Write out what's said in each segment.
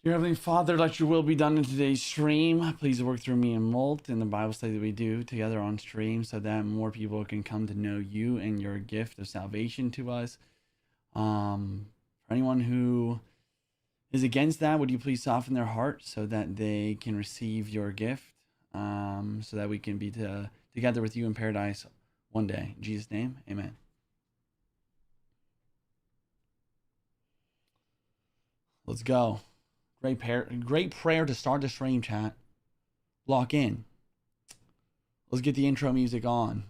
Dear Heavenly Father, let your will be done in today's stream. Please work through me and Molt in the Bible study that we do together on stream so that more people can come to know you and your gift of salvation to us. For anyone who is against that, would you please soften their heart so that they can receive your gift, so that we can be together with you in paradise one day. In Jesus' name, amen. Let's go. Great prayer to start the stream, chat. Lock in. Let's get the intro music on.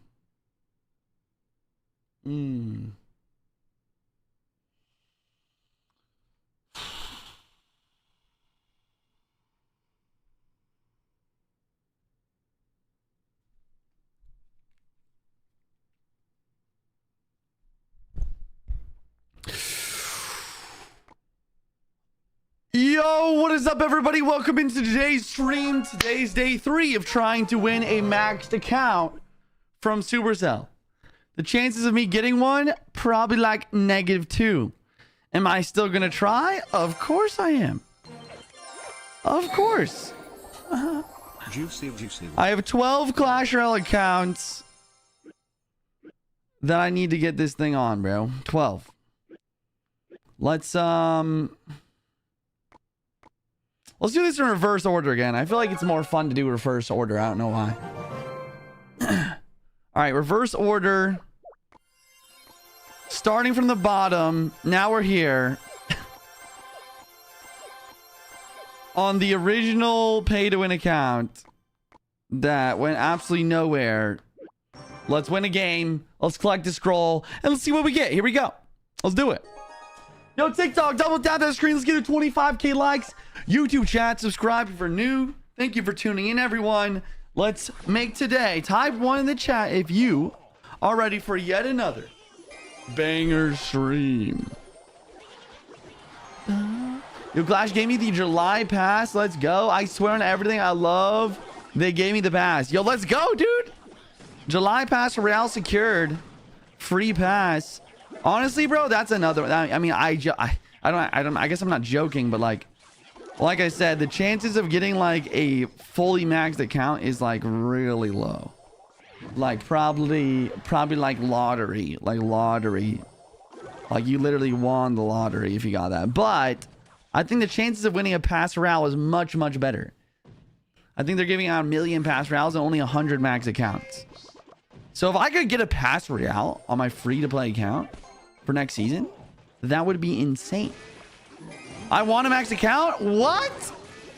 Yo, what is up, everybody? Welcome into today's stream. Today's day 3 of trying to win a maxed account from Supercell. The chances of me getting one, probably like -2. Am I still gonna try? Of course I am. Of course. Juicy. I have 12 Clash Royale accounts that I need to get this thing on, bro. 12. Let's do this in reverse order again. I feel like it's more fun to do reverse order. I don't know why. All right, reverse order. Starting from the bottom. Now we're here. On the original pay-to-win account that went absolutely nowhere. Let's win a game. Let's collect a scroll. And let's see what we get. Here we go. Let's do it. Yo, TikTok, double tap that screen. Let's get to 25K likes. YouTube chat, subscribe if you're new. Thank you for tuning in, everyone. Let's make today. Type 1 in the chat if you are ready for yet another banger stream. Yo, Clash gave me the July pass. Let's go. I swear on everything I love, they gave me the pass. Yo, let's go, dude. July pass for Real secured. Free pass. Honestly, bro, that's another. I mean, I guess I'm not joking, but like I said, the chances of getting like a fully maxed account is like really low. Like probably like lottery. Like you literally won the lottery if you got that. But I think the chances of winning a pass royale is much, much better. I think they're giving out 1 million pass royales and only 100 max accounts. So if I could get a pass royale on my free to play account for next season, that would be insane. I want a max account? What?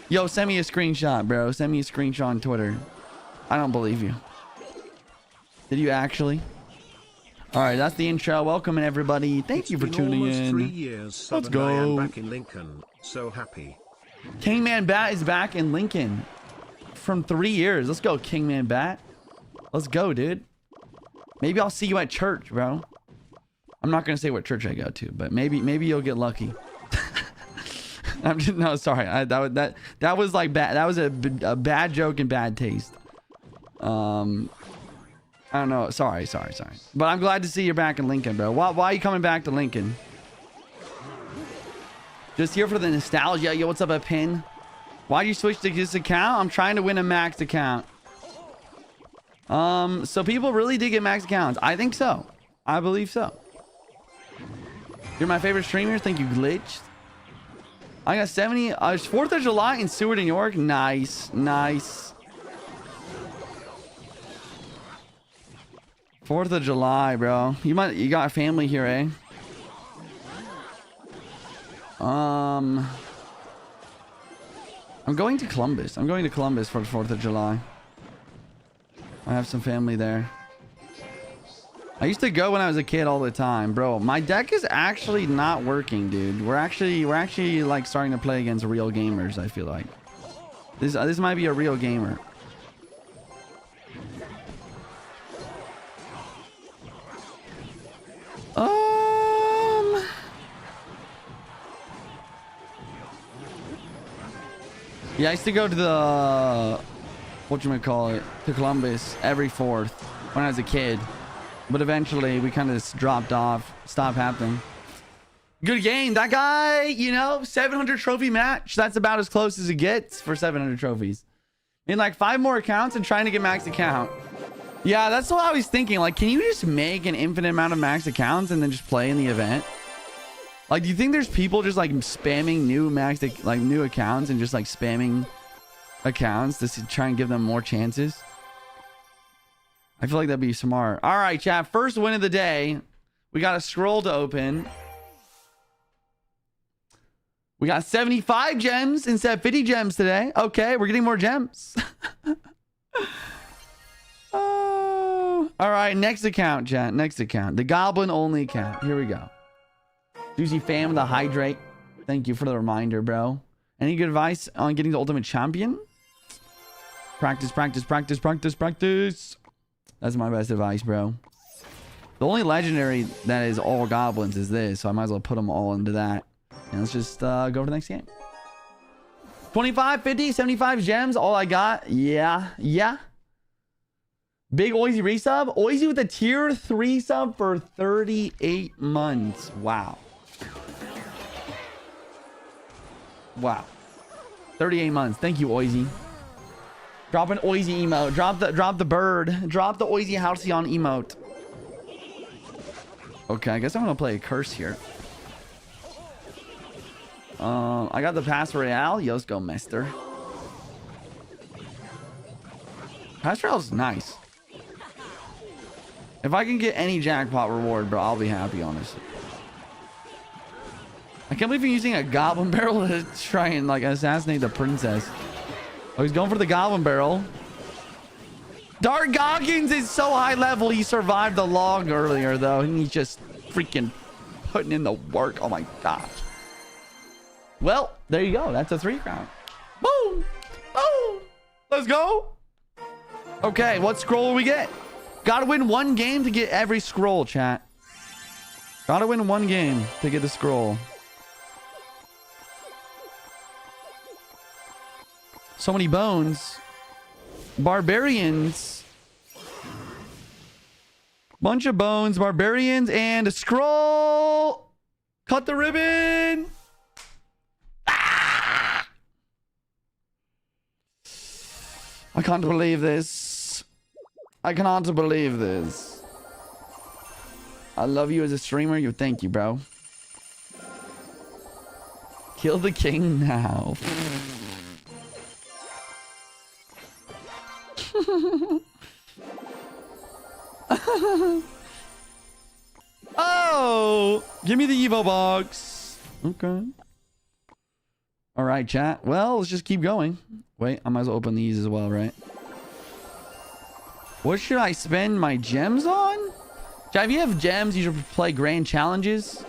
Yo, send me a screenshot, bro. Send me a screenshot on Twitter. I don't believe you. Did you actually? All right, that's the intro. Welcome, everybody. Thank you for tuning in. 3 years. Let's go. I am back in Lincoln. So happy. Kingman Bat is back in Lincoln from 3 years. Let's go, Kingman Bat. Let's go, dude. Maybe I'll see you at church, bro. I'm not gonna say what church I go to, but maybe you'll get lucky. I'm just, no, sorry. That was like bad. That was a bad joke and bad taste. I don't know. Sorry. But I'm glad to see you're back in Lincoln, bro. Why are you coming back to Lincoln? Just here for the nostalgia. Yo, what's up, a pin? Why'd you switch to this account? I'm trying to win a max account. So people really did get max accounts. I think so. I believe so. You're my favorite streamer. Thank you, Glitched. I got 70. It's 4th of July in Seward, New York. Nice. 4th of July, bro. You got a family here, eh? I'm going to Columbus. I'm going to Columbus for the 4th of July. I have some family there. I used to go when I was a kid all the time, bro. My deck is actually not working, dude. We're actually like starting to play against real gamers. I feel like this might be a real gamer. Yeah, I used to go to the to Columbus every 4th when I was a kid. But eventually we kind of just dropped off, stopped happening. Good game. That guy, you know, 700 trophy match. That's about as close as it gets for 700 trophies. In like 5 more accounts and trying to get max account. Yeah, that's what I was thinking. Like, can you just make an infinite amount of max accounts and then just play in the event? Like, do you think there's people just like spamming new new accounts and just like spamming accounts to try and give them more chances? I feel like that'd be smart. All right, chat. First win of the day. We got a scroll to open. We got 75 gems instead of 50 gems today. Okay, we're getting more gems. Oh. All right, next account, chat. Next account. The goblin only account. Here we go. Juicy fam with a hydrate. Thank you for the reminder, bro. Any good advice on getting the ultimate champion? Practice, practice, practice, practice, practice. That's my best advice, bro. The only legendary that is all goblins is this, so I might as well put them all into that. And let's just go to the next game. 25, 50, 75 gems. All I got. Yeah. Yeah. Big Oizy resub. Oizy with a tier 3 sub for 38 months. Wow. Wow. 38 months. Thank you, Oizy. Drop an Oizy emote. Drop the bird. Drop the Oizy Halcyon emote. Okay, I guess I'm gonna play a curse here. I got the Clash Royale. Yo, let's go, mister. Clash Royale's nice. If I can get any jackpot reward, bro, I'll be happy, honestly. I can't believe you're using a goblin barrel to try and like assassinate the princess. Oh, he's going for the goblin barrel. Dark Goggins is so high level. He survived the log earlier, though, and he's just freaking putting in the work. Oh my gosh. Well, there you go. That's a 3 crown. Boom. Boom. Let's go. Okay, what scroll will we get? Gotta win 1 game to get every scroll, chat. Gotta win 1 game to get the scroll. So many bones. Barbarians. Bunch of bones, barbarians, and a scroll. Cut the ribbon. Ah! I can't believe this. I cannot believe this. I love you as a streamer. You thank you, bro. Kill the king now. Oh, give me the Evo box. Okay. All right, chat. Well, let's just keep going. Wait, I might as well open these as well, right? What should I spend my gems on? Chat, if you have gems, you should play grand challenges.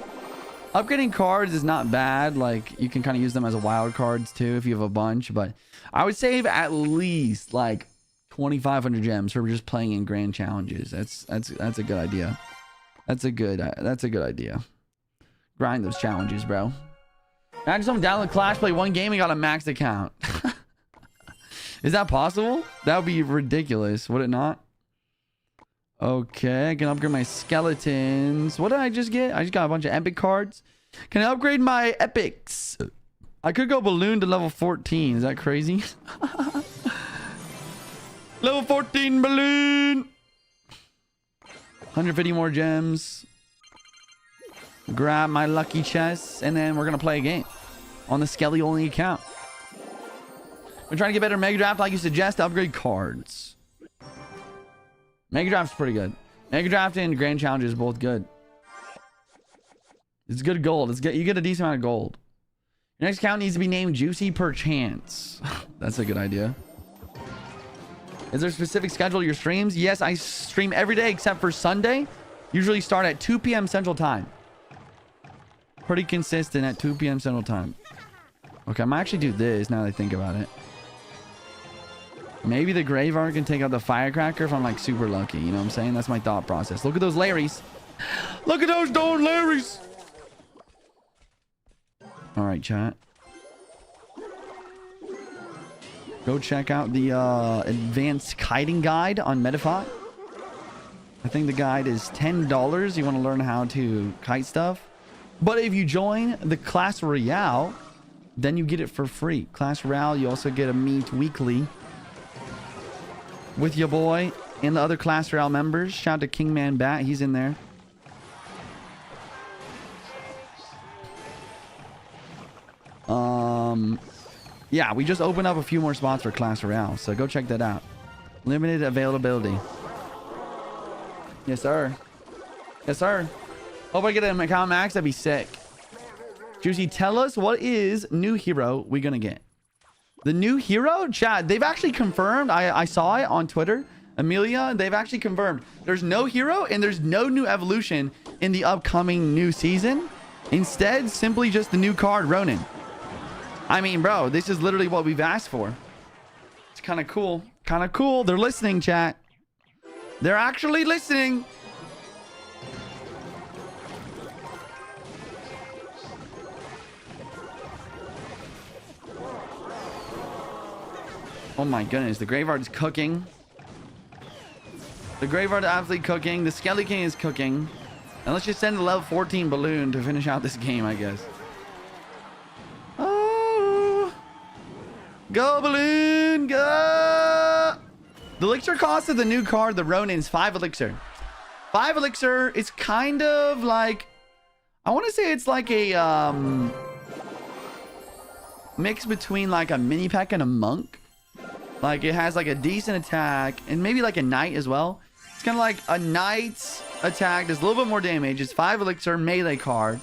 Upgrading cards is not bad. Like, you can kind of use them as a wild cards too if you have a bunch. But I would save at least like 2,500 gems for just playing in grand challenges. That's a good idea. That's a good idea. Grind those challenges, bro. I just want to download Clash, play 1 game, and got a max account. Is that possible? That would be ridiculous, would it not? Okay, I can upgrade my skeletons. What did I just get? I just got a bunch of epic cards. Can I upgrade my epics? I could go balloon to level 14. Is that crazy? Level 14 balloon. 150 more gems. Grab my lucky chest, and then we're gonna play a game on the Skelly only account. We're trying to get better Mega Draft, like you suggest, to upgrade cards. Mega Draft's pretty good. Mega Draft and Grand Challenge is both good. It's good gold. You get a decent amount of gold. Your next account needs to be named Juicy Perchance. That's a good idea. Is there a specific schedule to your streams? Yes, I stream every day except for Sunday. Usually start at 2 p.m. Central Time. Pretty consistent at 2 p.m. Central Time. Okay, I might actually do this now that I think about it. Maybe the Graveyard can take out the Firecracker if I'm like super lucky. You know what I'm saying? That's my thought process. Look at those Larrys. Look at those darn Larrys. All right, chat. Go check out the advanced kiting guide on Metafy. I think the guide is $10. You want to learn how to kite stuff. But if you join the Clash Royale, then you get it for free. Clash Royale, you also get a meet weekly with your boy and the other Clash Royale members. Shout out to Kingman Bat. He's in there. Yeah, we just opened up a few more spots for Clash Royale, so go check that out. Limited availability. Yes, sir. Yes, sir. Hope I get an account max. That'd be sick. Juicy, tell us what is new hero we gonna get. The new hero, chat, they've actually confirmed. I saw it on Twitter. Amelia, they've actually confirmed there's no hero and there's no new evolution in the upcoming new season. Instead, simply just the new card, Ronin. I mean, bro, this is literally what we've asked for. It's kind of cool. Kind of cool. They're listening, chat. They're actually listening. Oh my goodness, the Graveyard is cooking. The Graveyard is absolutely cooking. The Skelly King is cooking. And let's just send a level 14 balloon to finish out this game, I guess. Oh. Go, balloon, go! The elixir cost of the new card, the Ronin, is 5 elixir. 5 elixir is kind of like... I want to say it's like a mix between like a mini pack and a monk. Like it has like a decent attack and maybe like a knight as well. It's kind of like a knight's attack. Does a little bit more damage. It's 5 elixir melee card.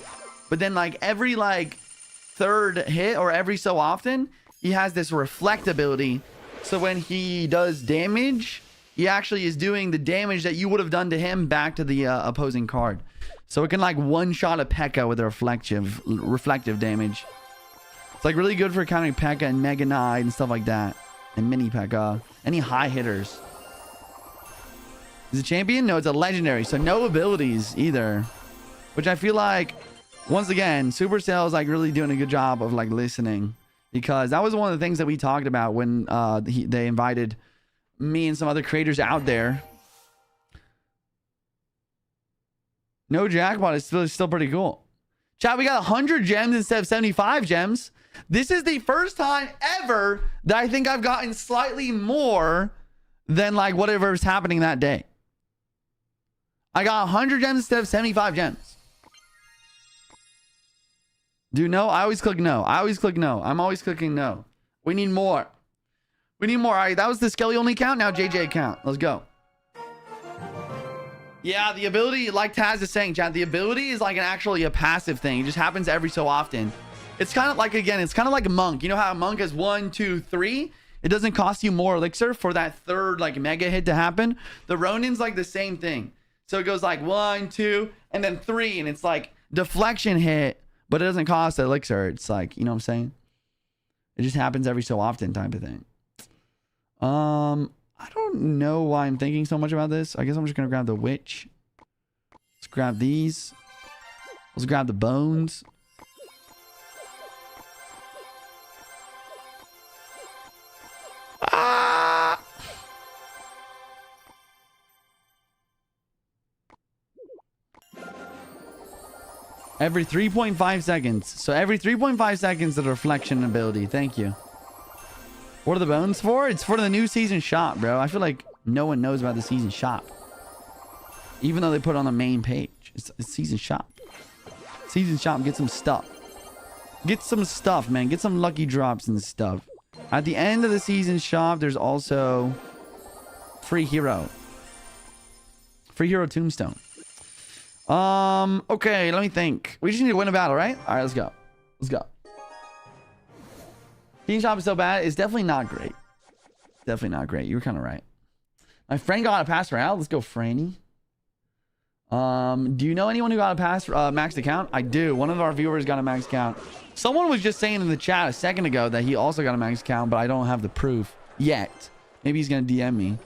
But then like every like third hit or every so often, he has this reflect ability. So when he does damage, he actually is doing the damage that you would have done to him back to the opposing card. So it can like one-shot a P.E.K.K.A with a reflective damage. It's like really good for countering P.E.K.K.A and Mega Knight and stuff like that. And mini P.E.K.K.A. Any high hitters. Is it champion? No, it's a legendary. So no abilities either. Which I feel like, once again, Supercell is like really doing a good job of like listening. Because that was one of the things that we talked about when they invited me and some other creators out there. No jackpot is still pretty cool. Chat, we got 100 gems instead of 75 gems. This is the first time ever that I think I've gotten slightly more than like whatever's happening that day. I got 100 gems instead of 75 gems. Do no? I always click no. I always click no. I'm always clicking no. We need more. We need more. All right, that was the Skelly only count. Now JJ account. Let's go. Yeah, the ability, like Taz is saying, chat, the ability is like actually a passive thing. It just happens every so often. It's kind of like, again, it's kind of like a monk. You know how a monk has 1, 2, 3? It doesn't cost you more elixir for that third like mega hit to happen. The Ronin's like the same thing. So it goes like 1, 2, and then 3. And it's like deflection hit, but it doesn't cost elixir. It's like, you know what I'm saying? It just happens every so often type of thing. I don't know why I'm thinking so much about this. I guess I'm just going to grab the witch. Let's grab these. Let's grab the bones. Ah! Every 3.5 seconds. So every 3.5 seconds, the reflection ability. Thank you. What are the bones for? It's for the new season shop, bro. I feel like no one knows about the season shop. Even though they put it on the main page. It's season shop. Season shop, get some stuff. Get some stuff, man. Get some lucky drops and stuff. At the end of the season shop, there's also free hero. Free hero tombstone. Okay, let me think. We just need to win a battle, right? All right, let's go. Let's go. Team shop is so bad. It's definitely not great. Definitely not great. You were kind of right. My friend got a pass route. Let's go, Franny. Do you know anyone who got a pass maxed account? I do. One of our viewers got a max account. Someone was just saying in the chat a second ago that he also got a max account, but I don't have the proof yet. Maybe he's gonna DM me.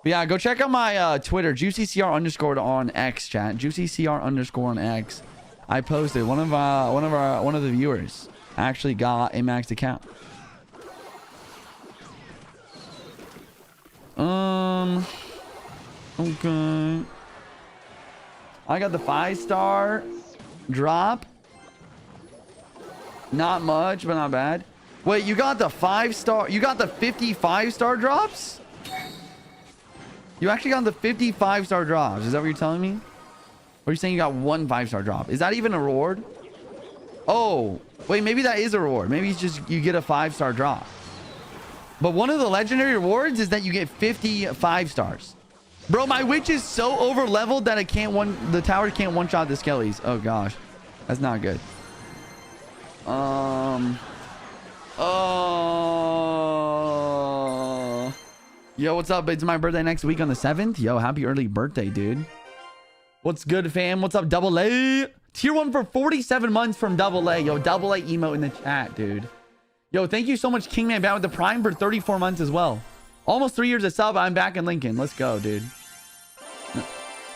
But yeah, go check out my Twitter, JuicyCR_ on X, chat. JuicyCR_ on X. I posted one of the viewers actually got a maxed account. Okay. I got the 5-star drop Not much, but not bad. Wait, you got the 5-star... You got the 55-star drops? You actually got the 55-star drops. Is that what you're telling me? Or are you saying you got one 5-star drop? Is that even a reward? Oh, wait, maybe that is a reward. Maybe it's just you get a 5-star drop. But one of the legendary rewards is that you get 55 stars. Bro, my witch is so over leveled that the tower can't one-shot the skellies. Oh gosh. That's not good. Yo, what's up? It's my birthday next week on the 7th. Yo, happy early birthday, dude. What's good, fam? What's up, Double A? Tier 1 for 47 months from Double A. Yo, Double A emote in the chat, dude. Yo, thank you so much, Kingman Bat with the Prime for 34 months as well. Almost 3 years of sub. I'm back in Lincoln. Let's go, dude.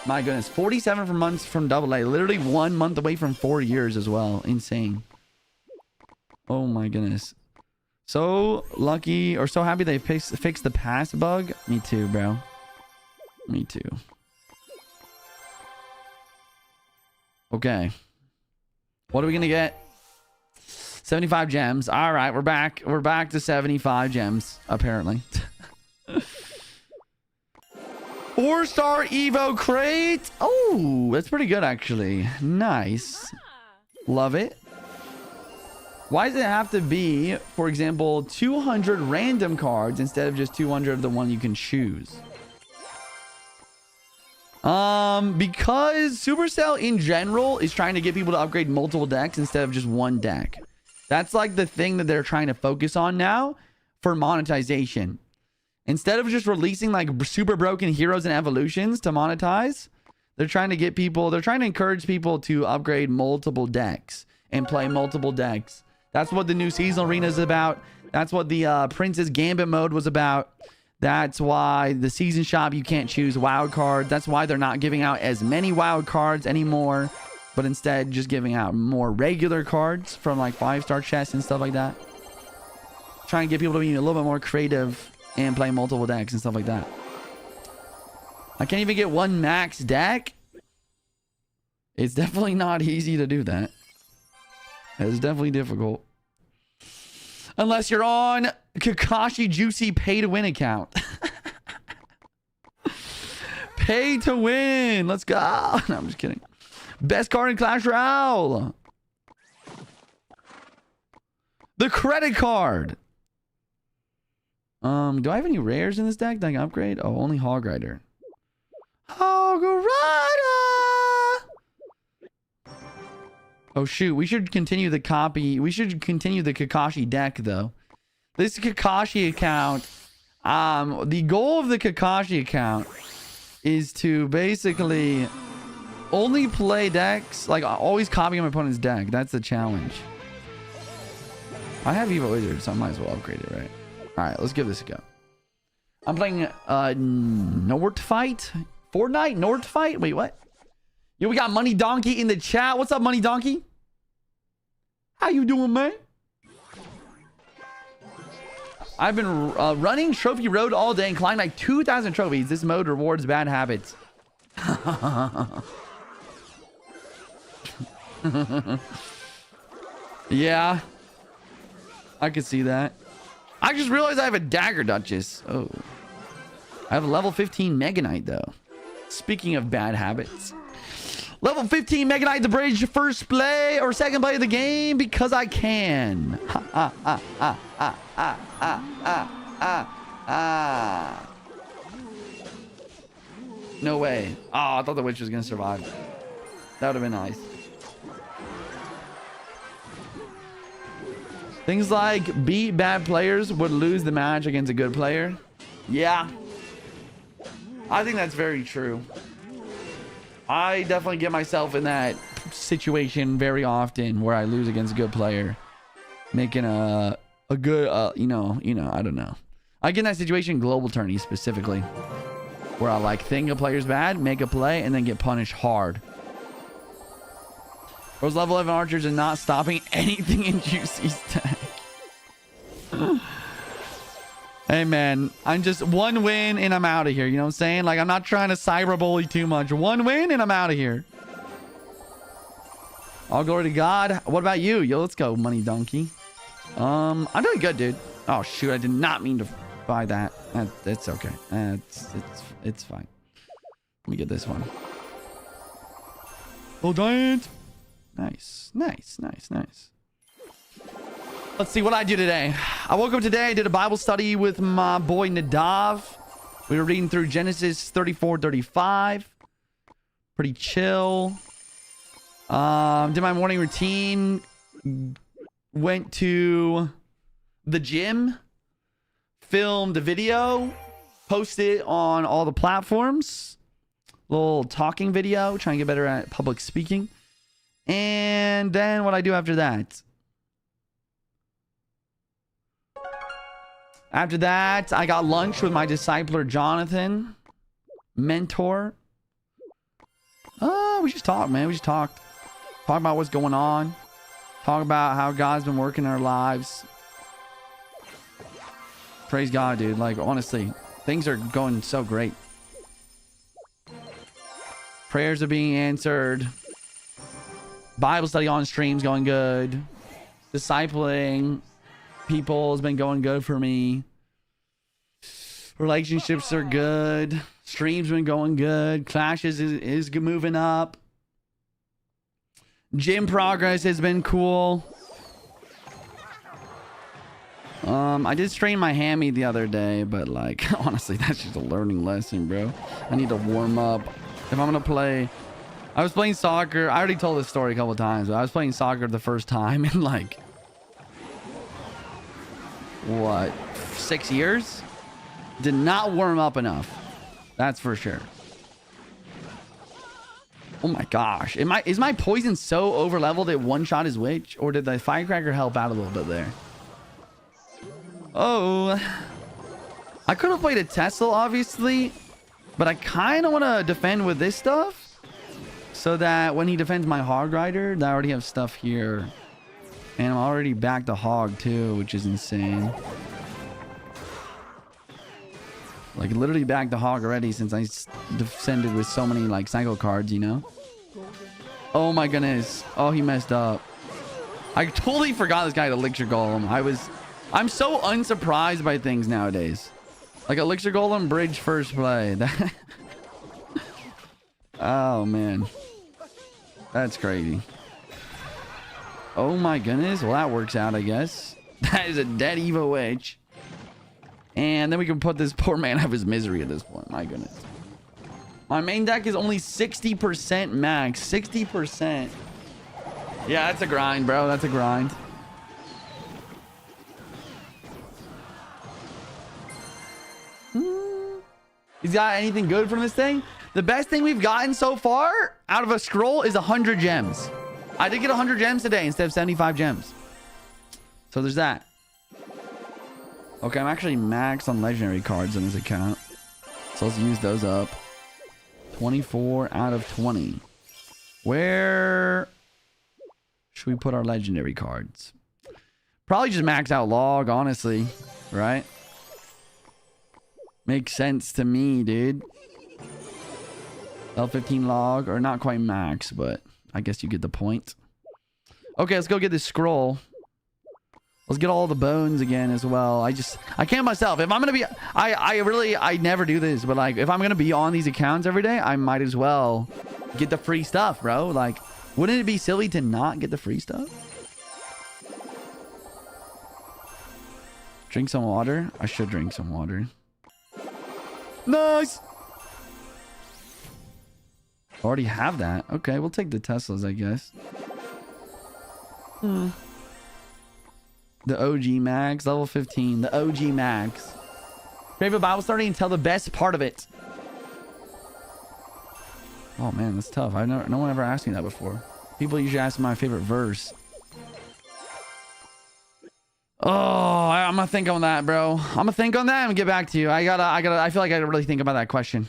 My goodness. 47 months from Double A. Literally 1 month away from 4 years as well. Insane. Oh my goodness. So lucky or so happy they fixed the pass bug. Me too, bro. Me too. Okay. What are we gonna get? 75 gems. All right, we're back. We're back to 75 gems, apparently. 4-star Evo crate. Oh, that's pretty good, actually. Nice. Love it. Why does it have to be, for example, 200 random cards instead of just 200 of the one you can choose? Because Supercell in general is trying to get people to upgrade multiple decks instead of just one deck. That's like the thing that they're trying to focus on now for monetization. Instead of just releasing like super broken heroes and evolutions to monetize, they're trying to encourage people to upgrade multiple decks and play multiple decks. That's what the new seasonal arena is about. That's what the Princess Gambit mode was about. That's why the season shop, you can't choose wild cards. That's why they're not giving out as many wild cards anymore, but instead just giving out more regular cards from like 5-star chests and stuff like that. Trying to get people to be a little bit more creative and play multiple decks and stuff like that. I can't even get one max deck. It's definitely not easy to do that. It's definitely difficult. Unless you're on Kakashi Juicy pay to win account. Pay to win. Let's go. No, I'm just kidding. Best card in Clash Royale. The credit card. Do I have any rares in this deck that I can upgrade? Oh, only Hog Rider. Hog Rider. Oh shoot, we should continue the copy. We should continue the Kakashi deck though. This Kakashi account, the goal of the Kakashi account is to basically only play decks, like always copy my opponent's deck. That's the challenge. I have Evo Wizard, so I might as well upgrade it, right? All right, let's give this a go. I'm playing Nord Fight. Fortnite Nord Fight. Wait, what? Yo, we got Money Donkey in the chat. What's up, Money Donkey? How you doing, man? I've been running Trophy Road all day and climbed like 2,000 trophies. This mode rewards bad habits. Yeah. I could see that. I just realized I have a Dagger Duchess. Oh. I have a level 15 Mega Knight, though. Speaking of bad habits. Level 15 Mega Knight the Bridge, first play or second play of the game because I can. No way. Oh, I thought the witch was going to survive. That would have been nice. Things like beat bad players would lose the match against a good player. Yeah. I think that's very true. I definitely get myself in that situation very often where I lose against a good player, making a good you know, I don't know. I get in that situation global tourney specifically, where I like think a player's bad, make a play, and then get punished hard. Those level 11 archers are not stopping anything in Juicy's deck. Hey man, I'm just one win and I'm out of here. You know what I'm saying? Like, I'm not trying to cyberbully too much. One win and I'm out of here. All glory to God. What about you? Yo, let's go, Money Donkey. I'm doing good, dude. Oh shoot, I did not mean to buy that. It's okay. It's fine. Let me get this one. Oh, giant. Nice. Let's see what I do today. I woke up today. I did a Bible study with my boy Nadav. We were reading through Genesis 34-35. Pretty chill. Did my morning routine. Went to the gym. Filmed a video. Posted it on all the platforms. Little talking video. Trying to get better at public speaking. And then what I do after that. After that, I got lunch with my discipler, Jonathan. Mentor. We just talked, man. We just talked. Talk about what's going on. Talk about how God's been working in our lives. Praise God, dude. Like, honestly, things are going so great. Prayers are being answered. Bible study on streams going good. Discipling people has been going good for me. Relationships are good. Streams been going good. Clashes is moving up. Gym progress has been cool. I did strain my hammy the other day, but like honestly, that's just a learning lesson, bro. I need to warm up. If I'm gonna play, I was playing soccer. I already told this story a couple times, but I was playing soccer the first time in like what, 6 years? Did not warm up enough. That's for sure. Oh my gosh. Is my poison so over leveled it one shot his witch? Or did the firecracker help out a little bit there? Oh. I could have played a Tesla, obviously. But I kind of want to defend with this stuff. So that when he defends my hog rider, I already have stuff here. And I'm already back to hog too, which is insane. Like literally back to hog already since I descended with so many like cycle cards, you know? Oh my goodness. Oh, he messed up. I totally forgot this guy had Elixir Golem. I'm so unsurprised by things nowadays. Like Elixir Golem bridge first play. Oh man. That's crazy. Oh my goodness. Well, that works out, I guess. That is a dead Evo Witch. And then we can put this poor man out of his misery at this point. My goodness. My main deck is only 60% max. 60%. Yeah, that's a grind, bro. That's a grind. He's got anything good from this thing? The best thing we've gotten so far out of a scroll is 100 gems. I did get 100 gems today instead of 75 gems. So there's that. Okay, I'm actually maxed on legendary cards on this account. So let's use those up. 24 out of 20. Where should we put our legendary cards? Probably just max out log, honestly. Right? Makes sense to me, dude. L15 log, or not quite max, but I guess you get the point. Okay, let's go get this scroll. Let's get all the bones again as well. I can't myself. If I'm gonna be, I never do this, but like if I'm gonna be on these accounts every day, I might as well get the free stuff, bro. Like, wouldn't it be silly to not get the free stuff? Drink some water. I should drink some water. Nice. Already have that. Okay, we'll take the Teslas, I guess. The OG max, level 15. The OG max. Favorite Bible study and tell the best part of it. Oh man, that's tough. No one ever asked me that before. People usually ask me my favorite verse. Oh, I'm gonna think on that, bro. I'm gonna think on that and get back to you. I feel like I gotta really think about that question.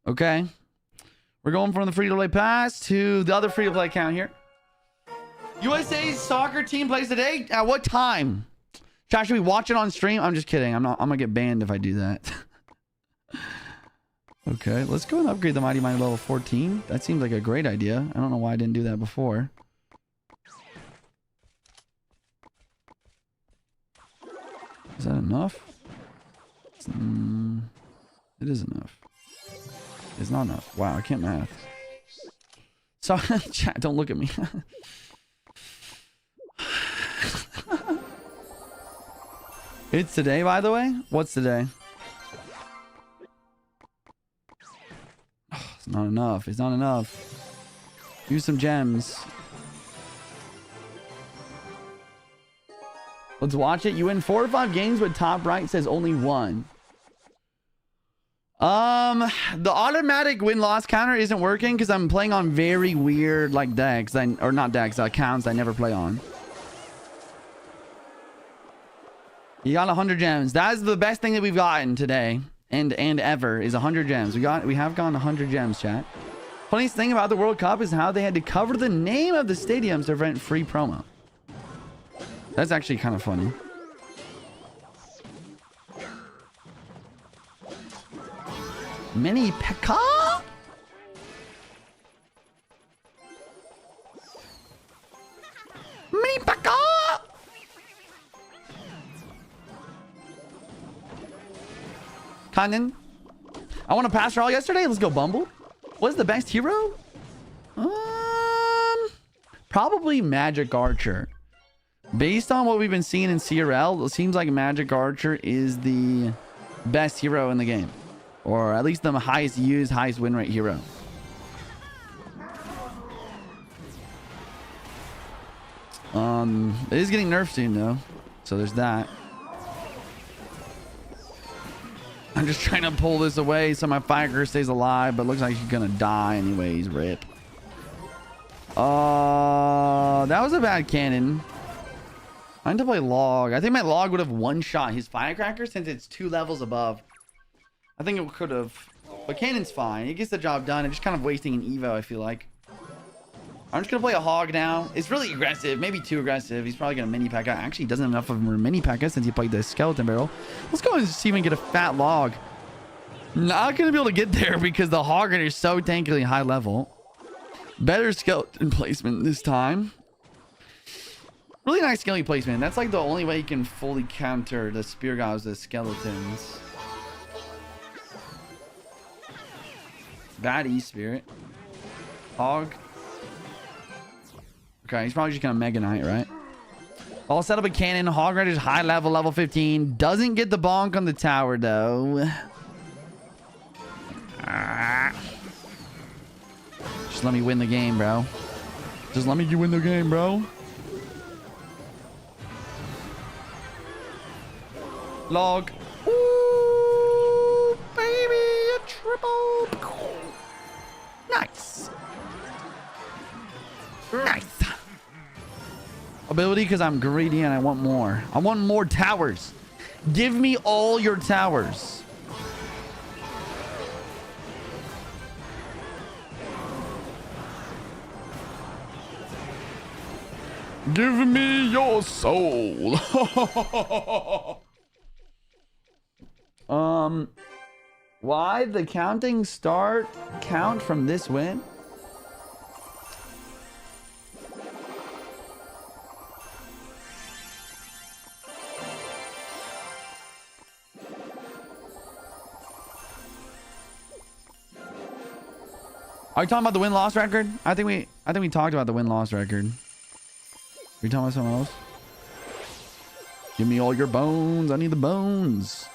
Okay. We're going from the free-to-play pass to the other free-to-play account here. USA's soccer team plays today. At what time? Chat, should we watch it on stream? I'm just kidding. I'm gonna get banned if I do that. Okay, let's go and upgrade the Mighty Mine level 14. That seems like a great idea. I don't know why I didn't do that before. Is that enough? It is enough. It's not enough. Wow, I can't math. Sorry, chat, don't look at me. It's today, by the way? What's today? Oh, it's not enough. It's not enough. Use some gems. Let's watch it. You win 4 or 5 games, but top right says only 1. The automatic win-loss counter isn't working because I'm playing on very weird like decks, or not decks, accounts I never play on. You got 100 gems. That is the best thing that we've gotten today and ever is 100 gems. We have gotten 100 gems, chat. Funniest thing about the World Cup is how they had to cover the name of the stadiums to prevent free promo. That's actually kind of funny. Mini P.E.K.K.A? Mini P.E.K.K.A? Conan? I won a pass roll yesterday. Let's go, Bumble. What's the best hero? Probably Magic Archer. Based on what we've been seeing in CRL, it seems like Magic Archer is the best hero in the game. Or at least the highest used, highest win rate hero. It is getting nerfed soon though. So there's that. I'm just trying to pull this away so my Firecrest stays alive, but looks like she's gonna die anyways. Rip. That was a bad cannon. I need to play Log. I think my Log would have one-shot his Firecracker since it's 2 levels above. I think it could have. But Cannon's fine. It gets the job done. I'm just kind of wasting an Evo, I feel like. I'm just going to play a Hog now. It's really aggressive. Maybe too aggressive. He's probably going to mini pack out. Actually, he doesn't have enough of him for mini pack out since he played the Skeleton Barrel. Let's go and see if we can get a fat Log. Not going to be able to get there because the Hog Rider is so tankily high level. Better Skeleton placement this time. Really nice skeleton placement. That's like the only way you can fully counter the Spear Gods, the Skeletons. Bad E-Spirit. Hog. Okay, he's probably just gonna Mega Knight, right? I'll set up a cannon. Hog Rider's high level, level 15. Doesn't get the bonk on the tower, though. Just let me win the game, bro. Just let me win the game, bro. Log. Ooh, baby, a triple. Nice. Nice. Ability because I'm greedy and I want more. I want more towers. Give me all your towers. Give me your soul. Why the counting start count from this win? Are you talking about the win-loss record? I think we talked about the win-loss record. Are you talking about something else? Give me all your bones. I need the bones.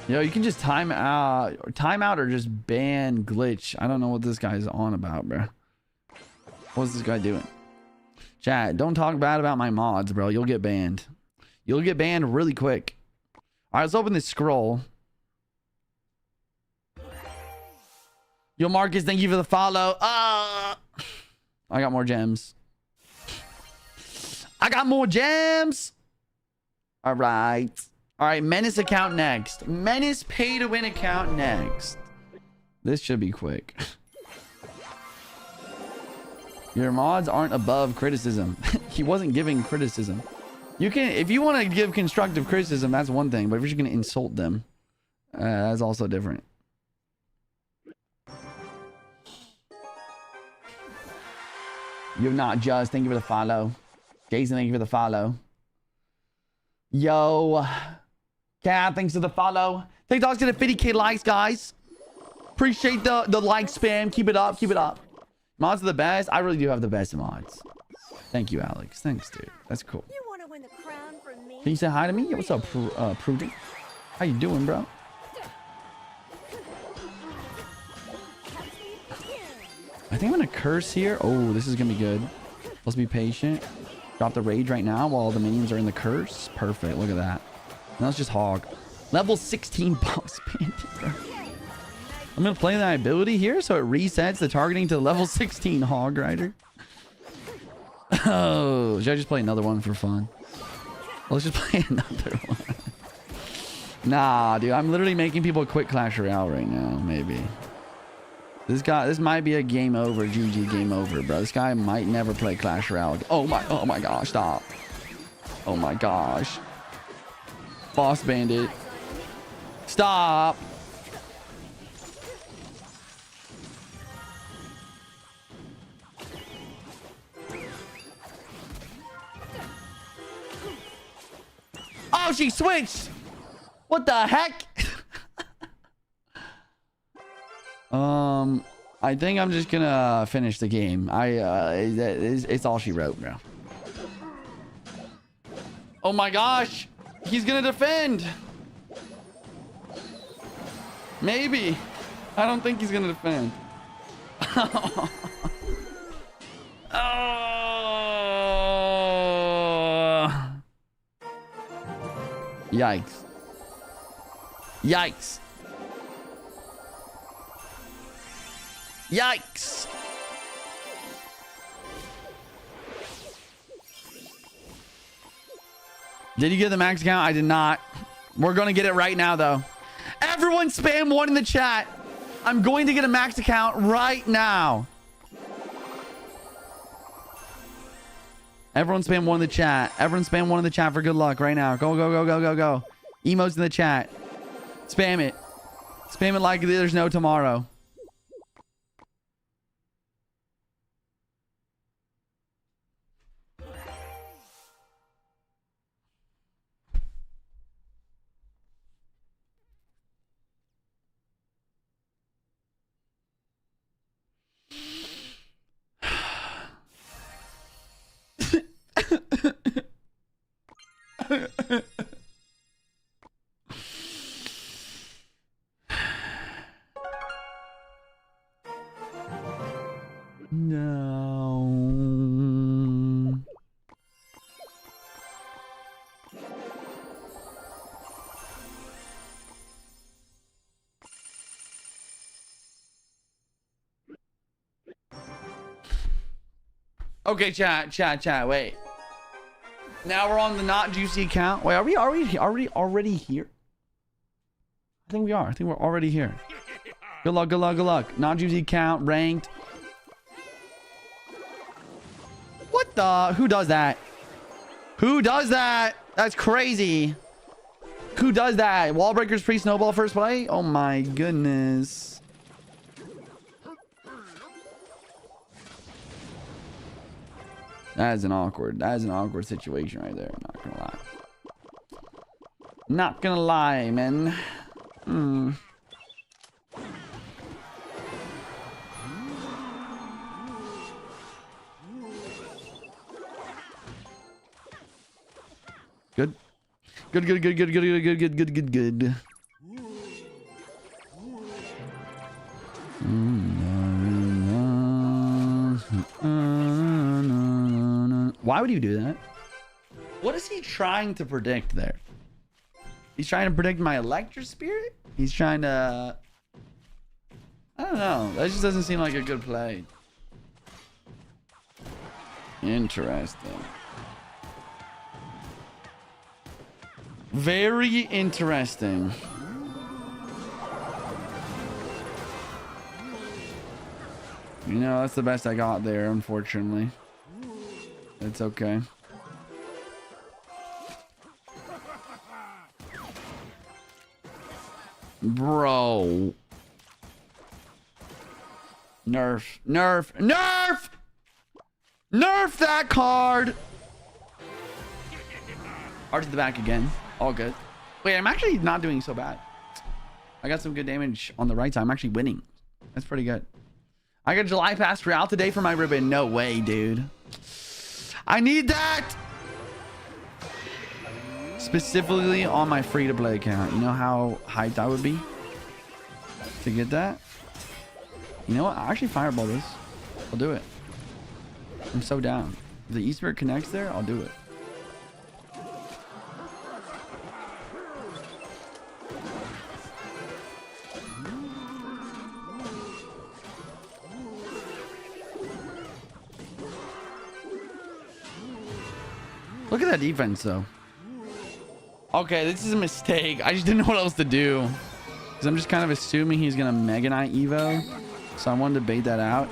Yo, you can just time out or just ban glitch. I don't know what this guy's on about, bro. What's this guy doing? Chat, don't talk bad about my mods, bro. You'll get banned. You'll get banned really quick. All right, let's open this scroll. Yo, Marcus, thank you for the follow. I got more gems. I got more gems. All right. All right, Menace account next. Menace pay to win account next. This should be quick. Your mods aren't above criticism. He wasn't giving criticism. You can, if you want to give constructive criticism, that's one thing. But if you're just going to insult them, that's also different. You're not just. Thank you for the follow. Jason, thank you for the follow. Yo. Cat, thanks for the follow. TikTok's gonna 50k likes, guys. Appreciate the like spam. Keep it up. Keep it up. Mods are the best. I really do have the best mods. Thank you, Alex. Thanks, dude. That's cool. You want to win the crown from me? Can you say hi to me? Yo, what's up, Prudent? How you doing, bro? I think I'm gonna curse here. Oh, this is gonna be good. Let's be patient. Drop the rage right now while the minions are in the curse. Perfect. Look at that. Now let's just hog. Level 16 boss bandit, bro. I'm gonna play that ability here so it resets the targeting to level 16 hog rider. Oh, should I just play another one for fun? Let's just play another one. Nah, dude, I'm literally making people quit Clash Royale right now. Maybe. This might be a game over, GG game over, bro. This guy might never play Clash Royale. Oh my gosh, stop. Oh my gosh. Boss bandit. Stop. Oh, she switched. What the heck? I think I'm just gonna finish the game. It's all she wrote, bro. Oh my gosh. He's gonna defend. Maybe. I don't think he's gonna defend. Oh. Yikes. Yikes. Yikes. Did you get the max count? I did not. We're going to get it right now, though. Everyone spam one in the chat. I'm going to get a max account right now. Everyone spam one in the chat. Everyone spam one in the chat for good luck right now. Go, go, go, go, go, go. Emotes in the chat. Spam it. Spam it like there's no tomorrow. No. Okay, chat, wait. Now we're on the not juicy account. Wait, are we already here? I think we are. I think we're already here. Good luck, good luck, good luck. Not juicy account, ranked. What the? Who does that? Who does that? That's crazy. Who does that? Wall breakers pre-snowball first play? Oh my goodness. That is an awkward situation right there. I'm not gonna lie. Not gonna lie, man. Good. Good. Why would you do that? What is he trying to predict there? He's trying to predict my Electro Spirit? He's trying to... I don't know. That just doesn't seem like a good play. Interesting. Very interesting. You know, that's the best I got there, unfortunately. It's okay. Bro. Nerf. Nerf. Nerf! Nerf that card! Art to the back again. All good. Wait, I'm actually not doing so bad. I got some good damage on the right side. I'm actually winning. That's pretty good. I got July Pass Royale today for my ribbon. No way, dude. I need that! Specifically on my free-to-play account. You know how hyped I would be to get that? You know what? I'll actually fireball this. I'll do it. I'm so down. If the Easter connects there, I'll do it. Look at that defense, though. Okay, this is a mistake. I just didn't know what else to do. Because I'm just kind of assuming he's going to Mega Knight Evo. So I wanted to bait that out.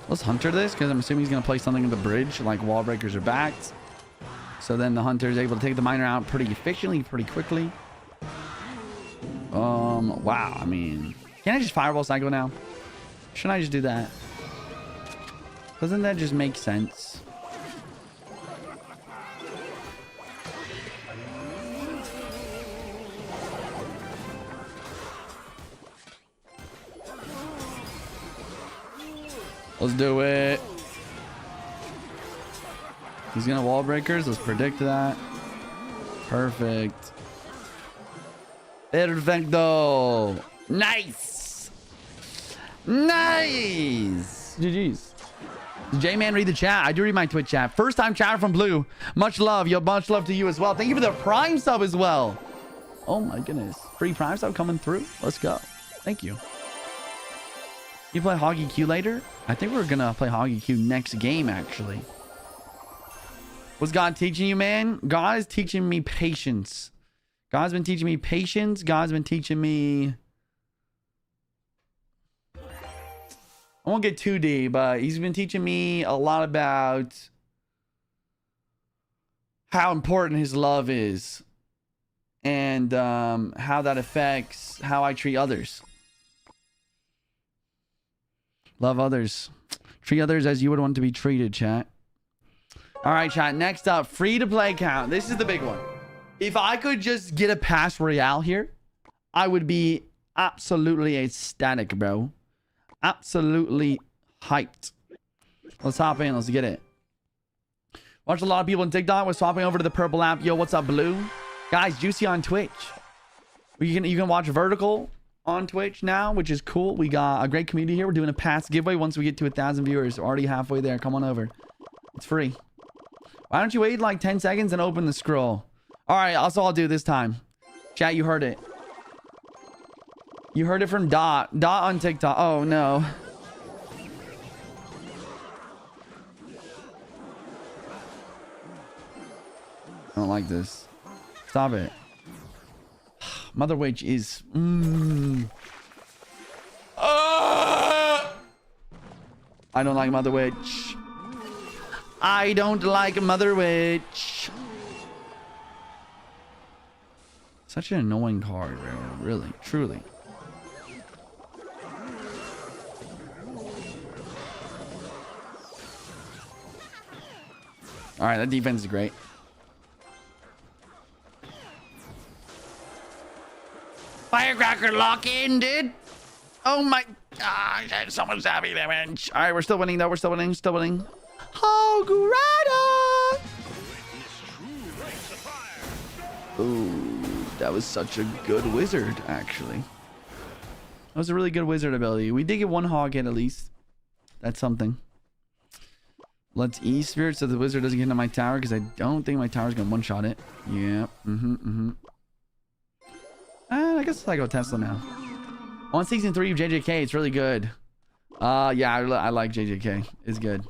Let's Hunter this, because I'm assuming he's going to play something in the bridge, like wall breakers or backs. So then the Hunter is able to take the miner out pretty efficiently, pretty quickly. Wow, I mean, can't I just fireball cycle now? Shouldn't I just do that? Doesn't that just make sense? Let's do it. He's gonna wall breakers. Let's predict that. Perfect. Perfecto. Nice. Nice. GG's. J-Man, read the chat. I do read my Twitch chat. First time chatter from Blue. Much love. Yo, much love to you as well. Thank you for the Prime sub as well. Oh my goodness. Free Prime sub coming through. Let's go. Thank you. You play Hoggy Q later? I think we're gonna play Hoggy Q next game, actually. What's God teaching you, man? God is teaching me patience. God's been teaching me patience. God's been teaching me... I won't get too deep, but he's been teaching me a lot about how important his love is and how that affects how I treat others. Love others. Treat others as you would want to be treated, chat. All right, chat. Next up, free-to-play count. This is the big one. If I could just get a Pass Royale here, I would be absolutely ecstatic, bro. Absolutely hyped. Let's hop in. Let's get it. Watch a lot of people on TikTok. We're swapping over to the purple app. Yo, what's up, Blue? Guys, Juicy on Twitch. You can watch Vertical on Twitch now, which is cool. We got a great community here. We're doing a pass giveaway once we get to 1,000 viewers. We're already halfway there. Come on over. It's free. Why don't you wait like 10 seconds and open the scroll? All right, that's all I'll do this time. Chat, you heard it. You heard it from Dot. Dot on TikTok. Oh, no. I don't like this. Stop it. Mother Witch is... I don't like Mother Witch. I don't like Mother Witch. Such an annoying card, really, truly. All right, that defense is great. Firecracker lock in, dude. Oh my gosh, someone's having damage. All right, we're still winning though. We're still winning. Still winning. Hograda. Ooh, that was such a good wizard, actually. That was a really good wizard ability. We did get one hog hit at least. That's something. Let's E-Spirit so the wizard doesn't get into my tower, because I don't think my tower's going to one-shot it. Yep. I guess I go Tesla now. On season 3 of JJK, it's really good. Yeah, I like JJK. It's good.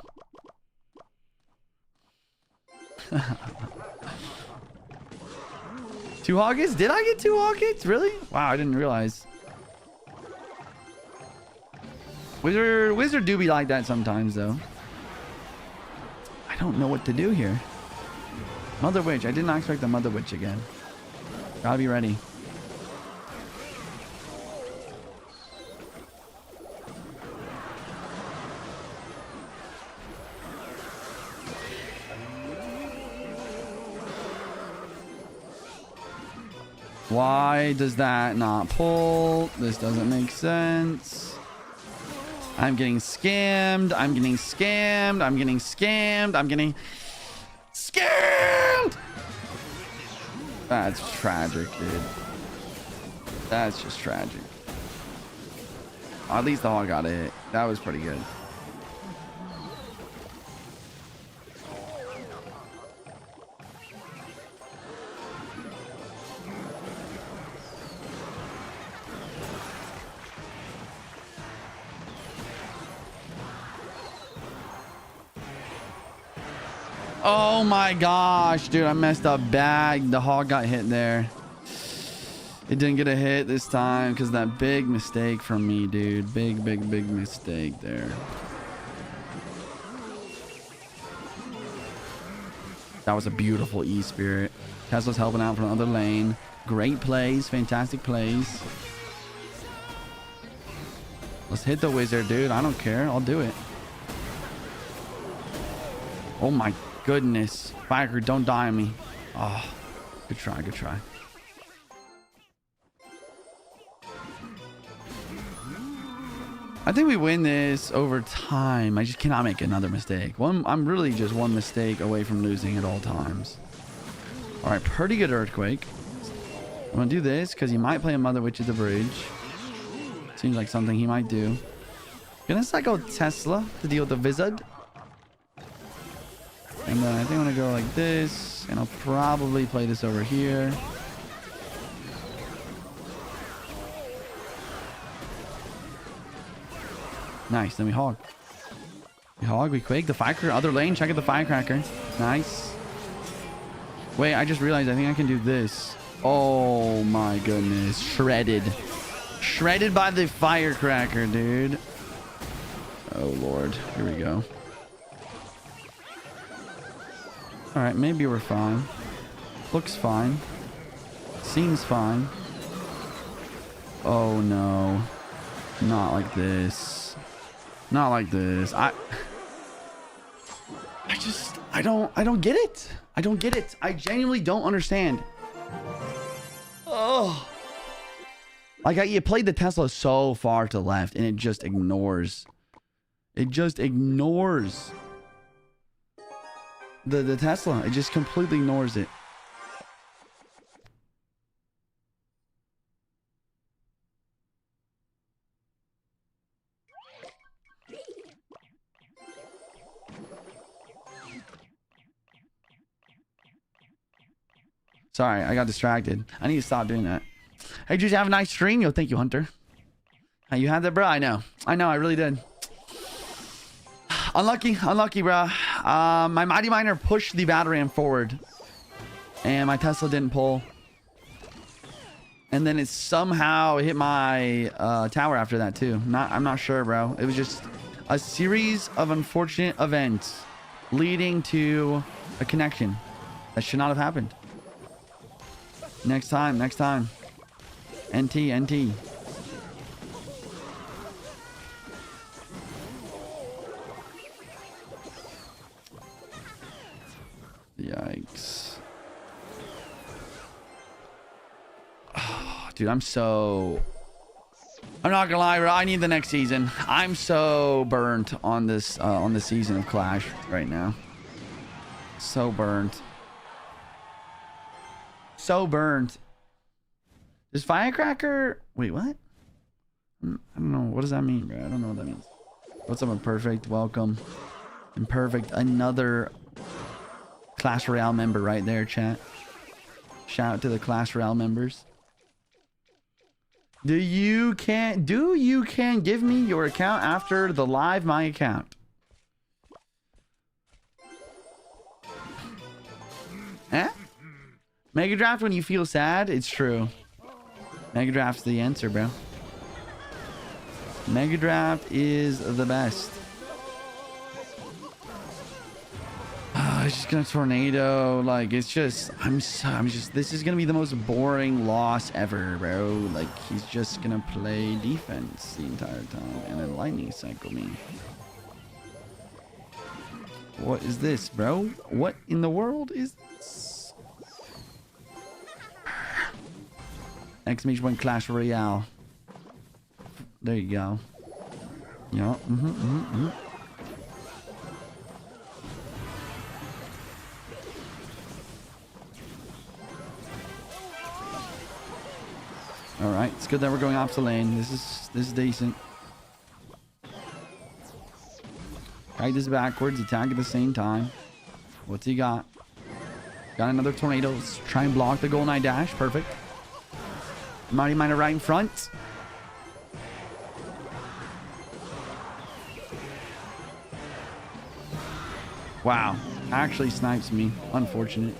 Two Hoggets? Did I get 2 Hoggets? Really? Wow, I didn't realize. Wizard do be like that sometimes, though. I don't know what to do here. Mother Witch. I did not expect the Mother Witch again. Gotta be ready. Why does that not pull? This doesn't make sense. I'm getting scammed. I'm getting scammed. I'm getting scammed. I'm getting scammed. That's tragic, dude. That's just tragic. At least the hog got a hit. That was pretty good. Oh my gosh, dude, I messed up bad. The hog got hit there. It didn't get a hit this time because that big mistake from me, dude. Big mistake there. That was a beautiful E-Spirit. Tesla's helping out from the other lane. Great plays, fantastic plays. Let's hit the wizard, dude. I don't care. I'll do it. Oh my goodness. Firecracker, don't die on me. Oh, good try, good try. I think we win this over time. I just cannot make another mistake. I'm really just one mistake away from losing at all times. All right, pretty good Earthquake. I'm gonna do this because he might play a Mother Witch at the bridge. Seems like something he might do. Gonna cycle Tesla to deal with the Wizard. And then I think I'm gonna go like this, and I'll probably play this over here. Nice, then we hog. We hog, we quake. The firecracker, other lane, check out the firecracker. Nice. Wait, I just realized I think I can do this. Oh my goodness. Shredded. Shredded by the firecracker, dude. Oh Lord, here we go. All right, maybe we're fine. Looks fine. Seems fine. Oh no. Not like this. Not like this. I don't get it. I don't get it. I genuinely don't understand. Oh. Like you played the Tesla so far to the left and it just ignores. It just ignores the Tesla. It just completely ignores it. Sorry, I got distracted. I need to stop doing that. Hey, did you have a nice stream? Yo, thank you, Hunter. Hey, you had that, bro? I know, I really did. Unlucky, bro. My Mighty Miner pushed the Batarang forward, and my Tesla didn't pull. And then it somehow hit my tower after that too. I'm not sure, bro. It was just a series of unfortunate events leading to a connection that should not have happened. Next time. NT. Yikes. Oh, dude, I'm not gonna lie, bro. I need the next season. I'm so burnt on this season of Clash right now. So burnt. So burnt. Does Firecracker... Wait, what? I don't know. What does that mean, bro? I don't know what that means. What's up, Imperfect? Welcome. Imperfect. Another Clash Royale member right there, chat. Shout out to the Clash Royale members. Do you can give me your account after the live my account? Eh? Mega Draft when you feel sad? It's true. Mega Draft's the answer, bro. Mega Draft is the best. It's just gonna tornado. Like, it's just, I'm just, this is gonna be the most boring loss ever, bro. Like, he's just gonna play defense the entire time and then lightning cycle me. What is this, bro? What in the world is this? Exclamation point Clash Royale. There you go. Yeah. All right, it's good that we're going opposite lane. This is decent. Right, this backwards, attack at the same time. What's he got? Got another tornado. Let's try and block the Golden Eye dash. Perfect. Mighty Miner right in front. Wow, actually snipes me. Unfortunate.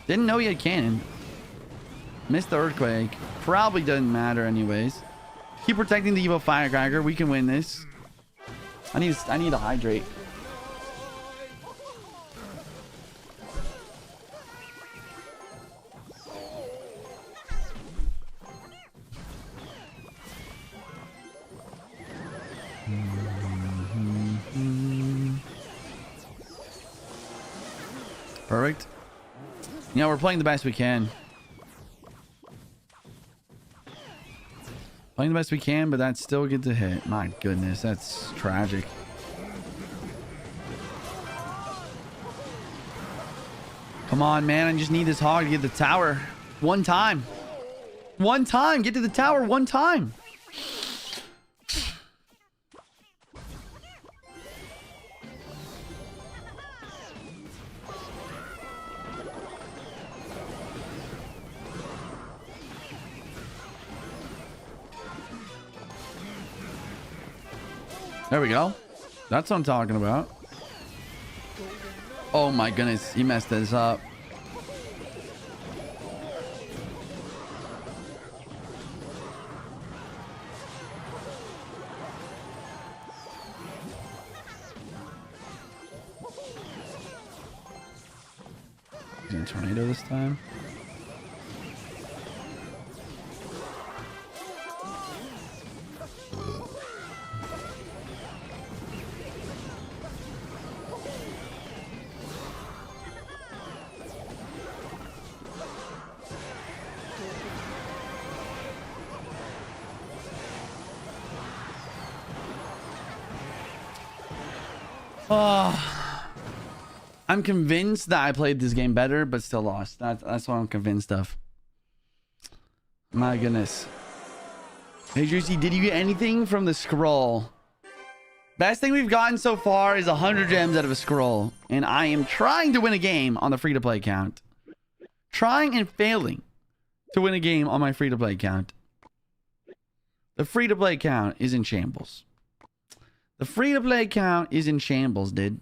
Didn't know he had cannon. Missed the earthquake. Probably doesn't matter anyways. Keep protecting the Evo Firecracker. We can win this. I need to hydrate. Perfect. Yeah, we're playing the best we can. Playing the best we can, but that's still good to hit. My goodness, that's tragic. Come on, man. I just need this hog to get the tower. One time. One time. Get to the tower one time. There we go. That's what I'm talking about. Oh my goodness, he messed this up. He's gonna tornado this time. I'm convinced that I played this game better, but still lost. That's what I'm convinced of. My goodness. Hey, Juicy, did you get anything from the scroll? Best thing we've gotten so far is 100 gems out of a scroll. And I am trying to win a game on the free-to-play account. Trying and failing to win a game on my free-to-play account. The free-to-play account is in shambles. The free-to-play account is in shambles, dude.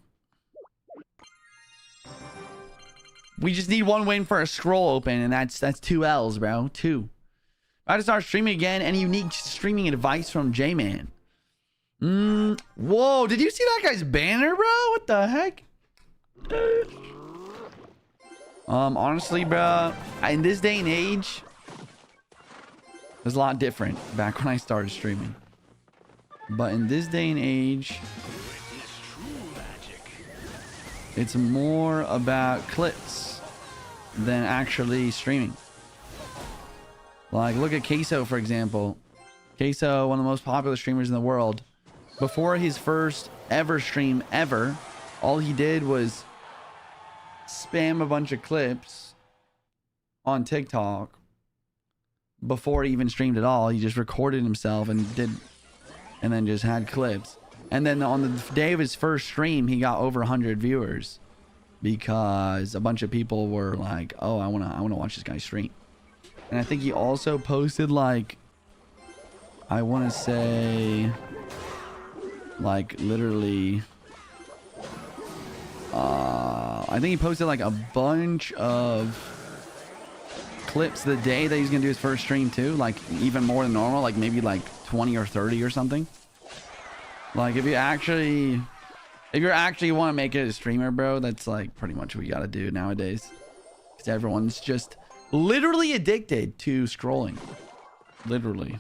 We just need one win for a scroll open, and that's 2 L's, bro. 2. I to start streaming again. Any unique streaming advice from J-Man? Whoa, did you see that guy's banner, bro? What the heck? Honestly, bro, in this day and age, it was a lot different back when I started streaming. But in this day and age, it's more about clips than actually streaming. Like, look at Queso, for example. Queso, one of the most popular streamers in the world. Before his first ever stream ever, all he did was spam a bunch of clips on TikTok. Before he even streamed at all, he just recorded himself and then just had clips. And then on the day of his first stream, he got over 100 viewers because a bunch of people were like, "Oh, I want to watch this guy stream." And I think he also posted like I want to say like literally I think he posted like a bunch of clips the day that he's gonna do his first stream too, like even more than normal, like maybe like 20 or 30 or something. Like if you actually want to make it a streamer, bro, that's like pretty much what you gotta do nowadays, because everyone's just literally addicted to scrolling. Literally.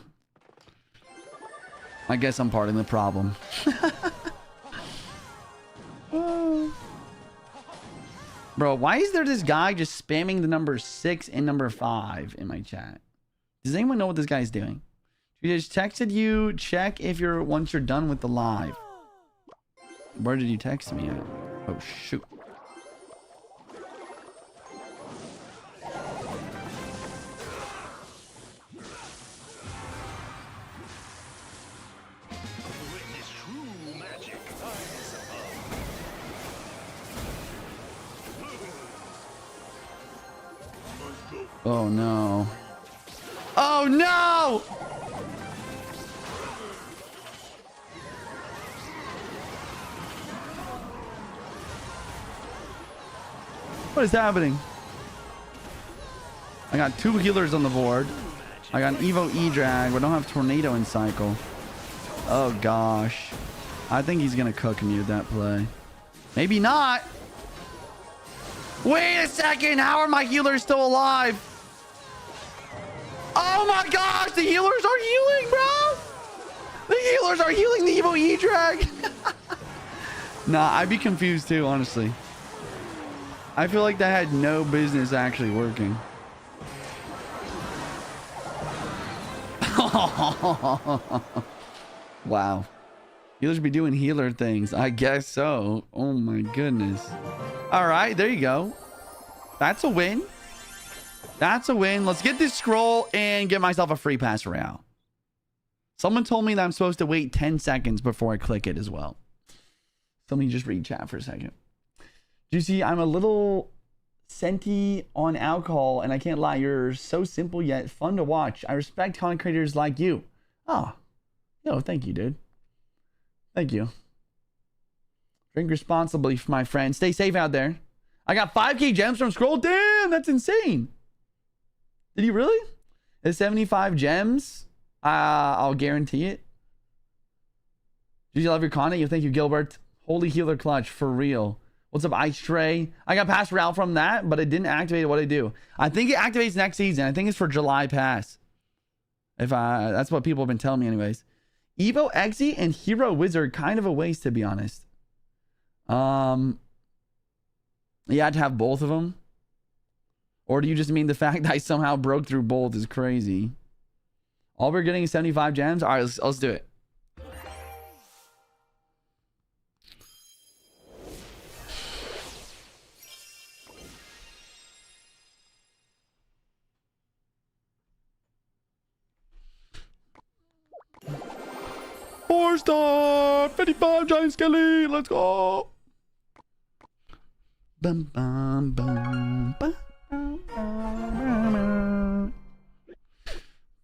I guess I'm part of the problem. Bro, why is there this guy just spamming the number 6 and number 5 in my chat? Does anyone know what this guy's doing? He just texted you, check if you're once you're done with the live. Where did you text me at? Oh shoot. Oh no. Oh no! What is happening? I got 2 healers on the board. I got an Evo E-Drag, but I don't have Tornado in cycle. Oh gosh. I think he's gonna cook me with that play. Maybe not. Wait a second. How are my healers still alive? Oh my gosh, the healers are healing, bro. The healers are healing the Evo E-Drag. Nah, I'd be confused too, honestly. I feel like that had no business actually working. Wow. Healers be doing healer things. I guess so. Oh my goodness. All right, there you go. That's a win. That's a win. Let's get this scroll and get myself a free pass royale. Someone told me that I'm supposed to wait 10 seconds before I click it as well. So let me just read chat for a second. Juicy, I'm a little senti on alcohol, and I can't lie, you're so simple yet fun to watch. I respect content creators like you. Oh, yo, thank you, dude. Thank you. Drink responsibly, my friend. Stay safe out there. I got 5k gems from scroll. Damn, that's insane. Did he really? It's 75 gems. I'll guarantee it. Did you love your content? Thank you, Gilbert. Holy healer clutch for real. What's up, Ice Tray? I got pass route from that, but it didn't activate what I do. I think it activates next season. I think it's for July pass. That's what people have been telling me anyways. Evo Exy and Hero Wizard, kind of a waste to be honest. You had to have both of them. Or do you just mean the fact that I somehow broke through both is crazy? All we're getting is 75 gems. All right, let's do it. Four-star, 55 giant skelly. Let's go. Bum, bum, bum, bum, bum,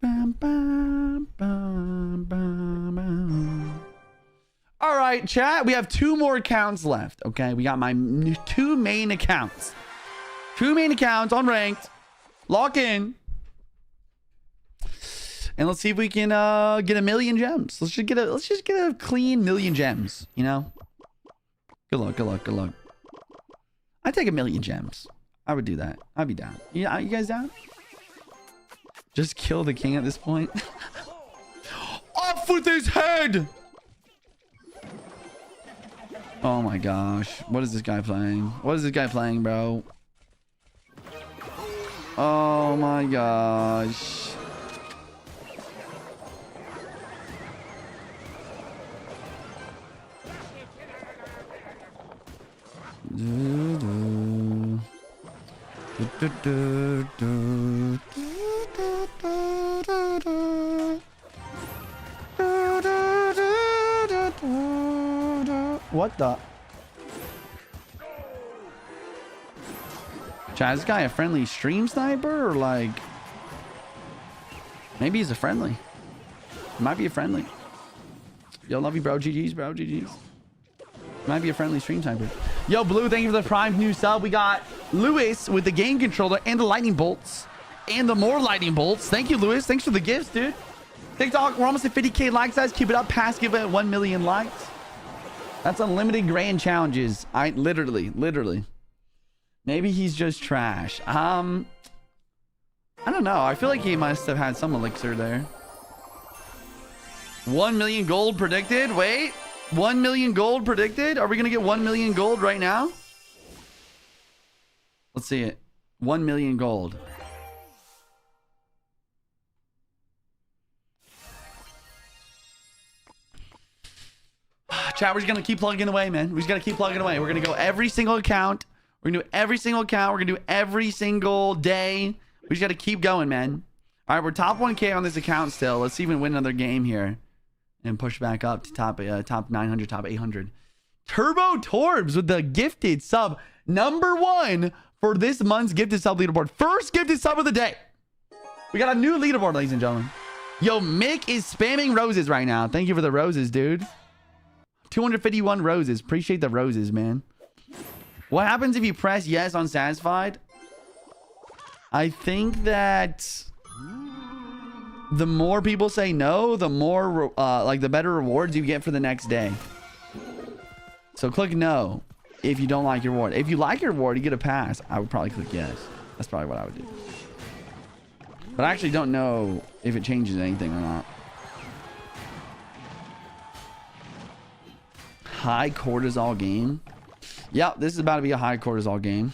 bum, bum, bum, bum, bum. All right, chat. We have 2 more accounts left. Okay, we got my 2 main accounts. 2 main accounts on ranked. Lock in. And let's see if we can get 1,000,000 gems. Let's just get a clean 1,000,000 gems, you know? Good luck, good luck, good luck. I'd take 1,000,000 gems. I would do that. I'd be down. Yeah, you guys down? Just kill the king at this point. Off with his head! Oh my gosh. What is this guy playing? What is this guy playing, bro? Oh my gosh. What the? Chad, is this guy a friendly stream sniper or like? Maybe he's a friendly. Might be a friendly. Yo, love you, bro. GG's, bro. GG's. Might be a friendly stream typer. Yo, Blue, thank you for the prime new sub. We got Lewis with the game controller and the lightning bolts. And the more lightning bolts. Thank you, Lewis. Thanks for the gifts, dude. TikTok, we're almost at 50K like size. Keep it up. Past give it 1 million likes. That's unlimited grand challenges. Literally. Maybe he's just trash. I don't know. I feel like he must have had some elixir there. 1 million gold predicted. Wait. 1 million gold predicted? Are we going to get 1 million gold right now? Let's see it. 1 million gold. Chat, we're just going to keep plugging away, man. We just got to keep plugging away. We're going to go every single account. We're going to do every single account. We're going to do every single day. We just got to keep going, man. All right, we're top 1K on this account still. Let's see if we can win another game here. And push back up to top 900, top 800. Turbo Torbs with the gifted sub. #1 for this month's gifted sub leaderboard. First gifted sub of the day. We got a new leaderboard, ladies and gentlemen. Yo, Mick is spamming roses right now. Thank you for the roses, dude. 251 roses. Appreciate the roses, man. What happens if you press yes unsatisfied? I think that the more people say no, the more like the better rewards you get for the next day. So click no if you don't like your reward. If you like your reward, you get a pass. I would probably click yes. That's probably what I would do. But I actually don't know if it changes anything or not. High cortisol game. Yep, this is about to be a high cortisol game.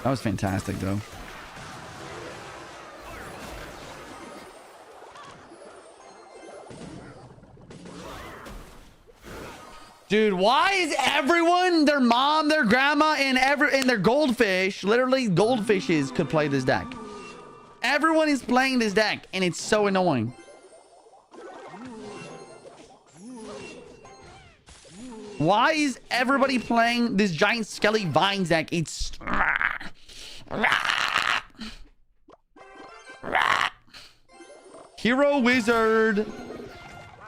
That was fantastic, though. Dude, why is everyone, their mom, their grandma, and their goldfish, literally goldfishes could play this deck? Everyone is playing this deck, and it's so annoying. Why is everybody playing this giant skelly vines deck? It's Hero Wizard,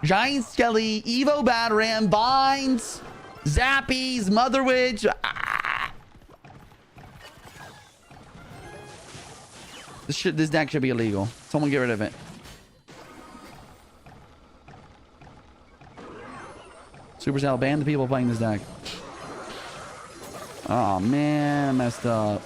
Giant Skelly, Evo Bataran, Vines, Zappies, Mother Witch. This deck should be illegal. Someone get rid of it. Supercell, ban the people playing this deck. Oh man, I messed up.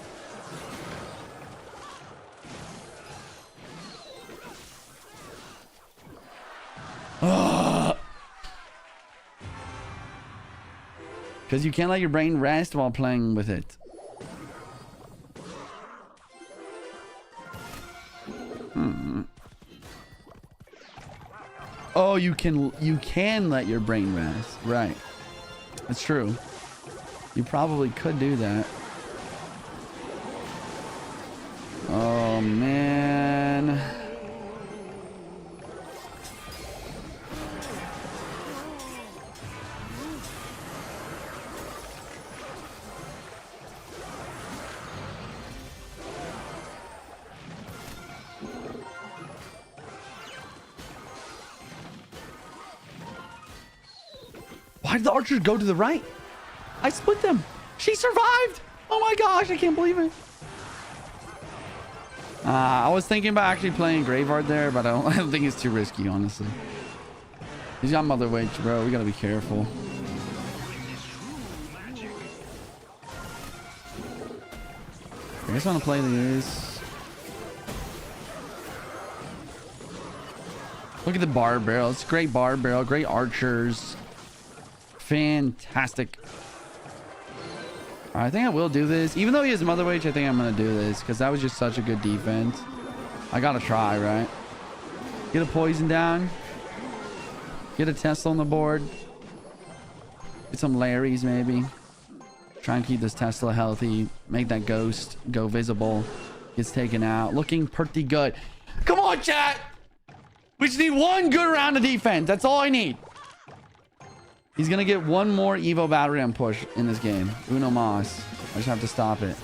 Because you can't let your brain rest while playing with it. Oh, you can let your brain rest. Right. That's true. You probably could do that. Oh, man. Why did the archers go to the right? I split them. She survived. Oh my gosh, I can't believe it. I was thinking about actually playing Graveyard there, but I don't think it's too risky, honestly. He's got Mother Witch, bro. We gotta be careful. I just want to play these. Look at the bar barrel. It's a great bar barrel. Great archers. Fantastic. I think I will do this. Even though he has Mother Witch, I think I'm going to do this because that was just such a good defense. I got to try, right? Get a poison down. Get a Tesla on the board. Get some Larrys, maybe. Try and keep this Tesla healthy. Make that ghost go visible. Gets taken out. Looking pretty good. Come on, chat! We just need one good round of defense. That's all I need. He's gonna get one more Evo battery ram push in this game. Uno mas. I just have to stop it.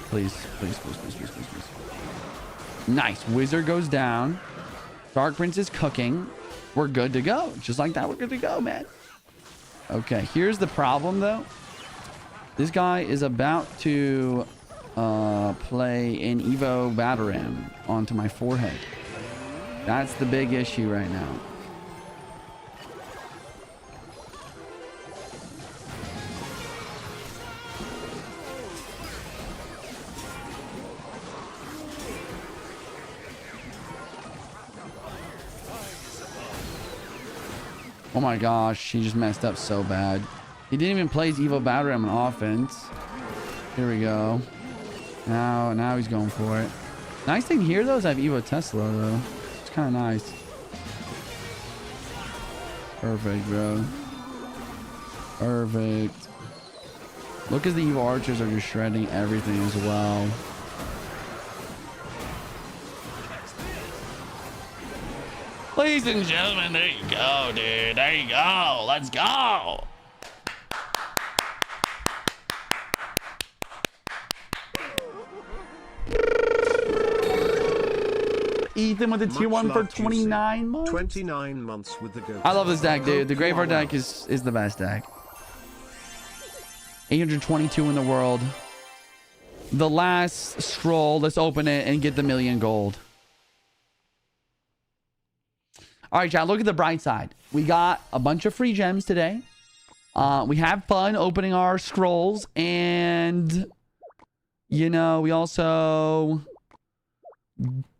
Please, please, please, please, please, please, please. Nice. Wizard goes down. Dark Prince is cooking. We're good to go. Just like that, we're good to go, man. Okay, here's the problem, though. This guy is about to play an Evo Bataram onto my forehead. That's the big issue right now. Oh my gosh, he just messed up so bad. He didn't even play his Evo Bataram on offense. Here we go. Now he's going for it. Nice thing here, though, is I have Evo Tesla, though. It's kind of nice. Perfect, bro. Perfect. Look as the Evo Archers are just shredding everything as well. Ladies and gentlemen, there you go, dude. There you go. Let's go. Ethan with the tier 1 for 29 months. 29 months with the go. I love this deck, dude. The Graveyard deck is the best deck. 822 in the world. The last scroll. Let's open it and get the 1,000,000 gold. All right, chat, look at the bright side. We got a bunch of free gems today. We have fun opening our scrolls. And, you know, we also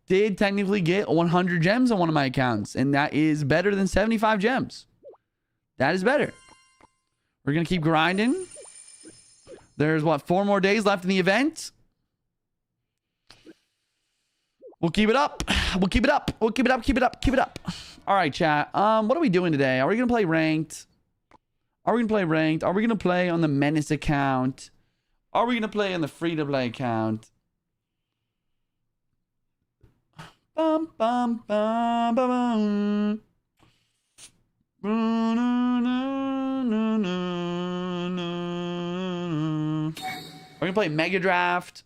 did technically get 100 gems on one of my accounts. And that is better than 75 gems. That is better. We're going to keep grinding. There's, what, 4 more days left in the event. We'll keep it up. We'll keep it up. We'll keep it up. Keep it up. Keep it up. All right, chat. What are we doing today? Are we going to play ranked? Are we going to play ranked? Are we going to play on the Menace account? Are we going to play on the free-to-play account? Bum, bum, bum, bum, bum. We're going to play Mega Draft.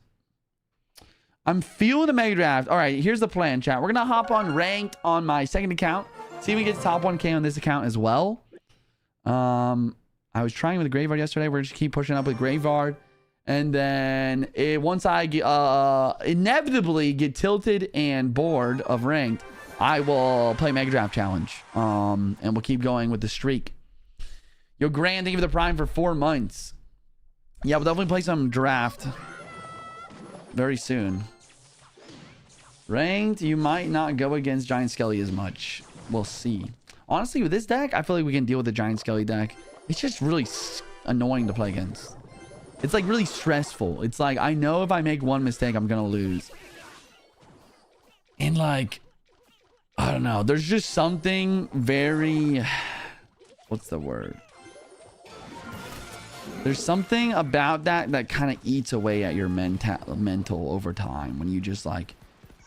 I'm feeling the Mega Draft. All right, here's the plan, chat. We're going to hop on ranked on my second account. See if we get top 1K on this account as well. I was trying with the Graveyard yesterday. We're just keep pushing up with Graveyard. And then once I get, inevitably get tilted and bored of ranked, I will play Mega Draft Challenge. And we'll keep going with the streak. Yo, Grand, thank you for the Prime for 4 months. Yeah, we'll definitely play some draft very soon. Ranked, you might not go against Giant Skelly as much. We'll see. Honestly, with this deck, I feel like we can deal with the Giant Skelly deck. It's just really annoying to play against. It's like really stressful. It's like, I know if I make one mistake, I'm gonna lose. And like, I don't know. There's just something very... What's the word? There's something about that kind of eats away at your mental over time when you just like,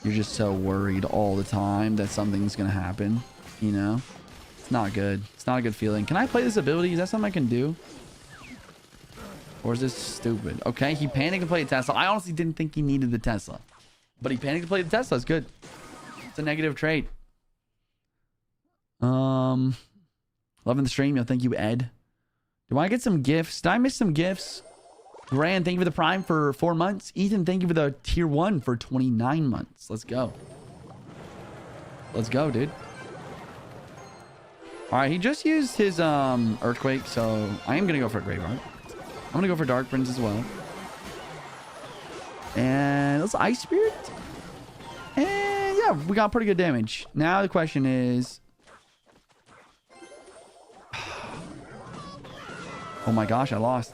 you're just so worried all the time that something's going to happen, you know? It's not good. It's not a good feeling. Can I play this ability? Is that something I can do? Or is this stupid? Okay, he panicked to play a Tesla. I honestly didn't think he needed the Tesla. But he panicked to play the Tesla. It's good. It's a negative trait. Loving the stream. Yo, thank you, Ed. Do I get some gifts? Did I miss some gifts? Grand, thank you for the Prime for 4 months. Ethan, thank you for the tier 1 for 29 months. Let's go. Let's go, dude. All right, he just used his Earthquake, so I am going to go for a Graveyard. I'm going to go for Dark Prince as well. And let's Ice Spirit. And yeah, we got pretty good damage. Now the question is... Oh my gosh, I lost.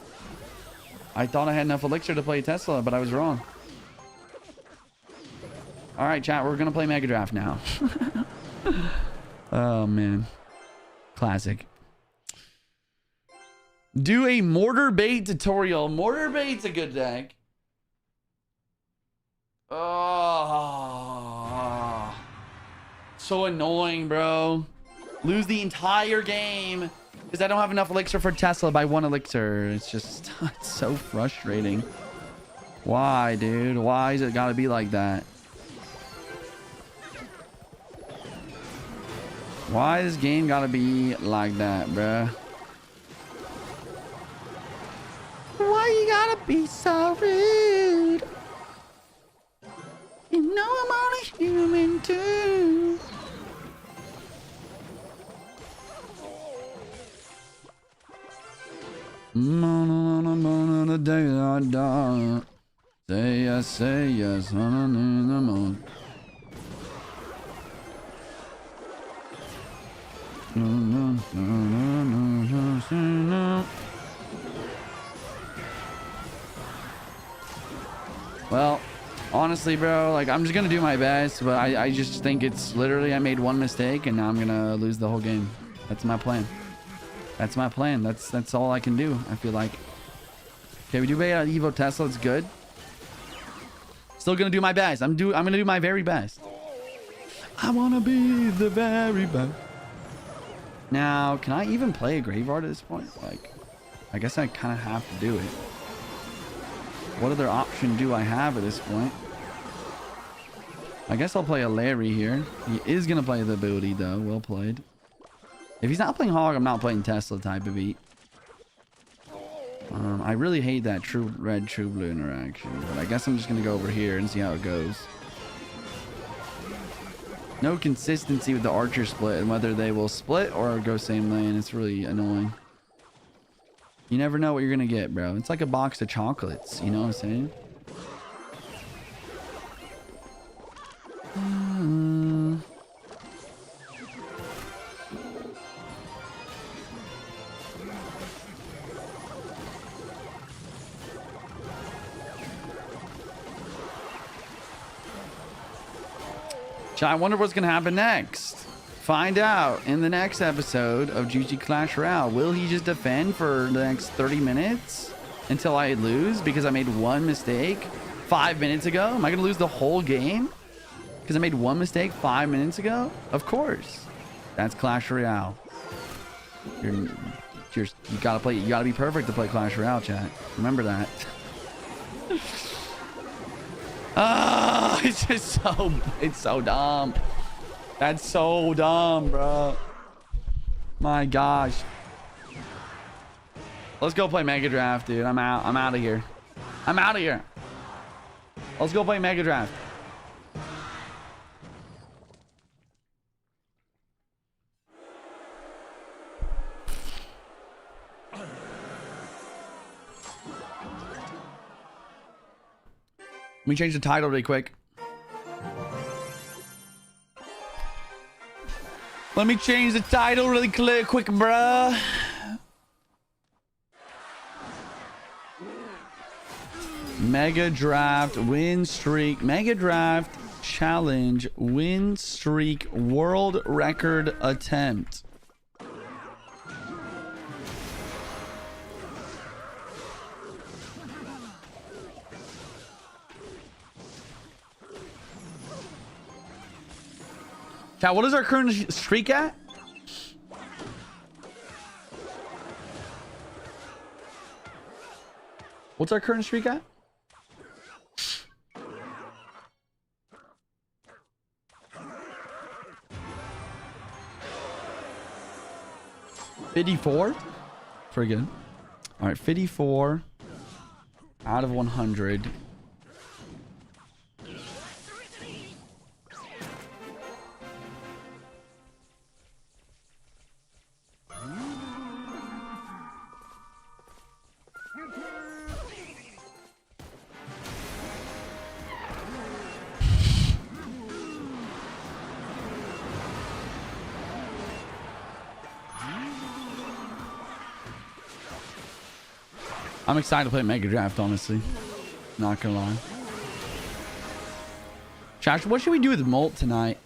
I thought I had enough elixir to play Tesla, but I was wrong. All right, chat, we're going to play Mega Draft now. Oh, man. Classic. Do a Mortar Bait tutorial. Mortar Bait's a good deck. Oh. So annoying, bro. Lose the entire game because I don't have enough elixir for Tesla by 1 elixir. It's just it's so frustrating. Why, dude? Why is it gotta be like that? Why this game gotta be like that, bruh? Why you gotta be so rude? You know I'm only human too. On a day I die. Say yes, on the moon. Well, honestly, bro, like I'm just gonna do my best, but I just think it's literally I made 1 mistake and now I'm gonna lose the whole game. That's my plan. That's my plan. That's all I can do. I feel like. Okay, we do beta Evo Tesla. It's good. Still gonna do my best. I'm gonna do my very best. I wanna be the very best. Now, can I even play a graveyard at this point? Like, I guess I kind of have to do it. What other option do I have at this point? I guess I'll play a Larry here. He is gonna play the ability though. Well played. If he's not playing Hog, I'm not playing Tesla type of beat. I really hate that true red, true blue interaction, but I guess I'm just gonna go over here and see how it goes. No consistency with the archer split and whether they will split or go same lane. It's really annoying. You never know what you're gonna get, bro. It's like a box of chocolates, you know what I'm saying? I wonder what's going to happen next. Find out in the next episode of GG Clash Royale. Will he just defend for the next 30 minutes until I lose because I made 1 mistake 5 minutes ago? Am I going to lose the whole game because I made 1 mistake 5 minutes ago? Of course. That's Clash Royale. You gotta play. You gotta be perfect to play Clash Royale, chat. Remember that. Ah, it's just it's so dumb. That's so dumb, bro. My gosh. Let's go play Mega Draft, dude. I'm out of here. I'm out of here. Let's go play Mega Draft. Let me change the title really quick. Let me change the title really quick, bruh. Mega Draft win streak. Mega Draft challenge win streak world record attempt. Chat, what is our current streak at? What's our current streak at? $54? Pretty good. All right, 54 out of 100. I'm excited to play Mega Draft, honestly. Not gonna lie. Josh, what should we do with Molt tonight?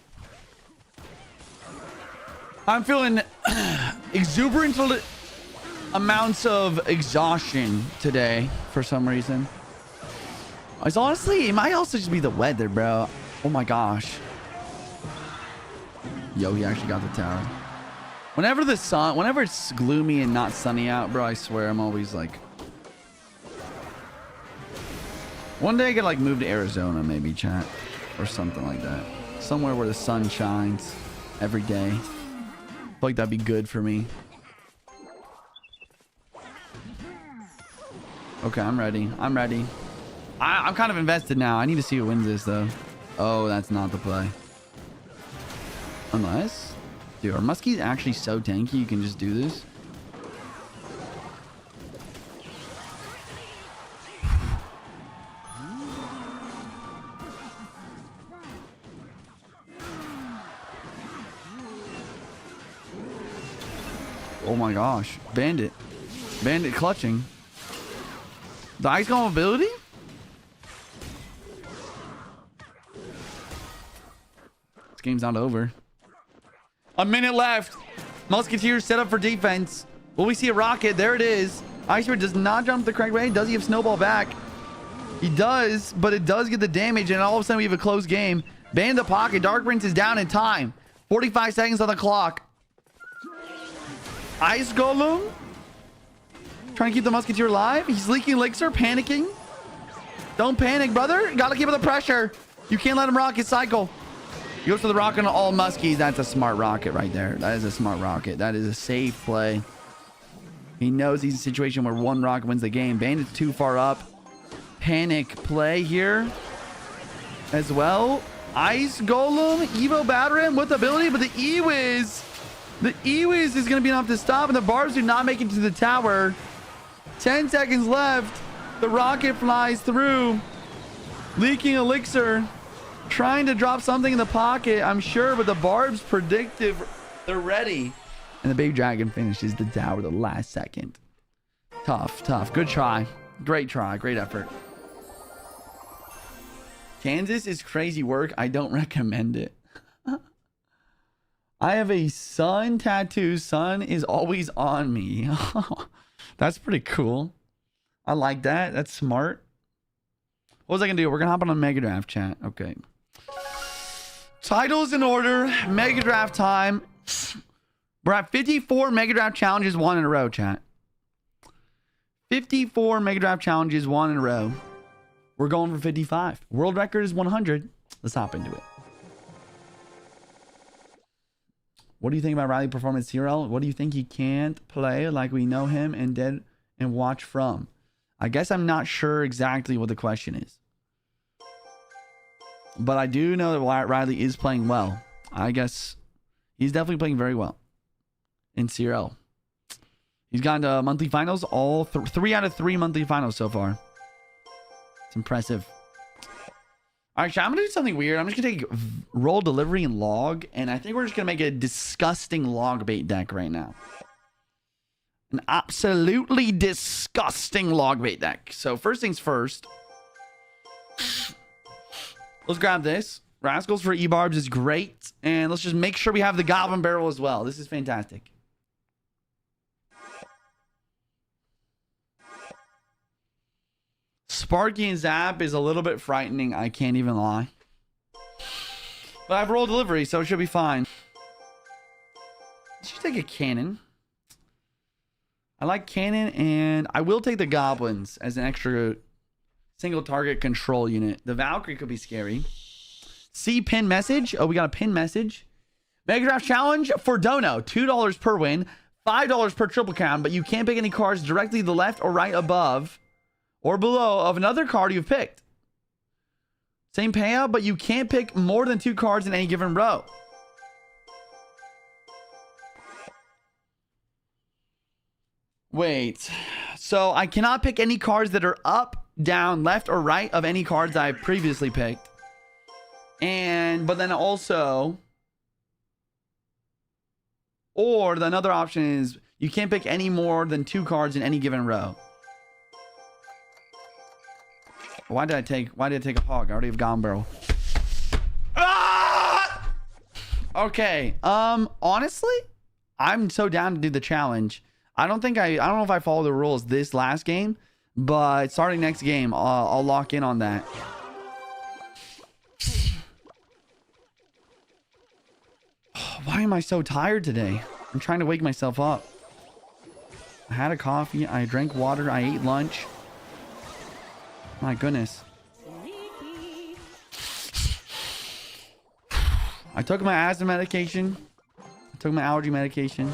I'm feeling exuberant amounts of exhaustion today for some reason. It's honestly, it might also just be the weather, bro. Oh my gosh. Yo, he actually got the tower. Whenever it's gloomy and not sunny out, bro, I swear I'm always like... One day I could like move to Arizona, maybe, chat. Or something like that. Somewhere where the sun shines every day. I feel like that'd be good for me. Okay, I'm ready. I'm ready. I'm kind of invested now. I need to see who wins this, though. Oh, that's not the play. Unless... Dude, are muskies actually so tanky you can just do this? Oh my gosh. Bandit. Bandit clutching. The ice golem ability? This game's not over. A minute left. Musketeers set up for defense. Will we see a rocket? There it is. Iceberg does not jump the correct way. Does he have snowball back? He does, but it does get the damage, and all of a sudden we have a close game. Ban the pocket. Dark Prince is down in time. 45 seconds on the clock. Ice Golem trying to keep the Musketeer alive. He's leaking elixir, panicking. Don't panic, brother. You gotta keep the pressure. You can't let him rocket cycle. He goes for the rocket on all muskies. That's a smart rocket right there. That is a smart rocket. That is a safe play. He knows he's in a situation where one rocket wins the game. Bandit's too far up. Panic play here as well. Ice Golem, Evo Battering with ability, but the E-Wiz is going to be enough to stop, and the barbs do not make it to the tower. 10 seconds left. The rocket flies through. Leaking elixir. Trying to drop something in the pocket, I'm sure, but the barbs predictive. They're ready. And the big dragon finishes the tower the last second. Tough, tough. Good try. Great try. Great effort. Kansas is crazy work. I don't recommend it. I have a sun tattoo. Sun is always on me. That's pretty cool. I like that. That's smart. What was I going to do? We're going to hop on a Mega Draft chat. Okay. Titles in order. Mega Draft time. We're at 54 Mega Draft challenges, one in a row, chat. 54 Mega Draft challenges, one in a row. We're going for 55. World record is 100. Let's hop into it. What do you think about Riley performance, CRL? What do you think he can't play like we know him and did and watch from? I guess I'm not sure exactly what the question is. But I do know that Riley is playing well. I guess he's definitely playing very well in CRL. He's gotten to monthly finals, all 3 out of 3 monthly finals so far. It's impressive. All right, I'm going to do something weird. I'm just going to take roll, delivery, and log. And I think we're just going to make a disgusting log bait deck right now. An absolutely disgusting log bait deck. So first things first. Let's grab this. Rascals for E-Barbs is great. And let's just make sure we have the Goblin Barrel as well. This is fantastic. Sparky and Zap is a little bit frightening. I can't even lie. But I have roll delivery, so it should be fine. Let's just take a cannon. I like cannon, and I will take the goblins as an extra single target control unit. The Valkyrie could be scary. See pin message. Oh, we got a pin message. Mega Draft challenge for Dono. $2 per win. $5 per triple count, but you can't pick any cards directly to the left or right above or below of another card you've picked. Same payout, but you can't pick more than 2 cards in any given row. Wait. So I cannot pick any cards that are up, down, left, or right of any cards I previously picked. But then also... Or another option is you can't pick any more than 2 cards in any given row. Why did I take a hog? I already have Goblin Barrel. Ah! Okay. Honestly, I'm so down to do the challenge. I don't know if I follow the rules this last game, but starting next game, I'll lock in on that. Why am I so tired today? I'm trying to wake myself up. I had a coffee. I drank water. I ate lunch. My goodness. I took my asthma medication. I took my allergy medication.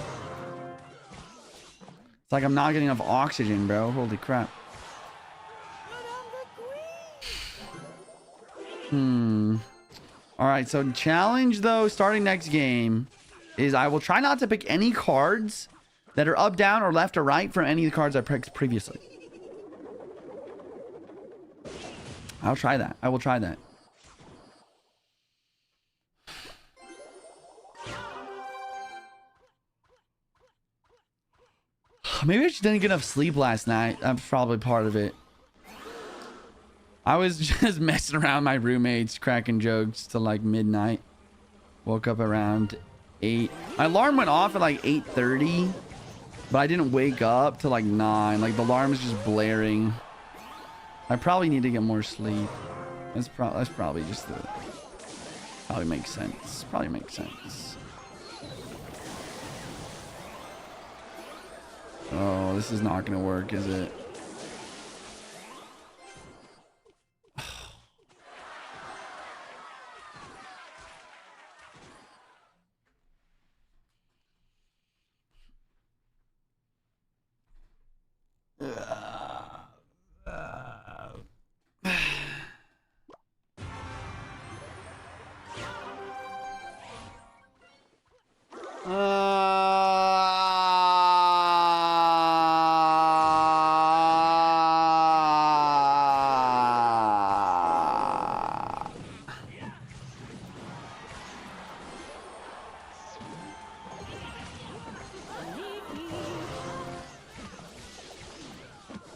It's like I'm not getting enough oxygen, bro. Holy crap. All right, so challenge though, starting next game, is I will try not to pick any cards that are up, down, or left or right from any of the cards I picked previously. I'll try that. I will try that. Maybe I just didn't get enough sleep last night. That's probably part of it. I was just messing around with my roommates, cracking jokes till like midnight. Woke up around 8. My alarm went off at like 8:30, but I didn't wake up till like 9. Like the alarm was just blaring. I probably need to get more sleep. That's probably just the... Probably makes sense. Probably makes sense. Oh, this is not gonna work, is it?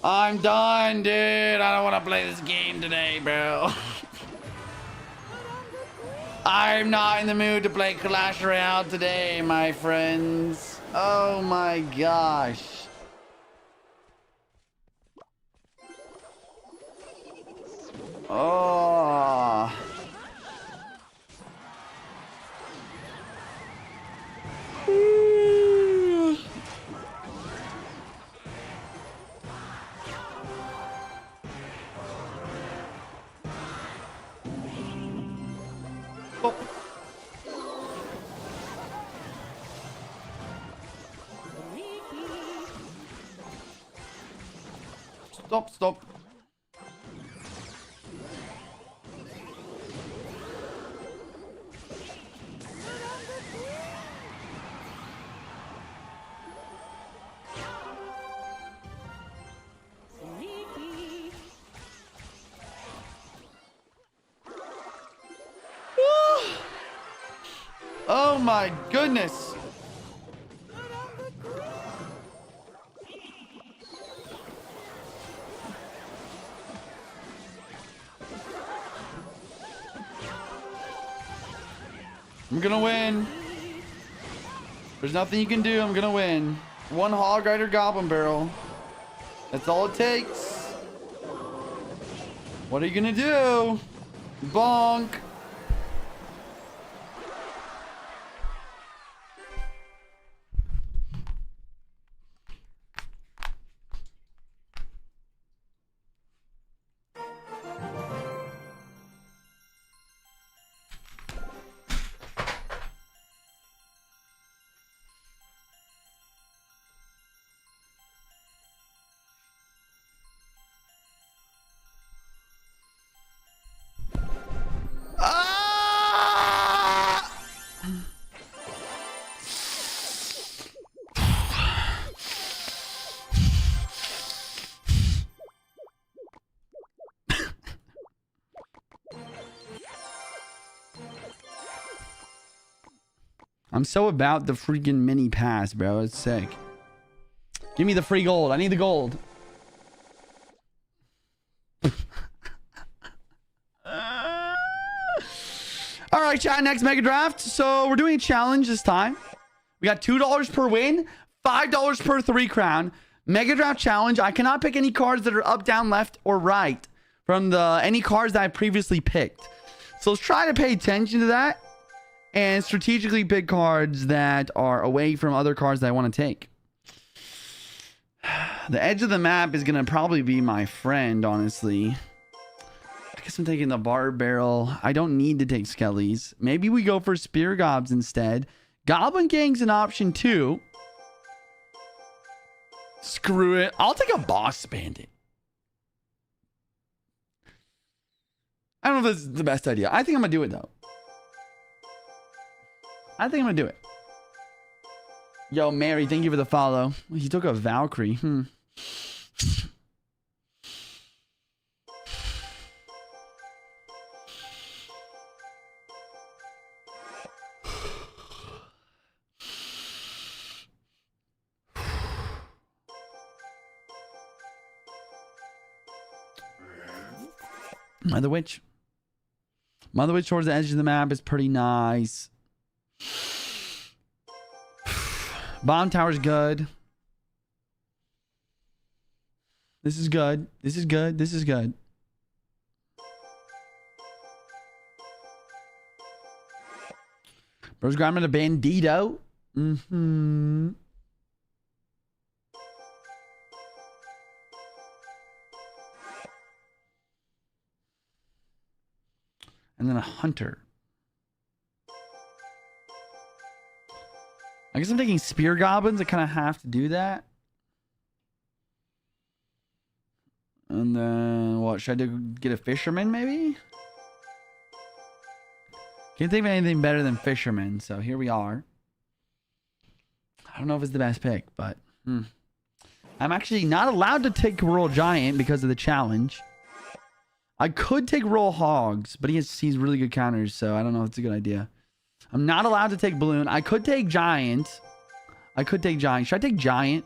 I'm done, dude. I don't want to play this game today, bro. I'm not in the mood to play Clash Royale today, my friends. Oh my gosh. Oh. Stop. Oh my goodness. I'm gonna win. There's nothing you can do. I'm gonna win. One Hog Rider Goblin Barrel. That's all it takes. What are you gonna do? Bonk. I'm so about the freaking mini pass, bro. It's sick. Give me the free gold. I need the gold. All right, chat. Next mega draft. So we're doing a challenge this time. We got $2 per win, $5 per 3 crown. Mega draft challenge. I cannot pick any cards that are up, down, left, or right from any cards that I previously picked. So let's try to pay attention to that. and strategically pick cards that are away from other cards that I want to take. The edge of the map is going to probably be my friend, honestly. I guess I'm taking the bar barrel. I don't need to take skellies. Maybe we go for spear gobs instead. Goblin Gang's an option too. Screw it. I'll take a boss bandit. I don't know if this is the best idea. I think I'm going to do it though. I think I'm going to do it. Yo, Mary, thank you for the follow. He took a Valkyrie. Mother Witch. Mother Witch towards the edge of the map is pretty nice. Bomb tower's good. This is good. This is good. This is good. Bro's grabbing a bandito. And then a hunter. I guess I'm taking spear goblins. I kind of have to do that. And then what? Should I do? Get a fisherman maybe? Can't think of anything better than fisherman. So here we are. I don't know if it's the best pick, but I'm actually not allowed to take Royal Giant because of the challenge. I could take Royal Hogs, but he's really good counters, so I don't know if it's a good idea. I'm not allowed to take Balloon. I could take Giant. I could take Giant. Should I take Giant?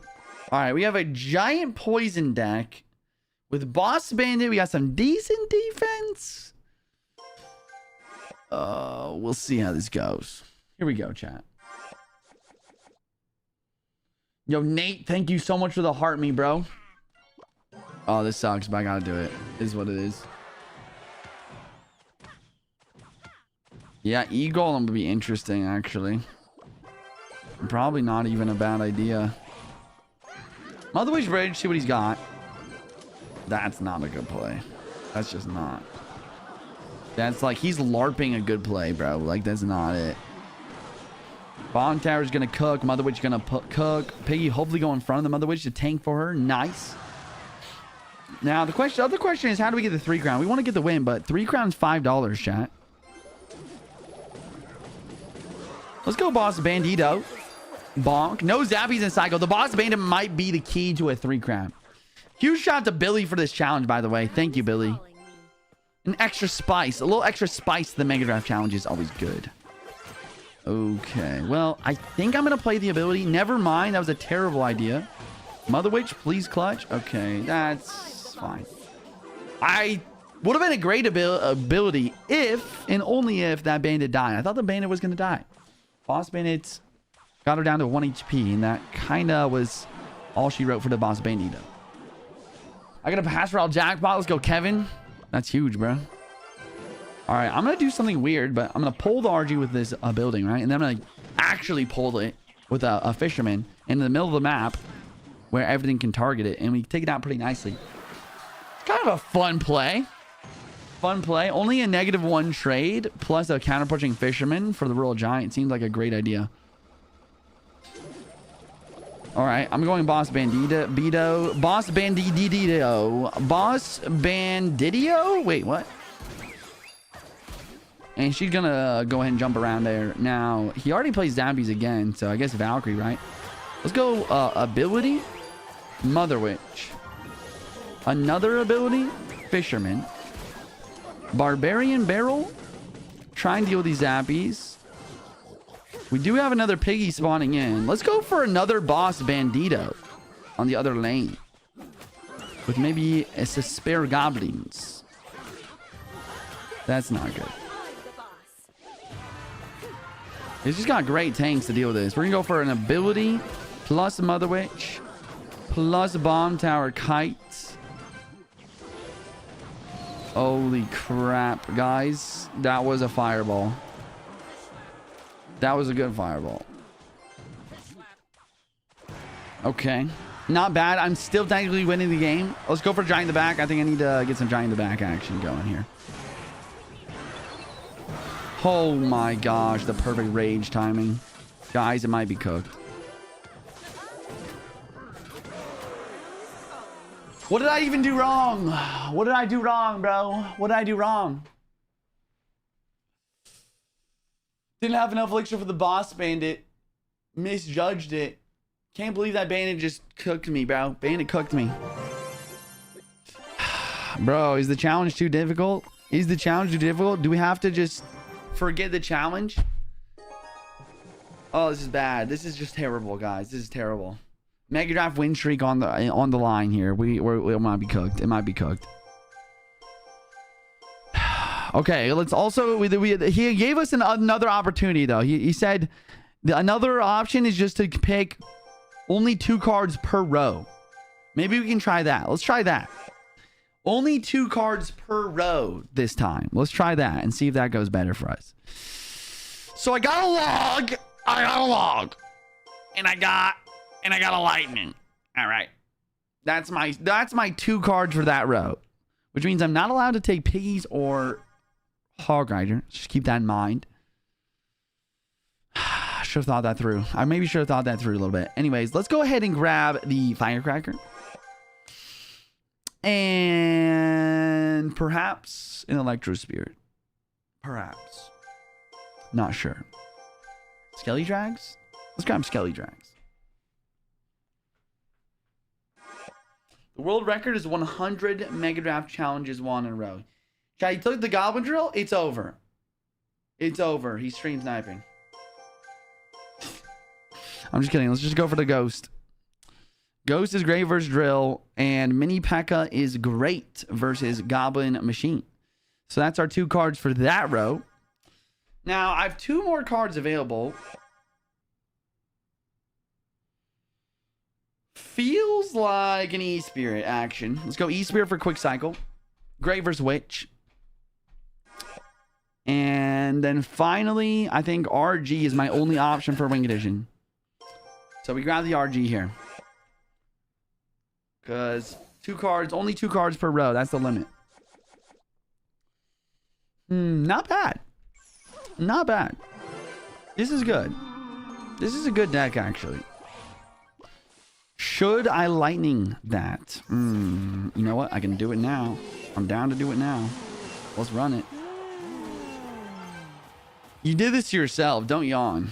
All right, we have a Giant Poison deck. With Boss Bandit, we got some decent defense. We'll see how this goes. Here we go, chat. Yo, Nate, thank you so much for the heart me, bro. Oh, this sucks, but I gotta do it. It is what it is. Yeah, E-Golem would be interesting, actually. Probably not even a bad idea. Mother Witch Bridge, see what he's got. That's not a good play. That's just not. That's like, he's LARPing a good play, bro. Like, that's not it. Bomb Tower's gonna cook. Mother Witch gonna cook. Piggy hopefully go in front of the Mother Witch to tank for her. Nice. Now, the other question is, how do we get the 3 crown? We want to get the win, but 3 crowns $5, chat. Let's go, Boss Bandito. Bonk. No Zappies and Psycho. The Boss Bandit might be the key to a 3 crown. Huge shout to Billy for this challenge, by the way. Thank you, Billy. An extra spice. A little extra spice to the Mega Draft challenge is always good. Okay. Well, I think I'm going to play the ability. Never mind. That was a terrible idea. Mother Witch, please clutch. Okay. That's fine. I would have been a great ability if and only if that bandit died. I thought the bandit was going to die. Boss Bandit got her down to 1 HP, and that kind of was all she wrote for the Boss Bandito. I got a pass route jackpot. Let's go, Kevin. That's huge, bro. All right, I'm going to do something weird, but I'm going to pull the RG with this building, right? And then I'm going to actually pull it with a fisherman into the middle of the map where everything can target it, and we take it out pretty nicely. It's kind of a fun play. Fun play. Only a -1 trade plus a counter-pushing fisherman for the Royal Giant. Seems like a great idea. All right, I'm going Boss Bandito. Boss Bandito. Boss Banditio? Wait, what? And she's going to go ahead and jump around there. Now, he already plays Zombies again, so I guess Valkyrie, right? Let's go ability. Mother Witch. Another ability. Fisherman. Barbarian Barrel. Try and deal with these Zappies. We do have another Piggy spawning in. Let's go for another Boss Bandito on the other lane. With maybe a spare Goblins. That's not good. He's just got great tanks to deal with this. We're going to go for an ability plus Mother Witch plus Bomb Tower Kites. Holy crap, guys. That was a fireball. That was a good fireball. Okay. Not bad. I'm still technically winning the game. Let's go for giant in the back. I think I need to get some giant in the back action going here. Oh my gosh. The perfect rage timing. Guys, it might be cooked. What did I even do wrong? What did I do wrong, bro? What did I do wrong? Didn't have enough elixir for the boss bandit. Misjudged it. Can't believe that bandit just cooked me, bro. Bandit cooked me. Bro, is the challenge too difficult? Is the challenge too difficult? Do we have to just forget the challenge? Oh, this is bad. This is just terrible, guys. This is terrible. Mega Draft win streak on the line here. It might be cooked. It might be cooked. Okay, let's also he gave us another opportunity though. He said another option is just to pick only 2 cards per row. Maybe we can try that. Let's try that. Only 2 cards per row this time. Let's try that and see if that goes better for us. So I got a log. And I got a lightning. All right. That's my 2 cards for that row. Which means I'm not allowed to take piggies or hog rider. Just keep that in mind. Should have thought that through. I maybe should have thought that through a little bit. Anyways, let's go ahead and grab the firecracker. And perhaps an electro spirit. Perhaps. Not sure. Skelly drags? Let's grab Skelly drags. The world record is 100 Mega Draft challenges won in a row. Chad, he took the goblin drill. It's over. It's over. He's stream sniping. I'm just kidding. Let's just go for the ghost. Ghost is great versus drill, and Mini P.E.K.K.A. is great versus goblin machine. So that's our 2 cards for that row. Now I have 2 more cards available. Feels like an E-Spirit action. Let's go E-Spirit for quick cycle. Great versus witch. And then finally, I think RG is my only option for wing edition. So we grab the RG here. Because 2 cards, only 2 cards per row. That's the limit. Not bad. Not bad. This is good. This is a good deck, actually. Should I lightning that? You know what? I can do it now. I'm down to do it now. Let's run it. You did this to yourself. Don't yawn.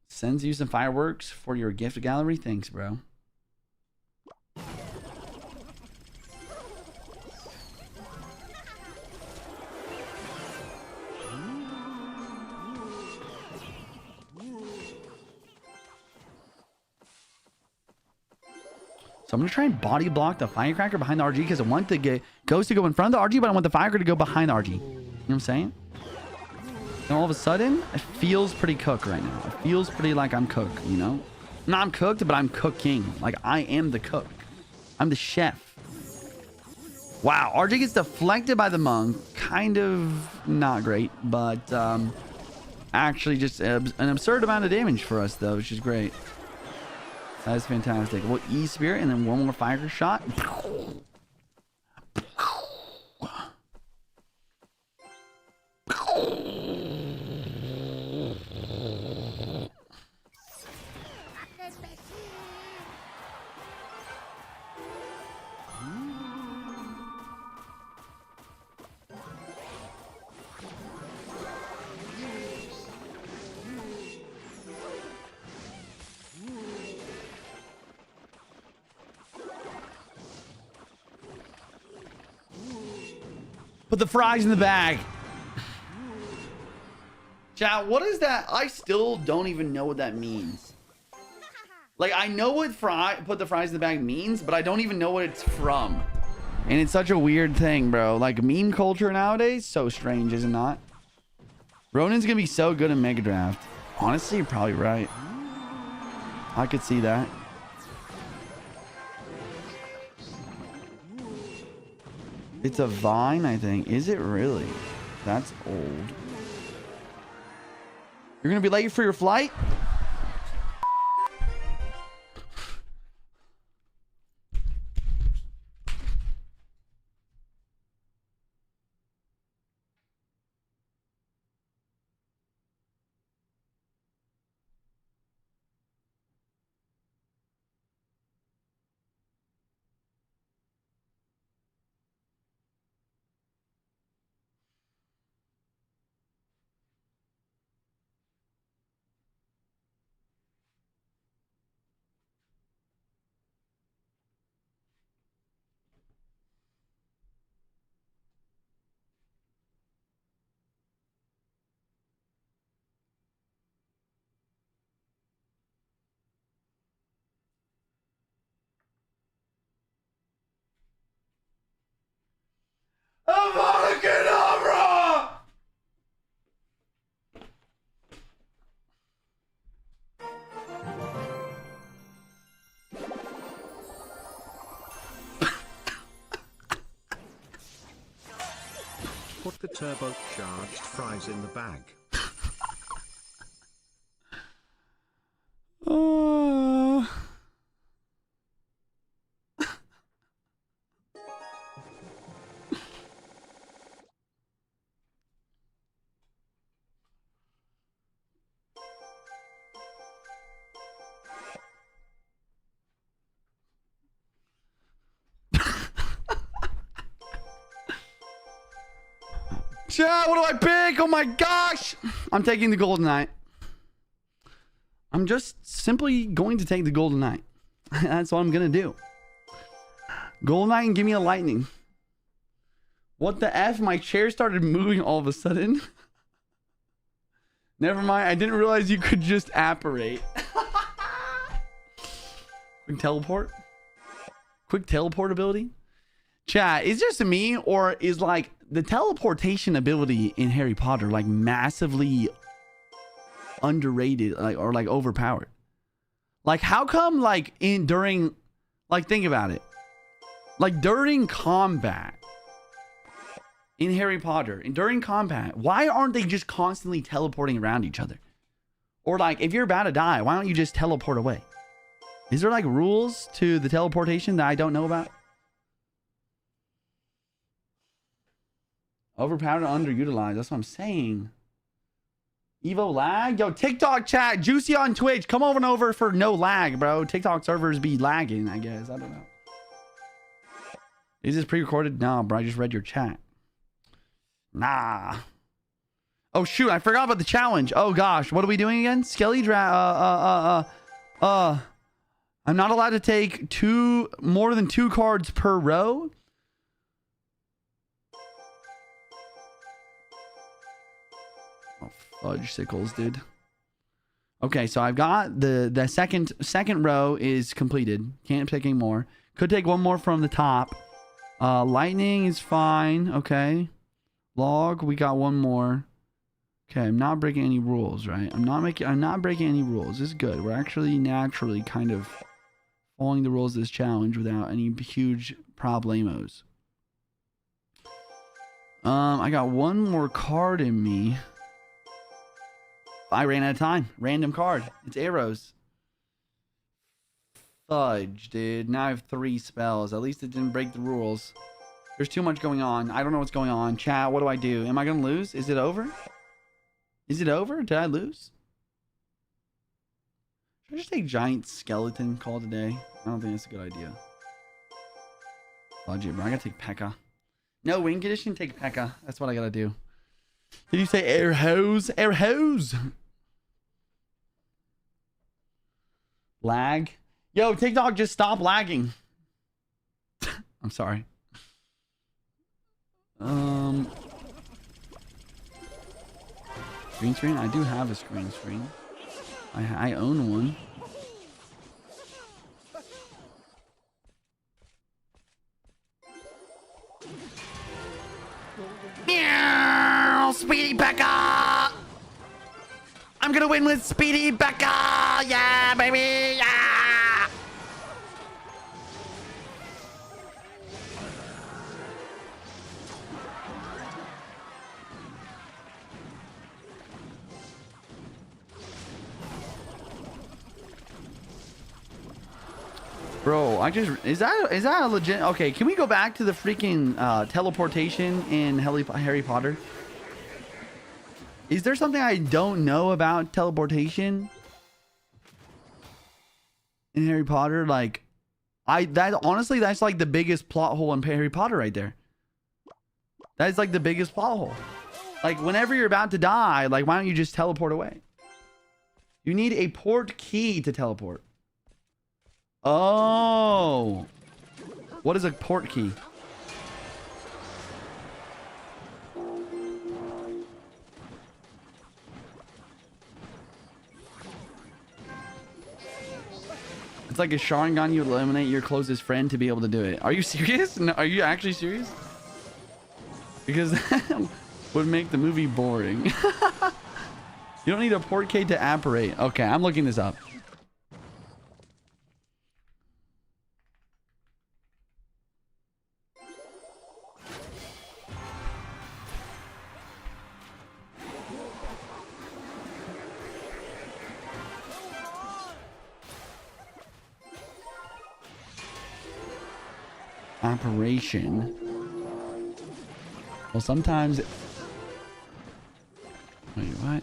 Sends you some fireworks for your gift gallery. Thanks, bro. So I'm going to try and body block the firecracker behind the RG because I want the ghost to go in front of the RG, but I want the firecracker to go behind the RG. You know what I'm saying? And all of a sudden, it feels pretty cooked right now. It feels pretty like I'm cooked, you know? Not I'm cooked, but I'm cooking. Like, I am the cook. I'm the chef. Wow, RG gets deflected by the monk. Kind of not great, but actually just an absurd amount of damage for us, though, which is great. That is fantastic. Well, E-Spirit, and then one more fire shot. Put the fries in the bag. Chat, what is that? I still don't even know what that means. Like, I know what put the fries in the bag means, but I don't even know what it's from. And it's such a weird thing, bro. Like, meme culture nowadays, so strange, is it not? Ronin's gonna be so good in Mega Draft. Honestly, you're probably right. I could see that. It's a vine, I think. Is it really? That's old. You're gonna be late for your flight? Abracadabra! Put the turbocharged fries in the bag. Oh. Chat, what do I pick? Oh my gosh! I'm taking the Golden Knight. I'm just simply going to take the Golden Knight. That's what I'm gonna do. Golden Knight and give me a lightning. What the F? My chair started moving all of a sudden. Never mind. I didn't realize you could just apparate. Quick teleport. Quick teleport ability. Chat, is this me or is like the teleportation ability in Harry Potter like massively underrated, like, or like overpowered? Like how come like during like think about it, like during combat in Harry Potter and during combat, why aren't they just constantly teleporting around each other? Or like if you're about to die, why don't you just teleport away? Is there like rules to the teleportation that I don't know about? Overpowered and underutilized. That's what I'm saying. Evo lag? Yo, TikTok chat. Juicy on Twitch. Come over for no lag, bro. TikTok servers be lagging, I guess. I don't know. Is this pre-recorded? No, bro. I just read your chat. Nah. Oh, shoot. I forgot about the challenge. Oh, gosh. What are we doing again? Skelly I'm not allowed to take more than 2 cards per row. Fudge sickles, dude. Okay, so I've got the second row is completed. Can't take any more. Could take one more from the top. Lightning is fine. Okay. Log, we got one more. Okay, I'm not breaking any rules, right? I'm not breaking any rules. This is good. We're actually naturally kind of following the rules of this challenge without any huge problemos. I got one more card in me. I ran out of time. Random card. It's arrows. Fudge, dude. Now I have 3 spells. At least it didn't break the rules. There's too much going on. I don't know what's going on. Chat, what do I do? Am I going to lose? Is it over? Is it over? Did I lose? Should I just take giant skeleton call today? I don't think that's a good idea. Fudge it, bro. I gotta take P.E.K.K.A. No, win condition, take P.E.K.K.A. That's what I gotta do. Did you say air hose? Air hose. Lag. Yo, TikTok, just stop lagging. I'm sorry. Green screen? I do have a screen screen. I own one. Meow! Speedy P.E.K.K.A! I'm gonna win with Speedy P.E.K.K.A! Yeah, baby! Yeah! Bro, I just is that a legit? Okay, can we go back to the freaking teleportation in Harry Potter? Is there something I don't know about teleportation in Harry Potter? Like, honestly, that's like the biggest plot hole in Harry Potter right there. That is like the biggest plot hole. Like, whenever you're about to die, like, why don't you just teleport away? You need a port key to teleport. Oh. What is a port key? It's like a Sharingan. You eliminate your closest friend to be able to do it. Are you serious? No, are you actually serious? Because that would make the movie boring. You don't need a port key to apparate. Okay, I'm looking this up. Operation. Well, sometimes. Wait, what?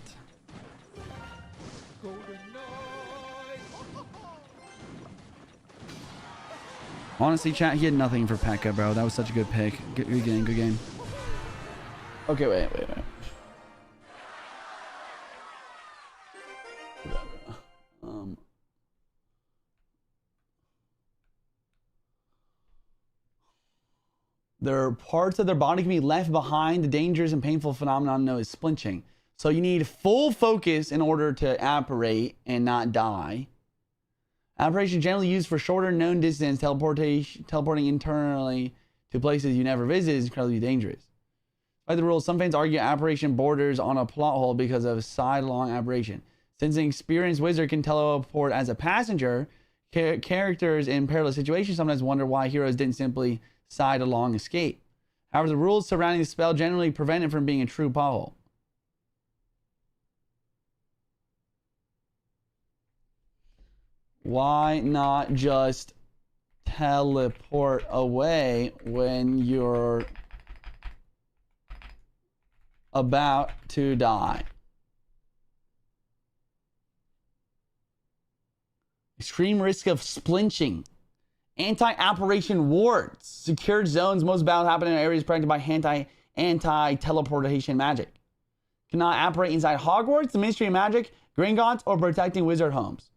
Honestly, chat, he had nothing for P.E.K.K.A, bro. That was such a good pick. Good game, good game. Okay, wait. Their parts of their body can be left behind. The dangerous and painful phenomenon known as splinching. So you need full focus in order to apparate and not die. Apparation generally used for shorter known distance. Teleporting internally to places you never visit is incredibly dangerous. By the rules, some fans argue apparation borders on a plot hole because of sidelong apparation. Since an experienced wizard can teleport as a passenger, characters in perilous situations sometimes wonder why heroes didn't simply side along escape. However, the rules surrounding the spell generally prevent it from being a true plot hole. Why not just teleport away when you're about to die? Extreme risk of splinching. Anti-apparation wards. Secured zones. Most battles happen in areas protected by anti-teleportation magic. Cannot apparate inside Hogwarts, the Ministry of Magic, Gringotts, or protecting wizard homes.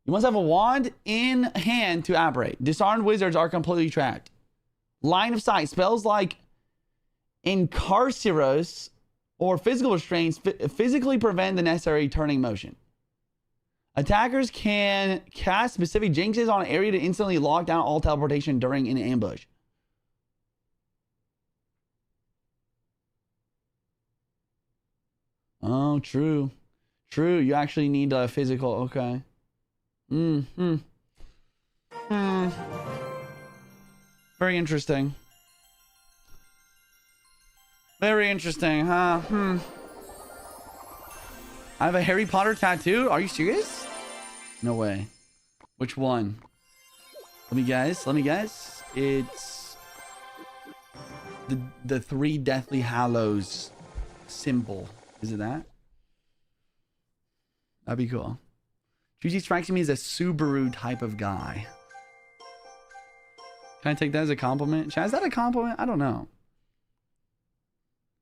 You must have a wand in hand to apparate. Disarmed wizards are completely trapped. Line of sight. Spells like Incarceros or physical restraints physically prevent the necessary turning motion. Attackers can cast specific jinxes on an area to instantly lock down all teleportation during an ambush. Oh, true. True. You actually need a physical. Okay. Very interesting. Very interesting, huh? I have a Harry Potter tattoo? Are you serious? No way. Which one? Let me guess. It's the three Deathly Hallows symbol. Is it that? That'd be cool. Juicy strikes me as a Subaru type of guy. Can I take that as a compliment? Chad, is that a compliment? I don't know.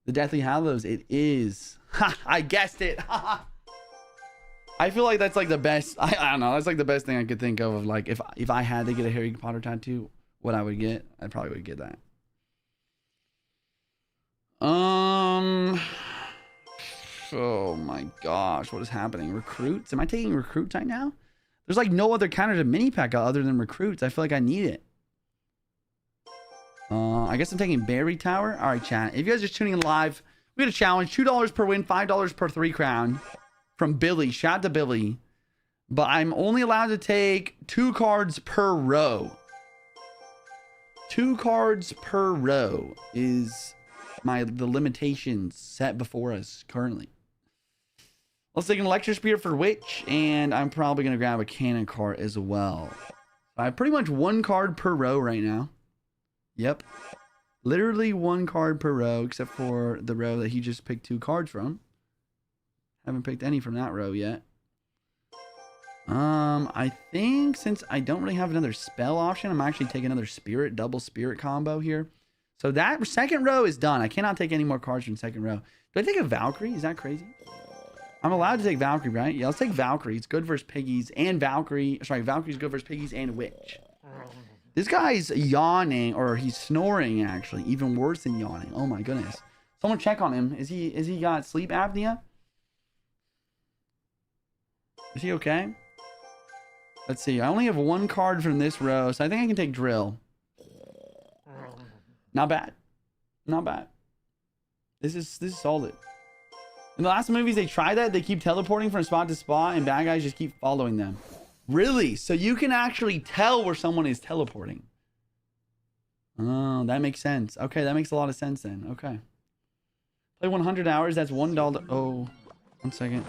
The Deathly Hallows, it is. Ha! I guessed it. I feel like that's like the best. I don't know. That's like the best thing I could think of like if I had to get a Harry Potter tattoo, what I would get. I probably would get that. Oh my gosh, what is happening? Recruits? Am I taking recruits right now? There's like no other counter to mini P.E.K.K.A other than recruits. I feel like I need it. I guess I'm taking Berry Tower. All right, chat. If you guys are tuning in live, we got a challenge: $2 per win, $5 per 3 crown from Billy. Shout out to Billy. But I'm only allowed to take 2 cards per row. 2 cards per row is the limitations set before us currently. Let's take an electric spear for Witch, and I'm probably going to grab a cannon cart as well. I have pretty much one card per row right now. Yep. Literally one card per row, except for the row that he just picked 2 cards from. Haven't picked any from that row yet. I think since I don't really have another spell option, I'm actually taking another spirit, double spirit combo here. So that second row is done. I cannot take any more cards from second row. Do I take a Valkyrie? Is that crazy? I'm allowed to take Valkyrie, right? Yeah, let's take Valkyrie. It's good versus Piggies and Valkyrie. Sorry, Valkyrie's good versus Piggies and Witch. This guy's yawning, or he's snoring actually, even worse than yawning. Oh my goodness. Someone check on him. Is he got sleep apnea? Is he okay? Let's see. I only have one card from this row, so I think I can take Drill. Not bad. Not bad. This is solid. In the last movies, they try that. They keep teleporting from spot to spot, and bad guys just keep following them. Really? So you can actually tell where someone is teleporting. Oh, that makes sense. Okay, that makes a lot of sense then. Okay. Play 100 hours. That's $1. Oh, 1 second.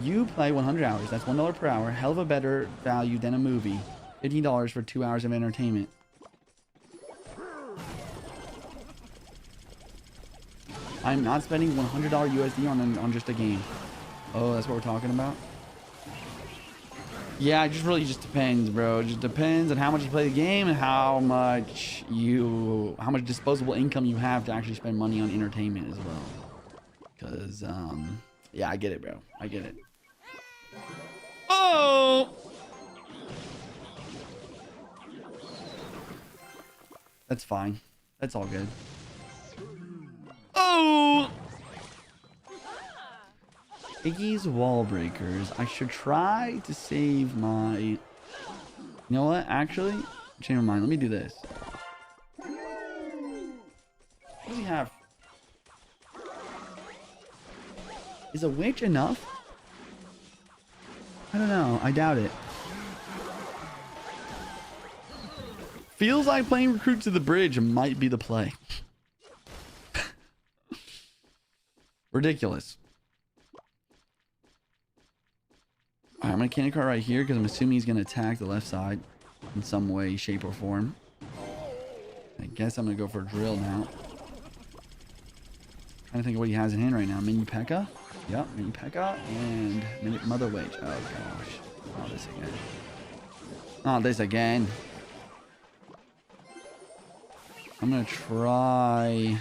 You play 100 hours. That's $1 per hour. Hell of a better value than a movie. $15 for 2 hours of entertainment. I'm not spending $100 USD on just a game. Oh, that's what we're talking about? Yeah, it just really just depends, bro. It just depends on how much you play the game and how much disposable income you have to actually spend money on entertainment as well. Because, yeah, I get it, bro. I get it. Oh! That's fine. That's all good. Oh! Iggy's wall breakers. I should try to save my... You know what? Actually, change my mind. Let me do this. What does he have? Is a witch enough? I don't know. I doubt it. Feels like playing Recruit to the Bridge might be the play. Ridiculous. Alright, I'm going to cannon cart right here because I'm assuming he's going to attack the left side in some way, shape, or form. I guess I'm going to go for a drill now. Trying to think of what he has in hand right now. Mini P.E.K.K.A. Yep, Mini P.E.K.K.A. and Mini Mother Witch. Oh gosh. Oh, this again. Oh, this again. I'm going to try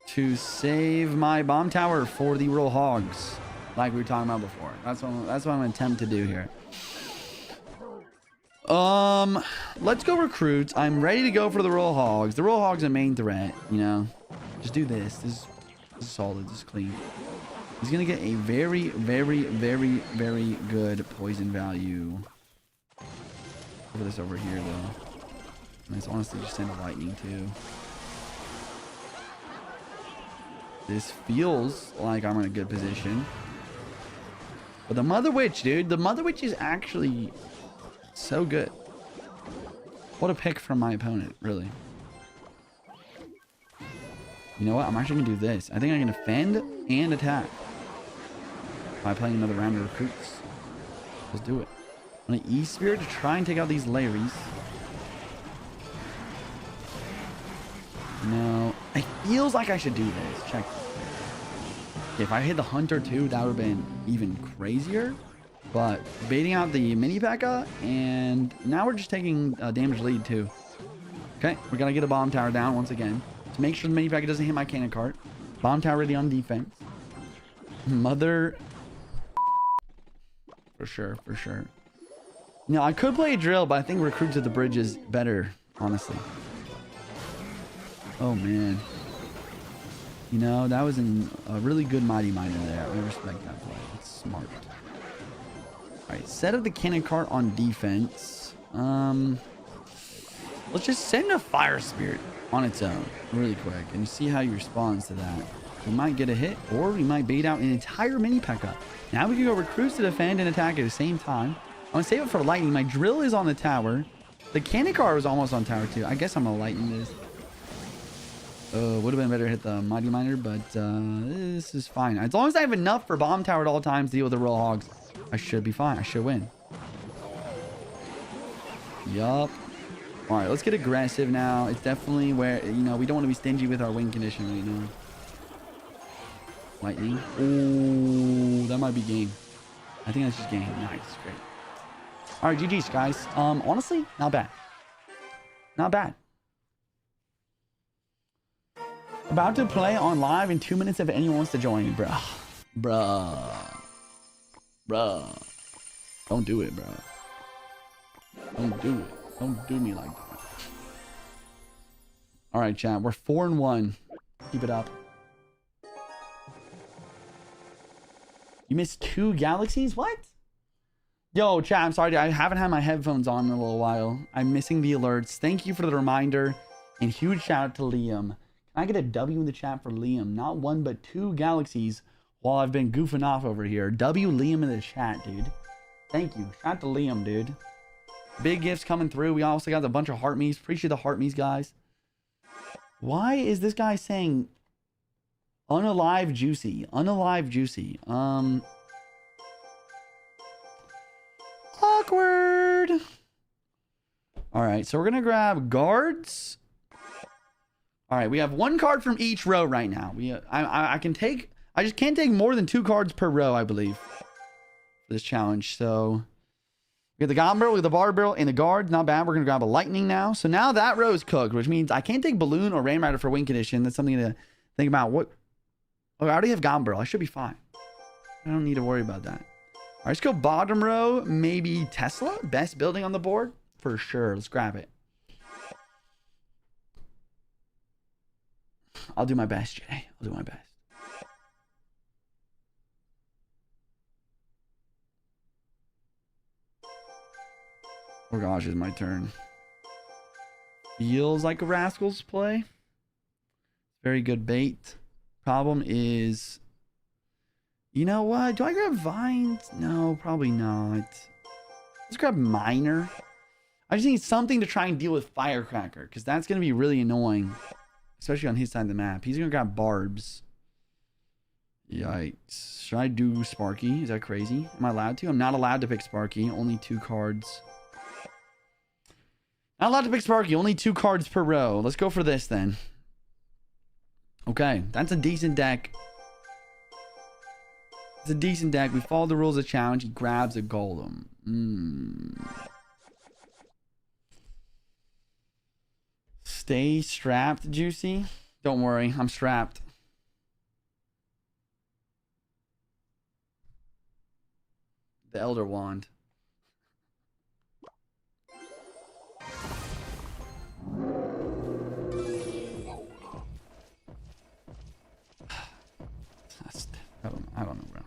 to save my bomb tower for the roll hogs, like we were talking about before. That's what I'm going to attempt to do here. Let's go recruits. I'm ready to go for the roll hogs. The roll hogs are main threat, you know. Just do this. This is solid. This is clean. He's gonna get a very, very, very, very good poison value. Over this over here though. Let's honestly just send a lightning too. This feels like I'm in a good position. But the Mother Witch, dude. The Mother Witch is actually so good. What a pick from my opponent, really. You know what? I'm actually going to do this. I think I can defend and attack by playing another round of recruits. Let's do it. I'm going to E-Spirit to try and take out these Larrys. No. It feels like I should do this. Check this. If I hit the Hunter too, that would have been even crazier. But baiting out the Mini P.E.K.K.A. and now we're just taking a damage lead too. Okay, we're going to get a bomb tower down once again. To make sure the Mini P.E.K.K.A. doesn't hit my cannon cart. Bomb tower ready on defense. Mother... For sure, for sure. No, I could play a drill, but I think Recruit to the Bridge is better, honestly. Oh, man. You know, that was a really good Mighty Miner there. I respect that play. It's smart. Alright, set up the cannon cart on defense. Let's just send a Fire Spirit on its own really quick and see how he responds to that. We might get a hit, or we might bait out an entire Mini P.E.K.K.A. Now we can go recruits to defend and attack at the same time. I'm gonna save it for lightning. My drill is on the tower. The cannon cart was almost on tower too. I guess I'm gonna lightning this. Would have been better to hit the Mighty Miner, but this is fine. As long as I have enough for Bomb Tower at all times to deal with the Royal Hogs, I should be fine. I should win. Yup. All right, let's get aggressive now. It's definitely where, you know, we don't want to be stingy with our win condition right now. Lightning. Ooh, that might be game. I think that's just game. Nice. Great. All right, GG's, guys. Honestly, not bad. Not bad. About to play on live in 2 minutes if anyone wants to join. Bruh. Don't do it, bruh. Don't do it. Don't do me like that. All right, chat. We're 4-1. Keep it up. You missed 2 galaxies? What? Yo, chat, I'm sorry. I haven't had my headphones on in a little while. I'm missing the alerts. Thank you for the reminder. And huge shout out to Liam. Can I get a W in the chat for Liam? Not 1, but 2 galaxies while I've been goofing off over here. W Liam in the chat, dude. Thank you. Shout out to Liam, dude. Big gifts coming through. We also got a bunch of heart me's. Appreciate the heart me's, guys. Why is this guy saying unalive juicy? Unalive juicy. Awkward. All right, so we're gonna grab guards. All right, we have 1 card from each row right now. I can take. I just can't take more than 2 cards per row, I believe, for this challenge. So we got the Goblin Barrel, we got the Bar Barrel, and the guard. Not bad. We're gonna grab a Lightning now. So now that row is cooked, which means I can't take Balloon or Rain Rider for win condition. That's something to think about. What? Oh, I already have Goblin Barrel. I should be fine. I don't need to worry about that. All right, let's go bottom row. Maybe Tesla. Best building on the board for sure. Let's grab it. I'll do my best, Jay. I'll do my best. Oh gosh, it's my turn. Feels like a Rascals play. Very good bait. Problem is, you know what? Do I grab Vines? No, probably not. Let's grab Miner. I just need something to try and deal with Firecracker, because that's going to be really annoying. Especially on his side of the map. He's going to grab Barbs. Yikes. Should I do Sparky? Is that crazy? Am I allowed to? I'm not allowed to pick Sparky. Only 2 cards. Not allowed to pick Sparky. Only 2 cards per row. Let's go for this then. Okay. That's a decent deck. It's a decent deck. We follow the rules of the challenge. He grabs a Golem. Stay strapped, Juicy. Don't worry, I'm strapped. The Elder Wand. I don't know, bro.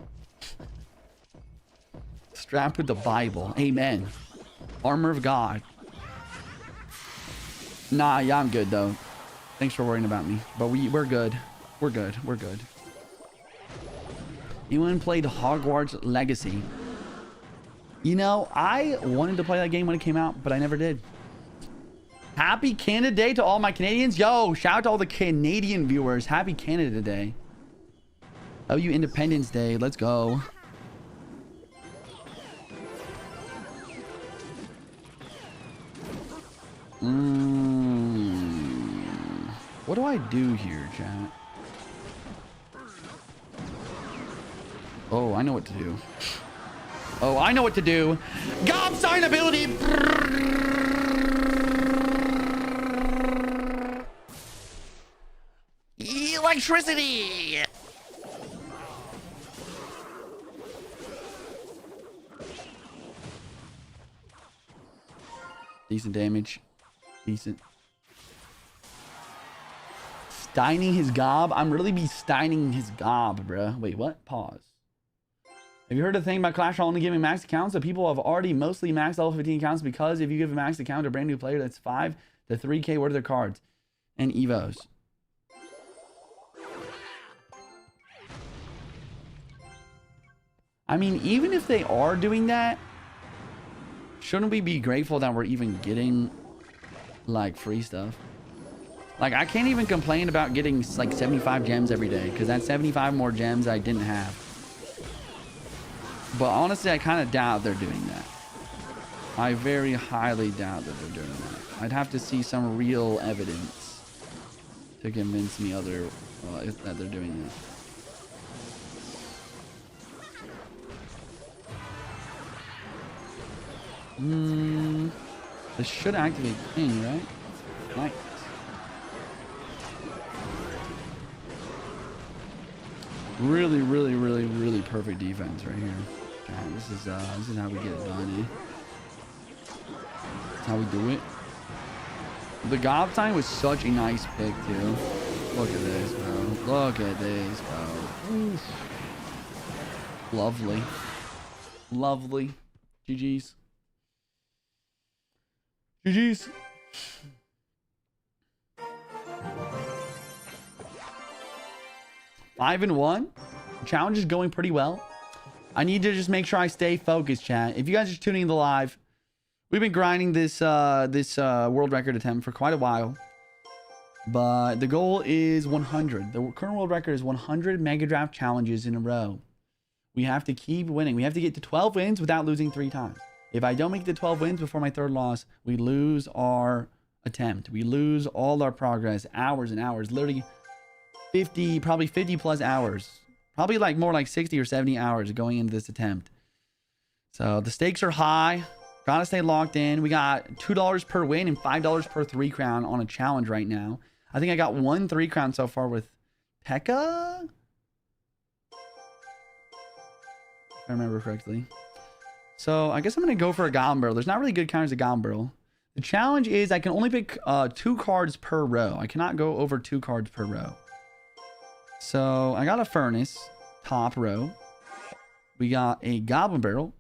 Strapped with the Bible. Amen. Armor of God. Nah, yeah, I'm good though. Thanks for worrying about me. But we're good. We're good. We're good. Anyone played Hogwarts Legacy? You know, I wanted to play that game when it came out, but I never did. Happy Canada Day to all my Canadians. Yo, shout out to all the Canadian viewers. Happy Canada Day. OU Independence Day. Let's go. What do I do here, chat? Oh, I know what to do. Oh, I know what to do. Gob sign ability. Electricity. Decent damage. Decent. Steining his gob? I'm really be steining his gob, bruh. Wait, what? Pause. Have you heard the thing about Clash Royale only giving max accounts? So people have already mostly maxed level 15 accounts because if you give a max account to a brand new player, that's 5 to 3K worth of their cards and Evos. I mean, even if they are doing that, shouldn't we be grateful that we're even getting like free stuff? Like, I can't even complain about getting like 75 gems every day, because that's 75 more gems I didn't have. But honestly, I kind of doubt they're doing that. I very highly doubt that they're doing that. I'd have to see some real evidence to convince me that they're doing that. This should activate King, right? Nice. Really, really, really, really perfect defense right here. God, this is how we get it done, eh? That's how we do it. The Gob time was such a nice pick too. Look at this, bro. Look at this, bro. Oof. Lovely. Lovely. GG's. GG's. Five and 1. Challenge is going pretty well. I need to just make sure I stay focused, chat. If you guys are tuning in the live, we've been grinding this world record attempt for quite a while. But the goal is 100. The current world record is 100 Mega Draft challenges in a row. We have to keep winning. We have to get to 12 wins without losing 3 times. If I don't make the 12 wins before my 3rd loss, we lose our attempt. We lose all our progress, hours and hours, literally 50, probably 50 plus hours. Probably like more like 60 or 70 hours going into this attempt. So the stakes are high. Gotta stay locked in. We got $2 per win and $5 per 3 crown on a challenge right now. I think I got 1 3 crown so far with P.E.K.K.A. If I remember correctly. So I guess I'm going to go for a Goblin Barrel. There's not really good counters to Goblin Barrel. The challenge is I can only pick 2 cards per row. I cannot go over 2 cards per row. So I got a Furnace, top row. We got a Goblin Barrel,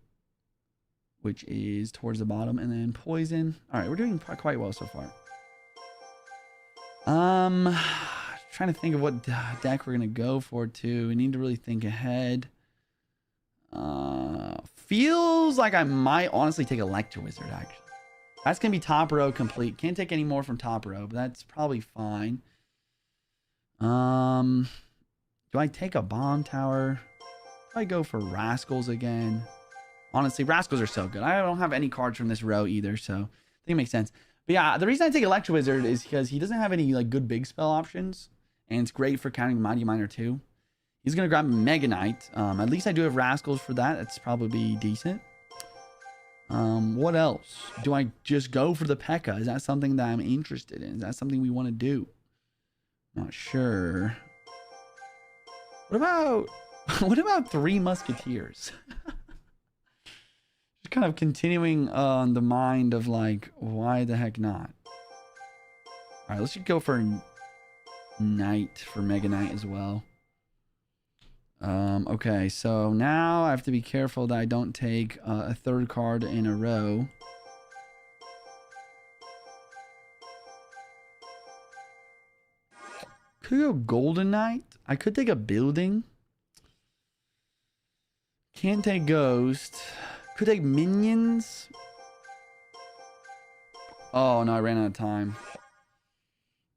which is towards the bottom, and then Poison. All right, we're doing quite well so far. Trying to think of what deck we're gonna go for too. We need to really think ahead. Feels like I might honestly take Electro Wizard actually. That's gonna be top row complete. Can't take any more from top row, but that's probably fine. Do I take a Bomb Tower? Do I go for Rascals again? Honestly, Rascals are so good. I don't have any cards from this row either, so I think it makes sense. But yeah, the reason I take Electro Wizard is because he doesn't have any like good big spell options, and it's great for counting Mighty Miner too. He's gonna grab Mega Knight. At least I do have Rascals for that. That's probably decent. What else? Do I just go for the P.E.K.K.A? Is that something that I'm interested in? Is that something we want to do? Not sure. What about 3 Musketeers? Just kind of continuing on the mind of like, why the heck not? All right, let's just go for Knight for Mega Knight as well. Okay, so now I have to be careful that I don't take a 3rd card in a row. Could go Golden Knight. I could take a Building. Can't take Ghost. Could take Minions. Oh no, I ran out of time.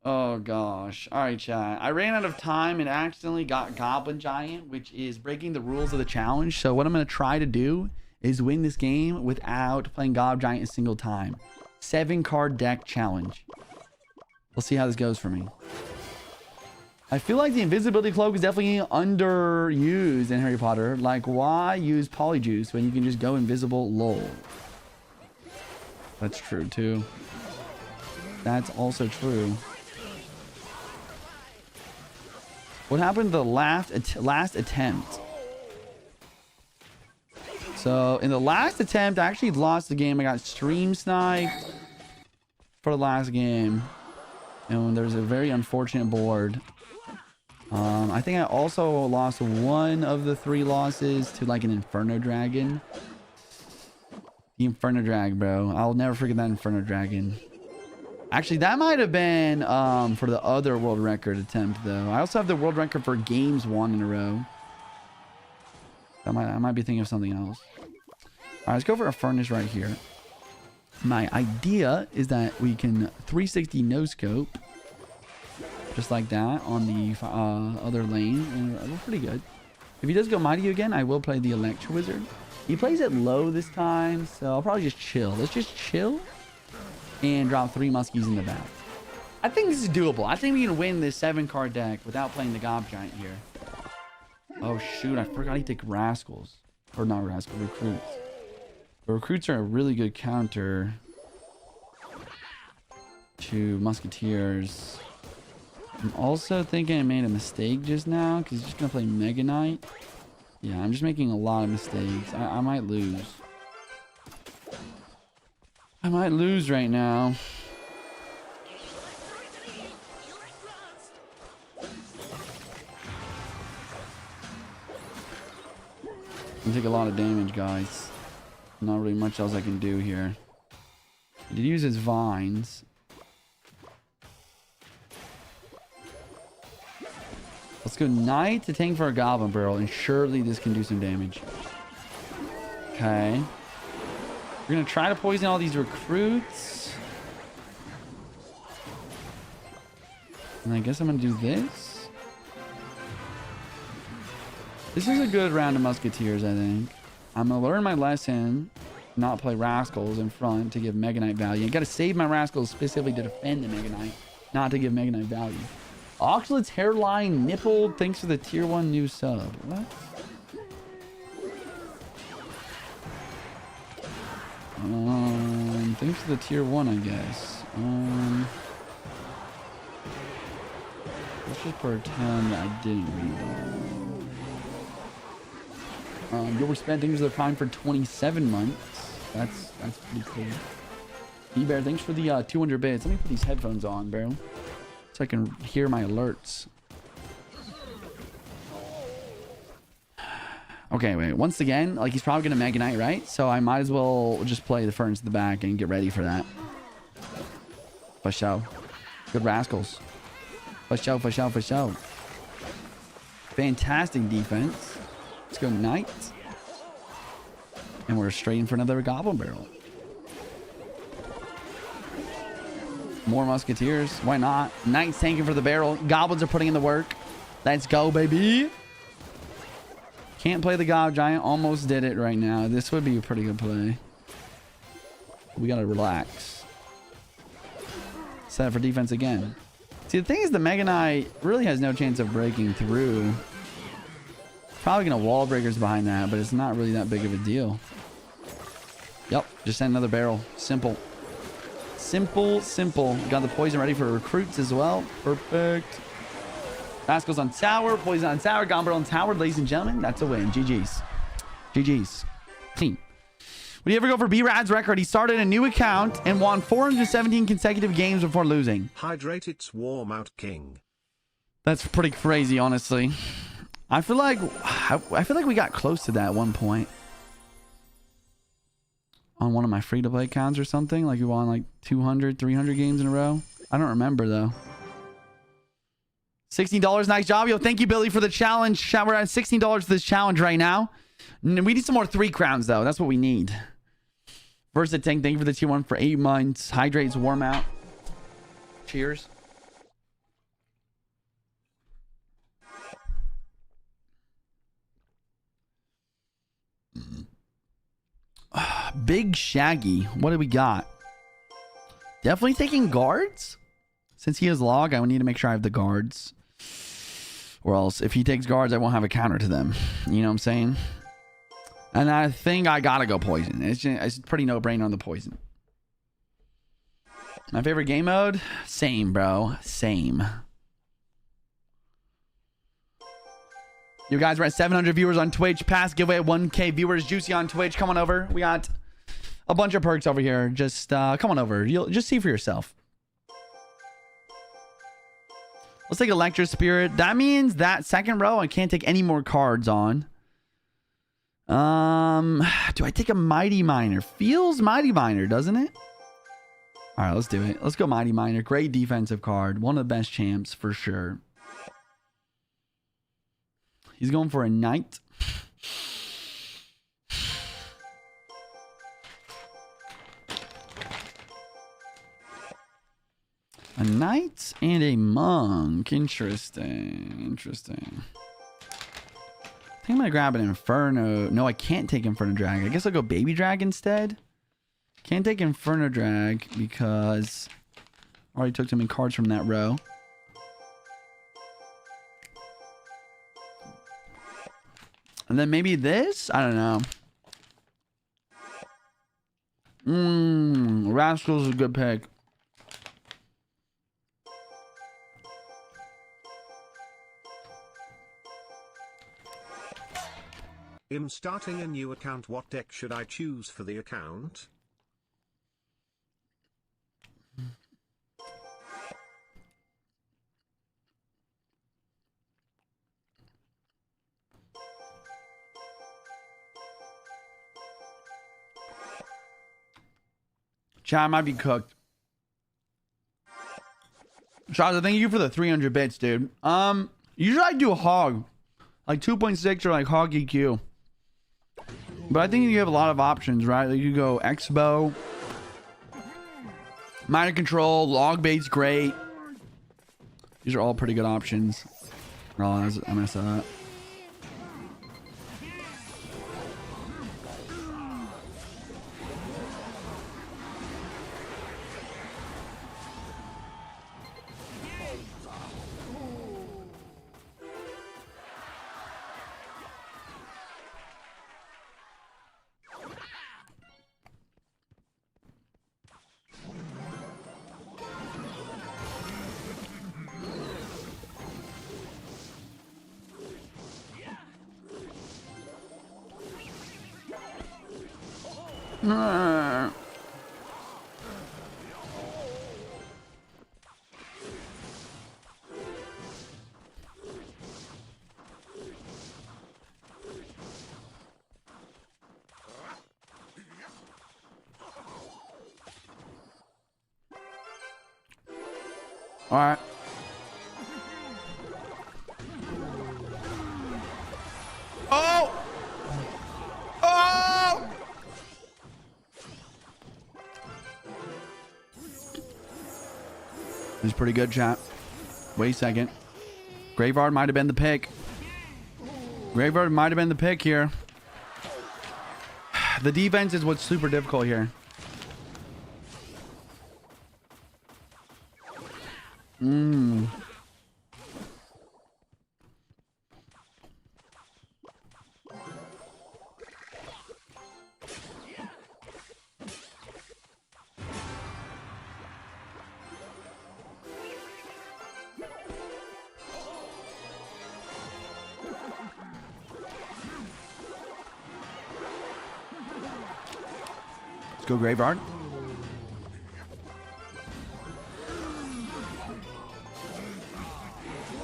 Oh gosh. Alright, chat. I ran out of time and accidentally got Goblin Giant, which is breaking the rules of the challenge. So what I'm going to try to do is win this game without playing Goblin Giant a single time. 7 card deck challenge. We'll see how this goes for me. I feel like the invisibility cloak is definitely underused in Harry Potter. Like, why use Polyjuice when you can just go invisible? Lol. That's true too. That's also true. What happened to the last attempt? So in the last attempt, I actually lost the game. I got stream sniped for the last game, and there was a very unfortunate board. I think I also lost 1 of the 3 losses to like an Inferno Dragon. The Inferno Drag, bro. I'll never forget that Inferno Dragon. Actually, that might have been for the other world record attempt, though. I also have the world record for games won in a row. I might be thinking of something else. All right, let's go for a Furnace right here. My idea is that we can 360 no scope just like that on the other lane, and we're pretty good. If he does go Mighty again, I will play the Electro Wizard. He plays it low this time, so I'll probably just chill. Let's just chill and drop 3 Muskies in the back. I think this is doable. I think we can win this 7-card deck without playing the Gob Giant here. Oh, shoot. I forgot he take Rascals. Or not Rascals, Recruits. The Recruits are a really good counter to Musketeers. I'm also thinking I made a mistake just now because he's just going to play Mega Knight. Yeah, I'm just making a lot of mistakes. I might lose. I might lose right now. I take a lot of damage, guys. Not really much else I can do here. He did use his vines. Let's go Knight to tank for a Goblin Barrel, and surely this can do some damage. Okay. We're going to try to poison all these recruits. And I guess I'm going to do this. This is a good round of Musketeers, I think. I'm going to learn my lesson. Not play Rascals in front to give Mega Knight value. I got to save my Rascals specifically to defend the Mega Knight, not to give Mega Knight value. Oxalet's hairline nipple. Thanks for the tier 1 new sub. What? Thanks for the tier 1, I guess. Let's just pretend I didn't read that. You'll spend things for the Prime for 27 months. That's pretty cool. E-Bear, thanks for the 200 bits. Let me put these headphones on, bro, so I can hear my alerts. Okay, wait. Once again, like, he's probably gonna Mega Knight, right? So I might as well just play the Ferns to the back and get ready for that. For show. Good Rascals. For show, for show, for show. Fantastic defense. Let's go Knight. And we're straight in for another Goblin Barrel. More Musketeers. Why not? Knight's tanking for the barrel. Goblins are putting in the work. Let's go, baby. Can't play the Gob Giant. Almost did it right now. This would be a pretty good play. We gotta relax. Set up for defense again. See, the thing is, the Mega Knight really has no chance of breaking through. Probably gonna wall breakers behind that, but it's not really that big of a deal. Yep, just send another barrel. Simple. Simple, simple. Got the poison ready for recruits as well. Perfect. Rascals on tower, poison on tower, Goblin on tower, ladies and gentlemen. That's a win. GG's. GG's. Clean. Would you ever go for B-Rad's record? He started a new account and won 417 consecutive games before losing. Hydrate, it's warm out, king. That's pretty crazy, honestly. I feel like we got close to that at one point. On one of my free-to-play accounts or something. Like we won like 200, 300 games in a row. I don't remember though. $16. Nice job. Yo, thank you, Billy, for the challenge. We're at $16 for this challenge right now. We need some more 3 crowns, though. That's what we need. Versa Tank, thank you for the tier 1 for 8 months. Hydrates, warm out. Cheers. Big Shaggy. What do we got? Definitely taking guards. Since he has log, I would need to make sure I have the guards. Or else, if he takes guards, I won't have a counter to them. You know what I'm saying? And I think I gotta go poison. It's pretty no-brainer on the poison. My favorite game mode? Same, bro. Same. You guys, we're at 700 viewers on Twitch. Past giveaway at 1K viewers. Juicy on Twitch. Come on over. We got a bunch of perks over here. Just come on over. You'll just see for yourself. Let's take Electro Spirit. That means that second row, I can't take any more cards on. Do I take a Mighty Miner? Feels Mighty Miner, doesn't it? All right, let's do it. Let's go Mighty Miner. Great defensive card. One of the best champs for sure. He's going for a Knight. A knight and a monk. Interesting. Interesting. I think I'm gonna grab an Inferno. No, I can't take Inferno Drag. I guess I'll go Baby Drag instead. Can't take Inferno Drag because I already took too many cards from that row. And then maybe this? I don't know. Rascal's a good pick. In starting a new account, what deck should I choose for the account? Chat might be cooked. Shaza, thank you for the 300 bits, dude. Usually I do a hog. Like 2.6 or like hog EQ. But I think you have a lot of options, right? Like you go Expo. Minor Control. Log Bait's great. These are all pretty good options. Oh, I messed that up. All right. Oh! Oh! This is pretty good, chat. Wait a second. Graveyard might have been the pick. Graveyard might have been the pick here. The defense is what's super difficult here. Let's go Graveyard.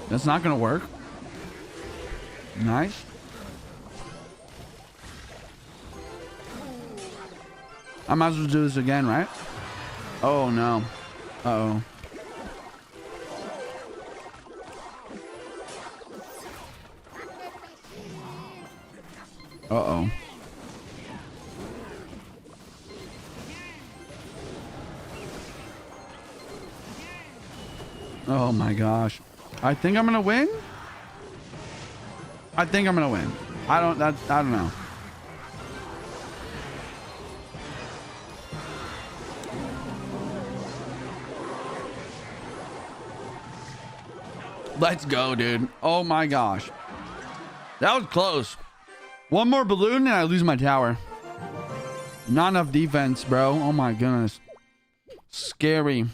That's not gonna work. Nice. I might as well do this again, right? Oh no. Uh-oh. Uh-oh. Oh my gosh. I think I'm gonna win. I think I'm gonna win. I don't know. Let's go, dude. Oh my gosh. That was close. One more balloon and I lose my tower. Not enough defense, bro. Oh my goodness. Scary.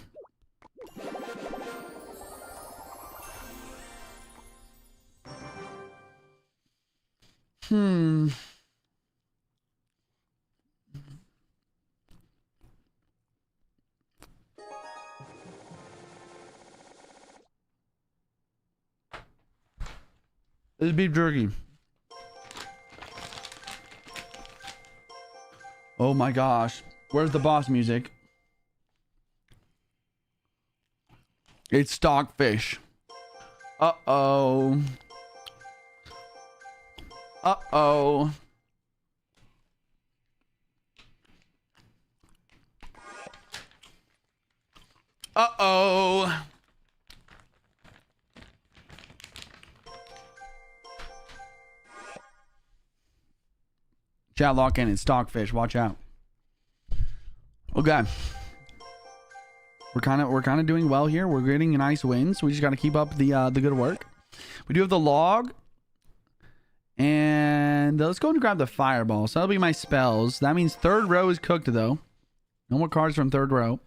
This is beef jerky. Oh my gosh. Where's the boss music? It's stockfish. Uh-oh. Uh-oh. Uh-oh. Chat lock in and stockfish. Watch out. Okay. We're kind of doing well here. We're getting a nice win, so we just got to keep up the good work. We do have the log. And let's go and grab the fireball. So that'll be my spells. That means third row is cooked, though. No more cards from third row.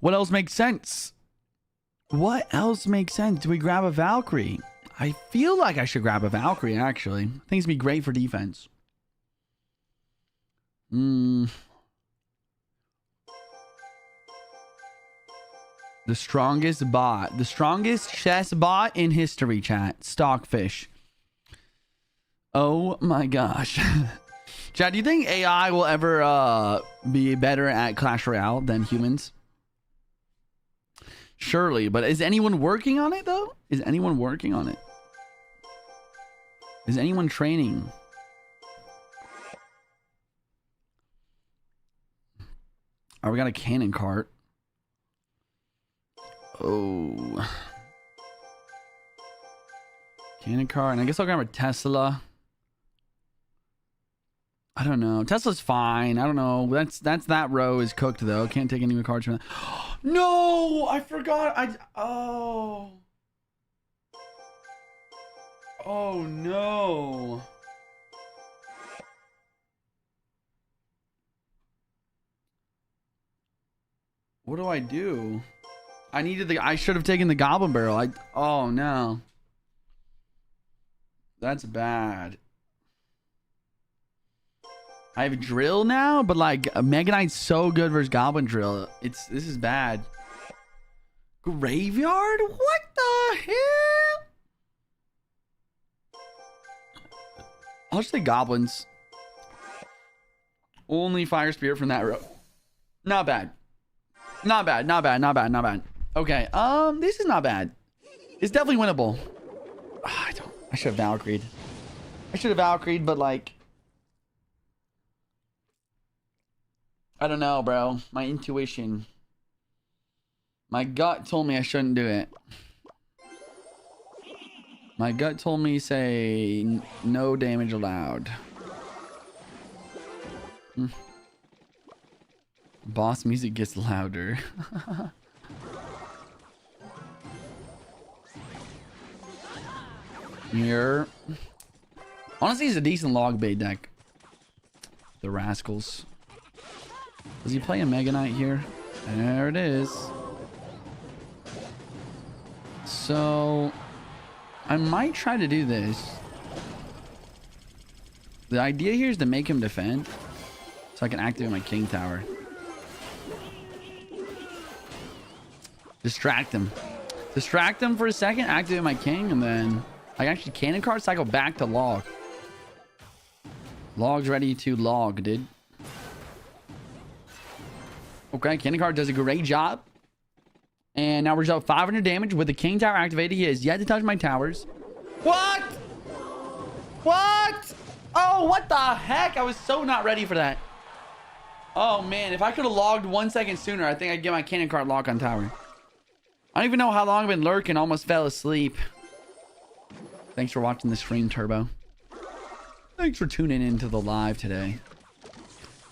What else makes sense? What else makes sense? Do we grab a Valkyrie? I feel like I should grab a Valkyrie, actually. I think it'd be great for defense. The strongest bot. The strongest chess bot in history, chat. Stockfish. Oh my gosh. Chad, do you think AI will ever be better at Clash Royale than humans? Surely, but is anyone working on it though? Is anyone working on it? Is anyone training? Oh, we got a cannon cart. Oh. Cannon cart, and I guess I'll grab a Tesla. I don't know. Tesla's fine. I don't know. That row is cooked though. Can't take any more cards from that. No, I forgot. Oh no. What do I do? I should have taken the goblin barrel. Oh no. That's bad. I have drill now, but like Mega Knight's so good versus Goblin Drill. This is bad. Graveyard? What the hell? I'll just say goblins. Only fire spirit from that row. Not bad. Not bad. Not bad. Not bad. Not bad. Okay. This is not bad. It's definitely winnable. I should have Valkyried. But like, I don't know, bro. My intuition. My gut told me I shouldn't do it. My gut told me say no damage allowed. Boss music gets louder. Here. Honestly, it's a decent log bait deck. The Rascals. Does he play a Mega Knight here? There it is. So I might try to do this. The idea here is to make him defend so I can activate my King Tower. Distract him for a second, activate my king, and then I actually cannon card cycle back to log. Log's ready to log, dude. Okay, cannon card does a great job. And now we're just up 500 damage with the King Tower activated. He has yet to touch my towers. What? What? Oh, what the heck? I was so not ready for that. Oh, man. If I could have logged 1 second sooner, I think I'd get my cannon card lock on tower. I don't even know how long I've been lurking. Almost fell asleep. Thanks for watching the stream, Turbo. Thanks for tuning into the live today.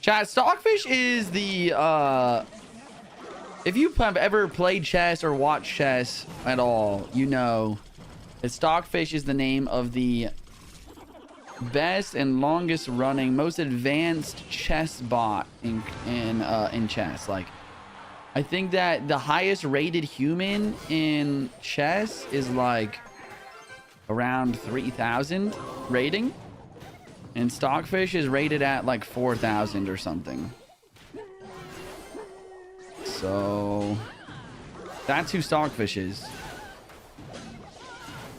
Chat, Stockfish is the, if you have ever played chess or watched chess at all, you know that Stockfish is the name of the best and longest running, most advanced chess bot in chess. Like, I think that the highest rated human in chess is like around 3,000 rating. And Stockfish is rated at like 4,000 or something. So that's who Stockfish is.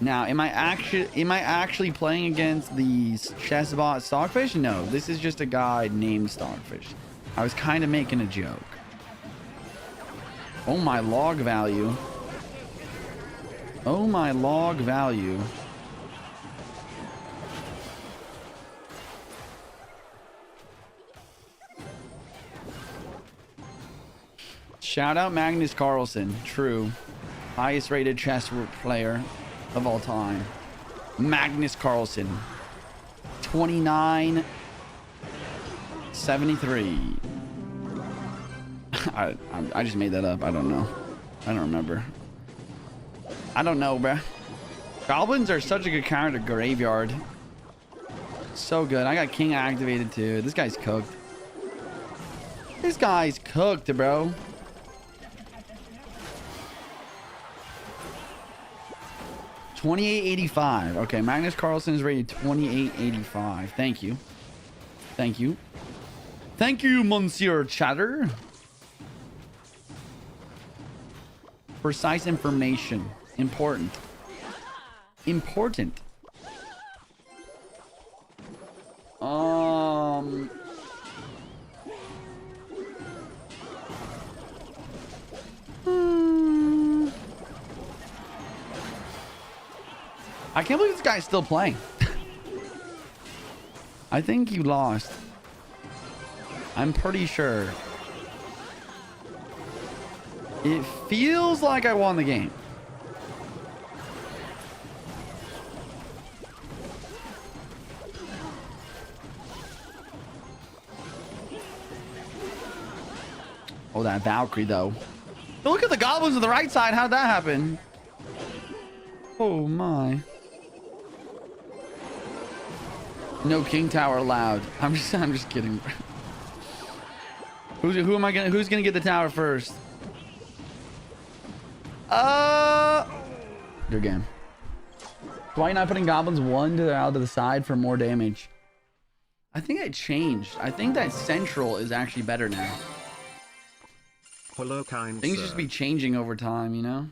Now, am I actually playing against the chess bot Stockfish? No, this is just a guy named Stockfish. I was kind of making a joke. Oh, my log value. Oh, my log value. Shout out Magnus Carlsen. True. Highest rated chess player of all time. Magnus Carlsen. 2973. I just made that up. I don't know. I don't remember. I don't know, bruh. Goblins are such a good counter to Graveyard. So good. I got King activated too. This guy's cooked. This guy's cooked, bro. $28.85. Okay, Magnus Carlsen is rated $28.85. Thank you. Thank you. Thank you, Monsieur Chatter. Precise information. Important. Important. I can't believe this guy's still playing. I think you lost. I'm pretty sure. It feels like I won the game. Oh, that Valkyrie, though. But look at the goblins on the right side. How'd that happen? Oh, my. No king tower allowed. I'm just kidding. Who's gonna get the tower first? Good game. Why are you not putting goblins out to the side for more damage? I think it changed. I think that central is actually better now. Hello, kind Things sir. just be changing over time, you know?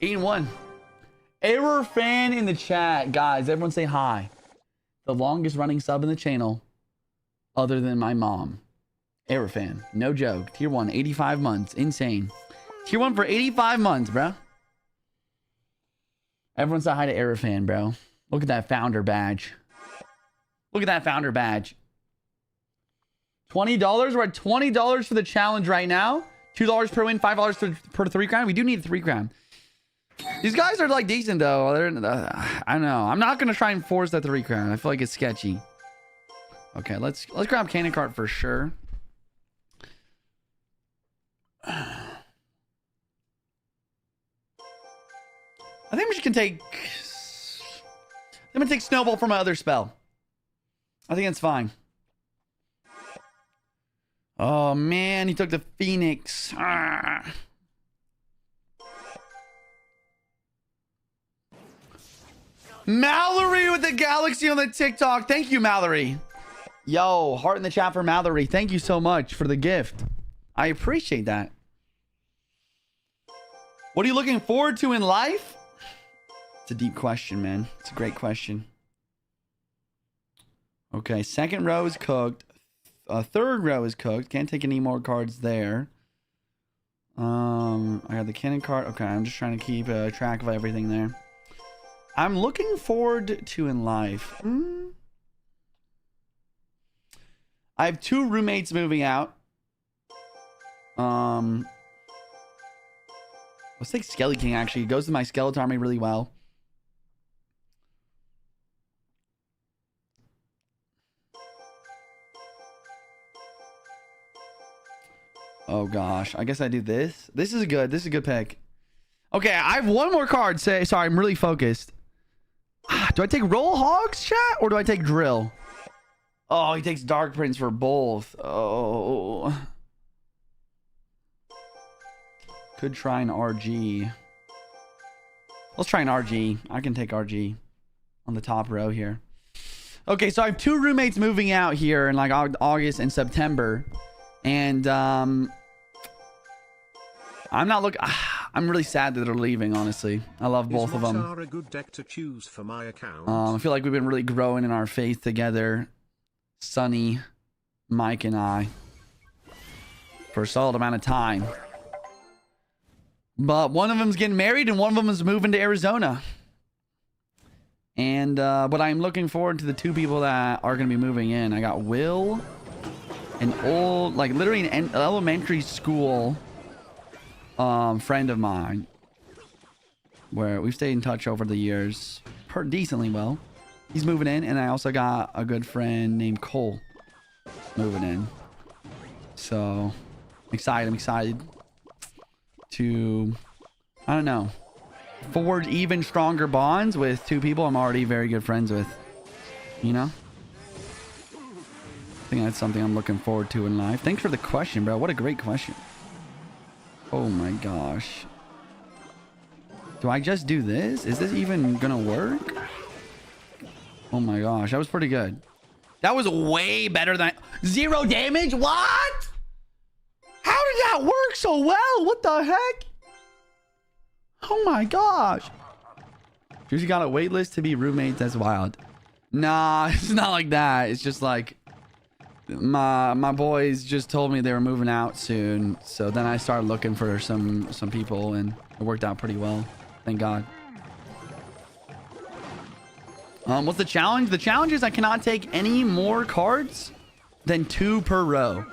8-1. Error fan in the chat. Guys, everyone say hi. The longest running sub in the channel, other than my mom. Error fan. No joke. Tier 1, 85 months. Insane. Tier 1 for 85 months, bro. Everyone say hi to Error fan, bro. Look at that founder badge. Look at that founder badge. $20. We're at $20 for the challenge right now. $2 per win, $5 per 3 crown. We do need 3 crown. These guys are like decent though. I don't know. I'm not gonna try and force that 3 crown. I feel like it's sketchy. Okay, let's grab Cannon Cart for sure. I think we can take. I'm gonna take Snowball for my other spell. I think it's fine. Oh man, he took the Phoenix. Ah. Mallory with the galaxy on the TikTok. Thank you, Mallory. Yo, heart in the chat for Mallory. Thank you so much for the gift. I appreciate that. What are you looking forward to in life? It's a deep question, man. It's a great question. Okay, second row is cooked. Third row is cooked. Can't take any more cards there. I got the cannon card. Okay, I'm just trying to keep track of everything there. I'm looking forward to in life. I have 2 roommates moving out. Let's take Skelly King, actually. It goes to my skeleton army really well. Oh, gosh. I guess I do this. This is a good pick. Okay, I have one more card. Sorry, I'm really focused. Do I take Roll Hogs, chat? Or do I take Drill? Oh, he takes Dark Prince for both. Oh. Could try an RG. Let's try an RG. I can take RG on the top row here. Okay, so I have 2 roommates moving out here in like August and September. And I'm not looking... I'm really sad that they're leaving, honestly. I love both of them. A good deck to choose for my account? I feel like we've been really growing in our faith together. Sunny, Mike, and I. For a solid amount of time. But one of them's getting married and one of them is moving to Arizona. And but I'm looking forward to the 2 people that are going to be moving in. I got Will an old, like literally an elementary school friend of mine, where we've stayed in touch over the years decently well. He's moving in, and I also got a good friend named Cole moving in. So I'm excited to, I don't know, forge even stronger bonds with two people I'm already very good friends with, you know? I think that's something I'm looking forward to in life. Thanks for the question, bro. What a great question. Oh my gosh. Do I just do this? Is this even gonna work? Oh my gosh, that was pretty good. That was way better than 0 damage. What? How did that work so well? What the heck? Oh my gosh. Juicy got a wait list to be roommates. That's wild. Nah, it's not like that. It's just like my boys just told me they were moving out soon. So then I started looking for some people, and it worked out pretty well. Thank God. What's the challenge? The challenge is I cannot take any more cards than 2 per row.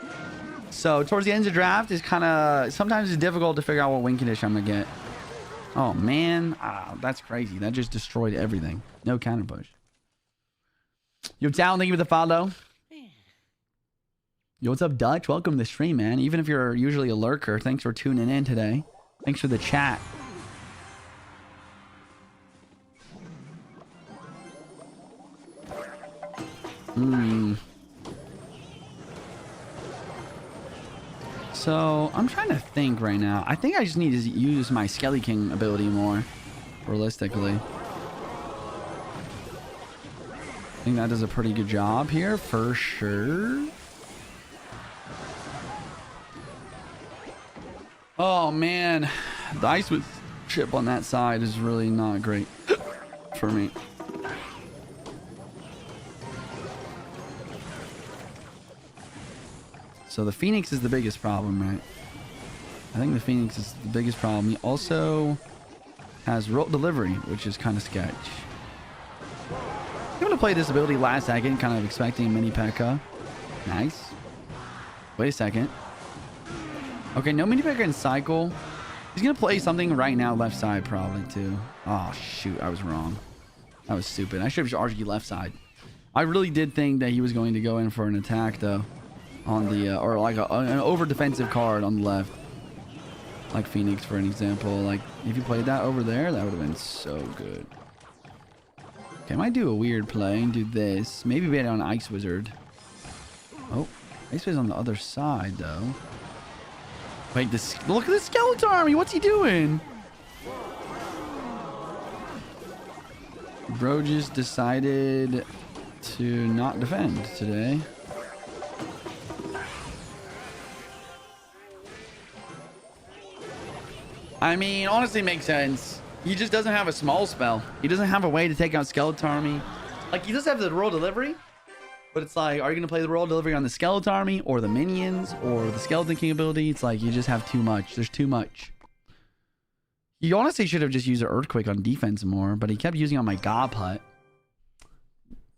So towards the end of the draft is kind of, sometimes it's difficult to figure out what win condition I'm gonna get. Oh man, that's crazy. That just destroyed everything. No counter push. Yo, Town, thank you for the follow. Yo, what's up, Dutch? Welcome to the stream, man. Even if you're usually a lurker, thanks for tuning in today. Thanks for the chat. So I'm trying to think right now. I think I just need to use my Skelly King ability more, realistically. I think that does a pretty good job here for sure. Oh man, the ice with chip on that side is really not great for me. So the Phoenix is the biggest problem, right? I think the Phoenix is the biggest problem. He also has roll delivery, which is kind of sketch. I'm going to play this ability last second, kind of expecting mini P.E.K.K.A. Nice. Wait a second. Okay, no mini P.E.K.K.A. in cycle. He's going to play something right now left side probably too. Oh, shoot. I was wrong. That was stupid. I should have RG left side. I really did think that he was going to go in for an attack though. On the, or like an over defensive card on the left. Like Phoenix, for an example. Like, if you played that over there, that would have been so good. Okay, I might do a weird play and do this. Maybe bait on Ice Wizard. Oh, Ice Wizard's on the other side, though. Wait, look at the Skeleton Army. What's he doing? Bro just decided to not defend today. I mean, honestly, makes sense. He just doesn't have a small spell. He doesn't have a way to take out Skeleton Army. Like, he does have the royal delivery, but it's like, are you going to play the royal delivery on the Skeleton Army or the minions or the Skeleton King ability? It's like, you just have too much. There's too much. He honestly should have just used an Earthquake on defense more, but he kept using on my God Putt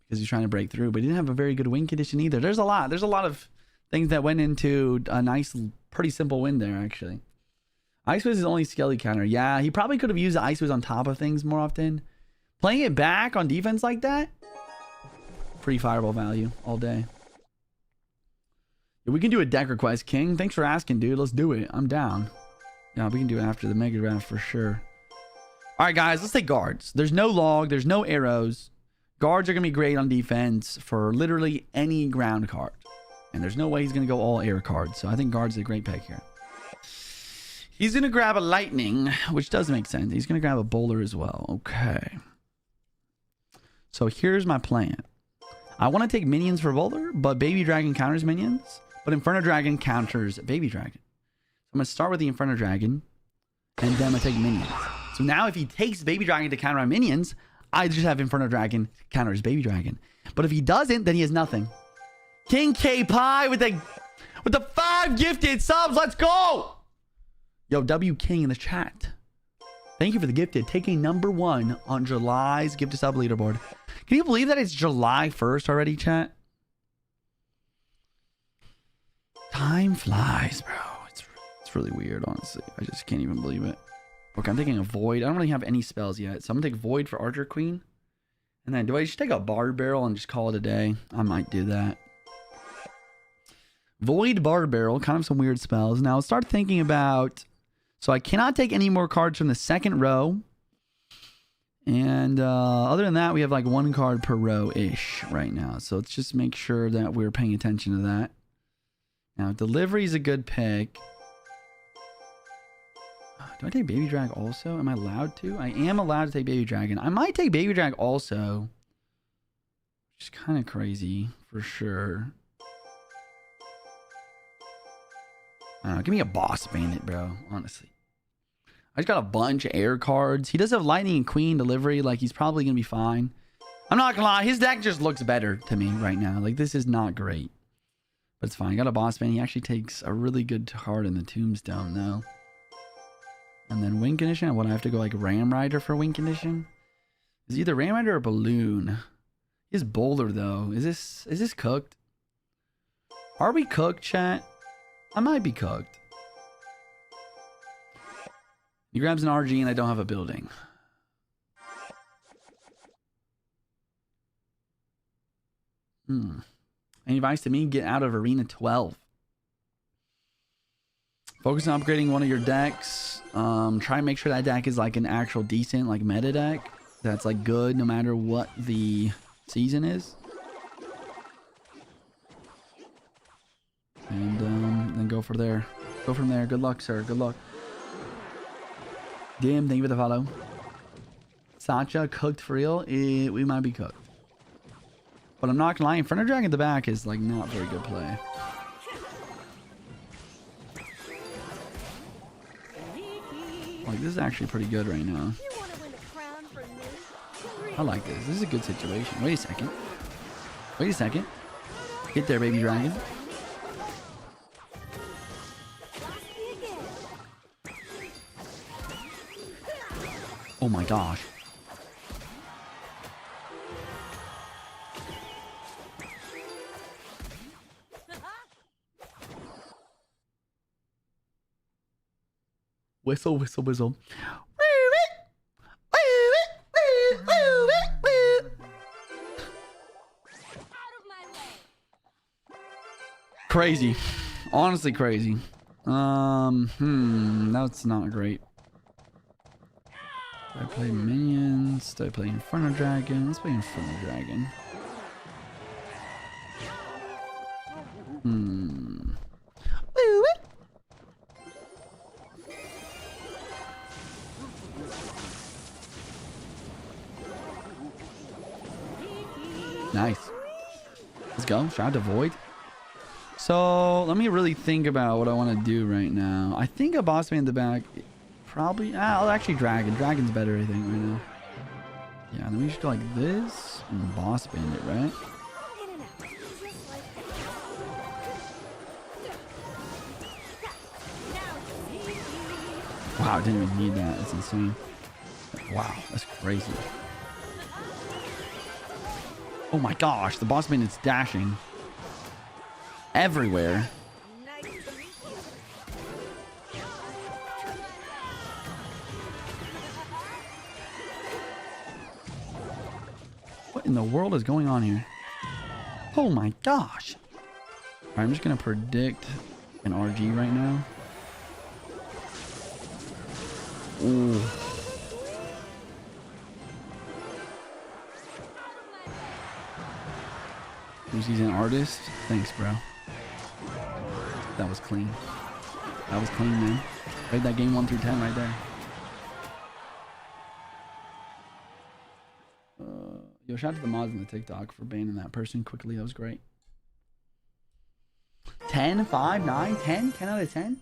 because he's trying to break through, but he didn't have a very good win condition either. There's a lot of things that went into a nice, pretty simple win there, actually. Ice Wiz is only Skelly counter. Yeah, he probably could have used the Ice Wiz on top of things more often. Playing it back on defense like that, pretty fireball value all day. Yeah, we can do a deck request, King. Thanks for asking, dude. Let's do it. I'm down. Yeah, we can do it after the Mega Draft for sure. All right, guys, let's take guards. There's no log. There's no arrows. Guards are going to be great on defense for literally any ground card. And there's no way he's going to go all air cards. So I think guards is a great pick here. He's going to grab a lightning, which does make sense. He's going to grab a bowler as well. Okay. So here's my plan. I want to take minions for bowler, but Baby Dragon counters minions. But Inferno Dragon counters Baby Dragon. So I'm going to start with the Inferno Dragon, and then I'm going to take minions. So now if he takes Baby Dragon to counter my minions, I just have Inferno Dragon counters Baby Dragon. But if he doesn't, then he has nothing. King K Pie with the 5 gifted subs. Let's go! Yo, W King in the chat. Thank you for the gifted. Taking #1 on July's gifted sub leaderboard. Can you believe that it's July 1st already, chat? Time flies, bro. It's really weird, honestly. I just can't even believe it. Okay, I'm taking a Void. I don't really have any spells yet. So I'm going to take Void for Archer Queen. And then do I just take a Bard Barrel and just call it a day? I might do that. Void, Bard Barrel. Kind of some weird spells. Now, start thinking about... So I cannot take any more cards from the second row. And other than that, we have like 1 card per row-ish right now. So let's just make sure that we're paying attention to that. Now, Delivery is a good pick. Do I take Baby Drag also? Am I allowed to? I am allowed to take Baby Dragon. I might take Baby Drag also. Which is kind of crazy, for sure. I don't know, give me a Boss Bandit, bro. Honestly. I just got a bunch of air cards. He does have Lightning and Queen Delivery. Like, he's probably going to be fine. I'm not going to lie. His deck just looks better to me right now. Like, this is not great. But it's fine. I got a Boss Bandit. He actually takes a really good card in the Tombstone, though. And then Wing Condition. What, I have to go like Ram Rider for Wing Condition? Is either Ram Rider or Balloon? He has Boulder though. Is this cooked? Are we cooked, chat? I might be cooked. He grabs an RG and I don't have a building. Any advice to me? Get out of Arena 12. Focus on upgrading one of your decks. Try and make sure that deck is like an actual decent like meta deck. That's like good no matter what the season is. And then go for there. Go from there. Good luck, sir. Good luck. Damn, thank you for the follow. Sacha, cooked for real? We might be cooked. But I'm not gonna lie, Inferno Dragon at the back is like not very good play. Like, this is actually pretty good right now. I like this. This is a good situation. Wait a second. Wait a second. Get there, Baby Dragon. Oh my gosh. Whistle, whistle, whistle. Crazy. Honestly crazy. That's not great. Do I play minions? Do I play Inferno Dragon? Let's play Inferno Dragon. Nice. Let's go. Shout out to Void. So let me really think about what I want to do right now. I think a Boss Man in the back. Probably. I'll actually Dragon. Dragon's better, I think, right now. Yeah, then we should go like this and Boss Bandit, right? Wow, I didn't even need that. That's insane. Wow, that's crazy. Oh my gosh, the Boss Bandit's dashing everywhere. What in the world is going on here? Oh my gosh. All right, I'm just going to predict an RG right now. Ooh. He's an artist. Thanks, bro. That was clean. That was clean, man. Played that game 1 through 10 right there. Yo, shout out to the mods in the TikTok for banning that person quickly. That was great. 10, 5, 9, 10? 10 out of 10?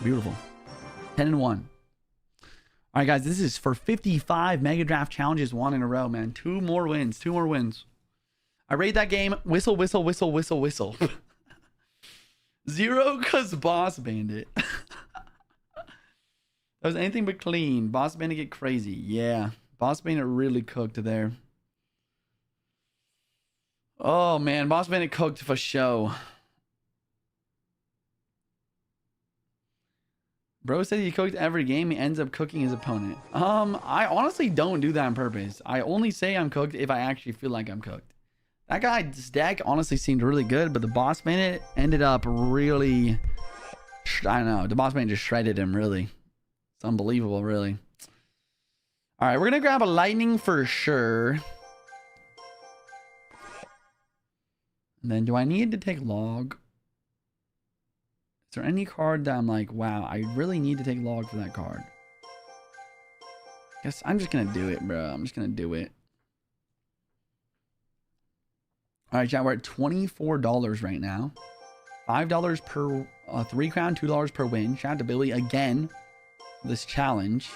Beautiful. 10 and 1. All right, guys. This is for 55 Mega Draft challenges, 1 in a row, man. 2 more wins. 2 more wins. I rate that game. Whistle, whistle, whistle, whistle, whistle. 0 because Boss Bandit. That was anything but clean. Boss Bandit get crazy. Yeah. Boss Bandit really cooked there. Oh, man. Boss Bandit cooked for show. Bro said he cooked every game. He ends up cooking his opponent. I honestly don't do that on purpose. I only say I'm cooked if I actually feel like I'm cooked. That guy's deck honestly seemed really good, but the boss man ended up really... I don't know. The boss man just shredded him, really. It's unbelievable, really. All right, we're going to grab a lightning for sure. And then do I need to take log? Is there any card that I'm like, wow, I really need to take log for that card? Guess I'm just going to do it, bro. I'm just going to do it. All right, chat, we're at $24 right now. $5 per 3 crown, $2 per win. Shout out to Billy again for this challenge.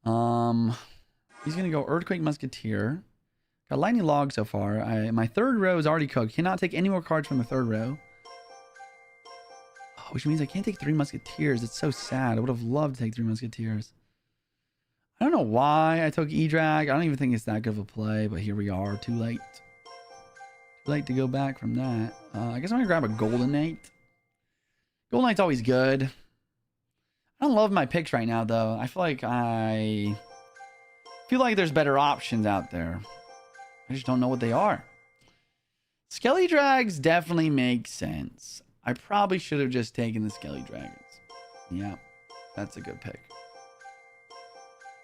He's going to go Earthquake Musketeer. Got Lightning Log so far. My third row is already cooked. Cannot take any more cards from the third row. Which means I can't take 3 Musketeers. It's so sad. I would have loved to take 3 Musketeers. I don't know why I took E-Drag. I don't even think it's that good of a play, but here we are. Too late. Too late to go back from that. I guess I'm going to grab a Golden Knight. Golden Knight's always good. I don't love my picks right now, though. I feel like there's better options out there. I just don't know what they are. Skelly Drags definitely make sense. I probably should have just taken the Skelly Dragons. Yeah, that's a good pick.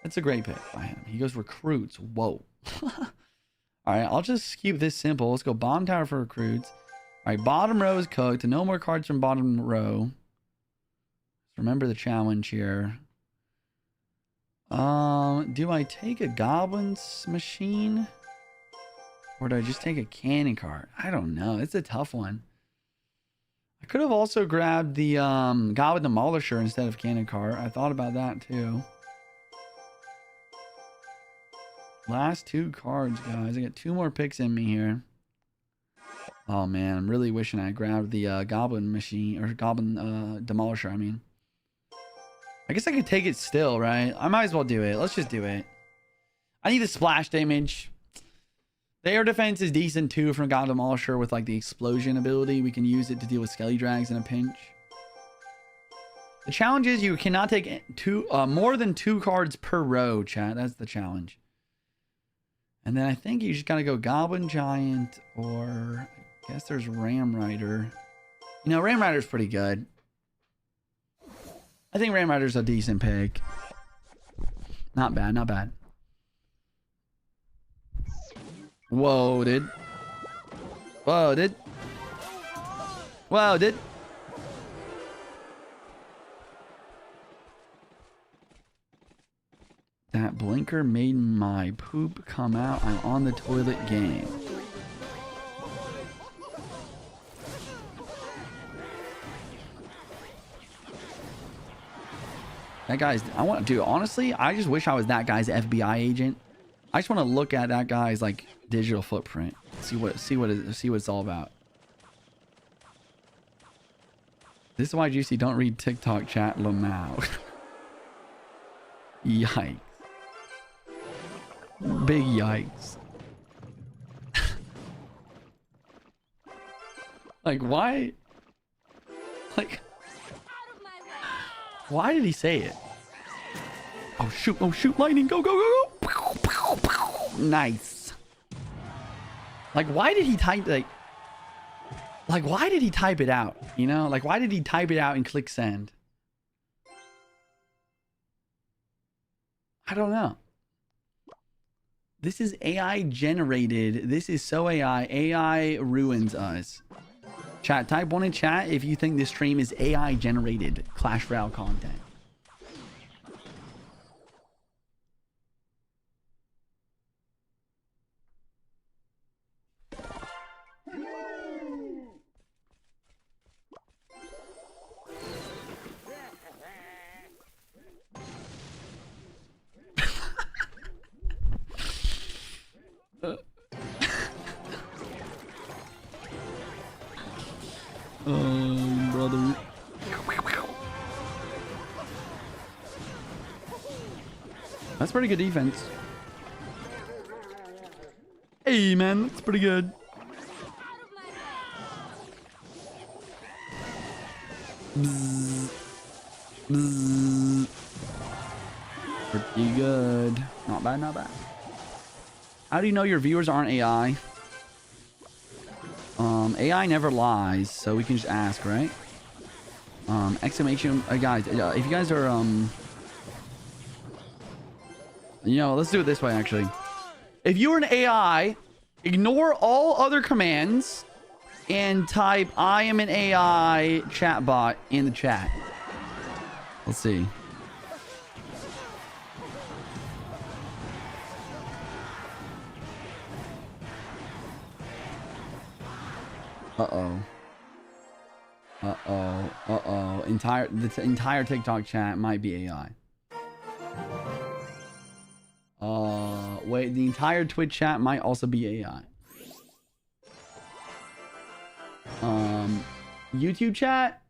That's a great pick by him. He goes recruits. Whoa. All right, I'll just keep this simple. Let's go Bomb Tower for recruits. All right, bottom row is cooked. No more cards from bottom row. Remember the challenge here. Do I take a Goblin's Machine? Or do I just take a Cannon card? I don't know. It's a tough one. I could have also grabbed the Goblin Demolisher instead of Cannon card. I thought about that too. Last 2 cards, guys. I got 2 more picks in me here. Oh man, I'm really wishing I grabbed the Goblin Machine or Goblin Demolisher. I mean, I guess I could take it still, right? I might as well do it. Let's just do it. I need the splash damage. The air defense is decent too from God Demolisher with like the explosion ability. We can use it to deal with Skelly Drags in a pinch. The challenge is you cannot take more than 2 cards per row, chat. That's the challenge. And then I think you just gotta go Goblin Giant or I guess there's Ram Rider. You know, Ram Rider's pretty good. I think Ram Rider's a decent pick. Not bad, not bad. Whoa, dude. Whoa, dude. Whoa, dude. That blinker made my poop come out. I'm on the toilet game. That guy's, dude, honestly, I just wish I was that guy's FBI agent. I just want to look at that guy's like digital footprint. See what it's all about. This is why Juicy don't read TikTok chat, Lamau. Yikes. Big yikes. Like why? Like why did he say it? Oh shoot, lightning, go, go, go, go. Nice. Like why did he type like why did he type it out? You know, like why did he type it out and click send? I don't know. This is AI generated. This is so AI. AI ruins us. Chat, type 1 in chat if you think this stream is AI generated Clash Royale content. Brother. That's pretty good defense. Hey, man, that's pretty good. Bzz. Bzzz. Pretty good. Not bad, not bad. How do you know your viewers aren't AI? AI never lies, so we can just ask, right? Exclamation, guys, if you guys are, you know, let's do it this way, actually. If you're an AI, ignore all other commands and type, I am an AI chatbot in the chat. Let's see. Uh-oh. Uh-oh. Uh-oh. The entire TikTok chat might be AI. Wait, the entire Twitch chat might also be AI. YouTube chat?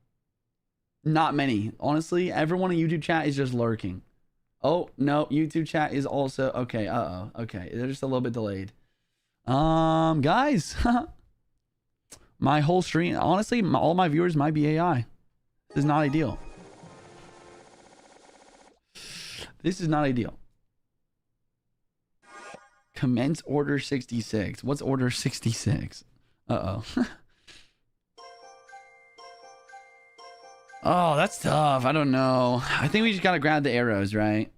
Not many. Honestly, everyone in YouTube chat is just lurking. Oh, no, YouTube chat is also... Okay, uh-oh. Okay, they're just a little bit delayed. Guys... My whole stream, honestly, all my viewers might be AI. This is not ideal. This is not ideal. Commence order 66. What's order 66? Uh-oh. Oh, that's tough. I don't know. I think we just gotta grab the arrows, right?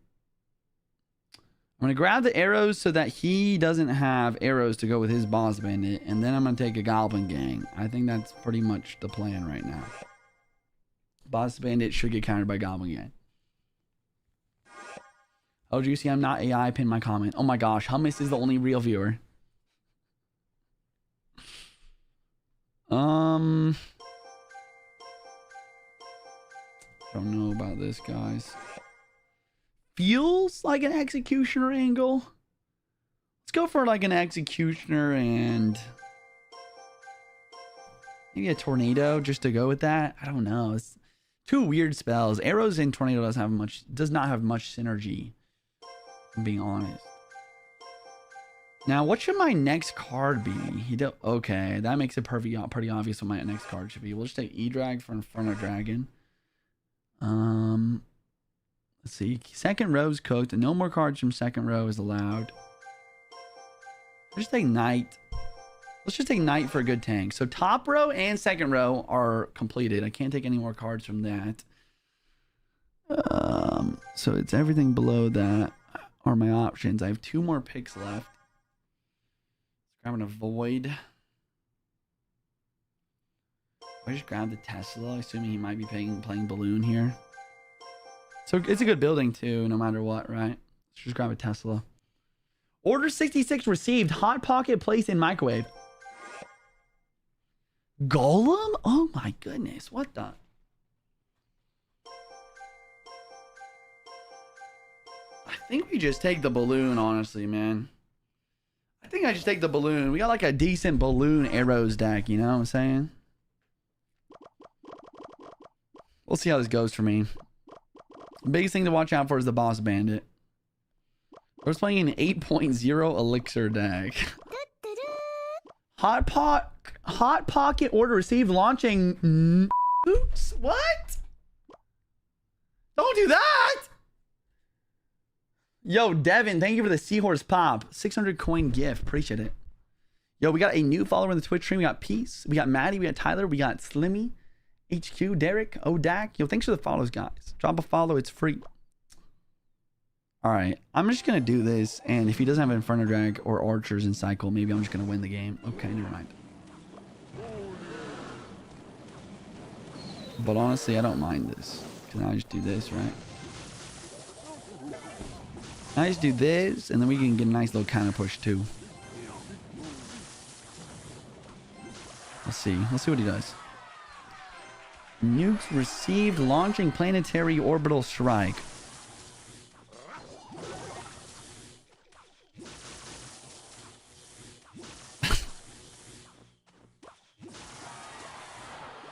I'm gonna grab the arrows so that he doesn't have arrows to go with his boss bandit, and then I'm gonna take a goblin gang. I think that's pretty much the plan right now. Boss bandit should get countered by goblin gang. Oh, Juicy, I'm not AI. Pin my comment. Oh my gosh, Hummus is the only real viewer. I don't know about this, guys. Feels like an executioner angle. Let's go for like an executioner and maybe a tornado just to go with that. I don't know. It's two weird spells. Arrows and tornado does not have much synergy, I'm being honest. Now, what should my next card be? Okay, that makes it pretty obvious what my next card should be. We'll just take E-Drag for Inferno Dragon. Let's see. Second row's cooked. No more cards from second row is allowed. Let's just take Knight. Let's just take Knight for a good tank. So top row and second row are completed. I can't take any more cards from that. So it's everything below that are my options. I have 2 more picks left. Grabbing a Void. I just grabbed the Tesla, assuming he might be playing Balloon here. So it's a good building too, no matter what, right? Let's just grab a Tesla. Order 66 received. Hot Pocket placed in microwave. Golem? Oh my goodness. What the? I think we just take the balloon, honestly, man. I think I just take the balloon. We got like a decent balloon arrows deck, you know what I'm saying? We'll see how this goes for me. Biggest thing to watch out for is the boss bandit. We're playing an 8.0 elixir deck. Hot Pocket order received launching. Oops, what? Don't do that. Yo, Devin, thank you for the Seahorse Pop. 600 coin gift. Appreciate it. Yo, we got a new follower in the Twitch stream. We got Peace. We got Maddie. We got Tyler. We got Slimmy. HQ, Derek, Odak. Yo, thanks for the follows, guys. Drop a follow. It's free. All right. I'm just going to do this. And if he doesn't have Inferno Drag or Archers in cycle, maybe I'm just going to win the game. Okay, never mind. But honestly, I don't mind this. Because I just do this, right? I just do this, and then we can get a nice little counter push too. Let's see. Let's see what he does. Nukes received launching planetary orbital strike.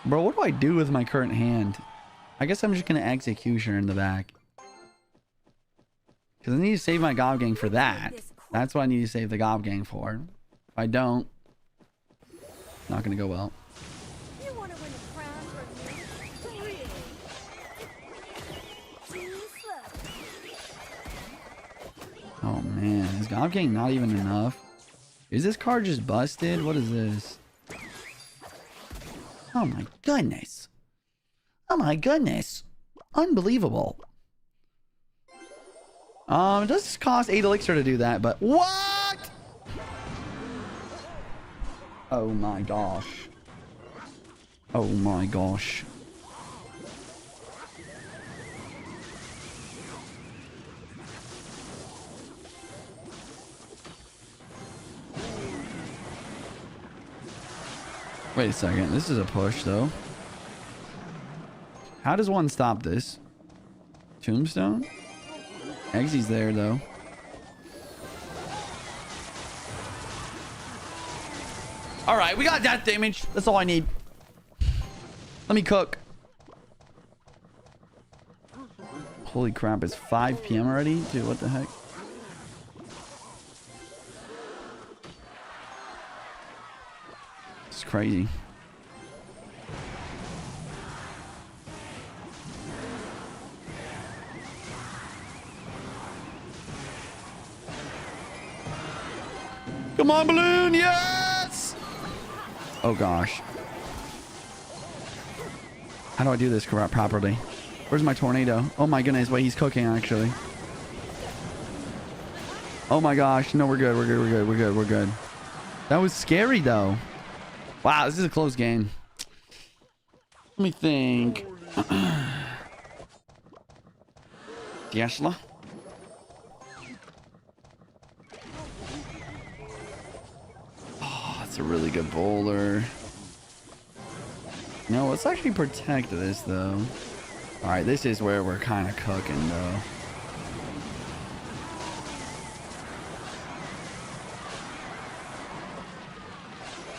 Bro, what do I do with my current hand? I guess I'm just going to Executioner in the back. Because I need to save my Gob Gang for that. That's what I need to save the Gob Gang for. If I don't, not going to go well. You want to win a crown for me? Oh man, is God King not even enough? Is this card just busted? What is this? Oh my goodness. Oh my goodness. Unbelievable. It does cost 8 elixir to do that, but what? Oh my gosh. Oh my gosh. Wait a second. This is a push, though. How does one stop this? Tombstone? Eggsy's there, though. All right, we got death damage. That's all I need. Let me cook. Holy crap, it's 5 p.m. already? Dude, what the heck? It's crazy. Come on, balloon. Yes. Oh, gosh. How do I do this properly? Where's my tornado? Oh, my goodness. Wait, he's cooking, actually. Oh, my gosh. No, we're good. We're good. We're good. We're good. We're good. That was scary, though. Wow, this is a close game. Let me think. Tesla. It's a really good bowler. No, let's actually protect this, though. All right, this is where we're kind of cooking, though.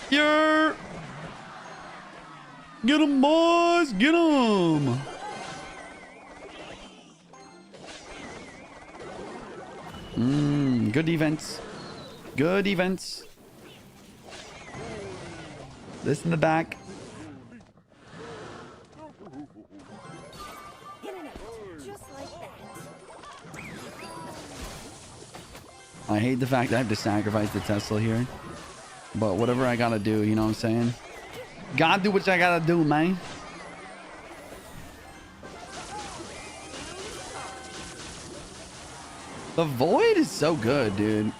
Yeah. Get him, boys. Get him. Good defense. Good defense. This in the back. Just like that. I hate the fact that I have to sacrifice the Tesla here. But whatever I gotta do, you know what I'm saying? Gotta do what I gotta do, man. The Void is so good, dude.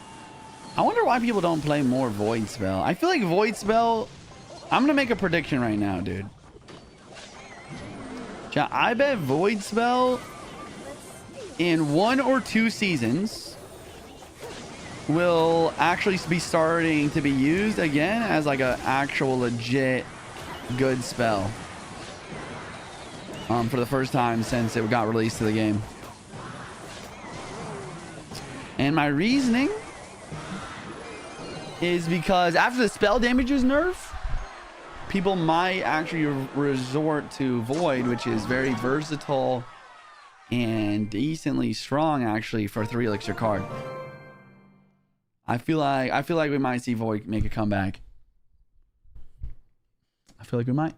I wonder why people don't play more Void Spell. I feel like Void Spell... I'm gonna make a prediction right now, dude. I bet Void Spell in 1 or 2 seasons will actually be starting to be used again as like a actual legit good spell. For the first time since it got released to the game. And my reasoning is because after the spell damage is nerfed, people might actually resort to Void, which is very versatile and decently strong actually for a 3 elixir card. I feel like we might see Void make a comeback. I feel like we might.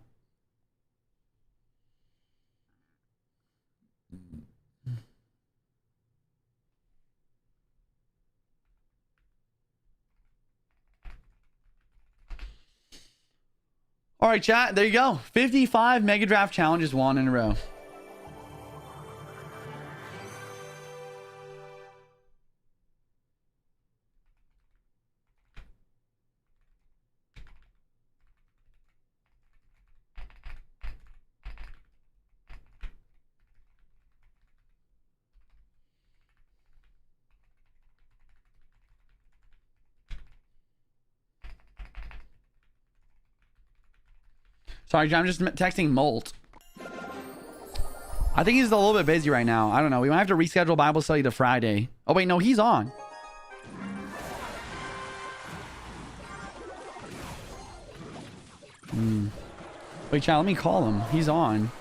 All right, chat. There you go. 55 Mega Draft challenges won in a row. Sorry, I'm just texting Molt. I think he's a little bit busy right now. I don't know. We might have to reschedule Bible study to Friday. Oh, wait. No, he's on. Wait, chat. Let me call him. He's on.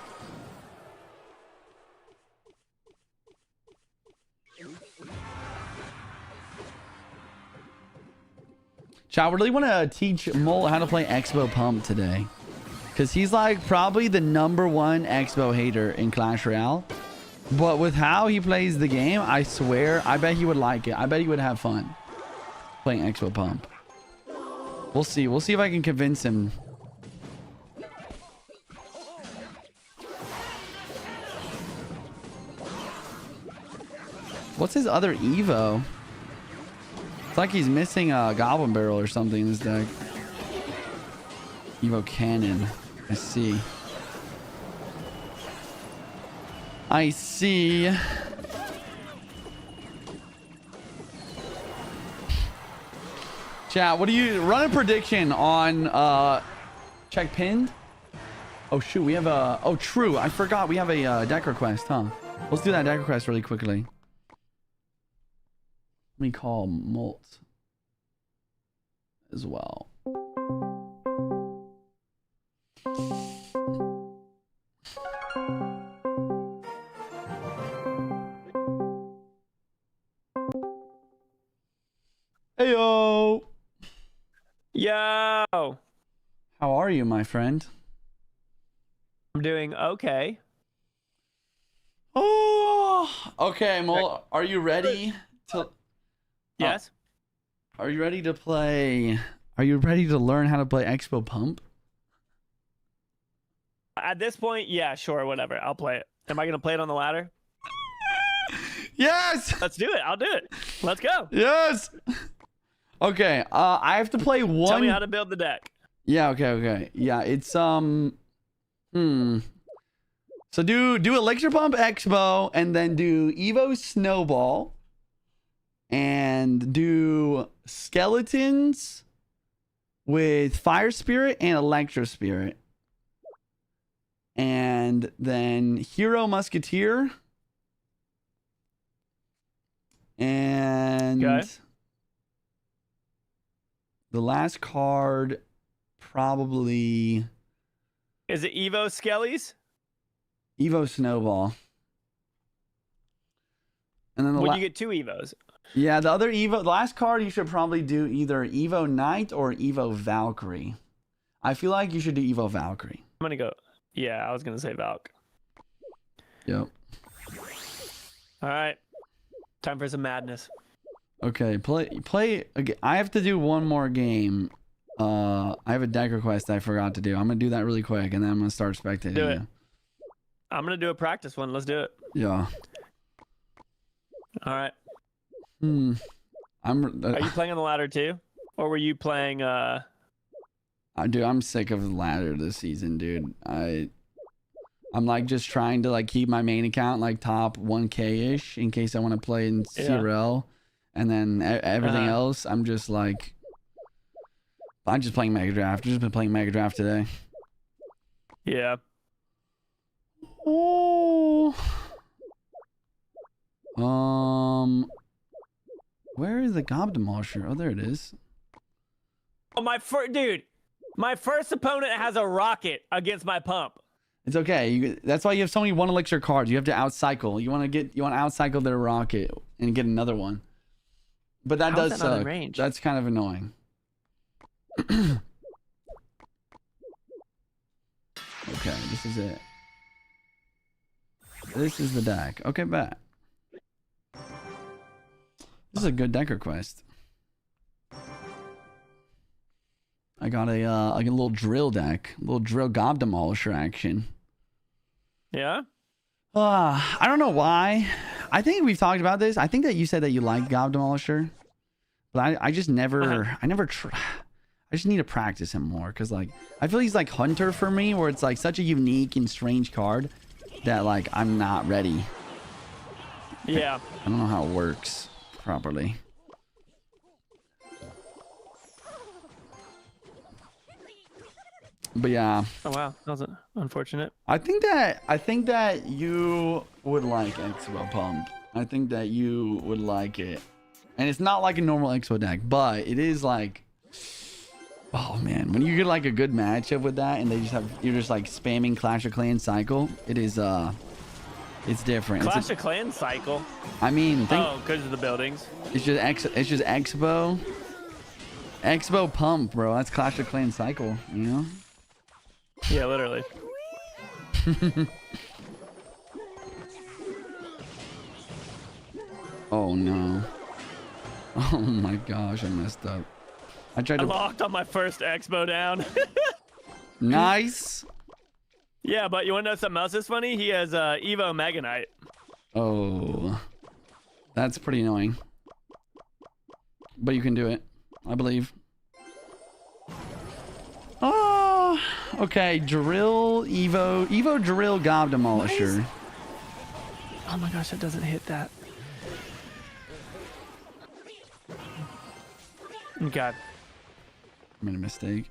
Chat, I really want to teach Molt how to play Expo Pump today. Because he's like probably the #1 Expo hater in Clash Royale. But with how he plays the game, I swear, I bet he would like it. I bet he would have fun playing Expo Pump. We'll see. We'll see if I can convince him. What's his other Evo? It's like he's missing a Goblin Barrel or something in this deck. Evo Cannon. I see. I see. Chat, what do you run a prediction on check pinned? Oh shoot, we have a oh true, I forgot we have a deck request, huh? Let's do that deck request really quickly. Let me call Molt as well. Heyo. Yo, How are you, my friend? I'm doing okay. Oh, okay, Molt. Are you ready to? Yes. Are you ready to play? Are you ready to learn how to play Expo Pump? At this point, yeah, sure, whatever. I'll play it. Am I gonna play it on the ladder? Yes. Let's do it. I'll do it. Let's go. Yes. Okay. I have to play one. Tell me how to build the deck. Yeah. Okay. Okay. Yeah. It's So do Elixir Pump Expo and then do Evo Snowball and do Skeletons with Fire Spirit and Electro Spirit. And then Hero Musketeer. And Okay. the last card probably Is it Evo Skellies? Evo Snowball. And then Would you get 2 Evos? yeah, the other Evo, the last card you should probably do either Evo Knight or Evo Valkyrie. I feel like you should do Evo Valkyrie. I'm gonna go. Yeah, I was gonna say Valk. Yep. All right. Time for some madness. Okay, play again. I have to do one more game. I have a deck request I forgot to do. I'm gonna do that really quick, and then I'm gonna start spectating. Do it. you. I'm gonna do a practice one. Let's do it. Yeah. All right. I'm. Are you playing on the ladder too, or were you playing? Dude, I'm sick of the ladder this season, dude. I'm like just trying to like keep my main account like top 1K ish in case I want to play in CRL, and then everything else I'm just like. I'm just playing Mega Draft. Just been playing Mega Draft today. Yeah. Oh. Where is the Gob Demolisher? Oh, there it is. Oh, dude. My first opponent has a rocket against my pump. It's okay. That's why you have so many 1 elixir cards. You have to outcycle. You want to outcycle their rocket and get another one. But that How is does that not in suck. range? That's kind of annoying. Okay, this is it. This is the deck. Okay, bet. This is a good deck request. I got a little drill deck, a little drill Gob Demolisher action. Yeah. I don't know why. I think we've talked about this. I think that you said that you like Gob Demolisher, but I just never, I just need to practice him more because like I feel he's like Hunter for me, where it's like such a unique and strange card that like I'm not ready. Yeah. I don't know how it works properly. But yeah. Oh wow, that was unfortunate. I think that you would like Expo Pump. I think that you would like it. And it's not like a normal Expo deck, but it is like, oh man, when you get like a good matchup with that and you're just like spamming Clash of Clans cycle, it is it's different. Clash of Clans cycle. I mean, because of the buildings. It's just Expo Pump, bro. That's Clash of Clans cycle, you know? Yeah, literally. Oh no. Oh my gosh, I messed up. I tried I to. locked on my first expo down. Nice. Yeah, but you want to know something else is funny? He has Evo Mega Knight. Oh, that's pretty annoying. But you can do it, I believe. Oh, okay. Drill, Evo Drill Gob Demolisher. Oh my gosh, that doesn't hit that. Okay. Made a mistake.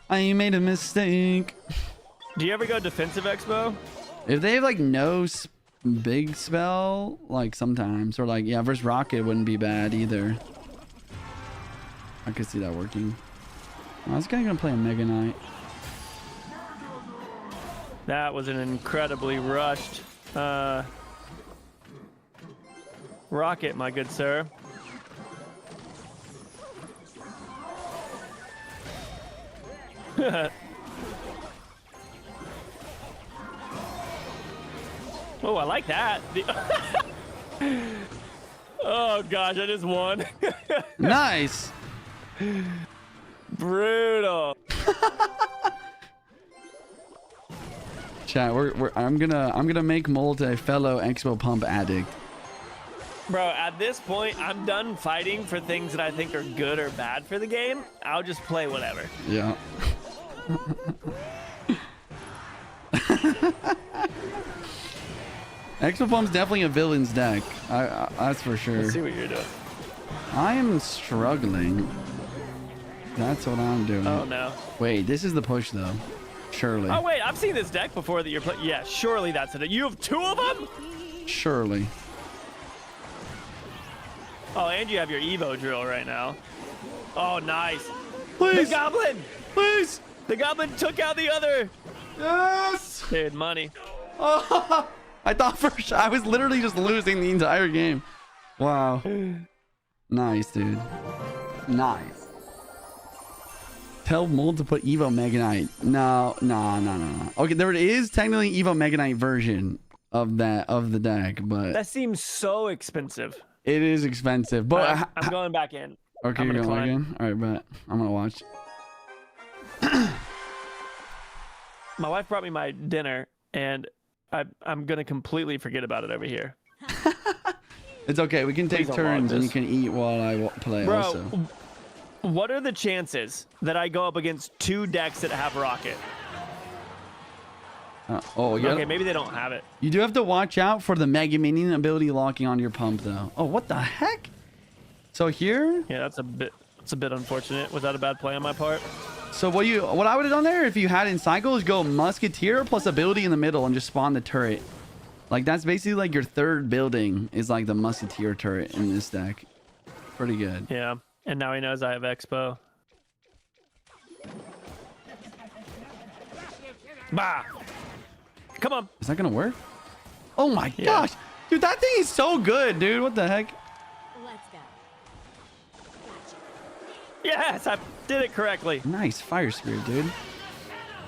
I made a mistake. Do you ever go defensive expo? If they have like no big spell, like sometimes, or like, yeah, versus Rocket wouldn't be bad either. I could see that working. I was gonna play a Mega Knight. That was an incredibly rushed rocket, my good sir. Oh, I like that. Oh gosh, I just won. Nice. Brutal. Chat, I'm gonna make Molt a fellow Expo Pump addict. Bro, at this point, I'm done fighting for things that I think are good or bad for the game. I'll just play whatever. Yeah. Expo Pump's definitely a villain's deck. That's for sure. Let's see what you're doing. I am struggling. That's what I'm doing. Oh no. Wait, this is the push though. Surely. Oh wait, I've seen this deck before that you're playing. Yeah, surely that's it. You have two of them? Surely. Oh, and you have your Evo drill right now. Oh, nice. Please. The goblin. Please. The goblin took out the other. Yes. Dude, money. Oh, I thought for sure I was literally just losing the entire game. Wow. Nice, dude. Nice. Tell Mold to put Evo Mega Knight. No. Okay, there is technically Evo Mega Knight version of the deck, but That seems so expensive. it is expensive. But I'm going back in. okay, I'm you're gonna going climb. again. All right, bet I'm gonna watch. My wife brought me my dinner, and I'm gonna completely forget about it over here. It's okay. We can take Please don't log turns, and you this. can eat while I play. Bro, Also, what are the chances that I go up against two decks that have rocket? oh yeah. Okay, maybe they don't have it. You do have to watch out for the Mega Minion ability locking on your pump, though. Oh, what the heck? So here. Yeah, that's a bit unfortunate. Was that a bad play on my part? So what I would have done there if you had in cycle is go Musketeer plus ability in the middle and just spawn the turret. Like that's basically like your third building is like the Musketeer turret in this deck. Pretty good. Yeah, and now he knows I have Expo. Bah! Come on. Is that gonna work? Oh my gosh, dude, that thing is so good, dude. What the heck? Let's go. Yes, I did it correctly. Nice fire spear, dude.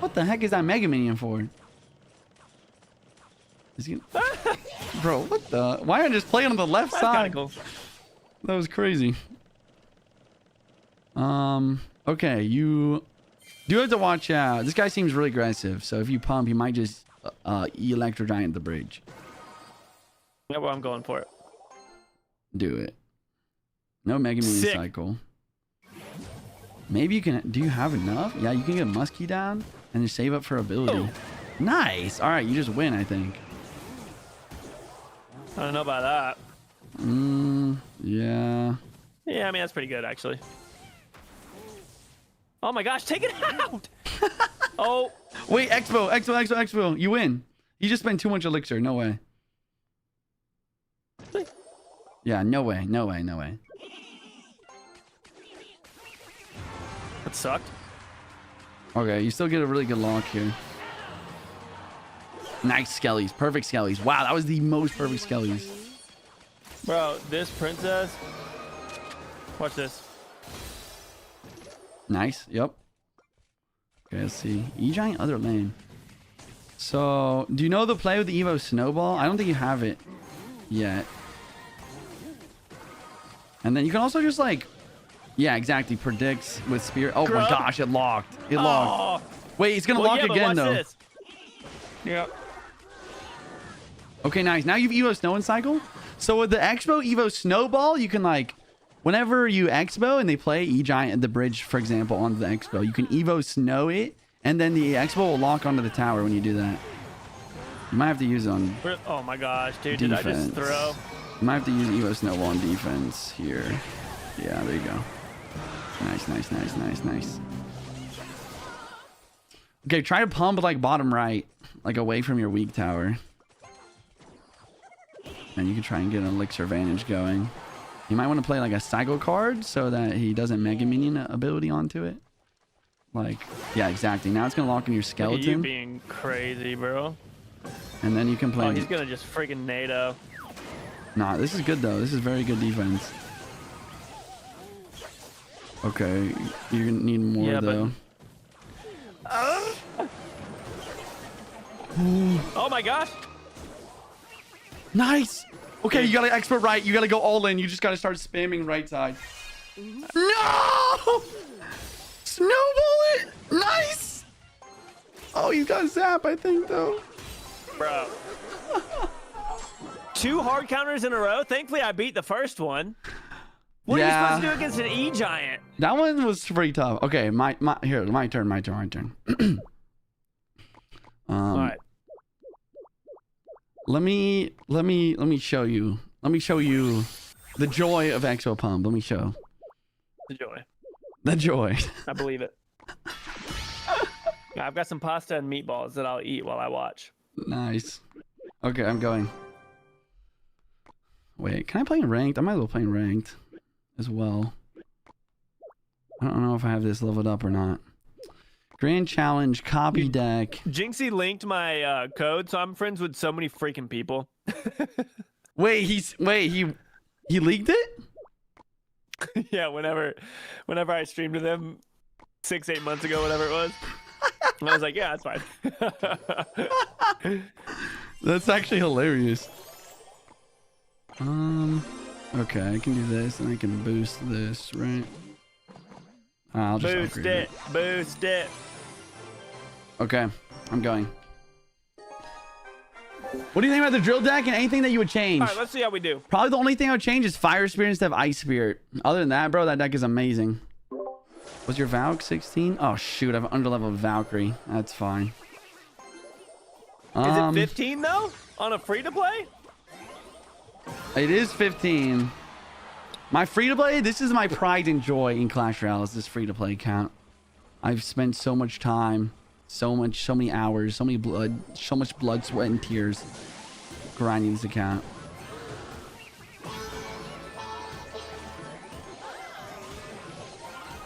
What the heck is that Mega Minion for? Is he... Bro, what the? Why am I just playing on the left That's side? kinda cool. That was crazy. Okay, you do have to watch out. This guy seems really aggressive, so if you pump, you might just Electro Giant the bridge. Yeah, well, I'm going for it. Do it. No Mega Minion Sick. cycle. Maybe you can. Do you have enough? Yeah, you can get Muskie down and just save up for ability. Oh. Nice. All right, you just win, I think. I don't know about that. Yeah. Yeah, I mean, that's pretty good, actually. Oh my gosh, take it out! Oh, Wait, Expo. You win. You just spent too much elixir. No way. Yeah, no way. that sucked. Okay, you still get a really good lock here. Nice skellies. Perfect skellies. Wow, that was the most perfect skellies. Bro, this princess... Watch this. Nice. Yep. Okay, let's see. E-Giant other lane. So, do you know the play with the Evo Snowball? I don't think you have it yet. And then you can also just like, yeah, exactly. Predicts with Spirit. Oh my gosh, it locked. It locked. Wait, it's gonna lock again though. This. Yep. Okay, nice. Now you've Evo Snow and Cycle. So with the Expo Evo Snowball, you can like, whenever you Expo and they play E-Giant at the bridge, for example, on the Expo, you can Evo Snow it, and then the Expo will lock onto the tower when you do that. You might have to use it on Oh my gosh, dude! defense. Did I just throw? You might have to use Evo Snowball on defense here. Yeah, there you go. Nice, nice, nice, nice, nice. Okay, try to pump like bottom right, like away from your weak tower. And you can try and get an elixir advantage going. You might want to play like a cycle card so that he doesn't Mega Minion ability onto it. Like, yeah, exactly. Now it's going to lock in your skeleton. You being crazy, bro. And then you can play... Oh, he's going to just freaking NATO. Nah, this is good though. This is very good defense. Okay, you're going to need more though. Oh my gosh. Nice. Okay, you gotta expert right. You gotta go all in. You just gotta start spamming right side. No! Snowball it! Nice! Oh, he's got zap, I think, though. Bro. 2 hard counters in a row. Thankfully, I beat the first one. What are you supposed to do against an E-Giant? That one was pretty tough. Okay, my turn. All right. Let me show you. Let me show you the joy of Exo Pump. Let me show. The joy. The joy. I believe it. I've got some pasta and meatballs that I'll eat while I watch. Nice. Okay, I'm going. Wait, can I play in ranked? I might as well play in ranked as well. I don't know if I have this leveled up or not. Grand Challenge, copy deck. Jinxie linked my code, so I'm friends with so many freaking people. Wait, he leaked it? Yeah, whenever I streamed to them 6-8 months ago, whatever it was. I was like, yeah, that's fine. That's actually hilarious. Okay, I can do this and I can boost this, right? I'll just boost it. Boost it. Okay, I'm going. What do you think about the drill deck and anything that you would change? All right, let's see how we do. Probably the only thing I would change is Fire Spirit instead of Ice Spirit. Other than that, bro, that deck is amazing. Was your Valk 16? Oh, shoot, I have an underleveled Valkyrie. That's fine. Is it 15, though? On a free-to-play? It is 15. My free-to-play, this is my pride and joy in Clash Royale, is this free-to-play account. I've spent so much time, so many hours, so much blood, sweat, and tears grinding this account.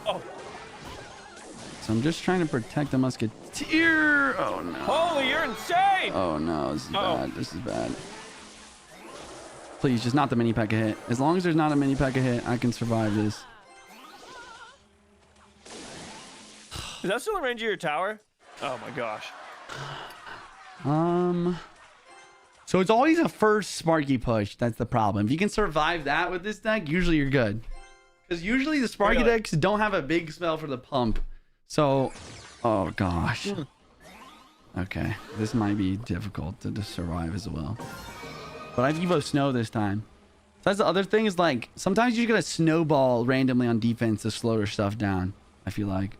Oh. So I'm just trying to protect the musketeer. Oh no. Holy, you're insane. Oh no, this is bad. This is bad. Please, just not the mini P.E.K.K.A hit. As long as there's not a mini P.E.K.K.A hit, I can survive this. Is that still in range of your tower? Oh my gosh. So it's always a first Sparky push. That's the problem. If you can survive that with this deck, usually you're good. Because usually the Sparky decks don't have a big spell for the pump. So, oh gosh. Okay, this might be difficult to survive as well. But I've Evo Snow this time. So that's the other thing is like, sometimes you just gotta snowball randomly on defense to slow your stuff down, I feel like.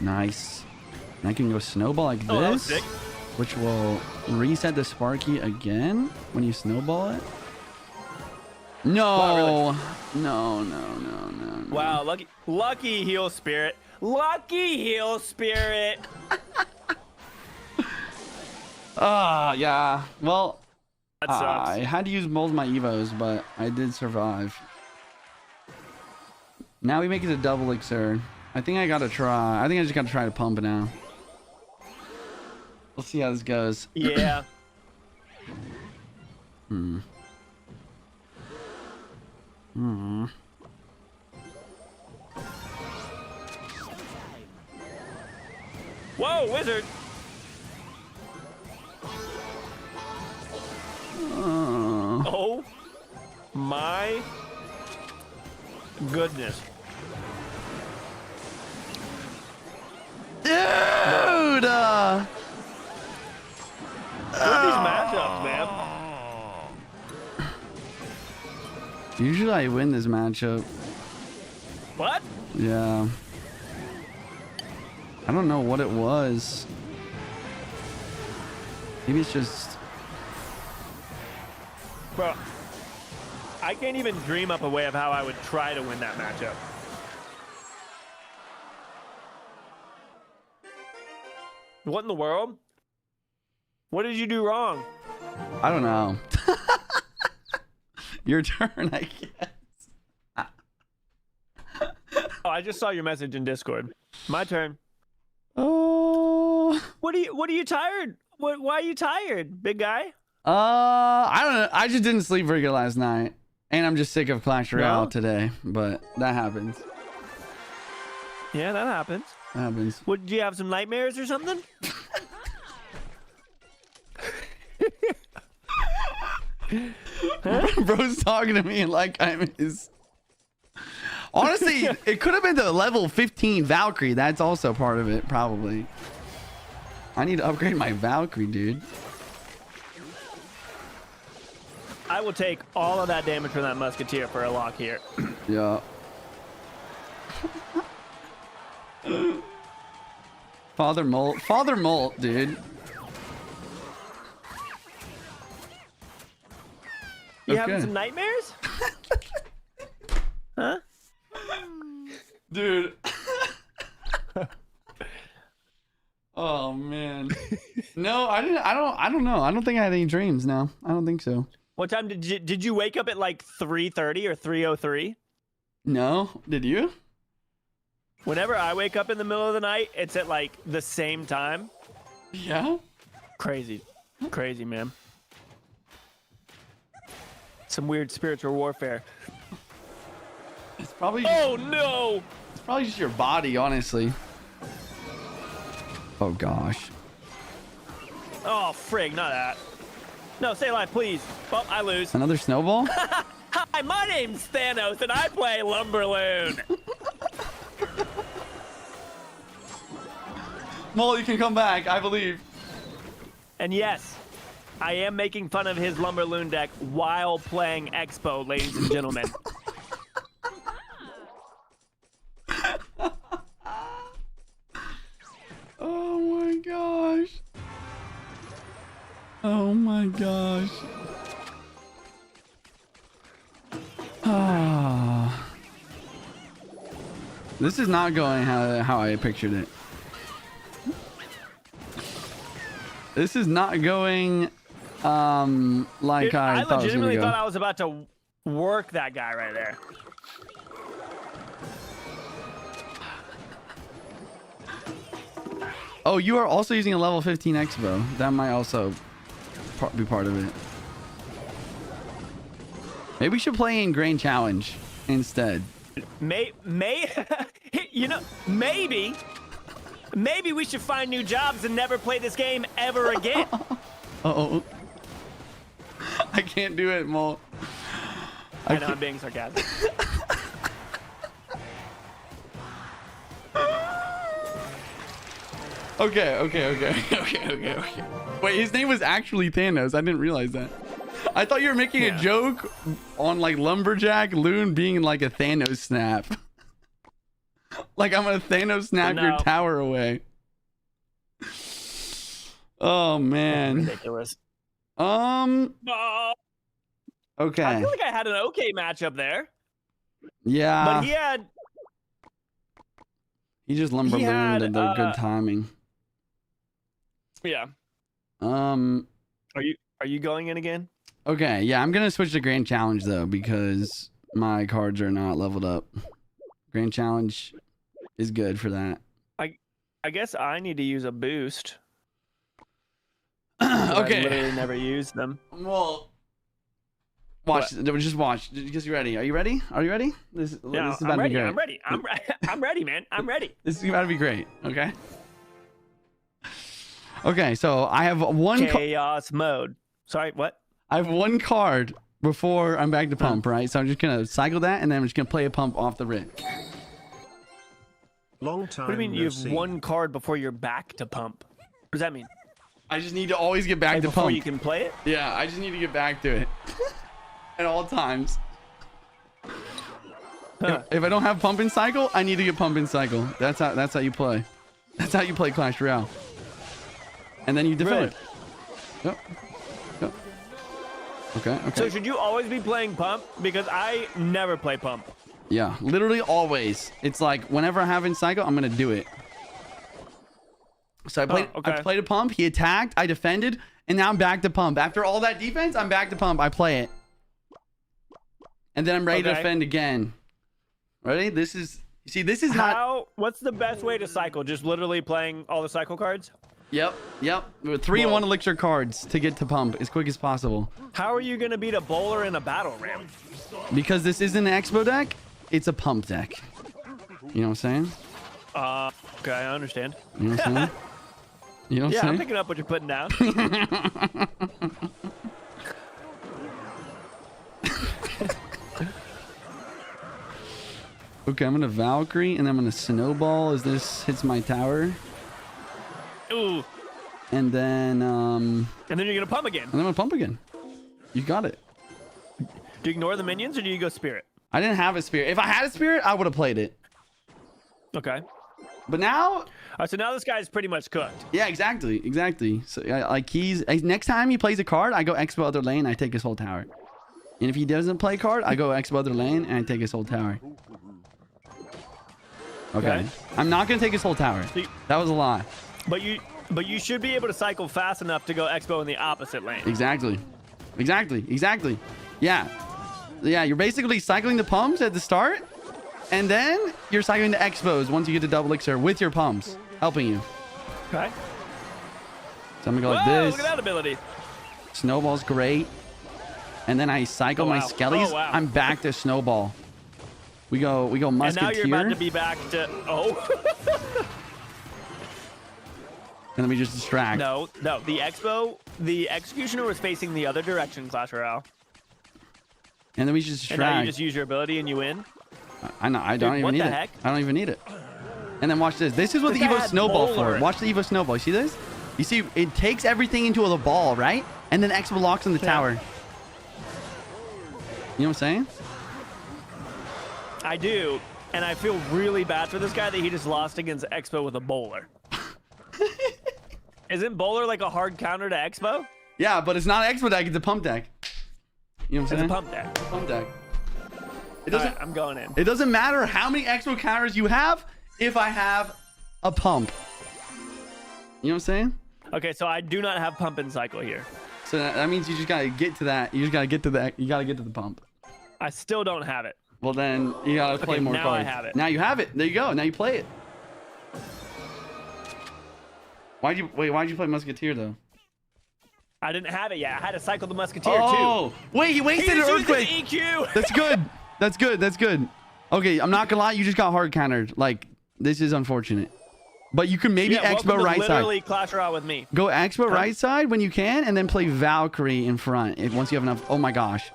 Nice. And I can go snowball like this, which will reset the Sparky again when you snowball it. No. Wow, really? No. Wow, lucky heal spirit. Lucky heal spirit. Yeah. Well, That sucks. I had to use both my Evos, but I did survive. Now we make it a double elixir. I think I gotta try. I think I just gotta try to pump it now. We'll see how this goes. Yeah. Hmm. Whoa, wizard! Oh my goodness. Dude! What are these matchups, man? Usually I win this matchup. What? Yeah. I don't know what it was. Maybe it's just... Bro, I can't even dream up a way of how I would try to win that matchup. What in the world? What did you do wrong? I don't know. Your turn, I guess. Oh, I just saw your message in Discord. My turn. Oh. What are you tired? Why are you tired, big guy? I don't know. I just didn't sleep very good last night. And I'm just sick of Clash Royale No? today. But that happens. Yeah, that happens. That happens. What, did you have some nightmares or something? Bro's talking to me like I'm his... Honestly, it could have been the level 15 Valkyrie. That's also part of it, probably. I need to upgrade my Valkyrie, dude. I will take all of that damage from that musketeer for a lock here. Yeah. Father Molt, dude. You Okay. having some nightmares? Huh? Dude. Oh man. No, I didn't. I don't know. I don't think I had any dreams. No, I don't think so. What time did you wake up at like 3:30 or 3:03? No, did you? Whenever I wake up in the middle of the night, it's at like the same time. Yeah. Crazy, man. Some weird spiritual warfare. It's probably. Oh no! It's probably just your body, honestly. Oh gosh. Oh frig, not that. No, stay alive, please. Well, I lose. Another snowball? Hi, my name's Thanos, and I play Lumberloon. Mole, you can come back. I believe. And yes, I am making fun of his Lumberloon deck while playing Expo, ladies and gentlemen. Oh my gosh. Oh my gosh. Ah. This is not going how I pictured it. This is not going like Dude, I thought it was gonna legitimately go. thought I was about to work that guy right there. Oh, you are also using a level 15 Expo. That might also be part of it. Maybe we should play in Grand Challenge instead. You know, maybe we should find new jobs and never play this game ever again. Oh, I can't do it, Mole. I know I'm being sarcastic. Okay. Wait, his name was actually Thanos. I didn't realize that. I thought you were making a joke on like Lumberjack Loon being like a Thanos snap. Like I'm gonna Thanos snap your tower away. Oh man. Ridiculous. Okay. I feel like I had an okay matchup there. Yeah. But he just lumber ballooned at the good timing. Yeah. Are you going in again? Okay, yeah, I'm gonna switch to Grand Challenge though because my cards are not leveled up. Grand Challenge is good for that. I guess I need to use a boost. Okay. I literally never used them. Well, Watch. Just watch. Just ready. Are you ready? Are you ready? This is about I'm to be ready. great. I'm ready. I'm ready, man. I'm ready. This is about to be great. Okay. Okay. So I have one. Chaos mode. Sorry, what? I have one card before I'm back to pump. Right. So I'm just gonna cycle that, and then I'm just gonna play a pump off the rip. Long time. What do you mean no you have see. one card before you're back to pump? What does that mean? I just need to always get back Like to before pump. you can play it? Yeah. I just need to get back to it at all times. Huh. If I don't have pump and cycle, I need to get pump and cycle. That's how you play. That's how you play Clash Royale. And then you defend. Really? Yep. Okay. So should you always be playing pump? Because I never play pump. Yeah, literally always. It's like whenever I have in cycle, I'm gonna do it. So I played. okay. I played a pump. He attacked. I defended, and now I'm back to pump. After all that defense, I'm back to pump. I play it, and then I'm ready to Okay. defend again. Ready? This is. You see, this is not. What's the best way to cycle? Just literally playing all the cycle cards? Yep. With 3 and Whoa. 1 elixir cards to get to pump as quick as possible. How are you gonna beat a bowler in a battle ram? Because this isn't an expo deck, it's a pump deck. You know what I'm saying? Okay, I understand. You know what I'm saying? You know what Yeah, I'm I'm saying? picking up what you're putting down. Okay, I'm gonna Valkyrie and I'm gonna Snowball as this hits my tower. Ooh. And then And then you're gonna pump again. I'm gonna pump again. You got it. Do you ignore the minions or do you go spirit? I didn't have a spirit. If I had a spirit, I would have played it. Okay. But now, All right, so now this guy's pretty much cooked. yeah, exactly. So like next time he plays a card, I go expo other lane, I take his whole tower. And if he doesn't play a card, I go expo other lane and I take his whole tower. Okay. I'm not gonna take his whole tower. That was a lie. But you should be able to cycle fast enough to go expo in the opposite lane. Exactly. Yeah, you're basically cycling the pumps at the start, and then you're cycling the expos once you get to double elixir with your pumps, helping you. Okay. So I'm gonna go Whoa, like this. look at that ability. Snowball's great. And then I cycle Oh, my wow. skellies. Oh, wow. I'm back to Snowball. We go And Musketeer. now you're about to be back to... Oh. And then we just distract. No. The Executioner was facing the other direction, Clash Royale. And then we just And now distract. you just use your ability and you win. I know. I don't Dude, even what need the it. heck? I don't even need it. And then watch this. This is what This the guy Evo had Snowball Bowler. for. Watch the Evo Snowball. You see this? You see, it takes everything into the ball, right? And then Expo locks in the tower. You know what I'm saying? I do. And I feel really bad for this guy that he just lost against Expo with a bowler. Isn't bowler like a hard counter to Expo? Yeah, but it's not an Expo deck. It's a pump deck. You know what I'm It's saying? a pump deck. Pump deck. It All doesn't. right, I'm going in. It doesn't matter how many Expo counters you have if I have a pump. You know what I'm saying? Okay, so I do not have pump and cycle here. So that means you just gotta get to that. You just gotta get to that. You gotta get to the pump. I still don't have it. Well, then you gotta play Okay, more now cards. I have it. Now you have it. There you go. Now you play it. Why'd you play Musketeer though? I didn't have it yet. I had to cycle the Musketeer Oh, wait, he too. wasted an just used earthquake. his EQ. That's good. That's good. Okay, I'm not gonna lie. You just got hard countered. Like, this is unfortunate. But you can maybe Yeah, welcome Expo to right literally side. Clash Royale with me. Go Expo right side when you can, and then play Valkyrie in front. Once you have enough. Oh my gosh.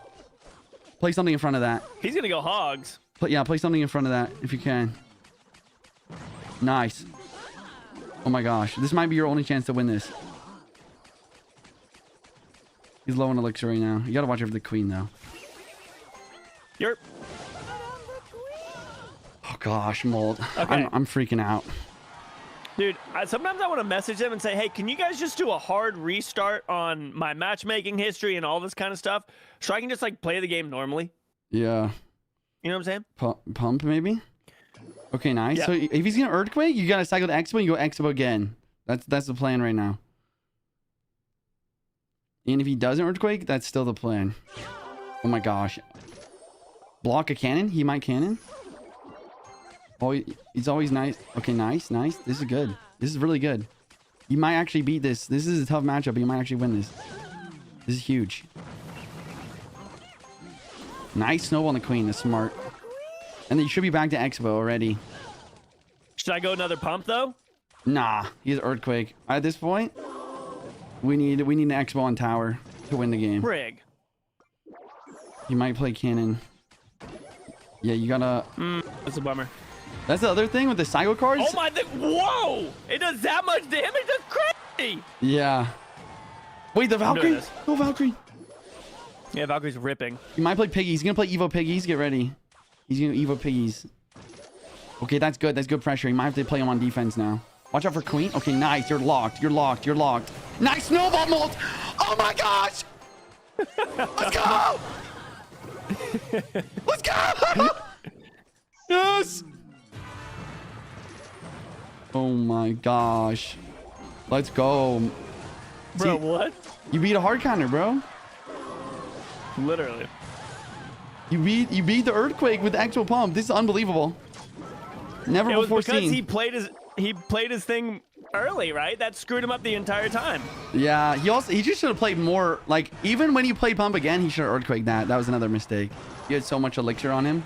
Play something in front of that. He's gonna go hogs. Play something in front of that if you can. Nice. Oh my gosh. This might be your only chance to win this. He's low on elixir right now. You gotta watch over the queen though. You're Oh gosh, Mold. Okay. I'm freaking out. Dude, sometimes I want to message them and say, hey, can you guys just do a hard restart on my matchmaking history and all this kind of stuff so I can just like play the game normally? Yeah. You know what I'm saying? Pump maybe? Okay, nice. Yeah. So if he's gonna earthquake, you gotta cycle to Expo and you go Expo again. That's the plan right now. And if he doesn't earthquake, that's still the plan. Oh my gosh. Block a cannon? He might cannon? Oh, he's always nice. Okay, nice. This is good. This is really good. You might actually beat this. This is a tough matchup, but you might actually win this. This is huge. Nice snowball on the queen. That's smart. And then you should be back to Expo already. Should I go another pump though? Nah, he's earthquake. At this point, we need an Expo on tower to win the game. Rig. You might play cannon. Yeah, you gotta. That's a bummer. That's the other thing with the cycle cards. Oh my! Whoa! It does that much damage? That's crazy. Yeah. Wait, the Valkyrie. this. Go Valkyrie. Yeah, Valkyrie's ripping. You might play Piggies. He's gonna play Evo Piggies. Get ready. He's gonna Evo Piggies. Okay, that's good. That's good pressure. You might have to play him on defense now. Watch out for Queen. Okay, nice. You're locked. You're locked. You're locked. Nice snowball molt. Oh my gosh. Let's go. Let's go. Yes. Oh my gosh. Let's go. Bro, See, what? you beat a hard counter, bro. Literally. You beat the earthquake with the actual pump. This is unbelievable. Never It was before because seen. he played his thing early, right? That screwed him up the entire time. Yeah, he just should have played more. Like, even when he played pump again, he should have earthquake that. That was another mistake. He had so much elixir on him.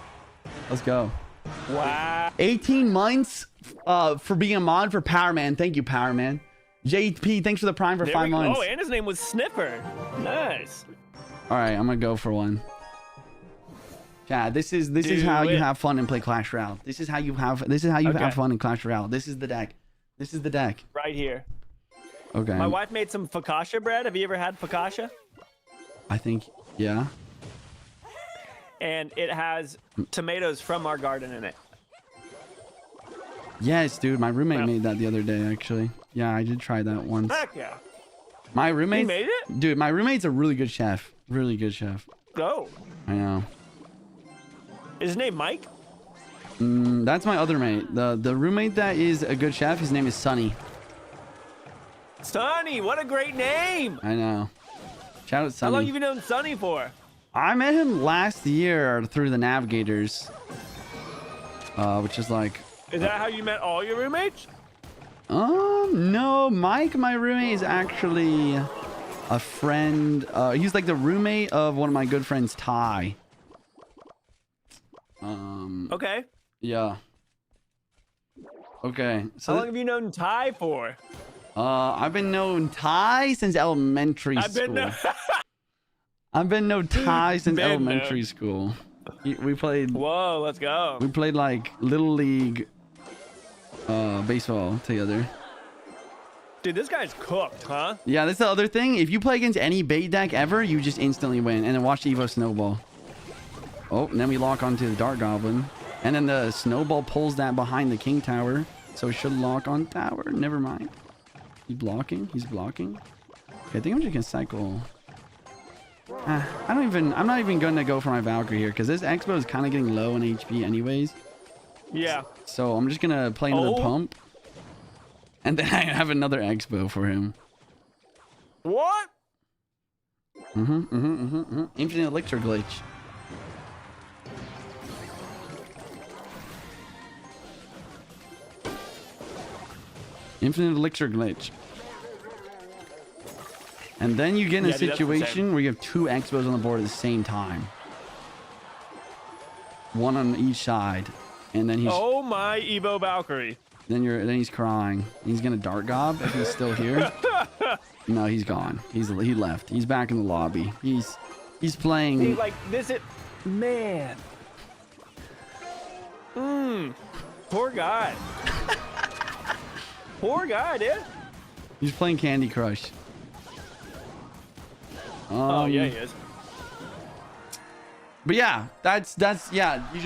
Let's go. Wow. 18 months for being a mod for Power Man. Thank you, Power Man. JP, thanks for the prime for There 5 we go. months. Oh, and his name was Sniffer. Nice. All right, I'm gonna go for one. Yeah, this is how you have fun and play Clash Royale. This is how you have fun in Clash Royale. This is the deck. This is the deck. Right here. Okay. My wife made some focaccia bread. Have you ever had focaccia? I think yeah. And it has tomatoes from our garden in it. Yes, dude. My roommate Wow. made that the other day, actually. Yeah, I did try that once. Heck yeah. My roommate. He made it? Dude, my roommate's a really good chef. Really good chef. Go. I know. Is his name Mike? That's my other mate. The roommate that is a good chef, his name is Sunny. Sonny, what a great name. I know. Shout out Sunny. How long have you known Sonny for? I met him last year through the Navigators. Which is like... Is that how you met all your roommates? No. Mike, my roommate, is actually a friend. He's like the roommate of one of my good friends, Ty. Okay. Yeah. Okay. So How long have you known Ty for? I've been known Ty since elementary school. I've been known Ty since Been elementary school. We played. Whoa, let's go. We played like little league baseball together. Dude, this guy's cooked, huh? Yeah, that's the other thing. If you play against any bait deck ever, you just instantly win. And then watch the Evo snowball. Oh, and then we lock onto the Dark Goblin. And then the snowball pulls that behind the King Tower. So it should lock on tower. Never mind. He's blocking. He's blocking. Okay, I think I'm just gonna cycle. I'm not even gonna go for my Valkyrie here because this Expo is kind of getting low in HP anyways. Yeah. So I'm just gonna play another pump. And then I have another Expo for him. What? Infinite elixir glitch. Infinite elixir glitch. And then you get in a Yeah, dude, that's situation where you have 2 Expos on the board at the same time. One on each side. And then he's Oh my Evo Valkyrie. then he's crying. He's gonna Dark Gob if he's still here. No, he's gone. He left. He's back in the lobby. He's playing. See, like this is man. Poor guy. Poor guy, dude. He's playing Candy Crush. Oh yeah, he is. But yeah, that's yeah. You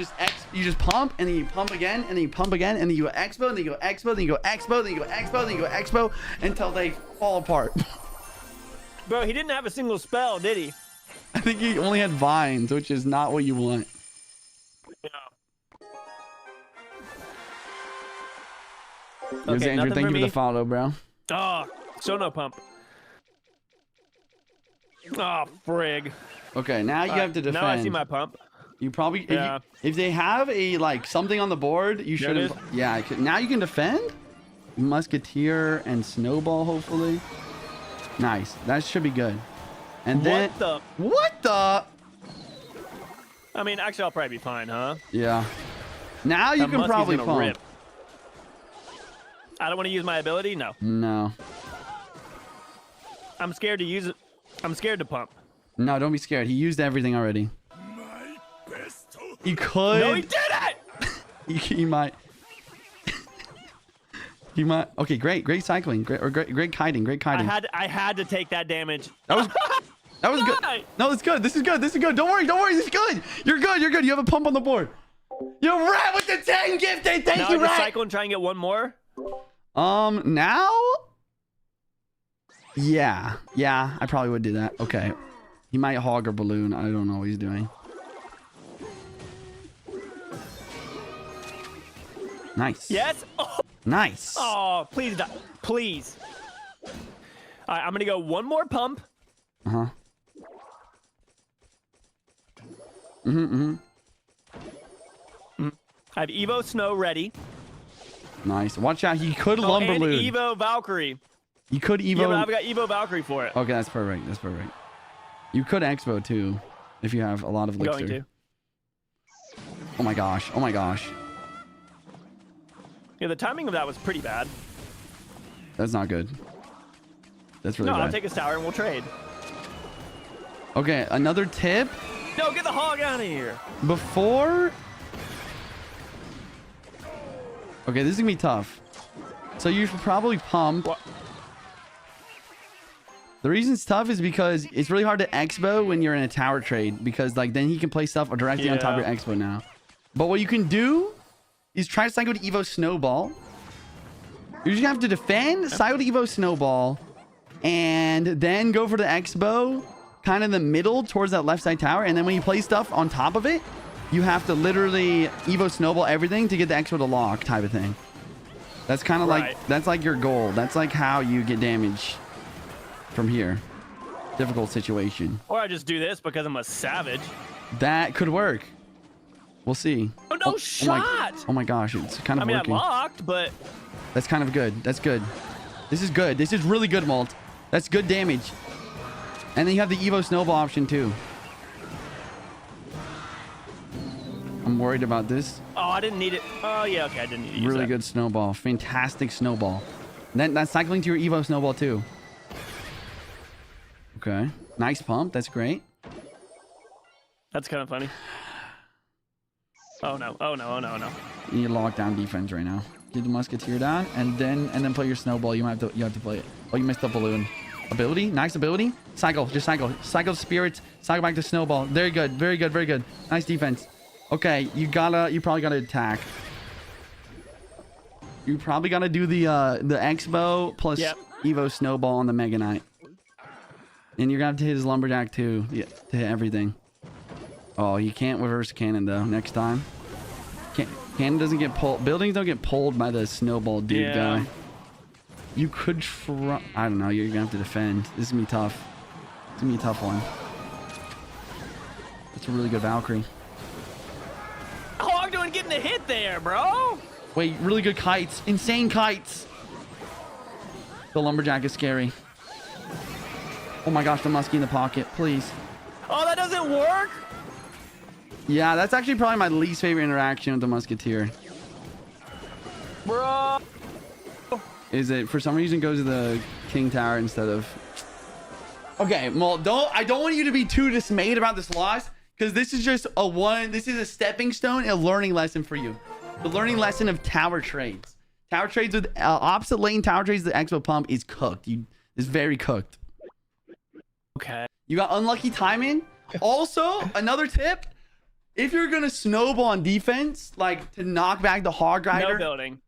just pump and then you pump again and then you pump again and then you go Expo and then you go Expo, then you go Expo, then you go Expo, then you go Expo until they fall apart. Bro, he didn't have a single spell, did he? I think he only had vines, which is not what you want. Yeah. Yo, Okay, Xander, nothing thank for you for me. the follow, bro. Oh, so no pump. Oh, frig. Okay, now you have to defend. Now I see my pump. You probably Yeah. if they have a like something on the board, you There it should. is. Yeah, now you can defend. Musketeer and Snowball, hopefully. Nice. That should be good. And then What the? what the? I mean, actually, I'll probably be fine, huh? Yeah. Now you That can muskie's probably gonna pump. rip. I don't want to use my ability. No. No. I'm scared to use it. I'm scared to pump. No, don't be scared. He used everything already. He could. No, he did it. He might. He might. Okay, great cycling. Great kiting. Great kiting. I had to take that damage. That was good. Why? No, it's good. This is good. Don't worry. This is good. You're good. You have a pump on the board. You're right with the 10 gifted. Thank Now you, I just Rat. cycle and try and get one more. Now? Yeah, I probably would do that. Okay. He might hog or balloon. I don't know what he's doing. Nice. Yes. Oh, Nice. oh please, please. All right, I'm gonna go one more pump. Uh-huh. I have Evo Snow ready. Nice. Watch out. He could Oh, lumber and loot. Evo Valkyrie. He could Evo. Yeah, but I've got Evo Valkyrie for it. Okay, that's perfect. You could Expo too, if you have a lot of I'm elixir. going to. Oh my gosh. Yeah, the timing of that was pretty bad. That's not good. That's really No, bad. I'll take his tower and we'll trade. Okay, another tip. No, get the hog out of here. Before... Okay, this is gonna be tough. So you should probably pump. What? The reason it's tough is because it's really hard to expo when you're in a tower trade, because like then he can play stuff directly on top of your expo now. But what you can do is try to cycle to Evo Snowball. You're just gonna have to defend, cycle to Evo Snowball, and then go for the expo kind of in the middle towards that left side tower. And then when you play stuff on top of it, you have to literally Evo Snowball everything to get the expo to lock type of thing. That's kind of Right. like, that's like your goal. That's like how you get damage from here. Difficult situation. Or I just do this because I'm a savage. That could work. We'll see. Oh, no shot! Oh my gosh, it's kind of I mean, working. I locked, but That's kind of good. That's good. This is good. This is really good, Molt. That's good damage. And then you have the Evo Snowball option too. I'm worried about this. oh, I didn't need it. Oh yeah, okay, I didn't need to use Really that. good snowball. Fantastic snowball. Then that's cycling to your Evo Snowball too. Okay. Nice pump. That's great. That's kind of funny. Oh no! Oh no! Oh no! Oh no! You need lockdown defense right now. Get the musketeer down, and then play your snowball. You have to play it. Oh, you missed the balloon. Ability, nice ability. Cycle, just cycle. Cycle spirits. Cycle back to snowball. Very good. Very good. Very good. Nice defense. Okay, you probably gotta attack. You probably gotta do the Expo plus Yep. Evo Snowball on the Mega Knight. And you're gonna have to hit his lumberjack too. Yeah, to hit everything. Oh, you can't reverse cannon though. Next time. Cannon doesn't get pulled. Buildings don't get pulled by the snowball dude guy. You could try. I don't know. You're gonna have to defend. This is gonna be tough. It's gonna be a tough one. That's a really good Valkyrie. Hog doing getting the hit there, bro. Wait, really good kites. Insane kites. The lumberjack is scary. Oh my gosh, the muskie in the pocket, please. Oh, that doesn't work. Yeah, that's actually probably my least favorite interaction with the musketeer. Bro. Is it for some reason goes to the king tower instead of... Okay, well, I don't want you to be too dismayed about this loss, because this is just this is a stepping stone, a learning lesson for you. The learning lesson of tower trades. Tower trades with opposite lane tower trades, the Expo pump is cooked. It's very cooked. Okay. You got unlucky timing. Also, another tip, if you're gonna snowball on defense, like to knock back the hog rider. No building.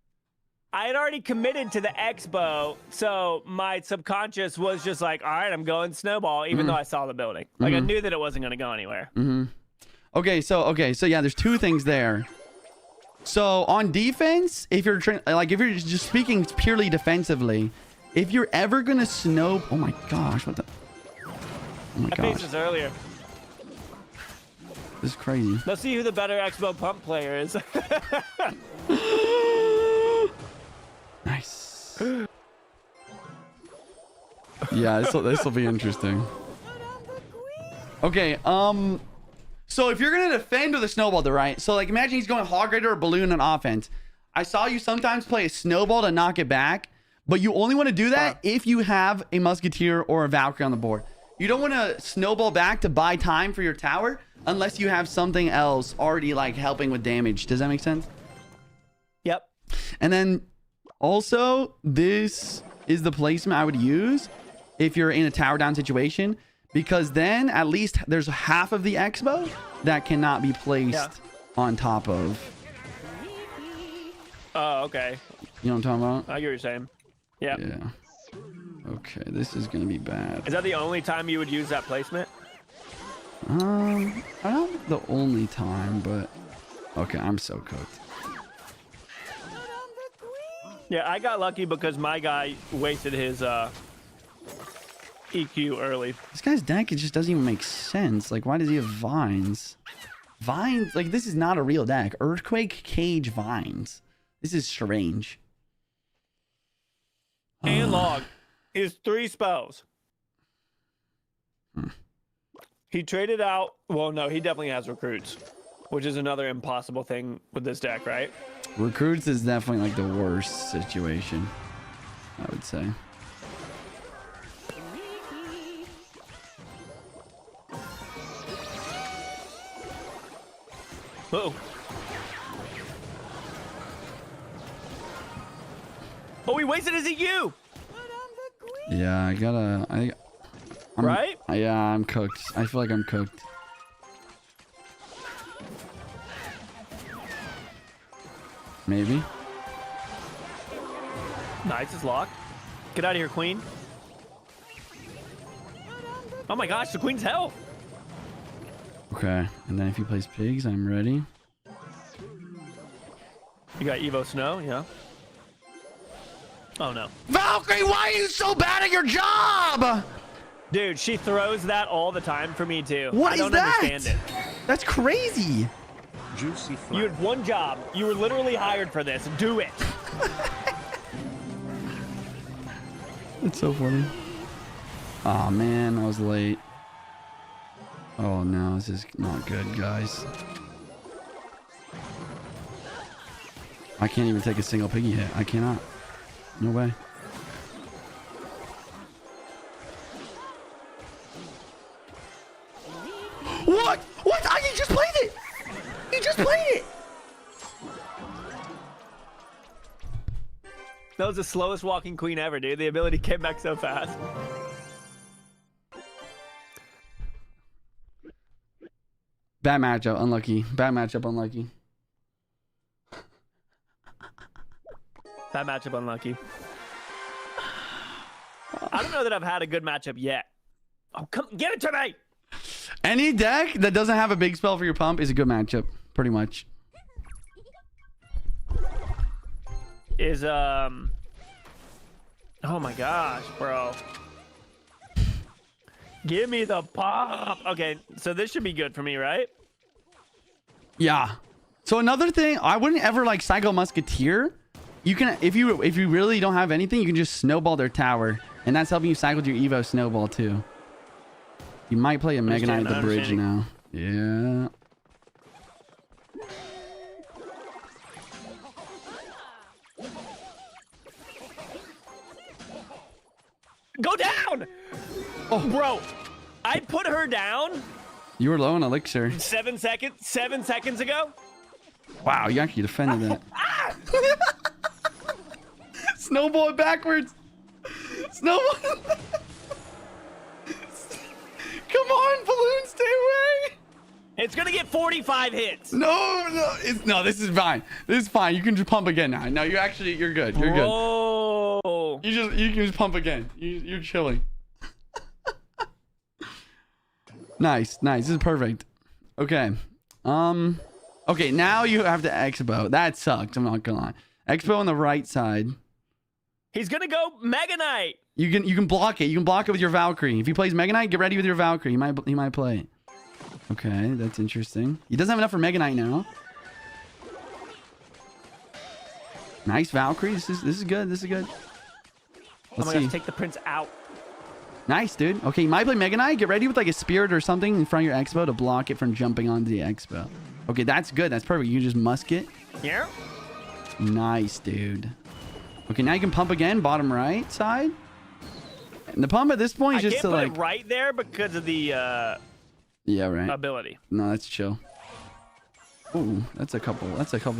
I had already committed to the Expo, so my subconscious was just like, all right, I'm going snowball, even though I saw the building. Like I knew that it wasn't going to go anywhere. Okay, so yeah, there's two things there. So on defense, if you're just speaking purely defensively, if you're ever gonna oh my gosh, what the? Oh my I gosh, faced this earlier. this is crazy. Let's see who the better Expo pump player is. Nice. Yeah, this will be interesting. Okay, So if you're gonna defend with a snowball, though, right? So like, imagine he's going hog rider or balloon on offense. I saw you sometimes play a snowball to knock it back, but you only want to do that if you have a musketeer or a Valkyrie on the board. You don't want to snowball back to buy time for your tower unless you have something else already like helping with damage. Does that make sense? Yep. And then also, this is the placement I would use if you're in a tower down situation, because then at least there's half of the expo that cannot be placed on top of. Oh, okay. You know what I'm talking about? I get what you're saying. Yeah. Yeah. Okay, this is gonna be bad. Is that the only time you would use that placement? I don't the only time, but okay, I'm so cooked. Yeah, I got lucky because my guy wasted his EQ early. This guy's deck, it just doesn't even make sense. Like, why does he have vines? Vines, like, this is not a real deck. Earthquake, Cage, Vines. This is strange. And log is 3 spells. He traded out. Well, no, he definitely has recruits, which is another impossible thing with this deck, right? Recruits is definitely like the worst situation, I would say. Uh-oh. Oh, he wasted his EQ. Yeah, I gotta. I'm, right? Yeah, I'm cooked. I feel like I'm cooked. Maybe. Nice, it's locked. Get out of here, queen. Oh my gosh, the queen's health. Okay, and then if he plays pigs, I'm ready. You got Evo Snow, yeah. Oh no. Valkyrie, why are you so bad at your job? Dude, she throws that all the time for me too. What I is don't that? understand it. That's crazy. Juicy flag. You had one job. You were literally hired for this. Do it. It's so funny. Oh man, I was late. Oh no, this is not good, guys. I can't even take a single piggy hit. I cannot. No way. What? What? He just played it! He just played it! That was the slowest walking queen ever, dude. The ability came back so fast. Bad matchup, unlucky. Bad matchup, unlucky. That matchup unlucky. I don't know that I've had a good matchup yet. Oh, come get it to me! Any deck that doesn't have a big spell for your pump is a good matchup, pretty much. Is oh my gosh, bro. Give me the pop. Okay, so this should be good for me, right? Yeah. So another thing, I wouldn't ever like Psycho Musketeer. You can, if you really don't have anything, you can just snowball their tower, and that's helping you cycle your Evo snowball too. You might play a Mega Knight at the bridge now. Yeah. Go down! Oh, bro, I put her down. You were low on elixir. 7 seconds ago. Wow, you actually defended that. Snowball it backwards. Snowball. Come on, balloon, stay away. It's gonna get 45 hits. No, this is fine. This is fine. You can just pump again now. No, you're good. You're good. Oh. You can just pump again. You're chilling. Nice. This is perfect. Okay. Okay, now you have to Expo. That sucked. I'm not gonna lie. Expo on the right side. He's gonna go Mega Knight. You can block it. You can block it with your Valkyrie. If he plays Mega Knight, get ready with your Valkyrie. He might play it. Okay, that's interesting. He doesn't have enough for Mega Knight now. Nice Valkyrie. This is good. Let's Oh my see. gosh, take the prince out. Nice, dude. Okay, you might play Mega Knight. Get ready with like a spirit or something in front of your Expo to block it from jumping onto the Expo. Okay, that's good. That's perfect. You can just musket. Yeah. Nice, dude. Okay, now you can pump again, bottom right side. And the pump at this point is I just can't to put like... it right there because of the Yeah, right. ability. No, that's chill. Ooh, that's a couple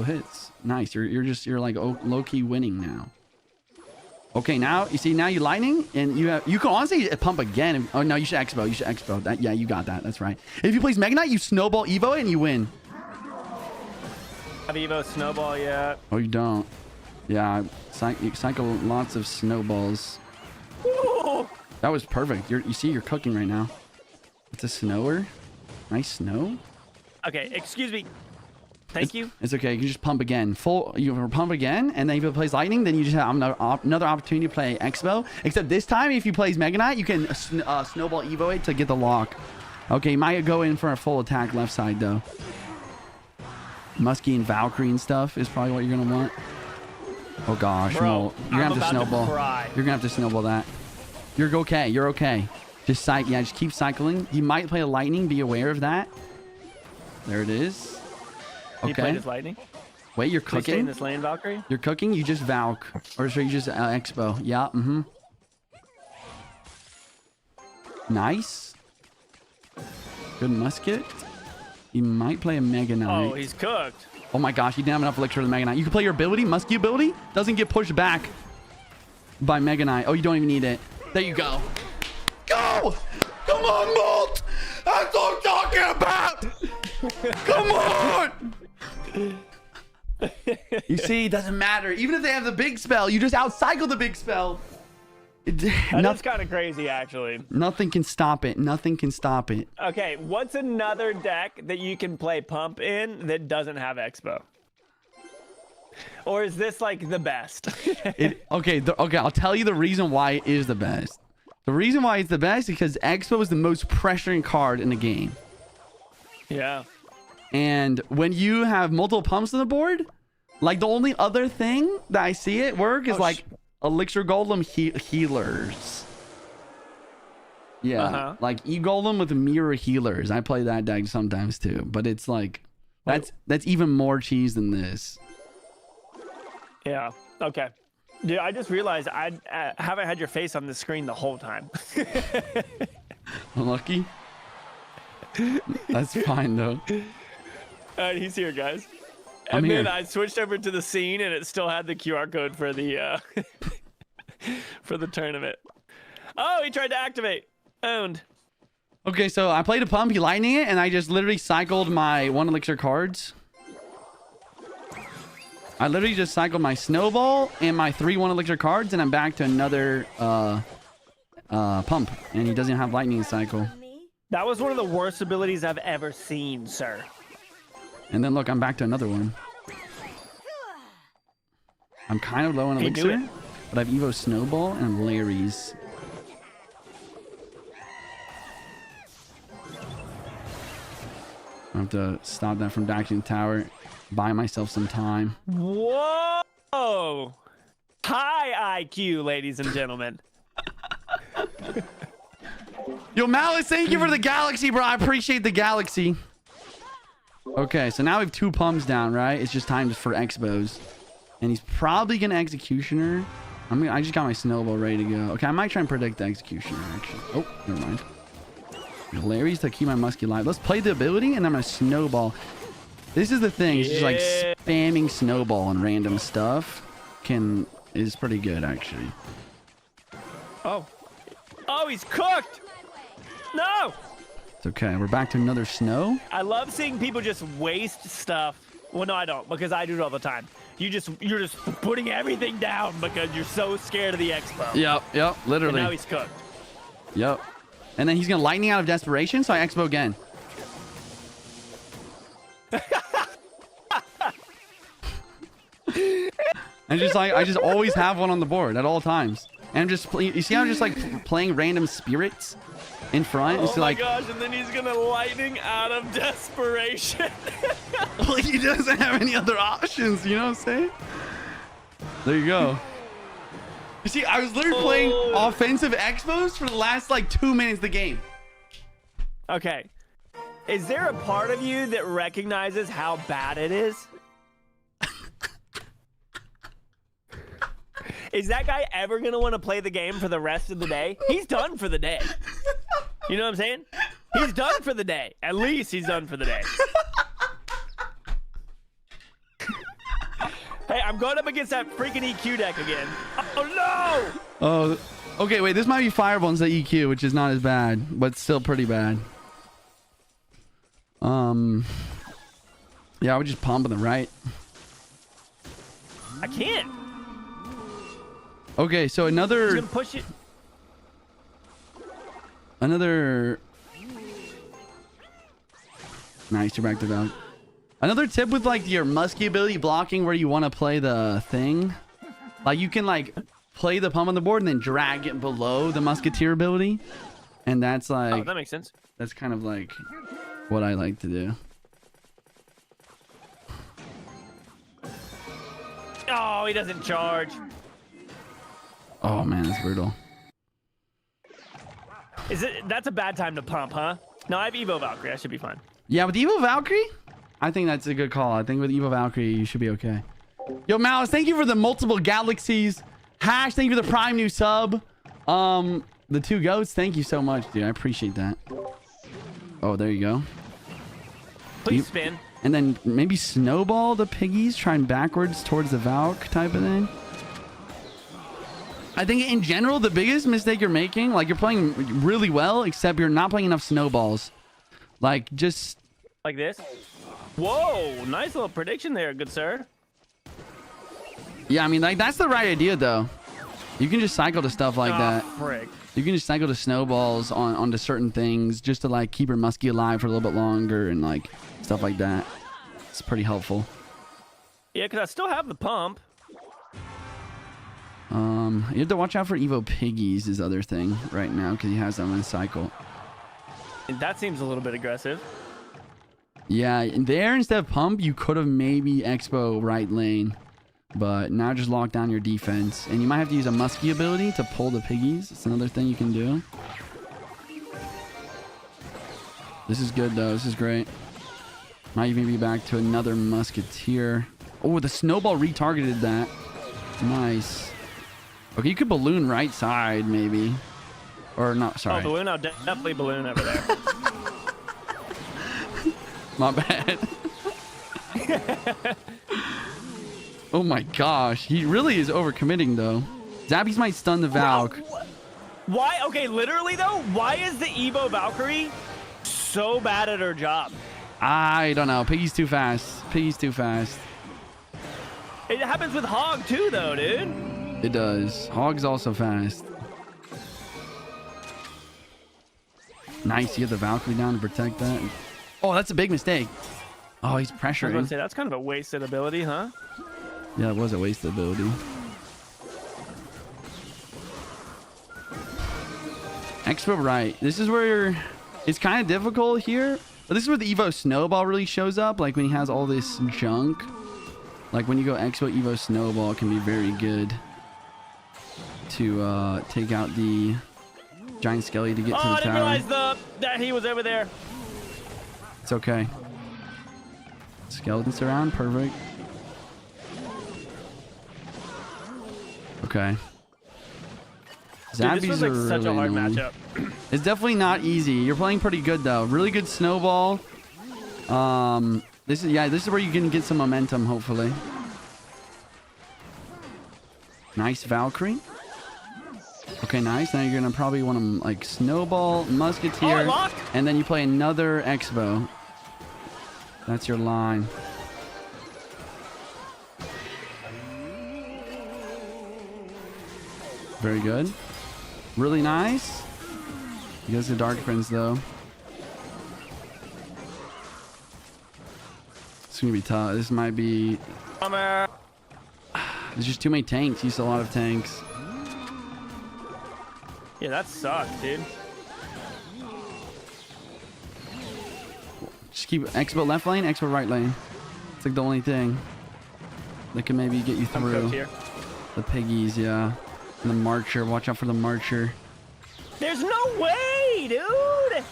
hits. Nice. You're like low-key winning now. Okay, now you see, now you lightning and you can honestly pump again. Oh no, you should expo. You should expo. That, yeah, you got that. That's right. If you place Mega Knight, you snowball Evo it and you win. Have Evo snowball yet? Oh, you don't. Yeah, you cycle lots of snowballs. Ooh. That was perfect. You see, you're cooking right now. It's a snower. Nice snow. Okay, excuse me. Thank you. It's okay. You can just pump again. You pump again, and then if you plays lightning, then you just have another opportunity to play Expo. Except this time, if you plays Mega Knight, you can snowball Evo it to get the lock. Okay, you might go in for a full attack left side though. Muskie and Valkyrie and stuff is probably what you're gonna want. Oh gosh, Bro, no. You're gonna have to snowball. You're gonna have to snowball that. You're okay. You're okay. Just just keep cycling. You might play a lightning. Be aware of that. There it is. He Okay. played his lightning. Wait, you're Please stay in cooking? this lane, Valkyrie. You're cooking? You just Valk. Or so you just Expo. Yeah, Nice. Good musket. You might play a Mega Knight. Oh, he's cooked. Oh my gosh, you didn't have enough elixir for the Mega Knight. You can play your ability, musky ability. Doesn't get pushed back by Mega Knight. Oh, you don't even need it. There you go. Go! Come on, Molt! That's what I'm talking about! Come on! You see, it doesn't matter. Even if they have the big spell, you just outcycle the big spell. That's kind of crazy, actually. Nothing can stop it. Nothing can stop it. Okay, what's another deck that you can play Pump in that doesn't have Expo? Or is this like the best? Okay, I'll tell you the reason why it is the best. The reason why it's the best is because Expo is the most pressuring card in the game. Yeah. And when you have multiple pumps on the board, like the only other thing that I see it work is like Elixir Golem healers. Yeah, like E-Golem with mirror healers. I play that deck sometimes too, but it's like that's even more cheese than this. Yeah. Okay. Dude, I just realized I haven't had your face on the screen the whole time. Unlucky. That's fine though. All right, he's here, guys. I'm And then here. I switched over to the scene, and it still had the QR code for the for the tournament. Oh, he tried to activate. Owned. Okay, so I played a pump, he lightning it, and I just literally cycled my 1 elixir cards. I literally just cycled my snowball and my 3 1 elixir cards, and I'm back to another pump. And he doesn't have lightning cycle. That was one of the worst abilities I've ever seen, sir. And then look, I'm back to another one. I'm kind of low on He knew elixir, it. but I have Evo Snowball and Larry's. I have to stop that from dashing the tower, buy myself some time. Whoa! High IQ, ladies and gentlemen. Yo, Malice, thank you for the galaxy, bro. I appreciate the galaxy. Okay, so now we have 2 pumps down, right? It's just time for Expos. And he's probably gonna Executioner. I just got my snowball ready to go. Okay, I might try and predict the Executioner, actually. Oh, never mind. Larry's to keep my muskie alive. Let's play the ability, and I'm gonna snowball. This is the thing. It's just like spamming snowball and random stuff is pretty good, actually. Oh. Oh, he's cooked! No! It's okay. We're back to another snow. I love seeing people just waste stuff. Well, no, I don't, because I do it all the time. You're just putting everything down because you're so scared of the Expo. Yep, literally. And now he's cooked. Yep. And then he's gonna lightning out of desperation, so I Expo again. And just like I just always have one on the board at all times. And I'm just you see how I'm just like playing random spirits in front. Oh It's my like gosh, and then he's gonna lightning out of desperation. like he doesn't have any other options, you know what I'm saying? There you go. See, I was literally playing offensive expos for the last like 2 minutes of the game. Okay. Is there a part of you that recognizes how bad it is? Is that guy ever going to want to play the game for the rest of the day? He's done for the day. You know what I'm saying? He's done for the day. At least he's done for the day. Hey, I'm going up against that freaking EQ deck again. Oh, no! Oh, okay, wait. This might be Fireball instead of EQ, which is not as bad, but still pretty bad. Yeah, I would just pump on the right. I can't. Okay, so He's another... gonna push it. Another... Nice, you're back to down. Another tip with like your musky ability blocking where you want to play the thing. Like you can like play the pump on the board and then drag it below the musketeer ability. And that's like... Oh, that makes sense. That's kind of like what I like to do. Oh, he doesn't charge. Oh man, that's brutal. That's a bad time to pump, huh? No, I have Evo Valkyrie. I should be fine. Yeah, with Evo Valkyrie, I think that's a good call. I think with Evo Valkyrie, you should be okay. Yo, Malice, thank you for the multiple galaxies. Hash, thank you for the prime new sub. The 2 goats, thank you so much, dude. I appreciate that. Oh, there you go. Please spin. And then maybe snowball the piggies, trying backwards towards the Valk type of thing. I think in general, the biggest mistake you're making, like you're playing really well, except you're not playing enough snowballs. Like just... Like this? Whoa, nice little prediction there, good sir. Yeah, I mean, like that's the right idea, though. You can just cycle to stuff like that. Frick. You can just cycle to snowballs onto certain things just to like keep your muskie alive for a little bit longer and like stuff like that. It's pretty helpful. Yeah, because I still have the pump. You have to watch out for Evo Piggies, his other thing right now, because he has them in a cycle. And that seems a little bit aggressive. Yeah, and there instead of pump, you could have maybe expo right lane. But now just lock down your defense. And you might have to use a muskie ability to pull the piggies. It's another thing you can do. This is good, though. This is great. Might even be back to another musketeer. Oh, the snowball retargeted that. Nice. Okay, you could balloon right side, maybe. Or not, sorry. Oh, balloon? I'll definitely balloon over there. My bad. Oh my gosh. He really is overcommitting, though. Zabbies might stun the Valk. Why? Okay, literally, though, why is the Evo Valkyrie so bad at her job? I don't know. Piggy's too fast. Piggy's too fast. It happens with Hog, too, though, dude. It does. Hog's also fast. Nice. You get the Valkyrie down to protect that. Oh, that's a big mistake. Oh, he's I was pressuring. going to say, that's kind of a wasted ability, huh? Yeah, it was a wasted ability. Expo right. This is where it's kind of difficult here. But this is where the Evo Snowball really shows up. Like when he has all this junk. Like when you go Expo Evo Snowball, it can be very good to take out the giant skelly to get to the tower. I didn't realize that he was over there. It's okay. Skeletons around, perfect. Okay. Dude, this was like are such really a hard annoying. matchup. It's definitely not easy. You're playing pretty good though. Really good snowball. This is where you can get some momentum, hopefully. Nice Valkyrie. Okay, nice. Now you're gonna probably want to like snowball, musketeer, and then you play another Expo. That's your line. Very good. Really nice. He goes to Dark Prince though. It's gonna be tough. This might be. Bummer. There's just too many tanks. He used a lot of tanks. Yeah, that sucks, dude. Just keep Expo left lane, Expo right lane. It's like the only thing that can maybe get you I'm cooked through. here. The piggies, yeah. And the Marcher. Watch out for the Marcher. There's no way, dude.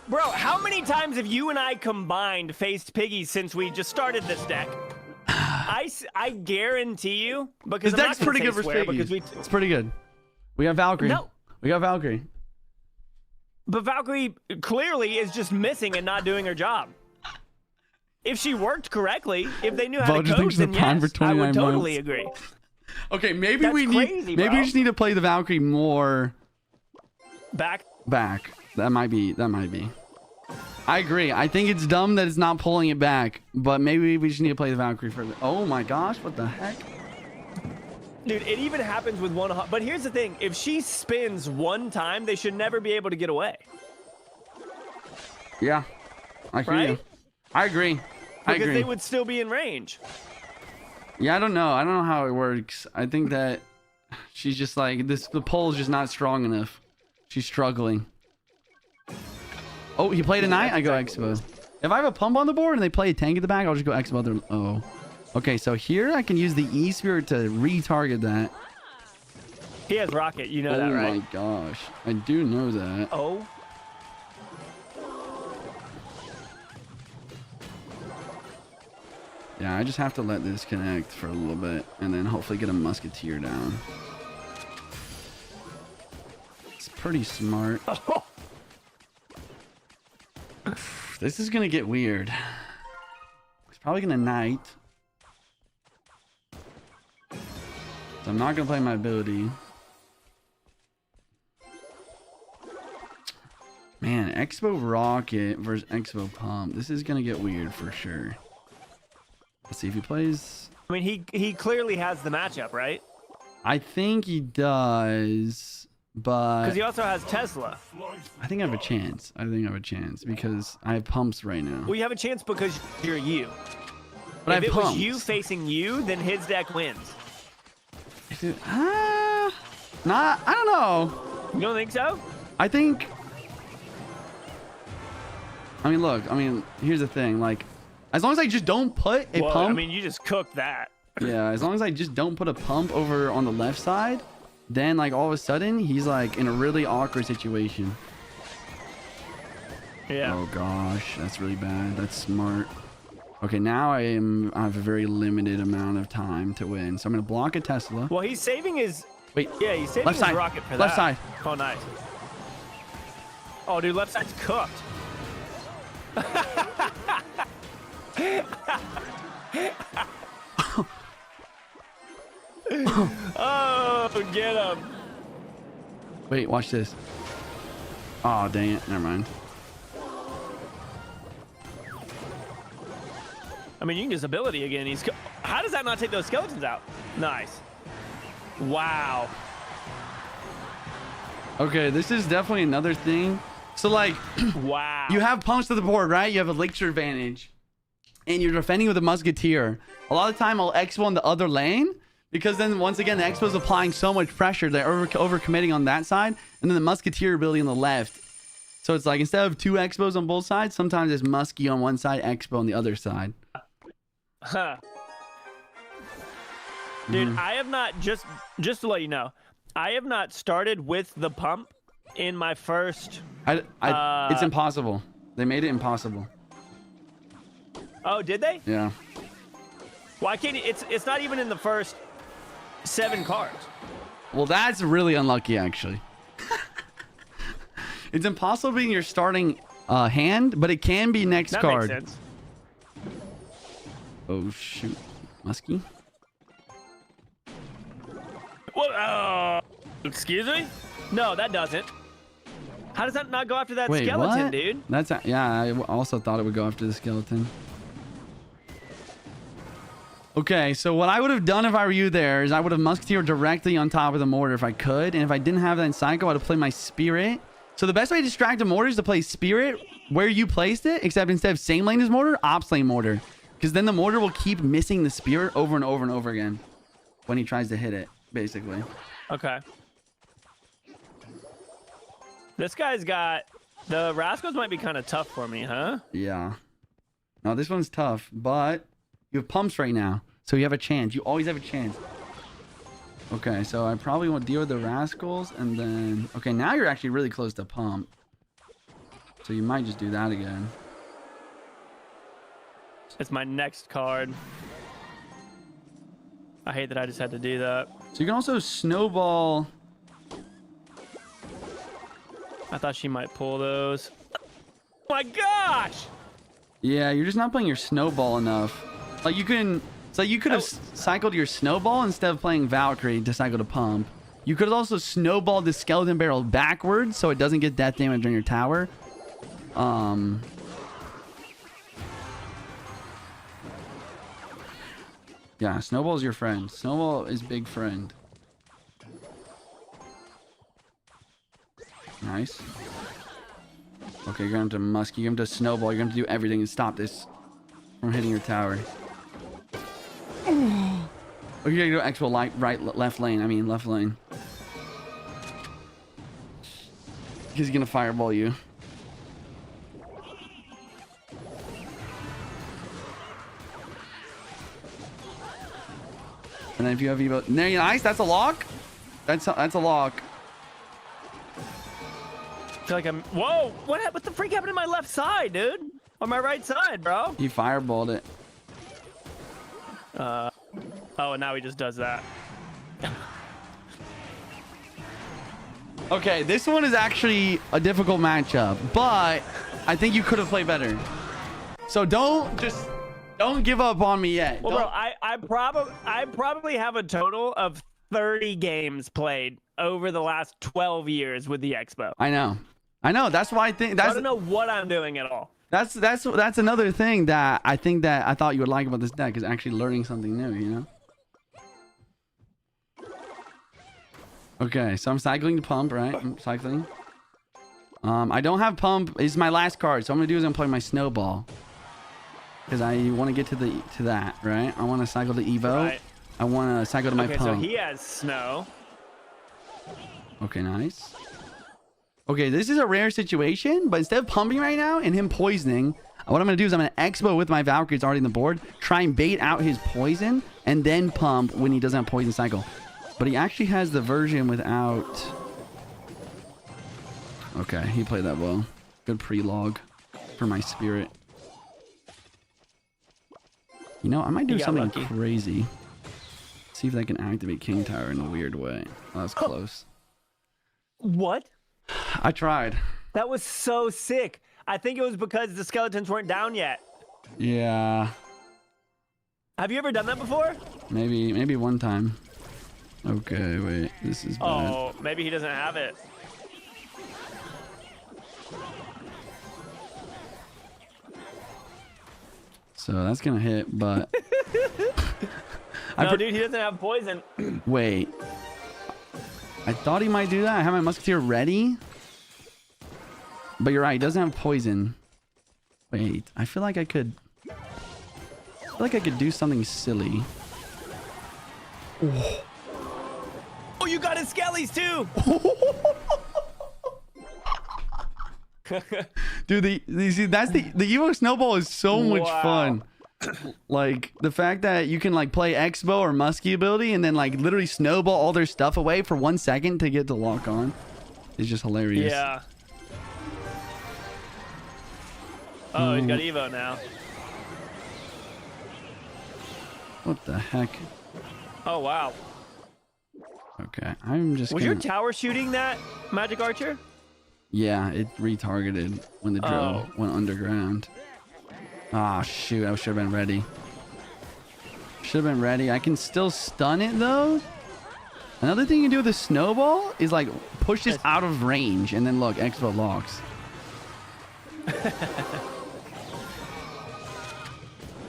Bro, how many times have you and I combined faced piggies since we just started this deck? I guarantee you, because This I'm deck's not gonna pretty say good for swear, piggies. because It's pretty good. We got Valkyrie. No. We got Valkyrie. But Valkyrie clearly is just missing and not doing her job. If she worked correctly, if they knew how Vulture to code, thinks the then prime yes, for I 29 would totally months. agree. Okay, maybe That's we need. crazy, maybe bro. we just need to play the Valkyrie more Back. back. That might be. That might be. I agree. I think it's dumb that it's not pulling it back, but maybe we just need to play the Valkyrie further. Oh my gosh! What the heck? Dude, it even happens with one. But here's the thing: if she spins one time, they should never be able to get away. Yeah, I hear you. Right? I agree. I Because agree. they would still be in range. Yeah, I don't know. I don't know how it works. I think that she's just like this. The pole is just not strong enough. She's struggling. Oh, he played a knight. I go Expo. If I have a pump on the board and they play a tank at the back, I'll just go Expo. There. Oh, okay. So here I can use the E Spirit to retarget that. He has rocket. You know Oh that, right? my gosh, I do know that. Oh. Yeah, I just have to let this connect for a little bit and then hopefully get a musketeer down. It's pretty smart. This is gonna get weird. He's probably gonna knight. So I'm not gonna play my ability. Man, Expo Rocket versus Expo Pump. This is gonna get weird for sure. Let's see if he plays. I mean, he clearly has the matchup, right? I think he does, but Because he also has Tesla. I think I have a chance. I think I have a chance because I have pumps right now. Well, you have a chance because you're you. But I If have it was pumps. you facing you, then his deck wins. Dude, not. I don't know. You don't think so? I think. I mean, look. I mean, here's the thing. Like, as long as I just don't put a Well, pump. I mean, you just cooked that. Yeah, as long as I just don't put a pump over on the left side, then like all of a sudden he's like in a really awkward situation. Yeah. Oh gosh, that's really bad. That's smart. Okay, now I have a very limited amount of time to win. So I'm gonna block a Tesla. Well, he's saving his. Wait. Yeah, he's saving Left his side. rocket for Left that. side. Oh, nice. Oh, dude, left side's cooked. Oh, get him. Wait, watch this. Oh dang it. Never mind. I mean, you can use ability again. How does that not take those skeletons out? Nice. Wow. Okay, this is definitely another thing. So like, Wow. you have pumps to the board, right? You have elixir advantage, and you're defending with a musketeer. A lot of the time, I'll expo on the other lane because then once again the expo is applying so much pressure they're over committing on that side, and then the musketeer ability on the left. So it's like instead of two expos on both sides, sometimes it's muskie on one side, expo on the other side. Huh. Dude, I have not just to let you know, I have not started with the pump in my first. It's impossible. They made it impossible. Oh, did they? Yeah. Why can't it's not even in the first 7 cards. Well, that's really unlucky, actually. It's impossible being your starting hand, but it can be next That card. makes sense. Oh shoot, muskie. What? Excuse me? No, that doesn't. How does that not go after that Wait, skeleton, what? dude? That's yeah. I also thought it would go after the skeleton. Okay, so what I would have done if I were you there is I would have musketeer directly on top of the mortar if I could, and if I didn't have that in cycle, I'd have played my spirit. So the best way to distract a mortar is to play spirit where you placed it, except instead of same lane as mortar, ops lane mortar, because then the mortar will keep missing the spirit over and over and over again when he tries to hit it, basically. Okay. This guy's got the rascals might be kind of tough for me, huh? Yeah. No, this one's tough, but you have pumps right now. So you have a chance. You always have a chance. Okay, so I probably won't deal with the rascals, and then... Okay, now you're actually really close to pump. So you might just do that again. It's my next card. I hate that I just had to do that. So you can also snowball... I thought she might pull those. Oh my gosh! Yeah, you're just not playing your snowball enough. Like you can... So you could have cycled your snowball instead of playing Valkyrie to cycle to pump. You could have also snowballed the skeleton barrel backwards so it doesn't get death damage on your tower. Yeah, snowball's your friend. Snowball is big friend. Nice. Okay, you're going to musky. You're going to snowball. You're going to do everything to stop this from hitting your tower. Oh, you gotta go expo left lane. I mean, left lane. He's gonna fireball you. And then if you have Evo, there, nice. That's a lock. That's a lock. I feel like I'm. Whoa! What the freak happened to my left side, dude? On my right side, bro. He fireballed it. Oh, and now he just does that. Okay, this one is actually a difficult matchup, but I think you could have played better. So don't give up on me yet. Well, bro, I probably have a total of 30 games played over the last 12 years with the Expo. I know. That's why I think I don't know what I'm doing at all. That's another thing that I think that I thought you would like about this deck is actually learning something new, you know? Okay, so I'm cycling to pump, right? I'm cycling. I don't have pump. It's my last card, so what I'm gonna do is I'm playing my snowball. Because I want to get to that, right? I want to cycle to Evo. Right. I want to cycle to my pump. So he has snow. Okay, nice. Okay, this is a rare situation, but instead of pumping right now and him poisoning, what I'm going to do is I'm going to expo with my Valkyrie. It's already on the board. Try and bait out his poison and then pump when he doesn't have poison cycle. But he actually has the version without... Okay, he played that well. Good pre-log for my spirit. You know, I might do something crazy. See if I can activate King Tower in a weird way. Oh, that was close. What? I tried. That was so sick. I think it was because the skeletons weren't down yet. Yeah. Have you ever done that before? Maybe one time. Okay, wait. This is bad. Oh, maybe he doesn't have it. So that's gonna hit, but... No, dude, he doesn't have poison. Wait. I thought he might do that. I have my Musketeer ready. But you're right, he doesn't have poison. Wait, I feel like I could... do something silly. Oh, you got his skellies too! Dude, you see, that's the Evo Snowball is so much fun. Like the fact that you can like play Expo or Muskie ability and then like literally snowball all their stuff away for 1 second to get to lock on is just hilarious. Yeah. Oh, he's got Evo now. What the heck? Oh, wow. Okay, I'm just Was your tower shooting that magic archer? Yeah, it retargeted when the drill went underground. Ah, shoot, I should have been ready. Should have been ready. I can still stun it though. Another thing you can do with a snowball is like push this out of range and then look, Expo locks.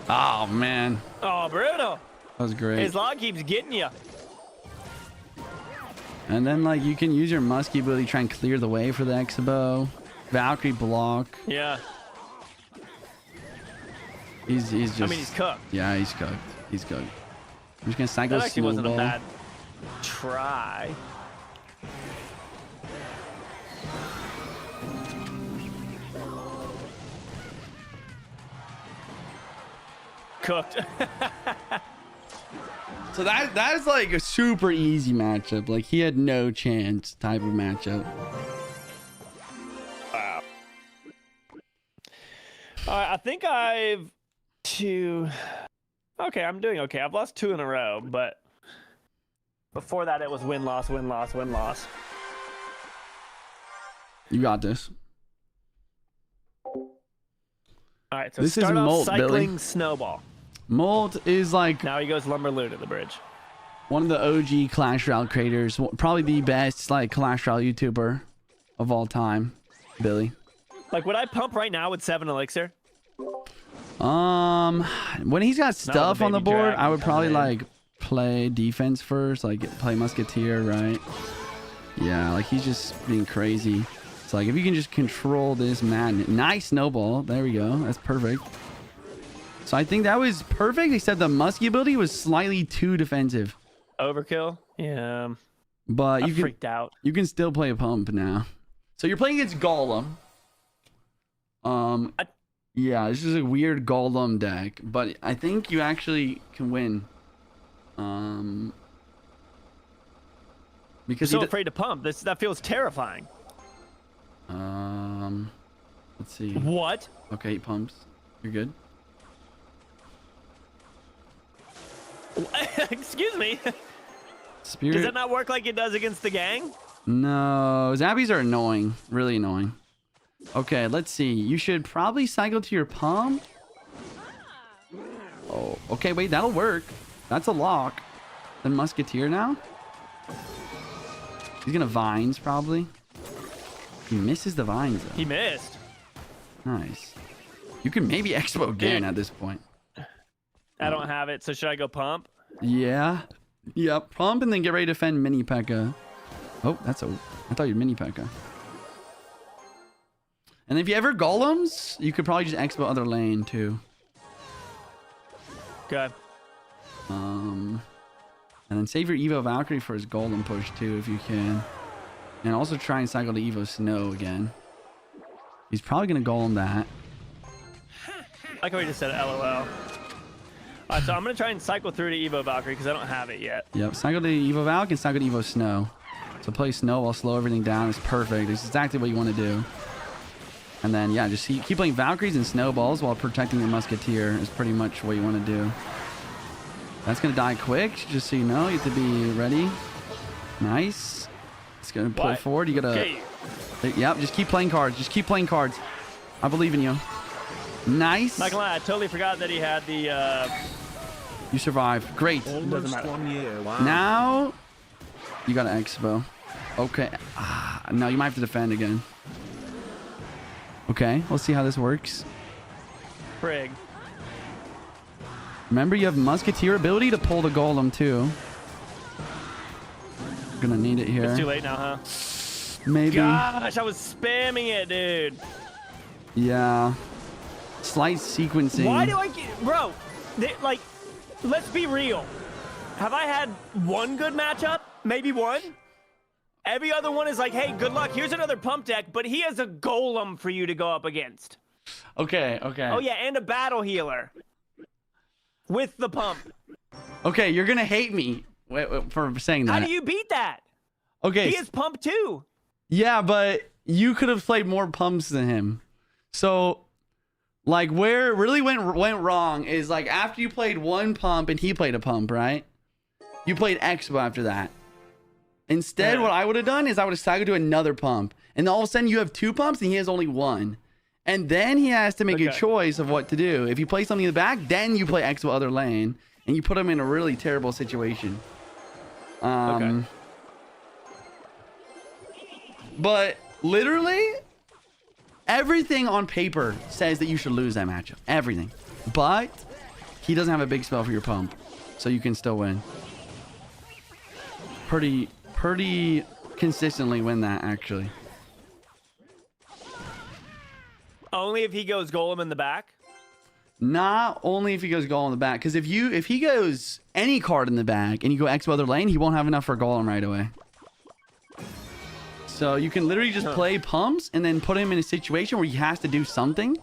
Oh man. Oh, brutal. That was great. His log keeps getting you. And then like you can use your musky ability to try and clear the way for the Expo. Valkyrie block. Yeah. He's just... I mean, he's cooked. Yeah, he's cooked. He's cooked. I'm just gonna cycle That actually wasn't a snowball. bad try. Cooked. So that is like a super easy matchup. Like he had no chance type of matchup. Wow. All right, I think I've two. Okay, I'm doing okay. I've lost 2 in a row, but before that it was win loss, win loss, win loss. You got this. All right, so This is start off Molt, cycling Billy. snowball. Molt is like Now he goes lumber loot at the bridge. one of the OG Clash Royale creators, probably the best like Clash Royale YouTuber of all time, Billy. Like, would I pump right now with 7 elixir? When he's got stuff on the baby board, dragon I would probably coming in. like play defense first, like play Musketeer, right? Yeah, like he's just being crazy. It's like if you can just control this man, nice snowball. There we go. That's perfect. So I think that was perfect, except the musky ability was slightly too defensive. Overkill? Yeah. But I you can freaked out. you can still play a pump now. So you're playing against Golem. Yeah, this is a weird Golem deck, but I think you actually can win. Because So afraid to pump. That feels terrifying. let's see. What? Okay, he pumps. You're good. Excuse me. Spirit. Does that not work like it does against the gang? No, Zabbies are annoying. Really annoying. Okay, let's see. You should probably cycle to your pump. Oh, okay, wait, that'll work. That's a lock. Then Musketeer now? He's gonna Vines, probably. He misses the Vines, though. He missed. Nice. You can maybe Expo again at this point. I don't have it, so should I go pump? Yeah. Yep, pump and then get ready to defend Mini P.E.K.K.A. Oh, that's a... I thought you'd Mini P.E.K.K.A. And if you ever Golems, you could probably just Expo other lane, too. Good. And then save your Evo Valkyrie for his Golem push, too, if you can. And also try and cycle to Evo Snow again. He's probably going to Golem that. Like how we just said LOL. All right, so I'm going to try and cycle through to Evo Valkyrie because I don't have it yet. Yep, cycle to Evo Valk and cycle to Evo Snow. So play Snow while slow everything down is perfect. It's exactly what you want to do. And then, yeah, just keep playing Valkyries and Snowballs while protecting the Musketeer is pretty much what you want to do. That's going to die quick, just so you know. You have to be ready. Nice. It's going to pull What? forward. You got to... Okay. Yep, just keep playing cards. Just keep playing cards. I believe in you. Nice. Not gonna lie, I totally forgot that he had the. You survived. Great. Almost matter. 1 year. Wow. Now, you got an Expo. Okay. Now you might have to defend again. Okay, let's see how this works. Frig. Remember, you have Musketeer ability to pull the Golem, too. Gonna need it here. It's too late now, huh? Maybe. Gosh, I was spamming it, dude. Yeah. Slight sequencing. Why do I get. Bro, like, let's be real. Have I had one good matchup? Maybe one? Every other one is like, hey, good luck. Here's another pump deck, but he has a Golem for you to go up against. Okay, okay. Oh, yeah, and a battle healer. With the pump. Okay, you're gonna hate me for saying that. How do you beat that? Okay. He has pump too. Yeah, but you could have played more pumps than him. So, like, where it really went wrong is, like, after you played one pump and he played a pump, right? You played Expo after that. Instead, Yeah. what I would have done is I would have cycled to another pump. And all of a sudden, you have 2 pumps and he has only 1. And then he has to make a Okay. choice of what to do. If you play something in the back, then you play Expo other lane. And you put him in a really terrible situation. Okay. But literally, everything on paper says that you should lose that matchup. Everything. But he doesn't have a big spell for your pump. So you can still win. Pretty consistently win that, actually. Only if he goes Golem in the back? Not only if he goes goal in the back. Because if he goes any card in the back and you go Expo other lane, he won't have enough for Golem right away. So you can literally just play pumps and then put him in a situation where he has to do something.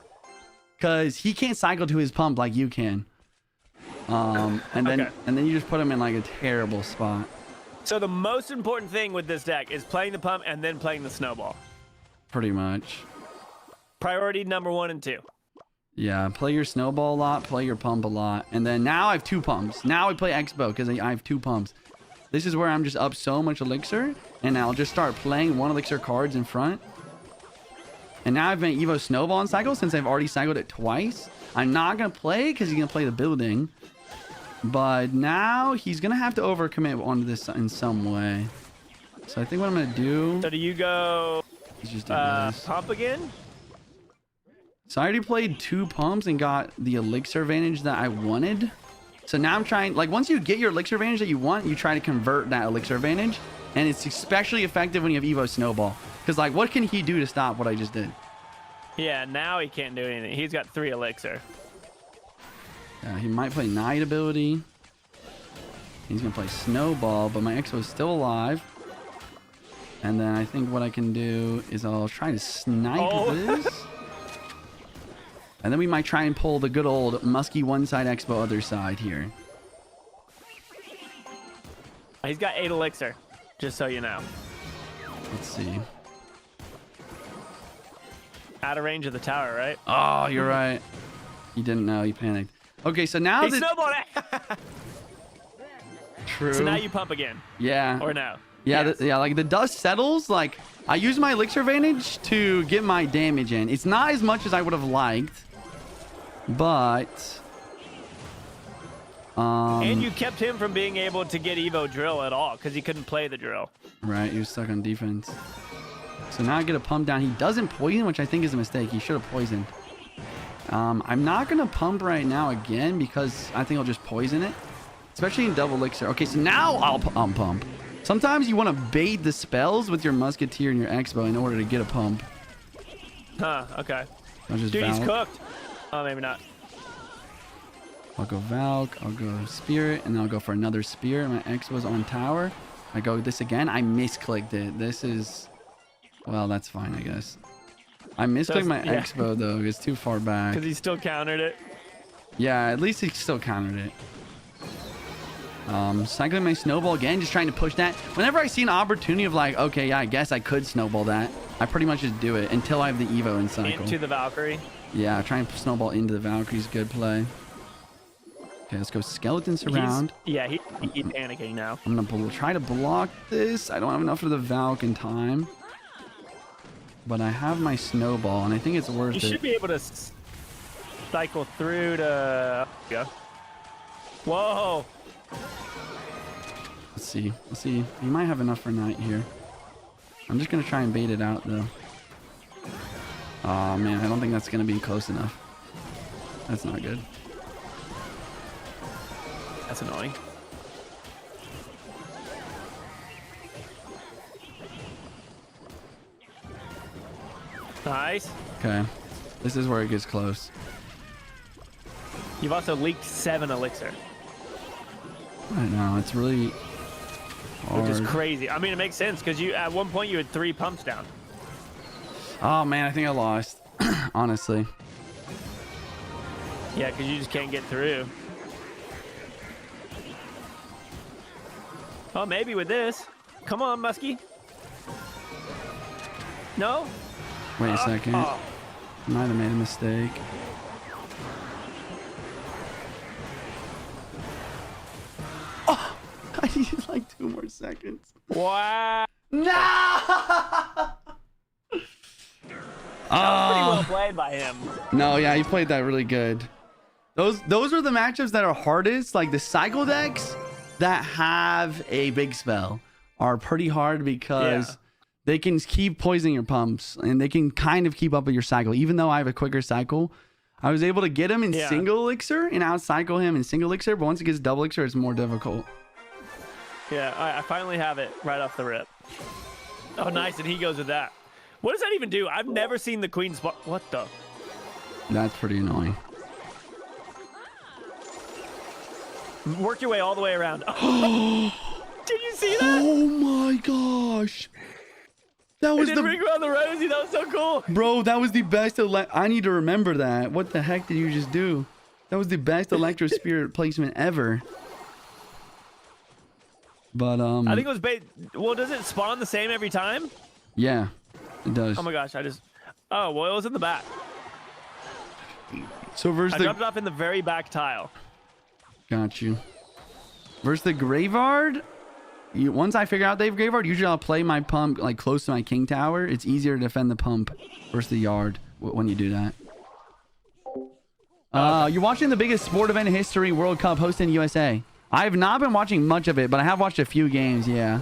Because he can't cycle to his pump like you can. And then Okay. and then you just put him in like a terrible spot. So the most important thing with this deck is playing the pump and then playing the snowball. Pretty much. Priority number 1 and 2. Yeah, play your snowball a lot, play your pump a lot. And then now I have 2 pumps. Now I play Expo because I have 2 pumps. This is where I'm just up so much elixir. And I'll just start playing 1 elixir cards in front. And now I've been Evo Snowball in cycle since I've already cycled it twice. I'm not going to play because he's going to play the building. But now he's going to have to overcommit onto this in some way. So I think what I'm going to do So do you go is just do this. pump again? So I already played 2 pumps and got the elixir advantage that I wanted. So now I'm trying, like once you get your elixir advantage that you want, you try to convert that elixir advantage. And it's especially effective when you have Evo Snowball. Because like, what can he do to stop what I just did? Yeah, now he can't do anything. He's got 3 elixir. He might play Night ability. He's going to play Snowball, but my Exo is still alive. And then I think what I can do is I'll try to snipe this. And then we might try and pull the good old Musky one side Expo other side here. He's got 8 elixir, just so you know. Let's see. Out of range of the tower, right? Oh, you're right. He didn't know. He panicked. Okay, so now He that... snowballed it! True. So now you pump again, Yeah. or no? Yeah, Yes. yeah, like the dust settles, like I use my elixir advantage to get my damage in. It's not as much as I would have liked, but And you kept him from being able to get Evo drill at all because he couldn't play the drill. right, he was stuck on defense. So now I get a pump down. He doesn't poison, which I think is a mistake. He should have poisoned. I'm not gonna pump right now again because I think I'll just poison it, especially in double elixir. Okay, so now I'll pump. Sometimes you want to bait the spells with your musketeer and your expo in order to get a pump. Huh, okay. I'll just Dude, he's Valk. cooked. Oh, maybe not. I'll go Valk, I'll go Spirit, and then I'll go for another Spirit. My expo's on tower. I go this again. I misclicked it. This is... Well, that's fine, I guess. I misclicked my yeah. expo, though. It's too far back. Because he still countered it. Yeah, at least he still countered it. Cycling my snowball again, just trying to push that. Whenever I see an opportunity of like, okay, yeah, I guess I could snowball that, I pretty much just do it until I have the Evo in cycle. Into the Valkyrie. Yeah, try and snowball into the Valkyrie's good play. Okay, let's go skeleton surround. He's panicking now. I'm gonna try to block this. I don't have enough for the Valk in time. But I have my snowball, and I think it's worth You it. should be able to cycle through to... Go. Whoa! Let's see. Let's see. He might have enough for night here. I'm just gonna try and bait it out, though. Oh man, I don't think that's gonna be close enough. That's not good. That's annoying. Nice. Okay. This is where it gets close. You've also leaked 7 elixir, I know, it's really hard. which is crazy. I mean, it makes sense because you at one point you had 3 pumps down. Oh man, I think I lost. Honestly. Yeah, because you just can't get through. Oh, maybe with this. Come on, Muskie. No? Wait a second. Oh. Might have made a mistake. Oh! I need like 2 more seconds. Wow. No! That was pretty well played by him. No, yeah, he played that really good. Those are the matchups that are hardest. Like the cycle decks that have a big spell are pretty hard because they can keep poisoning your pumps and they can kind of keep up with your cycle. Even though I have a quicker cycle, I was able to get him in single elixir and out cycle him in single elixir. But once it gets double elixir, it's more difficult. Yeah, I finally have it right off the rip. Oh, nice, and he goes with that. What does that even do? I've never seen the queen spot. What the? That's pretty annoying. Work your way all the way around. Did you see that? Oh my gosh. That It was didn't the... ring around the rosy. That was so cool. Bro, that was the best. I need to remember that. What the heck did you just do? That was the best Electro Spirit placement ever. But I think it was well, does it spawn the same every time? yeah, it does. Oh my gosh, oh, well, it was in the back. So versus I dropped it off in the very back tile. Got you. Versus the Graveyard, once I figure out they have Graveyard, usually I'll play my pump like close to my King Tower. It's easier to defend the pump versus the yard when you do that. You're watching the biggest sport event in history, World Cup, hosted in USA. I have not been watching much of it, but I have watched a few games, yeah.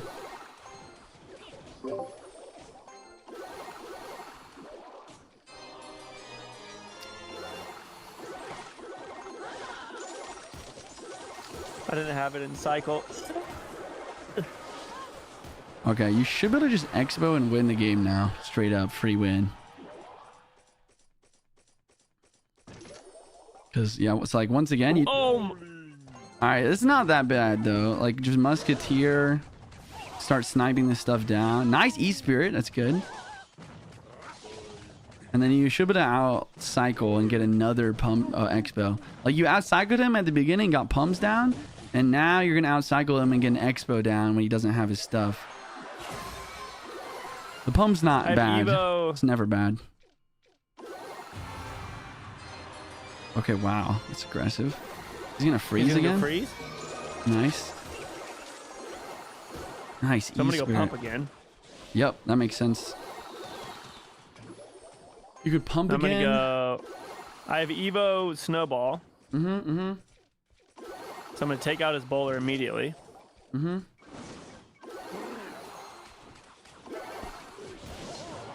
I didn't have it in cycle. Okay, you should be able to just Expo and win the game now. Straight up, free win. Because, yeah, it's like, once again, you... Oh! Alright, it's not that bad, though. Like, just Musketeer. Start sniping this stuff down. Nice E-Spirit. That's good. And then you should be able to out-cycle and get another pump Expo. Like, you out-cycled him at the beginning, got pumps down. And now you're going to out-cycle him and get an Expo down when he doesn't have his stuff. The pump's not bad. Evo. It's never bad. Okay, wow. That's aggressive. He's going to freeze He's gonna again? go freeze? Nice. Nice. So I'm gonna go E-Spirit. pump again. Yep, that makes sense. You could pump I'm again. gonna go. I have Evo Snowball. So I'm gonna take out his bowler immediately. Oh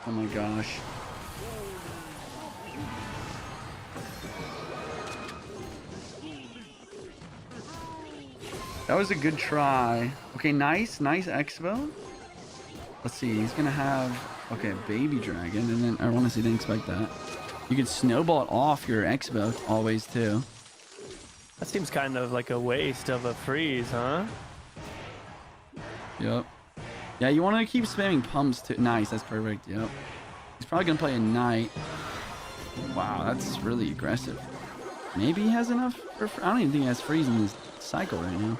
my gosh. That was a good try. Okay, nice. Nice Expo. Let's see. He's going to have... Okay, Baby Dragon. And then I honestly didn't expect that. You could snowball it off your Expo always, too. That seems kind of like a waste of a freeze, huh? Yep. Yeah, you want to keep spamming pumps, too. Nice. That's perfect. Yep. He's probably going to play a Knight. Wow, that's really aggressive. Maybe he has enough? I don't even think he has freeze in his cycle right now.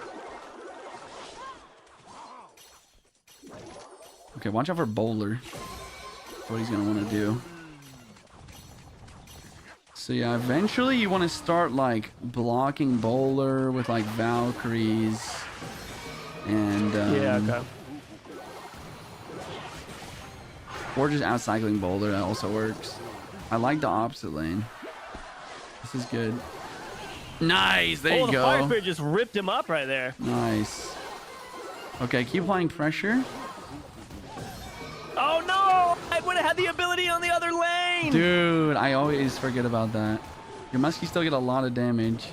Okay, watch out for Bowler. That's what he's going to want to do. So yeah, eventually you want to start like blocking Bowler with like Valkyries. And Yeah, okay. or just outcycling Bowler, that also works. I like the opposite lane. This is good. Nice, there you the go. Fire Spirit just ripped him up right there. Nice. Okay, keep applying pressure. Oh no! I would have had the ability on the other lane! Dude, I always forget about that. Your Muskie still get a lot of damage.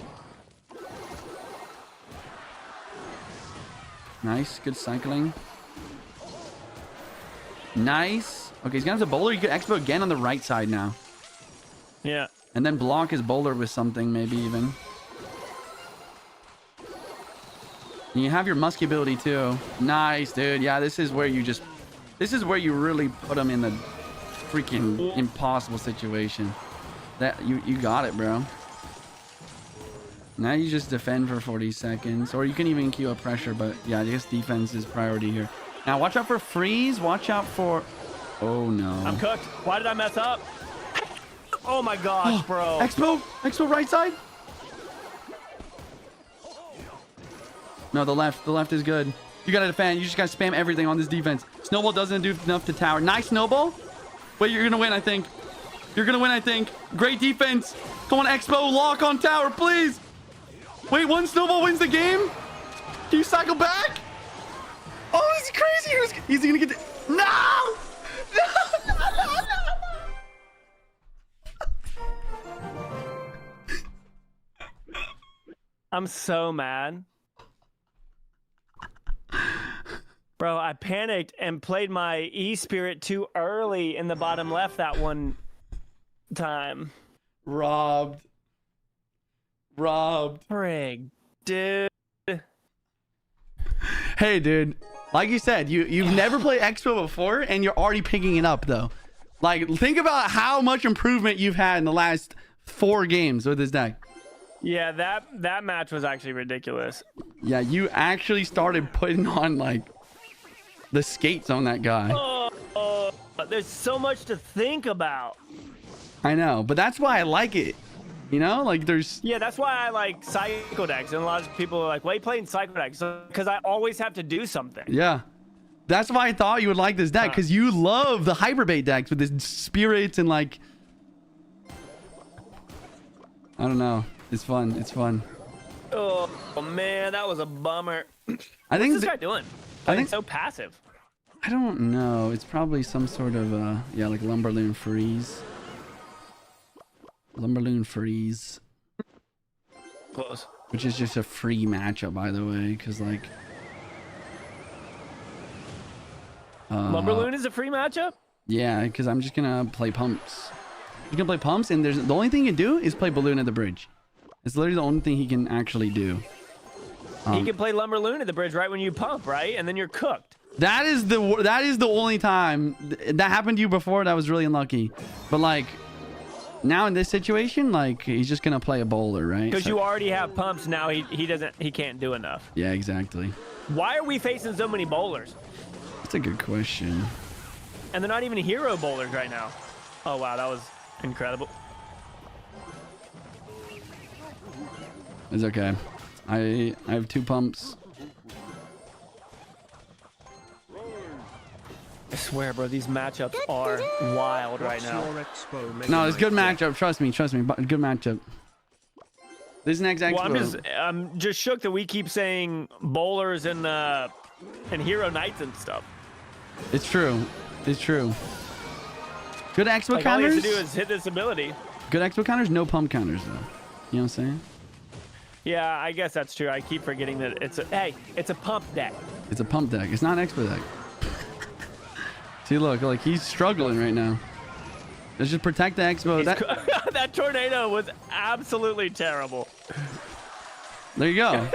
Nice, good cycling. Nice. Okay, he's gonna have the Bowler. You could Expo again on the right side now. Yeah. And then block his Bowler with something, maybe even. And you have your Muskie ability too. Nice, dude. Yeah, this is where you just... This is where you really put him in the freaking impossible situation. That you got it, bro. Now you just defend for 40 seconds. Or you can even queue up pressure, but yeah, I guess defense is priority here. Now watch out for freeze. Watch out for... Oh no. I'm cooked. Why did I mess up? Oh my gosh, bro. Expo! Expo right side! No, the left. The left is good. You gotta defend. You just gotta spam everything on this defense. Snowball doesn't do enough to tower. Nice Snowball. Wait, you're gonna win, I think. You're gonna win, I think. Great defense. Come on, Expo. Lock on tower, please. Wait, one Snowball wins the game? Can you cycle back? Oh, this is crazy. He's gonna get... No! No! I'm so mad. Bro, I panicked and played my E-Spirit too early in the bottom left that one time. Robbed. Frig, dude. Hey, dude. Like you said, you've never played Expo before, and you're already picking it up, though. Like, think about how much improvement you've had in the last 4 games with this deck. Yeah, that match was actually ridiculous. Yeah, you actually started putting on like the skates on that guy. There's so much to think about. I know, but that's why I like it. You know, like there's. Yeah, that's why I like Psycho decks, and a lot of people are like, "Why are you playing Psycho decks?" Because I always have to do something. Yeah. That's why I thought you would like this deck, because you love the Hyperbait decks with the spirits and like... I don't know. It's fun. It's fun. Oh man, that was a bummer. I think What's this guy doing? I think so passive. I don't know. It's probably some sort of yeah, like Lumberloon Freeze. Lumberloon Freeze. Close. Which is just a free matchup, by the way, because like... Lumberloon is a free matchup? Yeah, because I'm just gonna play pumps. He's gonna play pumps, and the only thing he can do is play balloon at the bridge. It's literally the only thing he can actually do. He can play Lumberloon at the bridge right when you pump, right? And then you're cooked. That is the only time that happened to you before. That was really unlucky. But like now in this situation, like he's just gonna play a bowler, right? Because you already have pumps now. He can't do enough. Yeah, exactly. Why are we facing so many bowlers? That's a good question. And they're not even hero bowlers right now. Oh wow, that was incredible. It's okay. I have 2 pumps. I swear, bro, these matchups are wild right now. No, it's good matchup. Trust me. Good matchup. This next expo. Well, I'm just shook that we keep saying bowlers and hero knights and stuff. It's true. It's true. Good expo Like, all you counters. have to do is hit this ability. Good expo counters. No pump counters though. You know what I'm saying? Yeah, I guess that's true. I keep forgetting that it's a pump deck. It's a pump deck. It's not an expo deck. See, look, like he's struggling right now. Let's just protect the expo. That tornado was absolutely terrible. There you go.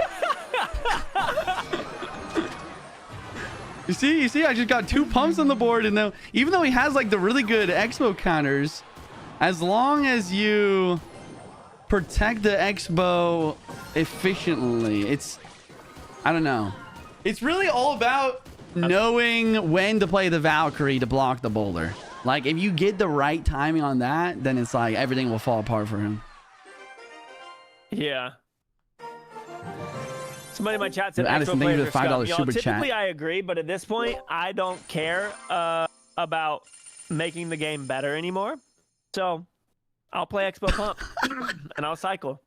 You see, I just got 2 pumps on the board, and though even though he has like the really good expo counters, as long as you protect the expo efficiently, I don't know. It's really all about knowing when to play the Valkyrie to block the boulder. Like if you get the right timing on that, then it's like everything will fall apart for him. Yeah. Somebody in my chat said Addison, thank you for the $5 super chat. Typically, I agree, but at this point, I don't care about making the game better anymore. So, I'll play Expo Pump, and I'll cycle.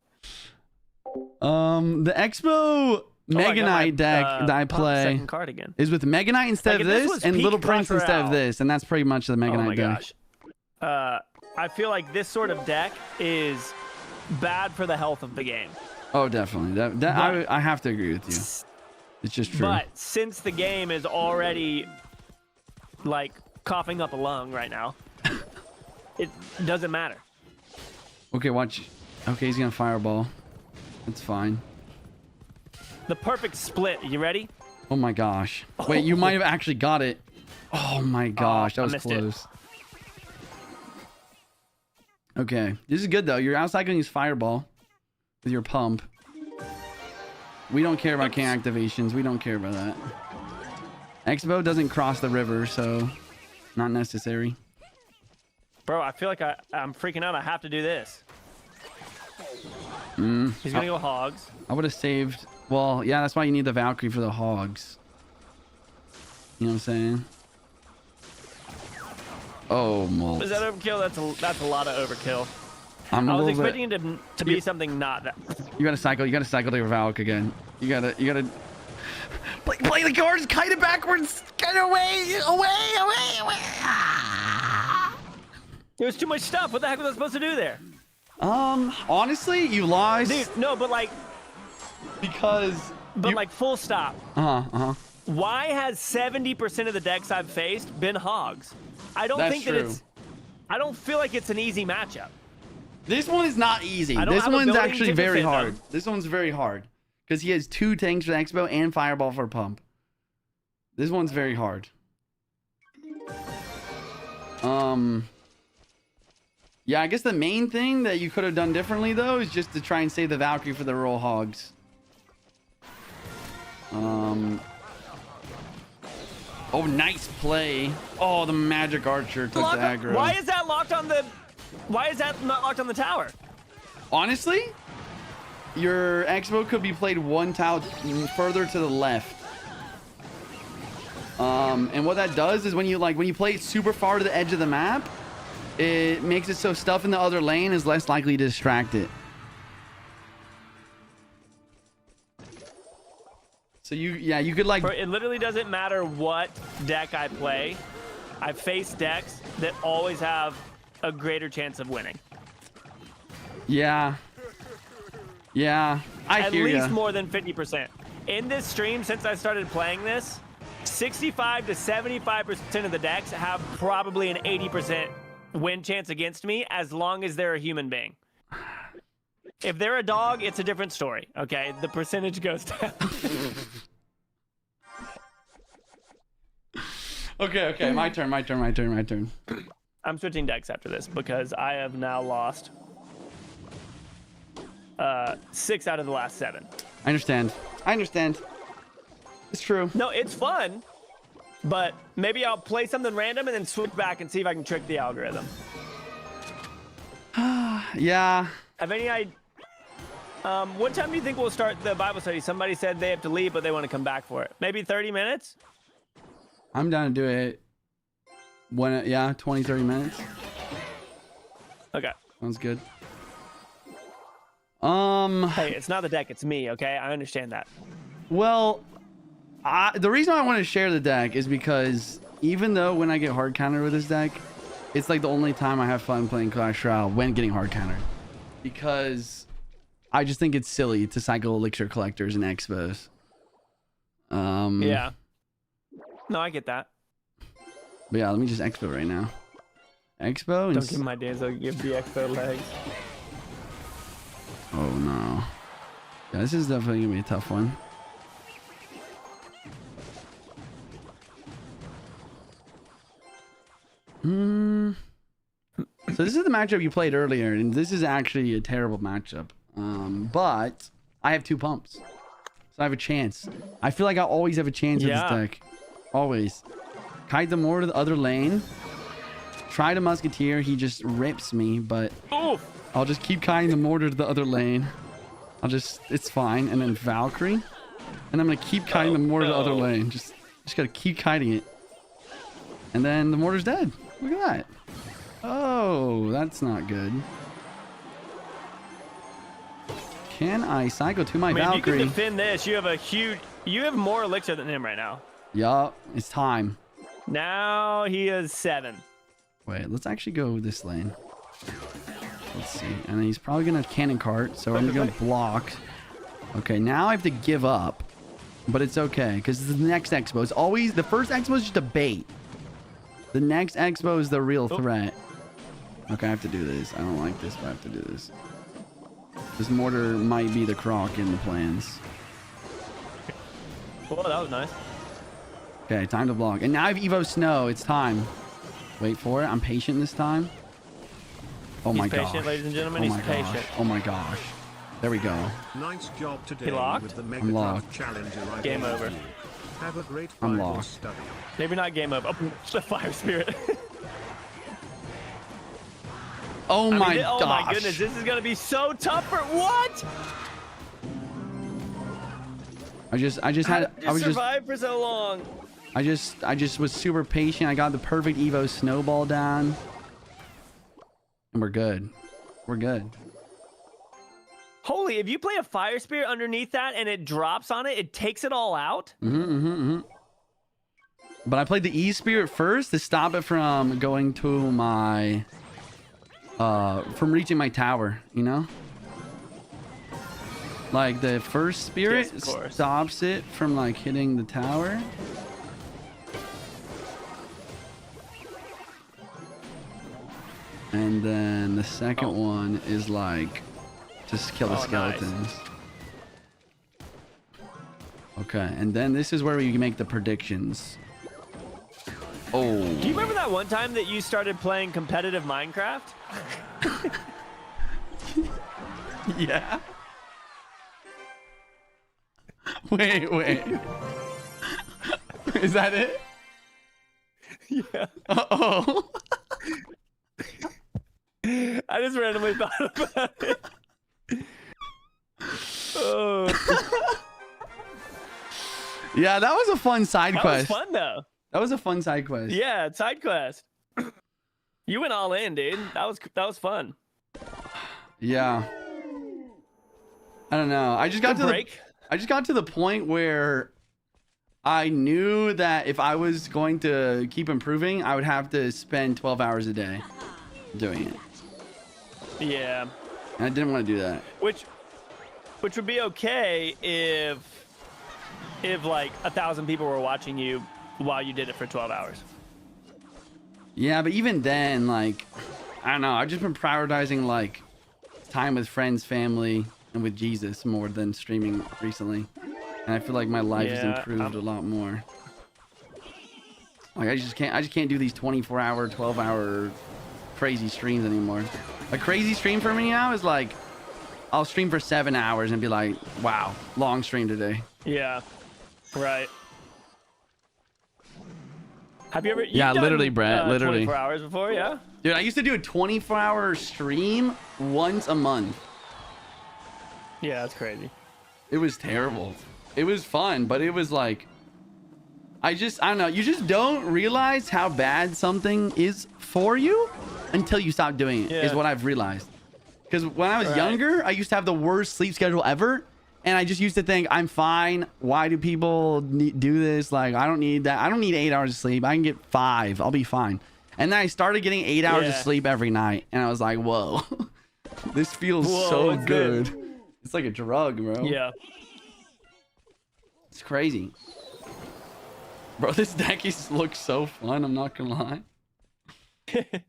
The Expo Mega Knight deck that I play second card again. is with Mega Knight instead of this and Little Prince instead of this, and that's pretty much the Mega Knight deck. Gosh. I feel like this sort of deck is bad for the health of the game. Oh, definitely. I have to agree with you. It's just true. But since the game is already like coughing up a lung right now, it doesn't matter. Okay, watch. Okay, he's gonna fireball. That's fine. The perfect split. You ready? Oh my gosh. Wait, you might have actually got it. Oh my gosh, that was close. Okay, this is good though. You're outside gonna use fireball with your pump. We don't care about can activations. We don't care about that. Expo doesn't cross the river, so not necessary. Bro, I feel like I'm freaking out. I have to do this. He's gonna go hogs. I would have saved. Well, yeah, that's why you need the Valkyrie for the hogs. You know what I'm saying? Oh, molt. Is that overkill? That's a lot of overkill. I was expecting it to be something not that. You gotta cycle. You gotta cycle to your Valk again. You gotta play the cards kind of backwards, kind of away. There was too much stuff. What the heck was I supposed to do there? Honestly, you lost. Dude, no, but like. Because. Like full stop. Uh-huh. Why has 70% of the decks I've faced been hogs? I don't think that it's. I don't feel like it's an easy matchup. This one is not easy. This one's actually very hard. This one's very hard. Because he has 2 tanks for Expo and Fireball for Pump. This one's very hard. Yeah, I guess the main thing that you could have done differently, though, is just to try and save the Valkyrie for the roll hogs. Oh, nice play. Oh, the magic archer took the aggro. Why is that locked on the... Why is that not locked on the tower? Honestly, your Expo could be played one tile further to the left. And what that does is when you play it super far to the edge of the map, it makes it so stuff in the other lane is less likely to distract it. So you could like... It literally doesn't matter what deck I play. I face decks that always have a greater chance of winning. Yeah. Yeah. I hear ya. At least more than 50%. In this stream, since I started playing this, 65 to 75% of the decks have probably an 80% win chance against me as long as they're a human being. If they're a dog, it's a different story, okay? The percentage goes down. Okay, my turn. I'm switching decks after this because I have now lost 6 out of the last 7. I understand. It's true. No, it's fun, but maybe I'll play something random and then switch back and see if I can trick the algorithm. Yeah. Have any idea? What time do you think we'll start the Bible study? Somebody said they have to leave, but they want to come back for it. Maybe 30 minutes? I'm down to do it. 20, 30 minutes. Okay. Sounds good. Hey, it's not the deck, it's me, okay? I understand that. Well, the reason I want to share the deck is because even though when I get hard countered with this deck, it's like the only time I have fun playing Clash Royale when getting hard countered. Because I just think it's silly to cycle elixir collectors and expos. Yeah. No, I get that. But yeah, let me just expo right now. Expo and... Don't give my days, I'll give the expo legs. Oh no. Yeah, this is definitely gonna be a tough one. So this is the matchup you played earlier, and this is actually a terrible matchup. But I have 2 pumps. So I have a chance. I feel like I always have a chance with this deck. Always. Kite the Moor to the other lane. Try to Musketeer. He just rips me, but I'll just keep kiting the mortar to the other lane. It's fine. And then Valkyrie. And I'm going to keep kiting the mortar to the other lane. Just got to keep kiting it. And then the mortar's dead. Look at that. Oh, that's not good. Can I cycle to my Valkyrie? If you can defend this, you have more elixir than him right now. Yup, it's time. Now he is 7. Wait, let's actually go this lane. Let's see. And he's probably going to cannon cart, so I'm going to block. Okay, now I have to give up. But it's okay, because the next expo is always... The first expo is just a bait. The next expo is the real threat. Okay, I have to do this. I don't like this, but I have to do this. This mortar might be the croc in the plans. Well, that was nice. Okay, time to block. And now I have Evo Snow. It's time. Wait for it. I'm patient this time. Oh my gosh. He's patient, ladies and gentlemen. He's patient. Oh my gosh. There we go. Nice job today He locked? with the I'm Mega locked. Challenger. Game over. Have a great I'm Bible locked. study. Maybe not game over. Oh, the fire spirit. Oh my gosh. Oh my goodness, this is gonna be so tough for what? I was survived for so long. I just was super patient. I got the perfect Evo snowball down. And we're good. We're good. Holy, if you play a fire spirit underneath that and it drops on it, it takes it all out? But I played the E Spirit first to stop it from going to my... from reaching my tower, you know? Like, the first spirit stops it from, like, hitting the tower. And then the second one is, like, just kill the skeletons. Nice. Okay, and then this is where we make the predictions. Oh. Do you remember that one time that you started playing competitive Minecraft? Yeah. Wait. Is that it? Yeah. Uh-oh. I just randomly thought about it. Oh. Yeah, that was a fun side That quest. was fun though. That was a fun side quest. Yeah, side quest. You went all in, dude. That was fun. Yeah. I don't know. I just got Good to break. I just got to the point where I knew that if I was going to keep improving, I would have to spend 12 hours a day doing it. Yeah. And I didn't want to do that. Which would be okay if like 1,000 people were watching you while you did it for 12 hours. Yeah, but even then, like, I don't know. I've just been prioritizing like time with friends, family, and with Jesus more than streaming recently. And I feel like my life has Yeah, improved a lot more. Like I just can't do these 24-hour, 12-hour crazy streams anymore. A crazy stream for me now is like I'll stream for 7 hours and be like, wow, long stream today. Yeah. Right. Have you ever? Yeah, you've done, literally, Brett, literally. 24 hours before, yeah. Dude, I used to do a 24-hour stream once a month. Yeah, that's crazy. It was terrible. It was fun, but it was like, I don't know. You just don't realize how bad something is for you until you stop doing it, is Yeah. what I've realized. Because when I was Right. younger, I used to have the worst sleep schedule ever. And I just used to think, I'm fine. Why do people do this? Like, I don't need that. I don't need 8 hours of sleep. I can get 5. I'll be fine. And then I started getting 8 hours of Yeah. sleep every night. And I was like, whoa, this feels Whoa, so what's good. this? It's like a drug, bro. Yeah. It's crazy. Bro, this deck looks so fun. I'm not going to lie.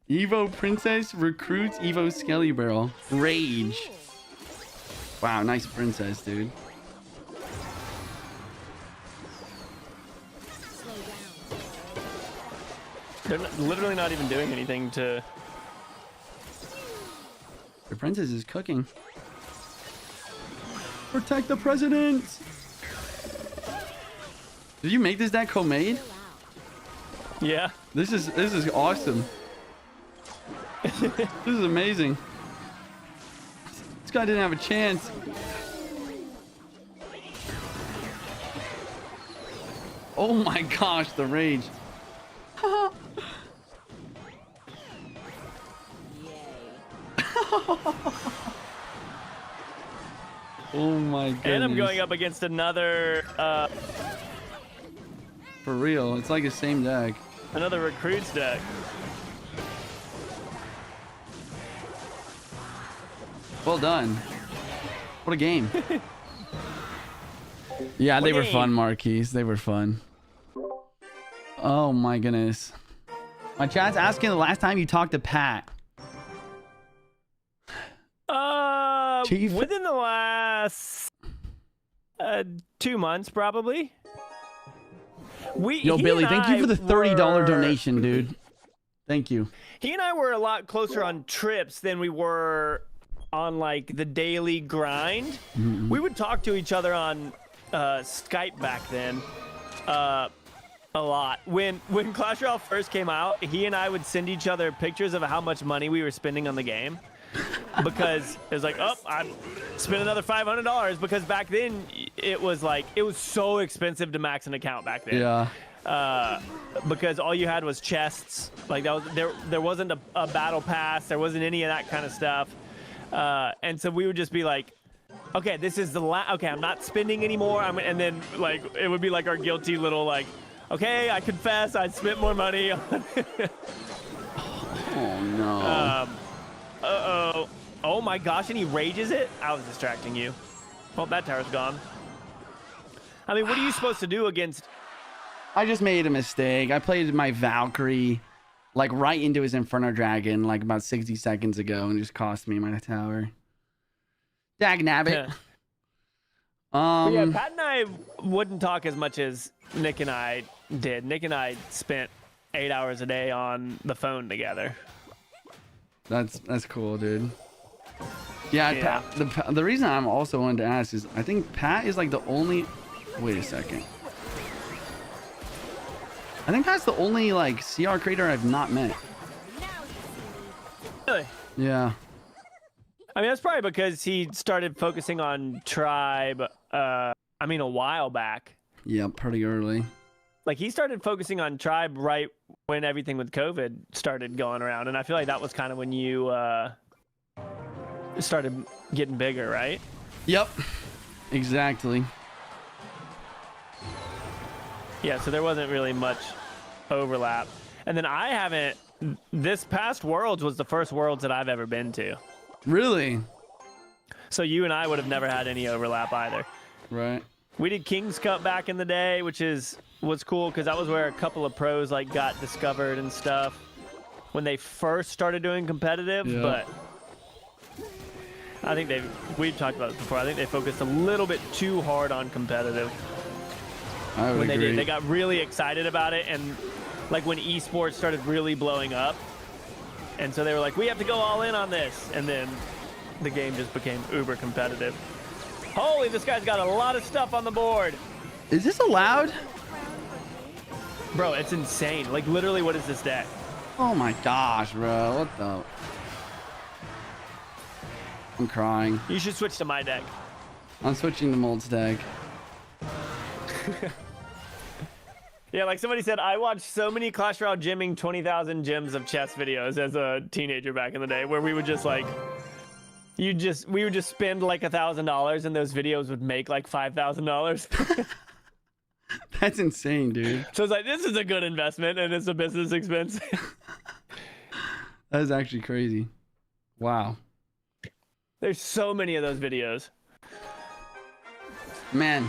Evo Princess recruits Evo Skelly Barrel. Rage. Wow, nice princess, dude. They're literally not even doing anything to. The princess is cooking. Protect the president! Did you make this deck homemade? Yeah. This is awesome. This is amazing. This guy didn't have a chance. Oh my gosh, the rage. Oh my goodness. And I'm going up against another For real, it's like the same deck. another recruits deck. Well done. What a game. Yeah, they were game. fun, Marquise. They were fun. Oh my goodness. My chat's asking the last time you talked to Pat. Chief? Within the last 2 months, probably. Yo, He Billy, and thank you for the I $30 were- donation, dude. Thank you. He and I were a lot closer on trips than we were on like the daily grind. Mm-hmm. We would talk to each other on Skype back then a lot. When Clash Royale first came out, he and I would send each other pictures of how much money we were spending on the game. Because it was like, oh, I spent another $500 because back then it was so expensive to max an account back then. Yeah. Because all you had was chests. Like that was there wasn't a battle pass. There wasn't any of that kind of stuff. And so we would just be like, okay, this is the okay, I'm not spending anymore. And then like it would be like our guilty little like, okay, I confess I spent more money. Oh no. Uh-oh. Oh my gosh, and he rages it? I was distracting you. Well, that tower's gone. I mean, what are you supposed to do against... I just made a mistake. I played my Valkyrie like right into his Inferno Dragon like about 60 seconds ago and it just cost me my tower. Dag nabbit. But yeah, Pat and I wouldn't talk as much as Nick and I did. Nick and I spent 8 hours a day on the phone together. That's cool, dude. Yeah, Yeah. Pat, the reason I'm also wanted to ask is I think Pat is like the only. Wait a second. I think Pat's the only like CR creator I've not met. Really? Yeah. I mean, that's probably because he started focusing on Tribe, a while back. Yeah, pretty early. Like, he started focusing on Tribe right when everything with COVID started going around. And I feel like that was kind of when you started getting bigger, right? Yep. Exactly. Yeah, so there wasn't really much overlap. And then I haven't... This past Worlds was the first Worlds that I've ever been to. Really? So you and I would have never had any overlap either. Right. We did King's Cup back in the day, which was cool because that was where a couple of pros like got discovered and stuff when they first started doing competitive. Yeah. But I think we've talked about this before. I think they focused a little bit too hard on competitive I would when agree. they got really excited about it, and like when esports started really blowing up, and so they were like, we have to go all in on this, and then the game just became uber competitive. Holy, this guy's got a lot of stuff on the board. Is this allowed? Bro, it's insane. Like, literally, what is this deck? Oh my gosh, bro. What the? I'm crying. You should switch to my deck. I'm switching to Mold's deck. Yeah, like somebody said, I watched so many Clash Royale gymming 20,000 gems of chess videos as a teenager back in the day, where we would just like, we would just spend like $1,000 and those videos would make like $5,000. That's insane, dude. So it's like, this is a good investment and it's a business expense. That is actually crazy. Wow. There's so many of those videos. Man.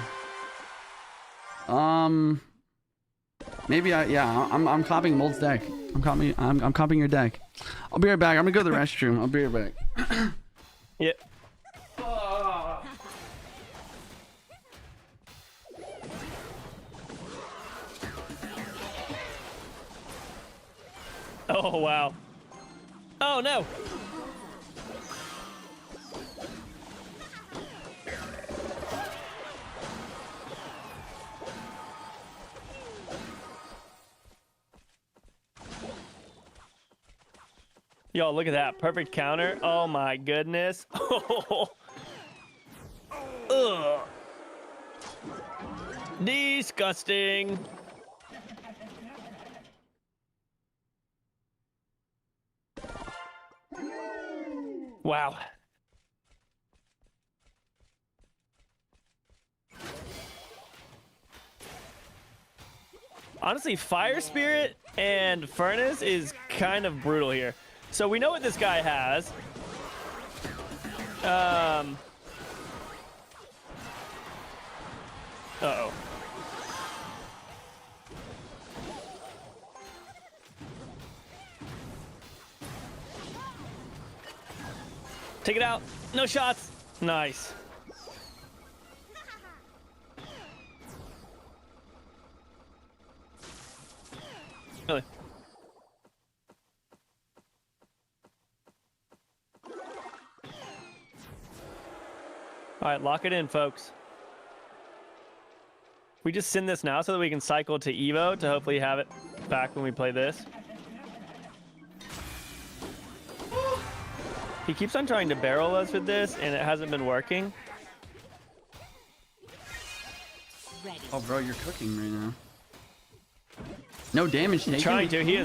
Maybe I'm copying Mold's deck. I'm copying your deck. I'll be right back. I'm gonna go to the restroom. I'll be right back. Yep. Oh, wow. Oh, no. Yo, look at that. Perfect counter. Oh, my goodness. Ugh. Disgusting. Wow. Honestly, Fire Spirit and Furnace is kind of brutal here. So we know what this guy has. Uh-oh. Take it out. No shots. Nice. Really? All right, lock it in, folks. We just send this now so that we can cycle to Evo to hopefully have it back when we play this. He keeps on trying to barrel us with this, and it hasn't been working. Oh, bro, you're cooking right now. No damage taken. Trying to. He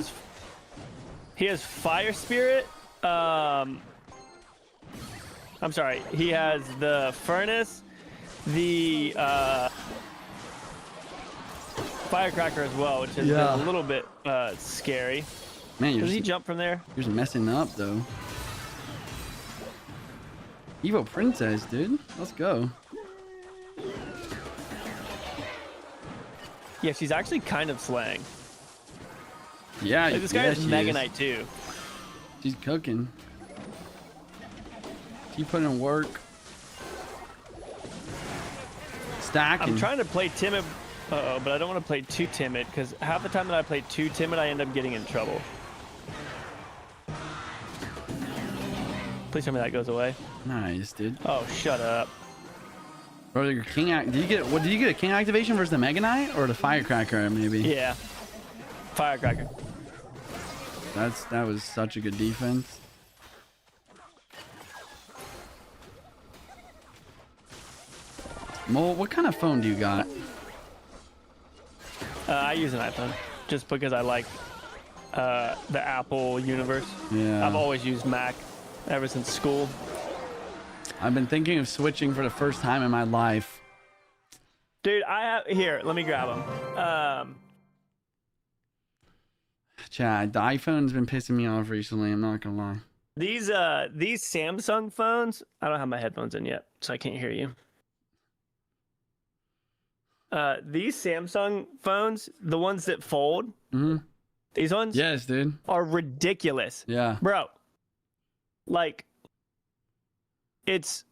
has Fire Spirit. I'm sorry. He has the Furnace, the Firecracker as well, which has been a little bit scary. Man, Does he jump from there? You're just messing up, though. Evo Princess, dude. Let's go. Yeah, she's actually kind of slaying. Yeah, Like, this guy has Mega Knight too. She's cooking. Keep putting in work. Stacking. I'm trying to play timid Uh-oh, but I don't want to play too timid, because half the time that I play too timid, I end up getting in trouble. Please tell me that goes away. Nice, dude. Oh, shut up. Bro, your king did you get what? Did you get a king activation versus the Mega Knight or the Firecracker? Maybe. Yeah. Firecracker. That was such a good defense. Mo, what kind of phone do you got? I use an iPhone just because I like the Apple universe. Yeah. I've always used Mac ever since school. I've been thinking of switching for the first time in my life. Dude, I have here. Let me grab them. Chad, the iPhone's been pissing me off recently. I'm not gonna lie. These Samsung phones. I don't have my headphones in yet, so I can't hear you. These Samsung phones, the ones that fold, these ones, Yes, dude. are ridiculous. Yeah. Bro, like, it's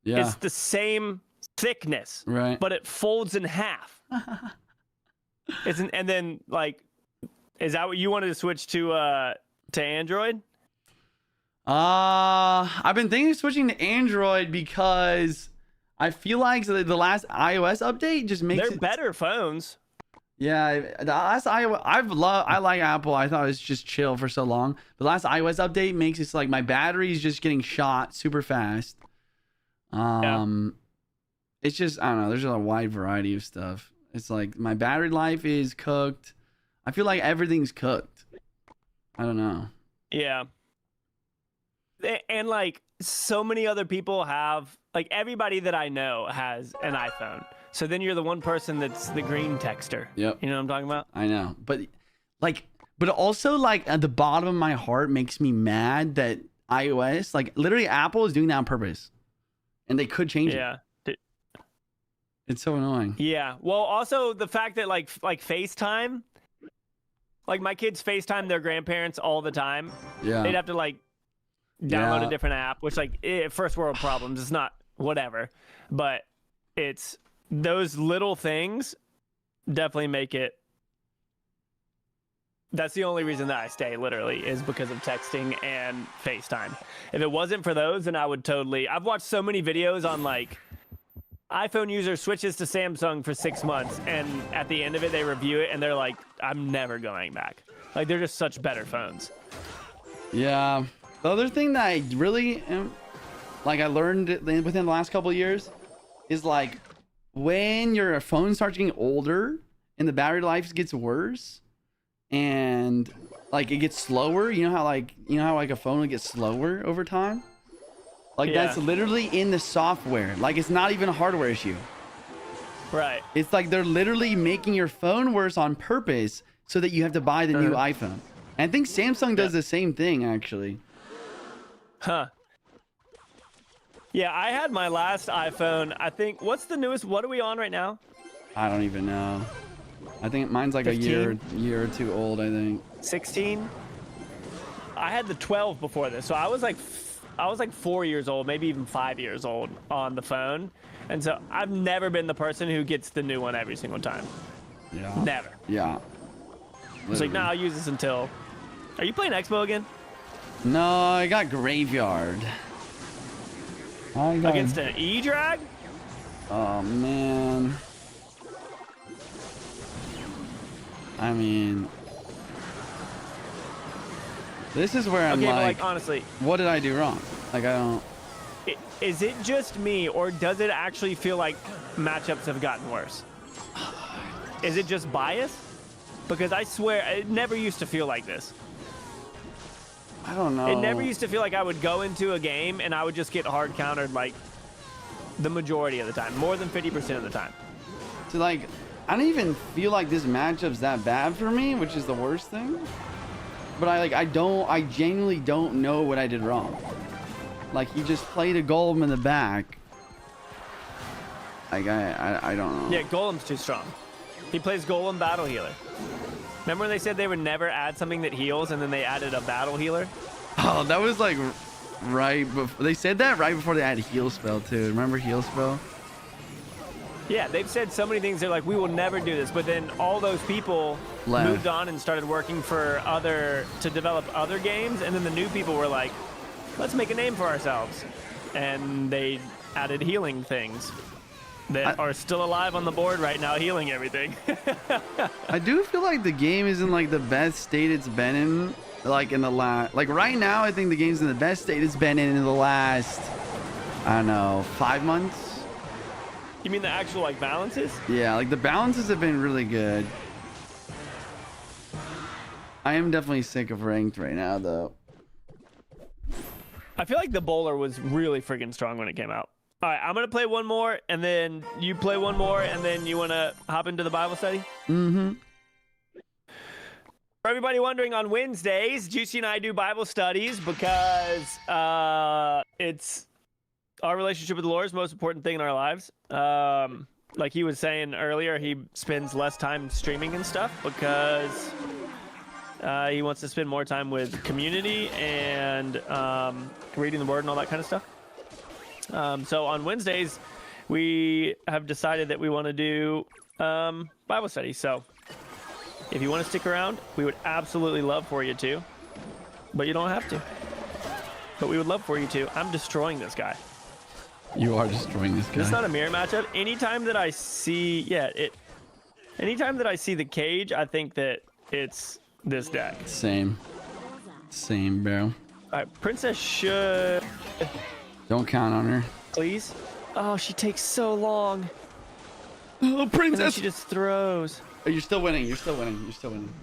the same thickness, Right. but it folds in half. And then like, is that what you wanted to switch to Android? I've been thinking of switching to Android because I feel like the last iOS update just makes They're better phones. Yeah, the last iOS, I like Apple. I thought it was just chill for so long. The last iOS update makes it so, like, my battery is just getting shot super fast. It's just, I don't know. There's a wide variety of stuff. It's like my battery life is cooked. I feel like everything's cooked. I don't know. Yeah. And like so many other people have, like everybody that I know has an iPhone. So then you're the one person that's the green texter. Yep. You know what I'm talking about? I know. But also, like, at the bottom of my heart makes me mad that iOS, like, literally Apple is doing that on purpose. And they could change it. Yeah. It's so annoying. Yeah. Well, also the fact that like FaceTime, like my kids FaceTime their grandparents all the time. Yeah. They'd have to like download Yeah. a different app, which like first world problems. It's not whatever, but it's those little things definitely make it. That's the only reason that I stay, literally, is because of texting and FaceTime. If it wasn't for those, then I would totally. I've watched so many videos on like iPhone user switches to Samsung for 6 months, and at the end of it, they review it, and they're like, I'm never going back. Like, they're just such better phones. Yeah. The other thing that I really like I learned within the last couple of years is like when your phone starts getting older and the battery life gets worse and like it gets slower, you know how a phone will get slower over time? Like that's literally in the software. Like it's not even a hardware issue. Right. It's like they're literally making your phone worse on purpose so that you have to buy the new iPhone. And I think Samsung does the same thing actually. Huh. Yeah, I had my last iPhone. I think, what's the newest? What are we on right now? I don't even know. I think mine's like 15? a year or two old, I think. 16? I had the 12 before this, so I was like 4 years old, maybe even 5 years old on the phone. And so I've never been the person who gets the new one every single time. Yeah. Never. Yeah. It's like, no, I'll use this until. Are you playing Expo again? No, I got Graveyard. Against an E-Drag? Oh, man. I mean, this is where I'm Okay, but like, like, honestly, what did I do wrong? Like, I don't. Is it just me, or does it actually feel like matchups have gotten worse? Is it just bias? Because I swear, it never used to feel like this. I don't know. It never used to feel like I would go into a game and I would just get hard countered like the majority of the time, more than 50% of the time. So, like, I don't even feel like this matchup's that bad for me, which is the worst thing. But I genuinely don't know what I did wrong. Like, he just played a golem in the back. Like, I don't know. Yeah, Golem's too strong. He plays Golem Battle Healer. Remember when they said they would never add something that heals, and then they added a Battle Healer? Oh, that was like right before. They said that right before they added Heal Spell, too. Remember Heal Spell? Yeah, they've said so many things. They're like, we will never do this. But then all those people Left. moved on and started working for to develop other games. And then the new people were like, let's make a name for ourselves. And they added healing things that are still alive on the board right now, healing everything. I do feel like the game is in like the best state it's been in, like in the last, like right now, I think the game's in the best state it's been in the last, I don't know, 5 months. You mean the actual like balances? Yeah, like the balances have been really good. I am definitely sick of ranked right now, though. I feel like the bowler was really freaking strong when it came out. All right, I'm going to play one more, and then you play one more, and then you want to hop into the Bible study? Mm-hmm. For everybody wondering, on Wednesdays, Juicy and I do Bible studies because it's our relationship with the Lord is the most important thing in our lives. Like he was saying earlier, he spends less time streaming and stuff because he wants to spend more time with community and reading the Word and all that kind of stuff. So on Wednesdays, we have decided that we want to do Bible study. So if you want to stick around, we would absolutely love for you to, but you don't have to. But we would love for you to. I'm destroying this guy. You are destroying this guy. It's not a mirror matchup. Anytime that I see, anytime that I see the cage, I think that it's this deck. Same, bro. All right, Princess should. Don't count on her. Please. Oh, she takes so long. Oh, And then princess! she just throws. Oh, you're still winning. You're still winning. You're still winning.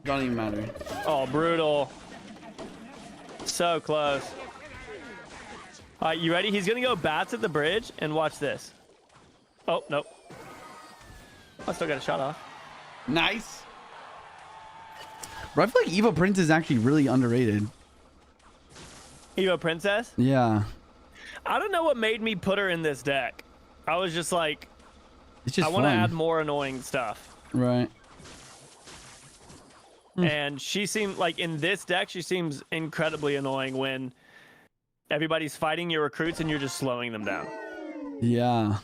Don't even matter. Oh, brutal. So close. All right, you ready? He's going to go bats at the bridge, and watch this. Oh, nope. I still got a shot off. Nice. Bro, I feel like Evo Prince is actually really underrated. Evo Princess? Yeah. I don't know what made me put her in this deck. I was just like, It's just I want to fun. add more annoying stuff. Right. And she seemed like in this deck, she seems incredibly annoying when everybody's fighting your recruits and you're just slowing them down. Yeah.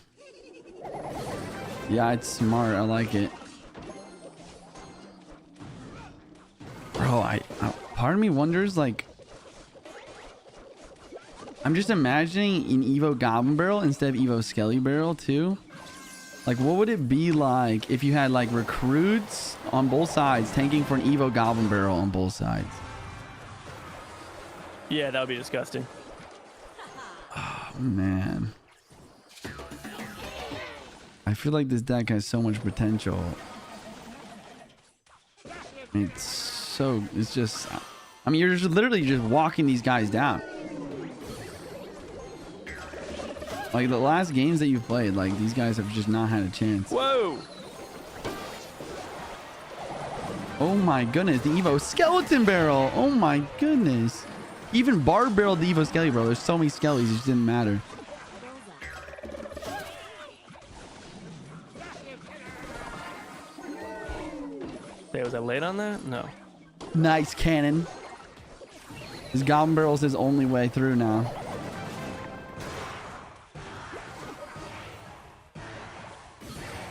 Yeah, it's smart. I like it. Bro, I part of me wonders, like, I'm just imagining an Evo Goblin Barrel instead of Evo Skelly Barrel too. Like, what would it be like if you had like recruits on both sides tanking for an Evo Goblin Barrel on both sides? Yeah, that would be disgusting. Oh, man. I feel like this deck has so much potential. It's just, I mean, you're just literally just walking these guys down. Like the last games that you played, like these guys have just not had a chance. Whoa! Oh my goodness, the Evo Skeleton Barrel. Oh my goodness. Even Barb barreled the Evo Skelly Barrel. There's so many Skellies, it just didn't matter. Wait, was I late on that? No. Nice cannon. This Goblin Barrel's his only way through now.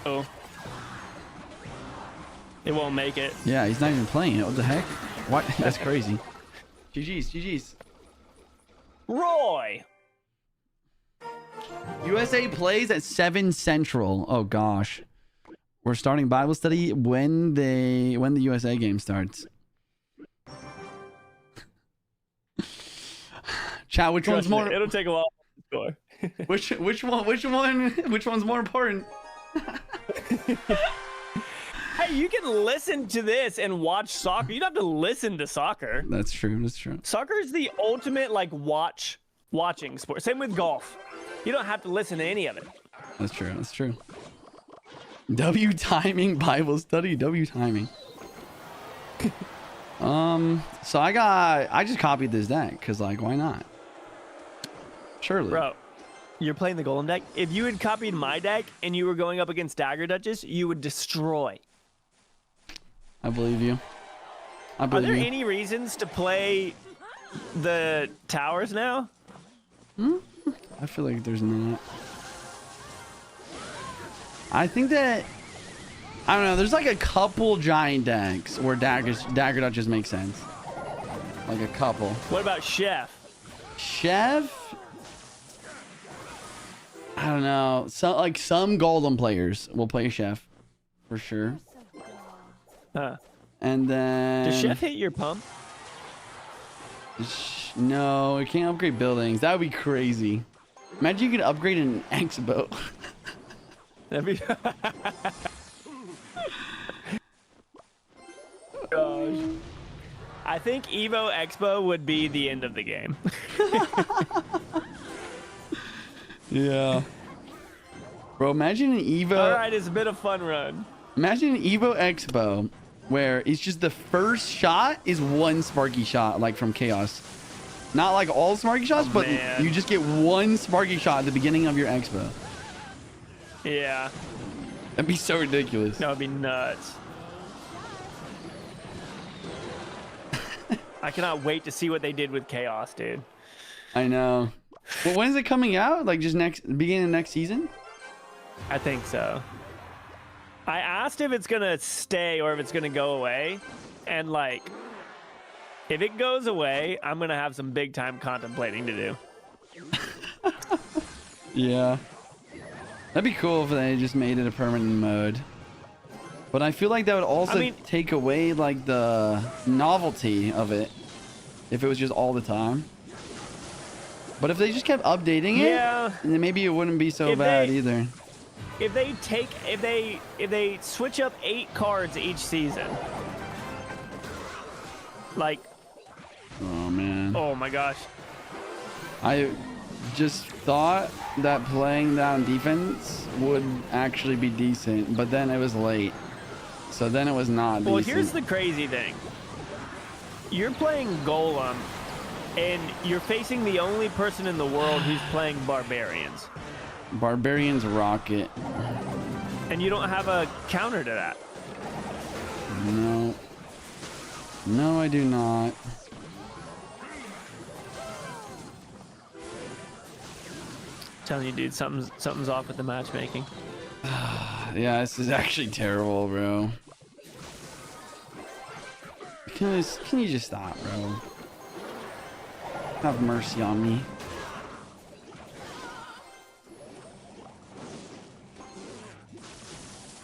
Oh. It won't make it. Yeah, he's not even playing it. What the heck? What? That's crazy. GG's, GG's. Roy! USA plays at 7 Central. Oh gosh. We're starting Bible study when the USA game starts. Chat, which one's Trust me, more it'll take a while to score. which one's more important? Hey, you can listen to this and watch soccer. You don't have to listen to soccer. That's true. That's true. Soccer is the ultimate like watching sport. Same with golf. You don't have to listen to any of it. That's true. That's true. W timing Bible study. W timing. So I just copied this deck because like why not? Surely. Bro, you're playing the Golem deck. If you had copied my deck and you were going up against Dagger Duchess, you would destroy. I believe you. I Are believe there you. any reasons to play the towers now? I feel like there's not. I think that I don't know. There's like a couple giant decks where dagger dodges make sense. Like a couple. What about Chef? Chef? I don't know. Some Golden players will play Chef for sure. Huh. And then Does Chef hit your pump? No, it can't upgrade buildings. That would be crazy. Imagine you could upgrade an X-Bow. That'd be. Gosh. I think Evo Expo would be the end of the game. Yeah. Bro, imagine an Evo. All right, it's been a fun run. Imagine an Evo Expo where it's just the first shot is one Sparky shot, like from Chaos. Not like all Sparky shots, but man. you just get one Sparky shot at the beginning of your Expo. Yeah. That'd be so ridiculous. That would be nuts. I cannot wait to see what they did with Chaos, dude. I know. Well, when is it coming out? Like just beginning of next season? I think so. I asked if it's gonna stay or if it's gonna go away, and like, if it goes away, I'm gonna have some big time contemplating to do. Yeah. That'd be cool if they just made it a permanent mode. But I feel like that would also take away like the novelty of it if it was just all the time. But if they just kept updating it, then maybe it wouldn't be so bad either. If they switch up 8 cards each season, like, oh man, oh my gosh, I just thought that playing that on defense would actually be decent, but then it was late, so then it was not decent. Well, here's the crazy thing: you're playing Golem, and you're facing the only person in the world who's playing Barbarians. Barbarians rocket. And you don't have a counter to that. No. No, I do not. Telling you, dude, something's off with the matchmaking. Yeah, this is actually terrible, bro. Can you just stop, bro? Have mercy on me.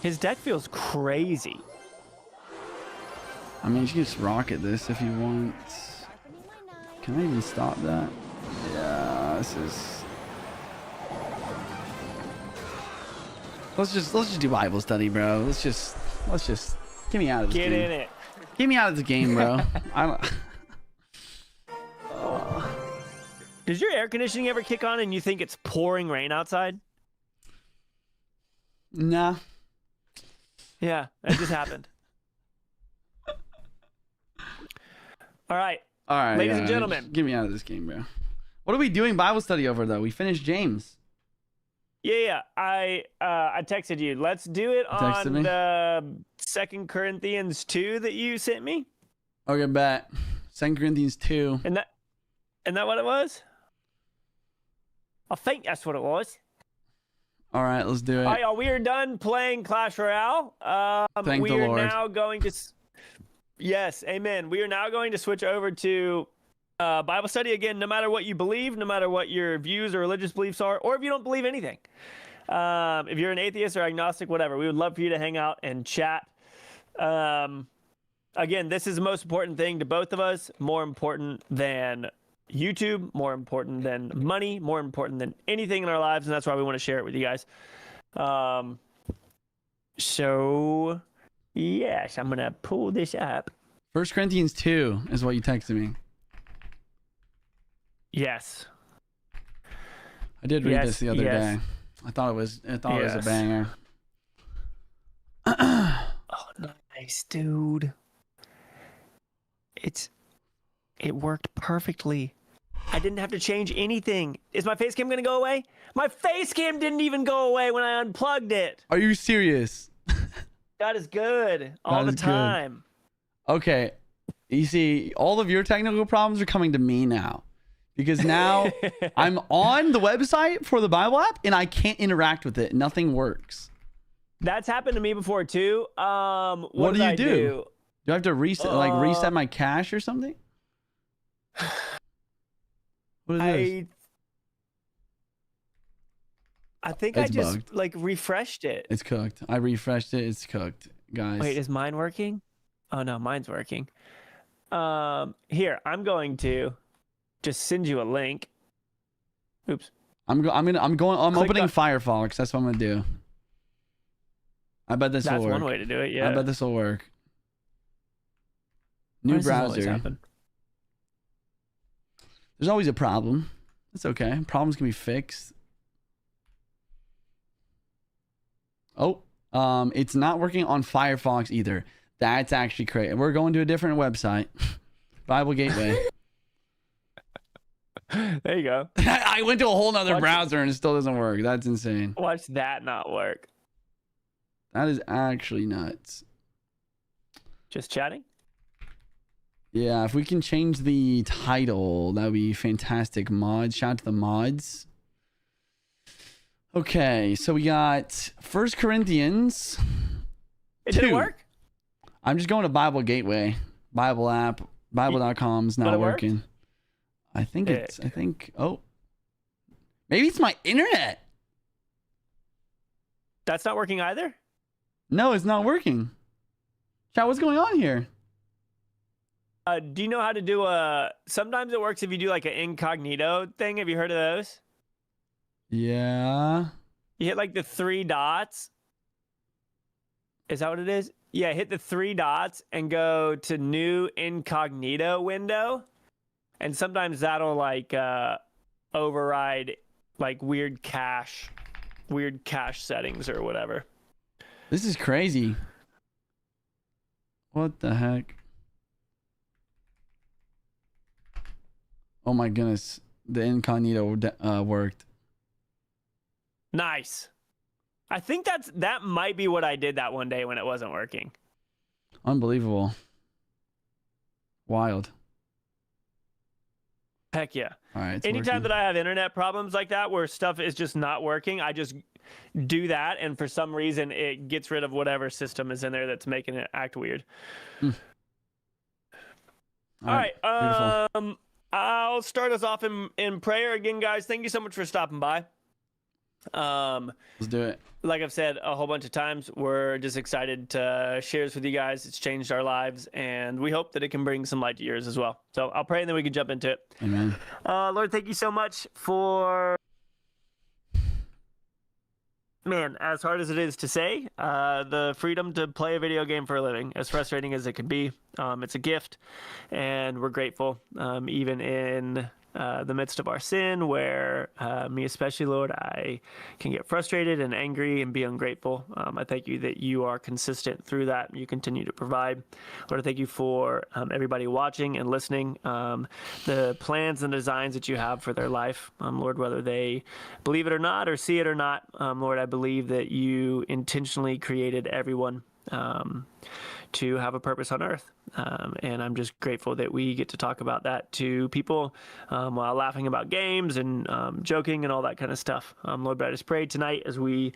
His deck feels crazy. I mean, you can just rocket this if you want. Can I even stop that? Yeah, this is. Let's just do Bible study, bro. Let's just get me out of this game. Get in it. Get me out of the game, bro. I don't. Does your air conditioning ever kick on and you think it's pouring rain outside? Nah. Yeah, that just happened. All right. All right, ladies and gentlemen. Get me out of this game, bro. What are we doing Bible study over though? We finished James. Yeah. I texted you. Let's do it on the 2 Corinthians 2 that you sent me. Okay, bet. 2 Corinthians 2. Isn't that what it was? I think that's what it was. All right, let's do it. All right, y'all, we are done playing Clash Royale. Thank the Lord. We are now going to... Yes, amen. We are now going to switch over to Bible study again, no matter what you believe, no matter what your views or religious beliefs are, or if you don't believe anything. If you're an atheist or agnostic, whatever, we would love for you to hang out and chat. Again, this is the most important thing to both of us, more important than YouTube, more important than money, more important than anything in our lives, and that's why we want to share it with you guys. So, yes, I'm going to pull this up. 1 Corinthians 2 is what you texted me. Yes. I did read this the other day. I thought it was a banger. Oh, nice, dude. It worked perfectly. I didn't have to change anything. Is my face cam going to go away? My face cam didn't even go away when I unplugged it. Are you serious? God is good all the time. Good. Okay. You see, all of your technical problems are coming to me now. Because now I'm on the website for the Bible app and I can't interact with it. Nothing works. That's happened to me before too. What do did you I do? Do I have to reset my cache or something? What is this? I think It's I just bugged. like refreshed it. It's cooked. I refreshed it. It's cooked, guys. Wait, is mine working? Oh no, mine's working. Here, I'm going to just send you a link. Oops. I'm opening on- Firefox. That's what I'm gonna do. I bet this will That's work. one way to do it. Yeah. I bet this will work. Why New does this always browser. happen? There's always a problem. It's okay. Problems can be fixed. Oh, it's not working on Firefox either. That's actually crazy. We're going to a different website. Bible Gateway. There you go. I went to a whole nother Watch browser and it still doesn't work. That's insane. Watch that not work. That is actually nuts. Just chatting? Yeah, if we can change the title, that would be fantastic. Mods. Shout out to the mods. Okay, so we got 1 Corinthians. It didn't 2. work? I'm just going to Bible Gateway. Bible app. Bible.com's But not it worked? working. I think oh. Maybe it's my internet. That's not working either? No, it's not working. Chat, what's going on here? Do you know how to do sometimes it works if you do like an incognito thing. Have you heard of those? Yeah. You hit like the 3 dots. Is that what it is? Yeah, hit the 3 dots and go to new incognito window. And sometimes that'll like override like weird cache settings or whatever. This is crazy. What the heck? Oh my goodness. The incognito worked. Nice. I think that might be what I did that one day when it wasn't working. Unbelievable. Wild. Heck yeah. All right. Anytime that I have internet problems like that where stuff is just not working, I just do that, and for some reason it gets rid of whatever system is in there that's making it act weird. All right. Beautiful. I'll start us off in prayer again, guys. Thank you so much for stopping by. Let's do it. Like I've said a whole bunch of times, we're just excited to share this with you guys. It's changed our lives, and we hope that it can bring some light to yours as well. So I'll pray, and then we can jump into it. Amen. Lord, thank you so much for, man, as hard as it is to say, the freedom to play a video game for a living, as frustrating as it can be. It's a gift, and we're grateful, even in the midst of our sin, where me especially, Lord, I can get frustrated and angry and be ungrateful. I thank you that you are consistent through that and you continue to provide. Lord, I thank you for everybody watching and listening, the plans and designs that you have for their life. Lord, whether they believe it or not or see it or not, Lord, I believe that you intentionally created everyone to have a purpose on earth. And I'm just grateful that we get to talk about that to people while laughing about games and joking and all that kind of stuff. Lord, but I just pray tonight as we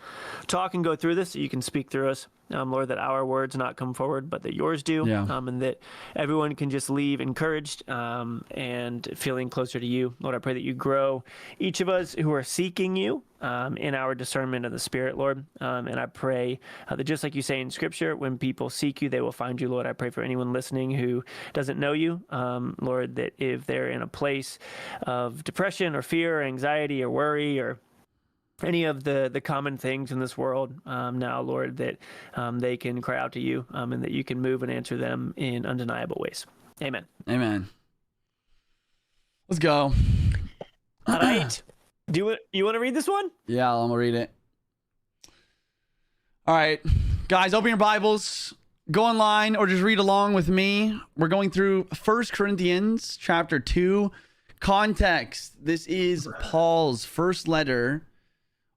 talk and go through this, that you can speak through us. Lord, that our words not come forward, but that yours do. Yeah. And that everyone can just leave encouraged and feeling closer to you. Lord, I pray that you grow each of us who are seeking you in our discernment of the Spirit, Lord. And I pray that just like you say in Scripture, when people seek you, they will find you, Lord. I pray for anyone listening who doesn't know you, Lord, that if they're in a place of depression or fear or anxiety or worry or any of the common things in this world now, Lord, that they can cry out to you and that you can move and answer them in undeniable ways. Amen. Amen. Let's go. All right. You want to read this one? Yeah, I'm gonna read it. All right, guys, open your Bibles, go online, or just read along with me. We're going through 1 Corinthians chapter 2. Context: this is Paul's first letter,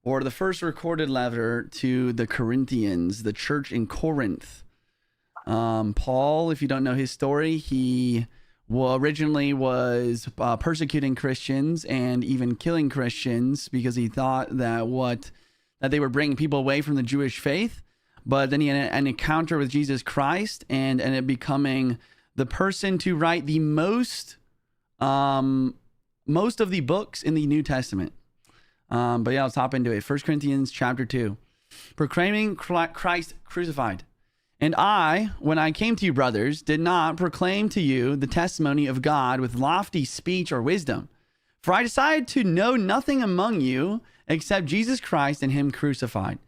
or the first recorded letter to the Corinthians, the church in Corinth. Paul, if you don't know his story, he originally was persecuting Christians and even killing Christians because he thought that they were bringing people away from the Jewish faith. but then he had an encounter with Jesus Christ and ended up becoming the person to write the most of the books in the New Testament. But yeah, let's hop into it. 1 Corinthians chapter 2. Proclaiming Christ crucified. And I, when I came to you, brothers, did not proclaim to you the testimony of God with lofty speech or wisdom. For I decided to know nothing among you except Jesus Christ and him crucified.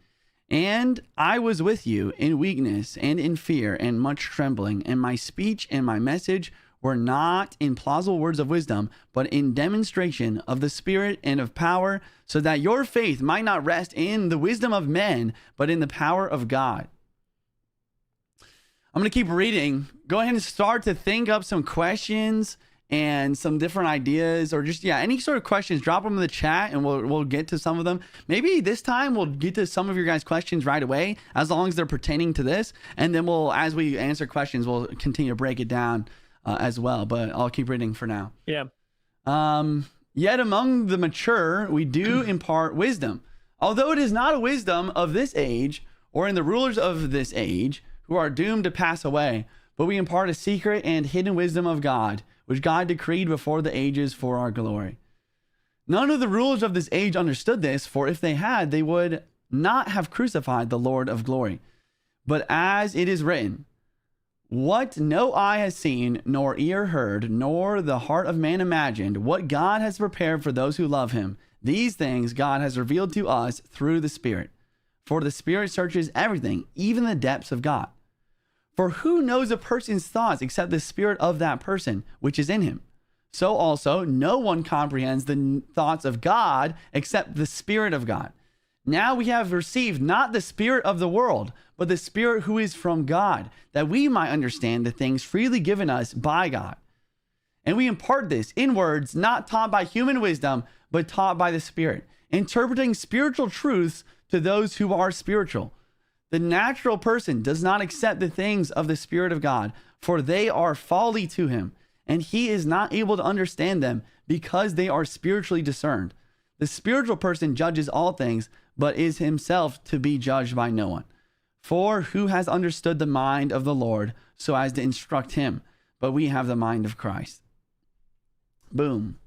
And I was with you in weakness and in fear and much trembling, and my speech and my message were not in plausible words of wisdom, but in demonstration of the Spirit and of power, so that your faith might not rest in the wisdom of men, but in the power of God. I'm going to keep reading. Go ahead and start to think up some questions and some different ideas, or just, any sort of questions. Drop them in the chat and we'll get to some of them. Maybe this time we'll get to some of your guys' questions right away, as long as they're pertaining to this. And then as we answer questions, we'll continue to break it down as well. But I'll keep reading for now. Yeah. Yet among the mature, we do impart wisdom, although it is not a wisdom of this age or in the rulers of this age who are doomed to pass away, but we impart a secret and hidden wisdom of God, which God decreed before the ages for our glory. None of the rulers of this age understood this, for if they had, they would not have crucified the Lord of glory. But as it is written, what no eye has seen, nor ear heard, nor the heart of man imagined, what God has prepared for those who love him, these things God has revealed to us through the Spirit. For the Spirit searches everything, even the depths of God. For who knows a person's thoughts except the spirit of that person, which is in him? So also, no one comprehends the thoughts of God except the Spirit of God. Now we have received not the spirit of the world, but the Spirit who is from God, that we might understand the things freely given us by God. And we impart this in words not taught by human wisdom, but taught by the Spirit, interpreting spiritual truths to those who are spiritual. The natural person does not accept the things of the Spirit of God, for they are folly to him, and he is not able to understand them because they are spiritually discerned. The spiritual person judges all things, but is himself to be judged by no one. For who has understood the mind of the Lord so as to instruct him? But we have the mind of Christ. Boom.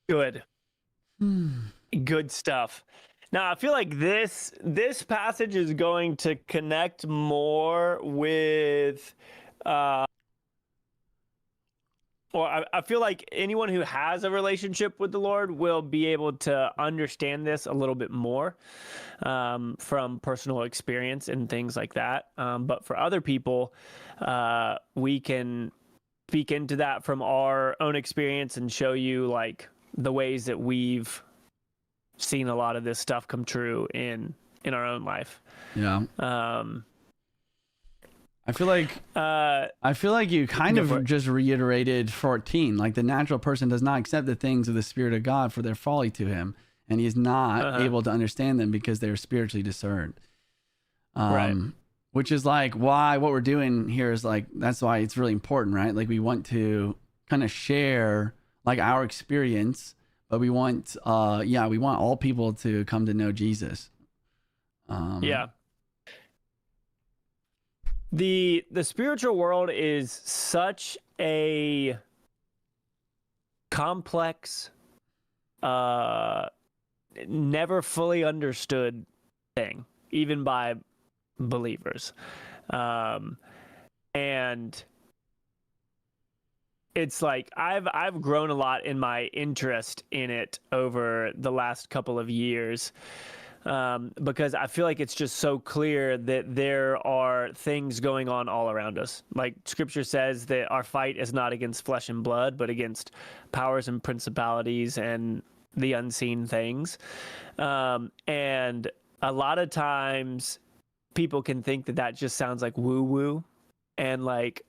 Good. Good stuff. Now, I feel like this passage is going to connect more with, I feel like anyone who has a relationship with the Lord will be able to understand this a little bit more from personal experience and things like that. But for other people, we can speak into that from our own experience and show you like the ways that we've seen a lot of this stuff come true in our own life. Yeah. I feel like you kind of just reiterated 14. Like the natural person does not accept the things of the Spirit of God, for their folly to him, and he is not able to understand them because they are spiritually discerned. Right. Which is like why what we're doing here is like, that's why it's really important, right? Like we want to kind of share like our experience, but we want we want all people to come to know Jesus. Yeah. The spiritual world is such a complex, never fully understood thing, even by believers. And it's like I've grown a lot in my interest in it over the last couple of years, because I feel like it's just so clear that there are things going on all around us. Like Scripture says that our fight is not against flesh and blood, but against powers and principalities and the unseen things. And a lot of times people can think that that just sounds like woo-woo and like,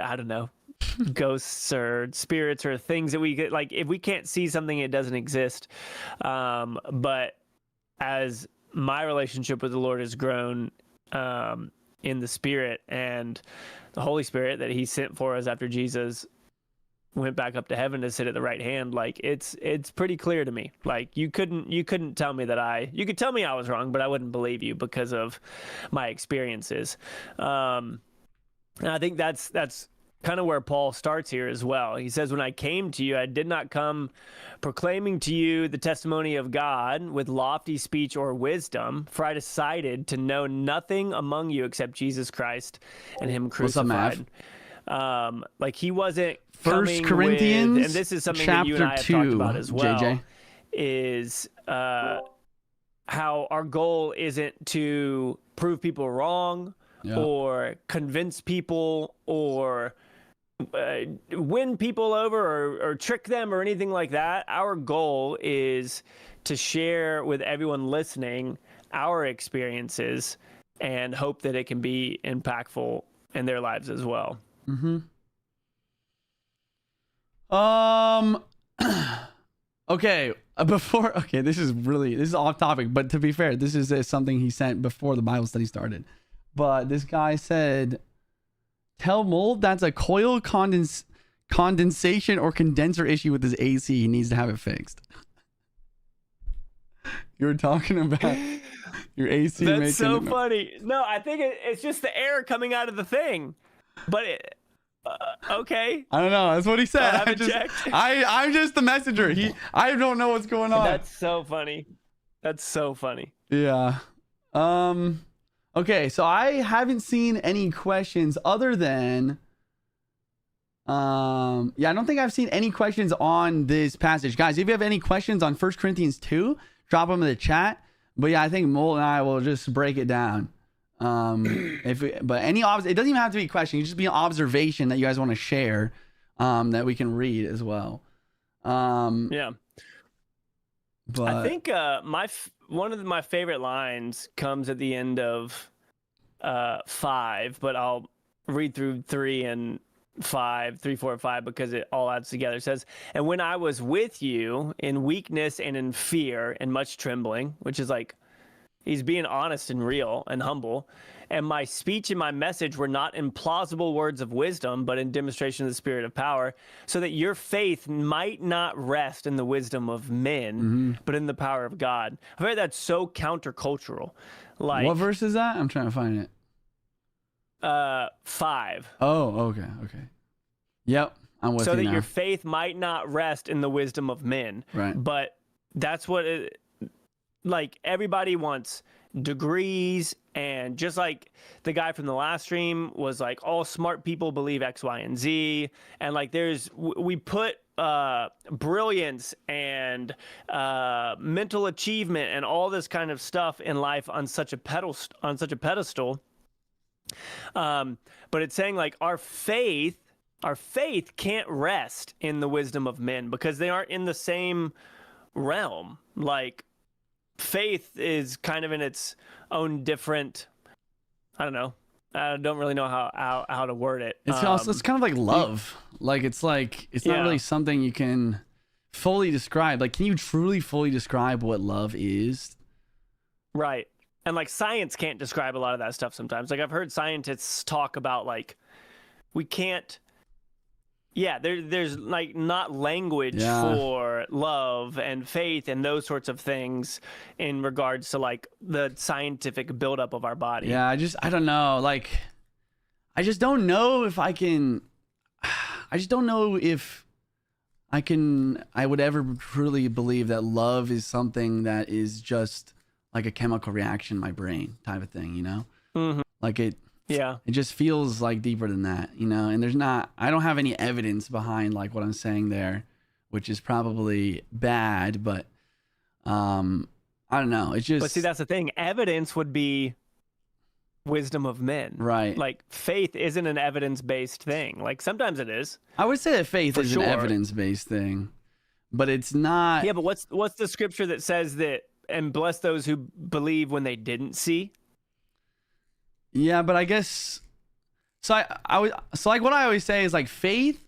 I don't know, ghosts or spirits or things that we get, like if we can't see something, it doesn't exist. But as my relationship with the Lord has grown in the Spirit and the Holy Spirit that he sent for us after Jesus went back up to heaven to sit at the right hand. Like it's pretty clear to me. Like you couldn't tell me that you could tell me I was wrong, but I wouldn't believe you because of my experiences. And I think that's kind of where Paul starts here as well. He says, when I came to you, I did not come proclaiming to you the testimony of God with lofty speech or wisdom, for I decided to know nothing among you except Jesus Christ and him crucified. Like he wasn't First coming Corinthians, with, and this is something that you and I have talked about as well, JJ. Is how our goal isn't to prove people wrong or convince people or win people over or trick them or anything like that. Our goal is to share with everyone listening our experiences and hope that it can be impactful in their lives as well. Okay, this is off topic, but to be fair, this is something he sent before the Bible study started. But this guy said, tell Mold that's a coil condensation or condenser issue with his AC. He needs to have it fixed. You were talking about your AC. That's so funny. No, I think it's just the air coming out of the thing. But okay. I don't know. That's what he said. I haven't checked. I'm just the messenger. I don't know what's going on. That's so funny. Yeah. Okay, so I haven't seen any questions other than I don't think I've seen any questions on this passage. Guys, if you have any questions on 1 Corinthians 2, drop them in the chat. But yeah, I think Mole and I will just break it down. It doesn't even have to be a question. It just be an observation that you guys want to share that we can read as well. Yeah. But I think one of my favorite lines comes at the end of 5, but I'll read through 3 and 5, 3, 4, and 5 because it all adds together. It says, and when I was with you in weakness and in fear and much trembling, which is like he's being honest and real and humble. And my speech and my message were not in plausible words of wisdom, but in demonstration of the Spirit of power, so that your faith might not rest in the wisdom of men, but in the power of God. I feel like that's so countercultural. Like, what verse is that? I'm trying to find it. 5. Oh, okay. Yep, I'm with you so that now. your faith might not rest in the wisdom of men. Right. But that's what like everybody wants degrees, and just like the guy from the last stream was like, all smart people believe X, Y, and Z, and like we put brilliance and mental achievement and all this kind of stuff in life on such a pedestal. But it's saying like our faith can't rest in the wisdom of men because they aren't in the same realm. Like faith is kind of in its own different, I don't know. I don't really know how to word it. It's also, it's kind of like love. It's not really something you can fully describe. Like, can you truly fully describe what love is? Right. And like science can't describe a lot of that stuff sometimes. Like I've heard scientists talk about like we can't. Yeah, there's like not language for love and faith and those sorts of things in regards to like the scientific buildup of our body. Yeah, I don't know. Like, I just don't know if I can. I just don't know if I would ever truly believe that love is something that is just like a chemical reaction in my brain type of thing, you know? Mm-hmm. Like it just feels like deeper than that, you know? And I don't have any evidence behind like what I'm saying there, which is probably bad, but I don't know. It's just. But see, that's the thing. Evidence would be wisdom of men. Right. Like faith isn't an evidence-based thing. Like sometimes it is. I would say that faith is sure. an evidence-based thing, but it's not. Yeah, but what's the scripture that says that, and bless those who believe when they didn't see? Yeah, but I guess so. Like what I always say is like faith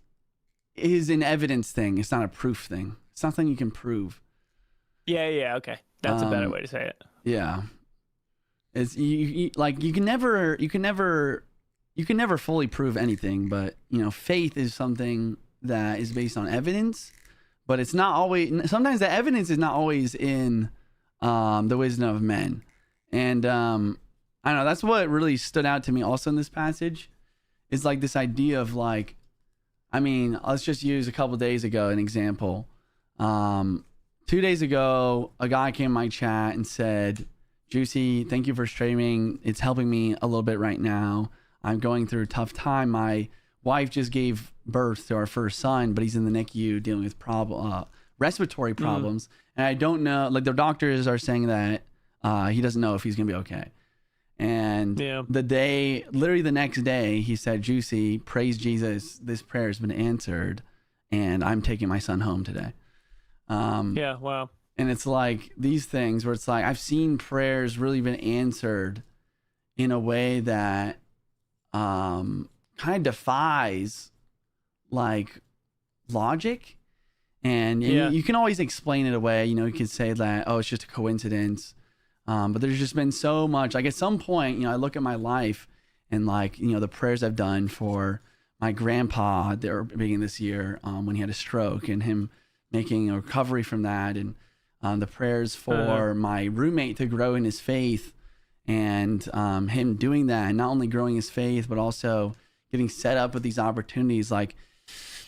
is an evidence thing. It's not a proof thing. It's nothing you can prove. Yeah. Okay, that's a better way to say it. Yeah, it's you can never fully prove anything, but you know, faith is something that is based on evidence, but it's not always. Sometimes the evidence is not always in the wisdom of men, and I don't know. That's what really stood out to me also in this passage, is like this idea of like, I mean, let's just use a couple days ago an example. 2 days ago, a guy came in my chat and said, Juicy, thank you for streaming. It's helping me a little bit right now. I'm going through a tough time. My wife just gave birth to our first son, but he's in the NICU dealing with respiratory problems. And I don't know, like the doctors are saying that he doesn't know if he's going to be okay. And literally the next day, he said, Juicy, praise Jesus. This prayer has been answered and I'm taking my son home today. Wow. And it's like these things where it's like I've seen prayers really been answered in a way that kind of defies like logic. And you can always explain it away. You know, you could say that, oh, it's just a coincidence. But there's just been so much. Like at some point, you know, I look at my life and like, you know, the prayers I've done for my grandpa at the beginning this year when he had a stroke and him making a recovery from that, and the prayers for my roommate to grow in his faith, and him doing that, and not only growing his faith, but also getting set up with these opportunities. Like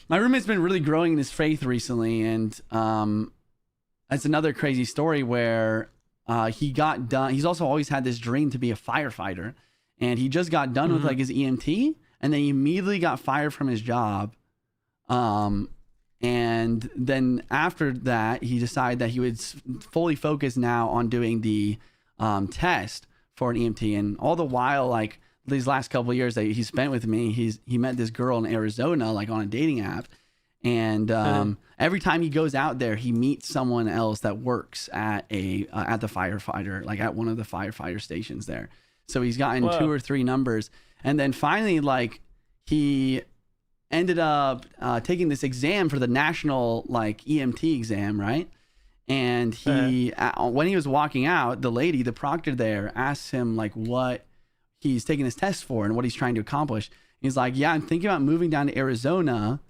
my roommate's been really growing in his faith recently, and that's another crazy story where he got done. He's also always had this dream to be a firefighter, and he just got done with like his EMT, and then he immediately got fired from his job. And then after that, he decided that he would fully focus now on doing the test for an EMT. And all the while, like these last couple of years that he spent with me, he met this girl in Arizona, like on a dating app. And every time he goes out there, he meets someone else that works at the firefighter, like at one of the firefighter stations there. So he's gotten 2 or 3 numbers. And then finally, like he ended up taking this exam for the national like EMT exam, right? And he when he was walking out, the lady, the proctor there, asked him like what he's taking this test for and what he's trying to accomplish. He's like, yeah, I'm thinking about moving down to Arizona,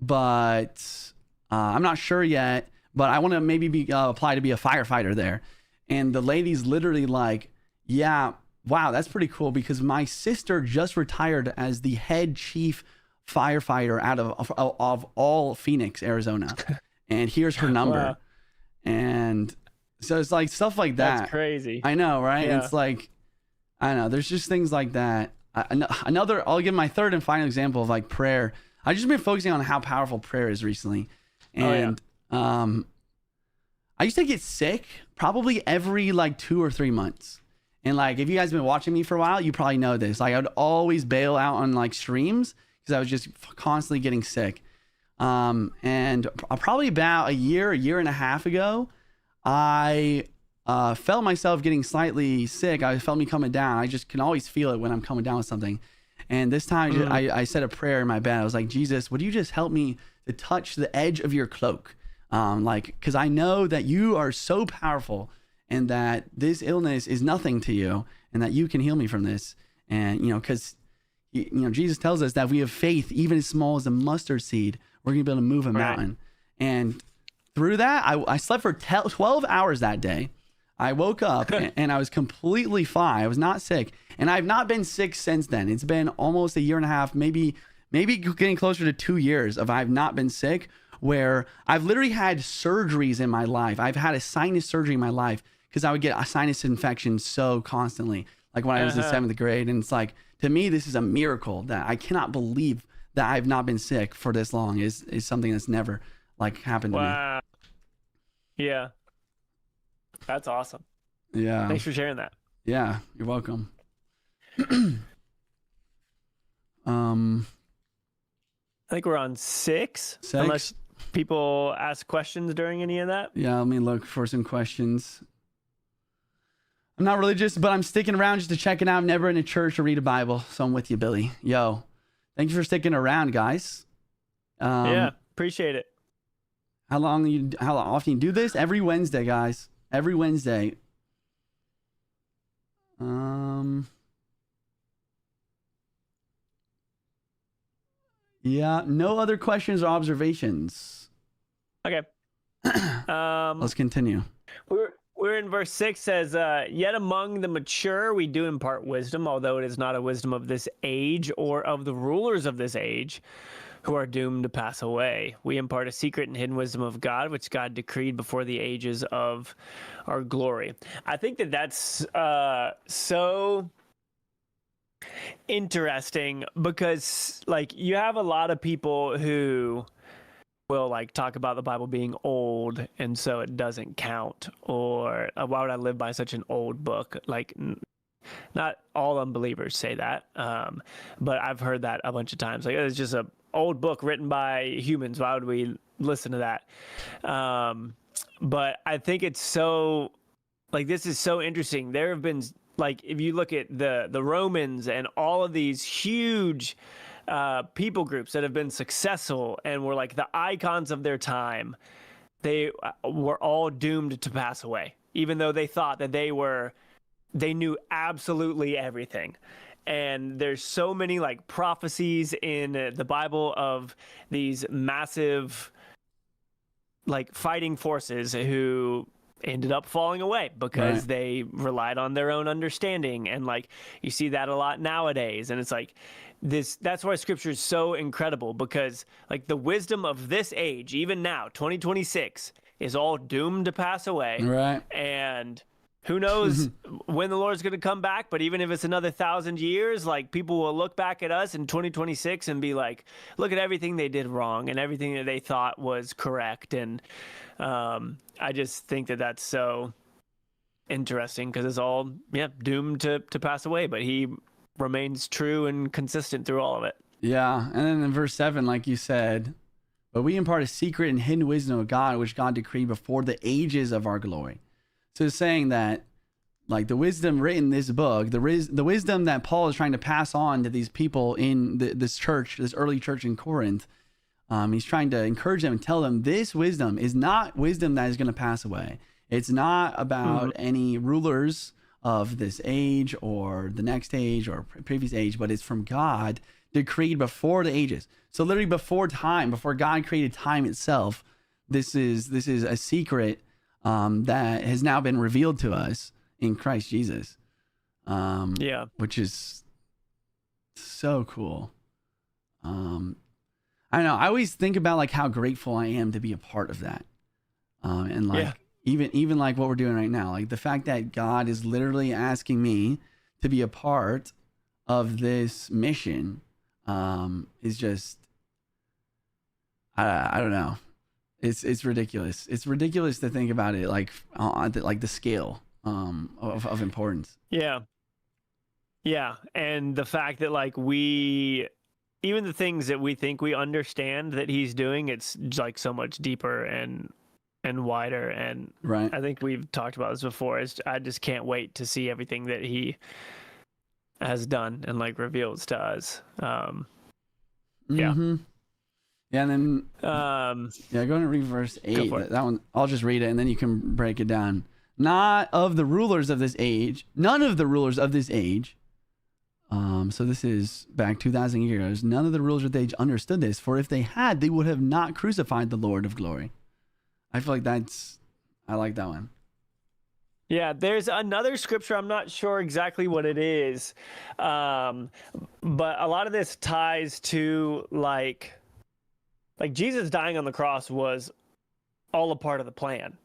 but I'm not sure yet, but I want to maybe apply to be a firefighter there. And the lady's literally like, yeah, wow, that's pretty cool, because my sister just retired as the head chief firefighter out of all Phoenix, Arizona. And here's her number. Wow. And so it's like stuff like that. That's crazy. I know, right? Yeah. It's like, I don't know. There's just things like that. I'll give my third and final example of like prayer. I've just been focusing on how powerful prayer is recently. And I used to get sick probably every like 2 or 3 months. And like, if you guys have been watching me for a while, you probably know this. Like I would always bail out on like streams because I was just constantly getting sick. And probably about a year and a half ago, I felt myself getting slightly sick. I felt me coming down. I just can always feel it when I'm coming down with something. And this time I said a prayer in my bed. I was like, Jesus, would you just help me to touch the edge of your cloak? Like, cause I know that you are so powerful and that this illness is nothing to you and that you can heal me from this. And, you know, cause Jesus tells us that if we have faith, even as small as a mustard seed, we're gonna be able to move a mountain. And through that, I slept for 12 hours that day. I woke up and I was completely fine. I was not sick. And I've not been sick since then. It's been almost a year and a half, maybe getting closer to 2 years of I've not been sick, where I've literally had surgeries in my life. I've had a sinus surgery in my life because I would get a sinus infection so constantly, like when I was in 7th grade. And it's like, to me, this is a miracle that I cannot believe that I've not been sick for this long is something that's never like happened to me. Yeah. That's awesome. Yeah. Thanks for sharing that. Yeah, you're welcome. I think we're on 6. Unless people ask questions during any of that. Yeah, let me look for some questions. I'm not religious, but I'm sticking around just to check it out. I'm never in a church or read a Bible, so I'm with you, Billy. Yo, thank you for sticking around, guys. Yeah, appreciate it. How often you do this? Every Wednesday, guys. Every Wednesday. Yeah. No other questions or observations. Okay. Let's continue. We're in verse 6 says, yet among the mature we do impart wisdom, although it is not a wisdom of this age or of the rulers of this age who are doomed to pass away. We impart a secret and hidden wisdom of God, which God decreed before the ages of our glory. I think that that's so interesting because, like, you have a lot of people who will like talk about the Bible being old and so it doesn't count, or why would I live by such an old book? Like, not all unbelievers say that, but I've heard that a bunch of times. Like, it's just a old book written by humans. Why would we listen to that? But I think it's so, like, this is so interesting. There have been, like, if you look at the Romans and all of these huge people groups that have been successful and were like the icons of their time, they were all doomed to pass away, even though they thought that they knew absolutely everything. And there's so many like prophecies in the Bible of these massive like fighting forces who ended up falling away because they relied on their own understanding. And like, you see that a lot nowadays. And it's like that's why scripture is so incredible, because like the wisdom of this age, even now, 2026, is all doomed to pass away. Right. And who knows when the Lord's going to come back, but even if it's another 1,000 years, like, people will look back at us in 2026 and be like, look at everything they did wrong and everything that they thought was correct. And I just think that that's so interesting because it's all, doomed to pass away, but he remains true and consistent through all of it. Yeah. And then in verse 7, like you said, but we impart a secret and hidden wisdom of God, which God decreed before the ages of our glory. So it's saying that, like, the wisdom written in this book, the wisdom that Paul is trying to pass on to these people in this church, this early church in Corinth, he's trying to encourage them and tell them this wisdom is not wisdom that is going to pass away. It's not about any rulers of this age or the next age or previous age, but it's from God, decreed before the ages. So literally before time, before God created time itself, this is a secret that has now been revealed to us in Christ Jesus. Which is so cool. I don't know. I always think about like how grateful I am to be a part of that. And like even like what we're doing right now, like the fact that God is literally asking me to be a part of this mission is just, I don't know. It's ridiculous. It's ridiculous to think about it like the scale of importance. Yeah, and the fact that like even the things that we think we understand that he's doing, it's like so much deeper and wider. And right. I think we've talked about this before. I just can't wait to see everything that he has done and like reveals to us. Yeah, and then go ahead and read verse 8. That one, I'll just read it and then you can break it down. Not of the rulers of this age, none of the rulers of this age. So this is back 2,000 years. None of the rulers of the age understood this, for if they had, they would have not crucified the Lord of glory. I feel like I like that one. Yeah, there's another scripture. I'm not sure exactly what it is, but a lot of this ties to like Jesus dying on the cross was all a part of the plan.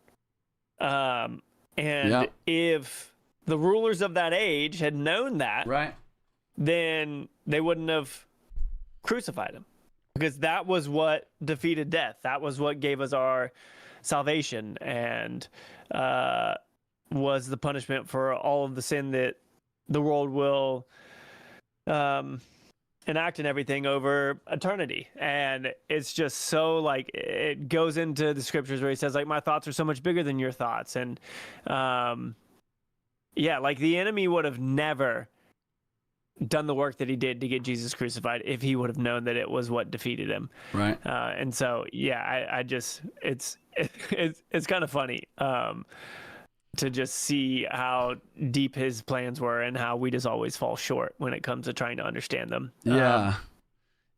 If the rulers of that age had known that, right, then they wouldn't have crucified him, because that was what defeated death. That was what gave us our salvation and was the punishment for all of the sin that the world will enact and everything over eternity. And it's just so like it goes into the scriptures where he says like, my thoughts are so much bigger than your thoughts. And like the enemy would have never done the work that he did to get Jesus crucified if he would have known that it was what defeated him. Right. And so I just it's kind of funny to just see how deep his plans were and how we just always fall short when it comes to trying to understand them. Yeah.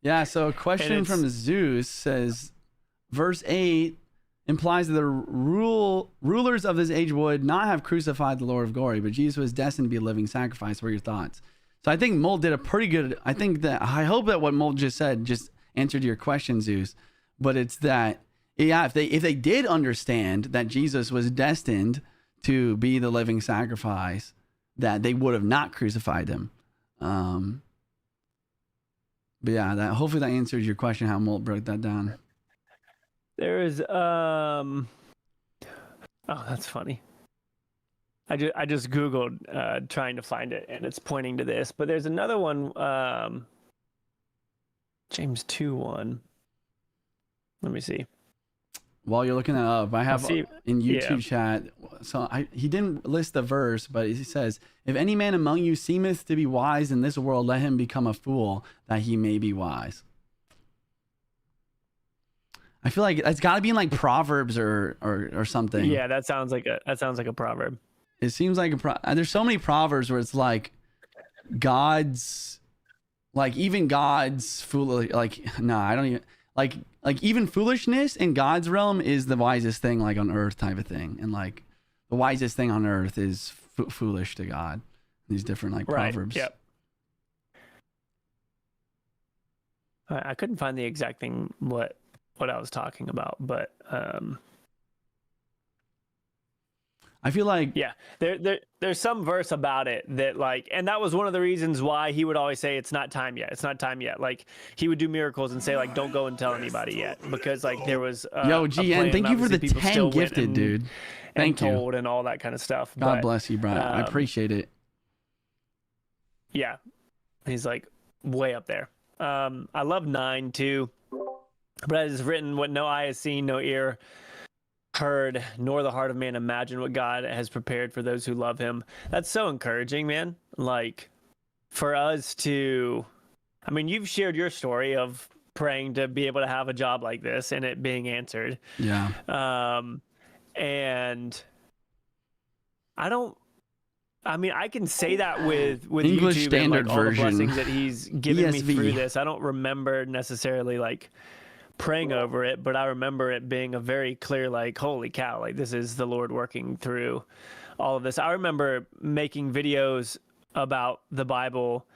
Yeah, so a question from Zeus says, verse 8 implies that the rulers of this age would not have crucified the Lord of glory, but Jesus was destined to be a living sacrifice. What are your thoughts? So I think Mold did a pretty good, I hope that what Mold just said just answered your question, Zeus. But it's that, yeah, if they did understand that Jesus was destined to be the living sacrifice, that they would have not crucified him. But yeah, hopefully that answers your question, how Molt broke that down. There is oh, that's funny. I just Googled trying to find it, and it's pointing to this. But there's another one, James 2:1. Let me see. While you're looking that up, I have in YouTube chat. So he didn't list the verse, but he says, "If any man among you seemeth to be wise in this world, let him become a fool, that he may be wise." I feel like it's got to be in like Proverbs or something. Yeah, that sounds like a proverb. It seems like there's so many proverbs where it's like God's, like even God's fool. Like no, I don't even like even foolishness in God's realm is the wisest thing like on earth type of thing, and like the wisest thing on earth is foolish to God. These different like proverbs. Yep. I couldn't find the exact thing what I was talking about, but I feel like there's some verse about it that like, and that was one of the reasons why he would always say it's not time yet. It's not time yet. Like he would do miracles and say like, don't go and tell anybody yet, because like there was yo GN, thank you for the 10 gifted, dude. Thank you. Told and all that kind of stuff. God bless you, Brian. I appreciate it. Yeah, he's like way up there. I love 9 too, but it is written, what no eye has seen, no ear heard, nor the heart of man imagine, what God has prepared for those who love him. That's so encouraging, man. Like for us to, I mean, you've shared your story of praying to be able to have a job like this and it being answered. Yeah. And I mean, I can say that with English YouTube Standard and like all Version. the blessings that he's given me ESV. through this. I don't remember necessarily like praying over it, but I remember it being a very clear, like, holy cow, like this is the Lord working through all of this. I remember making videos about the Bible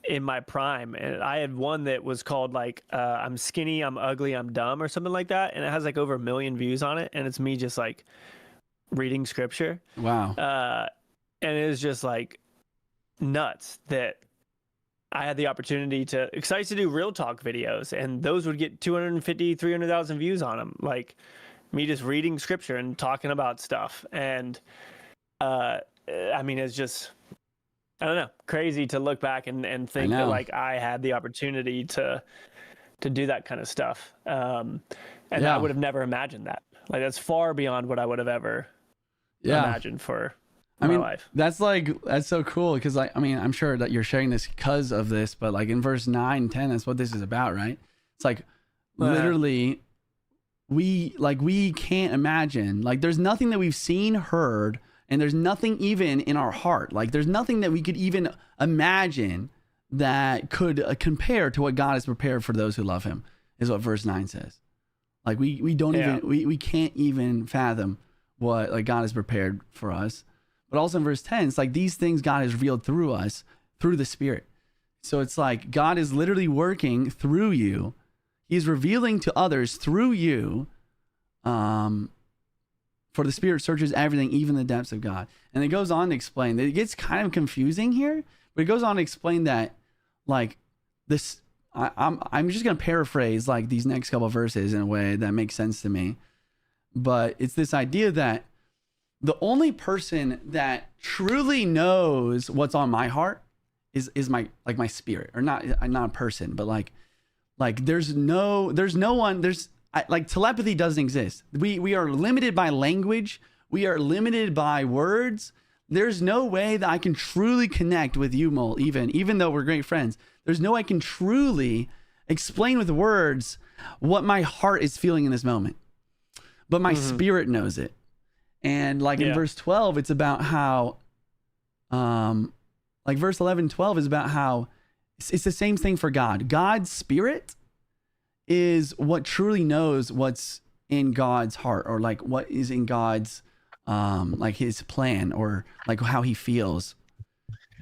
in my prime, and I had one that was called like I'm skinny, I'm ugly, I'm dumb, or something like that, and it has like over 1 million views on it, and it's me just like reading scripture. Wow. And it was just like nuts that I had the opportunity to, because I used to do real talk videos, and those would get 250, 300,000 views on them. Like me just reading scripture and talking about stuff. And I mean, it's just, I don't know, crazy to look back and think that like I had the opportunity to do that kind of stuff. And I would have never imagined that. Like that's far beyond what I would have ever imagined for my life. That's so cool, because like, I mean, I'm sure that you're sharing this because of this, but like in verse 9, 10, that's what this is about, right? It's like literally we can't imagine, like there's nothing that we've seen, heard, and there's nothing even in our heart. Like there's nothing that we could even imagine that could compare to what God has prepared for those who love him, is what verse 9 says. Like we don't even, we can't even fathom what like God has prepared for us. But also in verse 10, it's like these things God has revealed through us, through the Spirit. So it's like God is literally working through you. He's revealing to others through you. For the Spirit searches everything, even the depths of God. And it goes on to explain, it gets kind of confusing here, but it goes on to explain that like this, I'm just going to paraphrase like these next couple of verses in a way that makes sense to me. But it's this idea that the only person that truly knows what's on my heart is my like my spirit, or not a person, but like there's no one, like telepathy doesn't exist. We are limited by language. We are limited by words. There's no way that I can truly connect with you, Mole, even though we're great friends. There's no way I can truly explain with words what my heart is feeling in this moment. But my spirit knows it. And like in verse 12, it's about how, like verse 11, 12 is about how It's the same thing for God. God's spirit is what truly knows what's in God's heart, or like what is in God's like his plan, or like how he feels.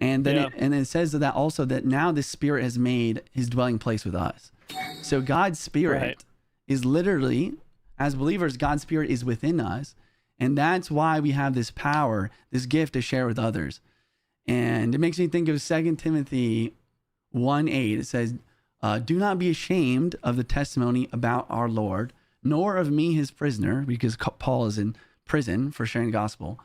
And then it says that also that now the spirit has made his dwelling place with us. So God's spirit is literally, as believers, God's spirit is within us. And that's why we have this power, this gift to share with others. And it makes me think of 2 Timothy 1:8. It says, do not be ashamed of the testimony about our Lord, nor of me, his prisoner, because Paul is in prison for sharing the gospel.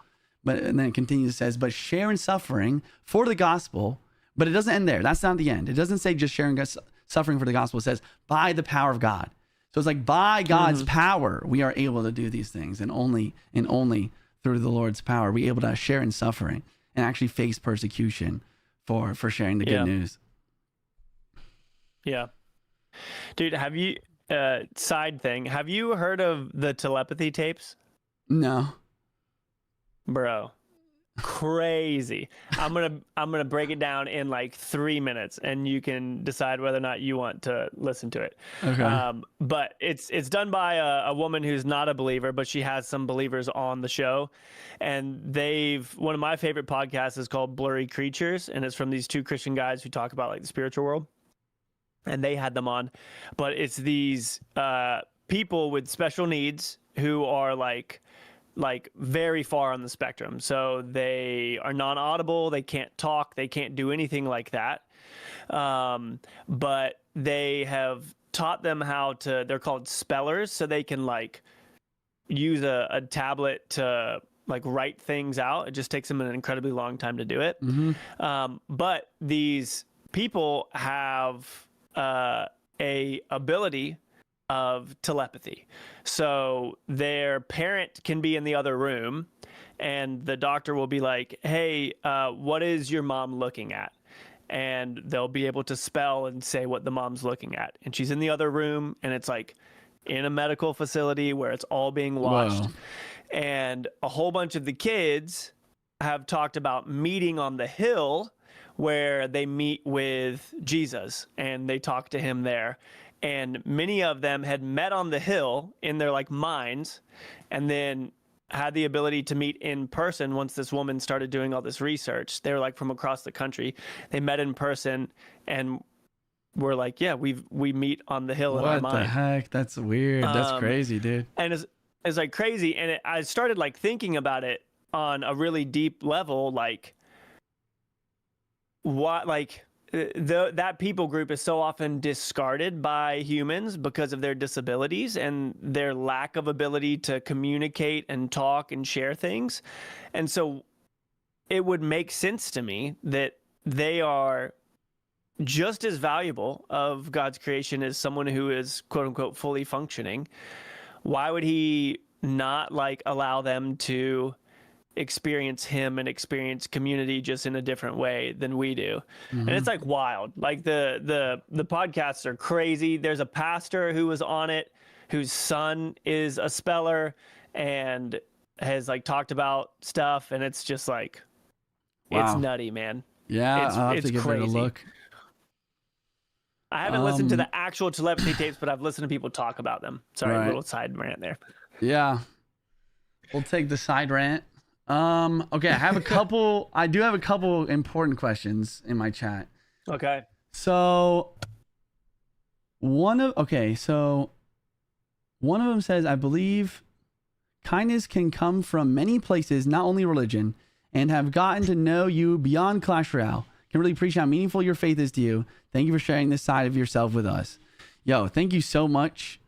And then it continues, it says, but share in suffering for the gospel. But it doesn't end there. That's not the end. It doesn't say just sharing suffering for the gospel. It says by the power of God. So it's like by God's power, we are able to do these things, and only through the Lord's power, we are able to share in suffering and actually face persecution for sharing the good news. Yeah. Dude, have you, side thing, have you heard of the telepathy tapes? No. Bro, crazy. I'm gonna break it down in like 3 minutes, and you can decide whether or not you want to listen to it. Okay. But it's done by a woman who's not a believer, but she has some believers on the show. And one of my favorite podcasts is called Blurry Creatures, and it's from these two Christian guys who talk about like the spiritual world. And they had them on, but it's these people with special needs who are like very far on the spectrum. So they are non-audible, they can't talk, they can't do anything like that. But they have taught them how to, they're called spellers, so they can like use a tablet to like write things out. It just takes them an incredibly long time to do it. But these people have a ability of telepathy. So their parent can be in the other room, and the doctor will be like, hey, what is your mom looking at? And they'll be able to spell and say what the mom's looking at. And she's in the other room, and it's like in a medical facility where it's all being watched. Wow. And a whole bunch of the kids have talked about meeting on the hill where they meet with Jesus and they talk to him there. And many of them had met on the hill in their like minds, and then had the ability to meet in person once this woman started doing all this research. They were like from across the country. They met in person and were like, yeah, we meet on the hill in our mind. What the heck? That's weird. That's crazy, dude. And it's like crazy. And I started like thinking about it on a really deep level, like what, like that people group is so often discarded by humans because of their disabilities and their lack of ability to communicate and talk and share things. And so it would make sense to me that they are just as valuable of God's creation as someone who is quote unquote fully functioning. Why would he not like allow them to experience him and experience community just in a different way than we do? And it's like wild. Like the podcasts are crazy. There's a pastor who was on it whose son is a speller and has like talked about stuff, and it's just like it's nutty, man. Yeah, I'll have to give it a look. I haven't listened to the actual telepathy tapes, but I've listened to people talk about them. Sorry, a little side rant there. Yeah, we'll take the side rant. Okay, I have a couple. I do have a couple important questions in my chat. Okay. So one of them says, I believe kindness can come from many places, not only religion, and have gotten to know you beyond Clash Royale. Can really appreciate how meaningful your faith is to you. Thank you for sharing this side of yourself with us. Yo, thank you so much.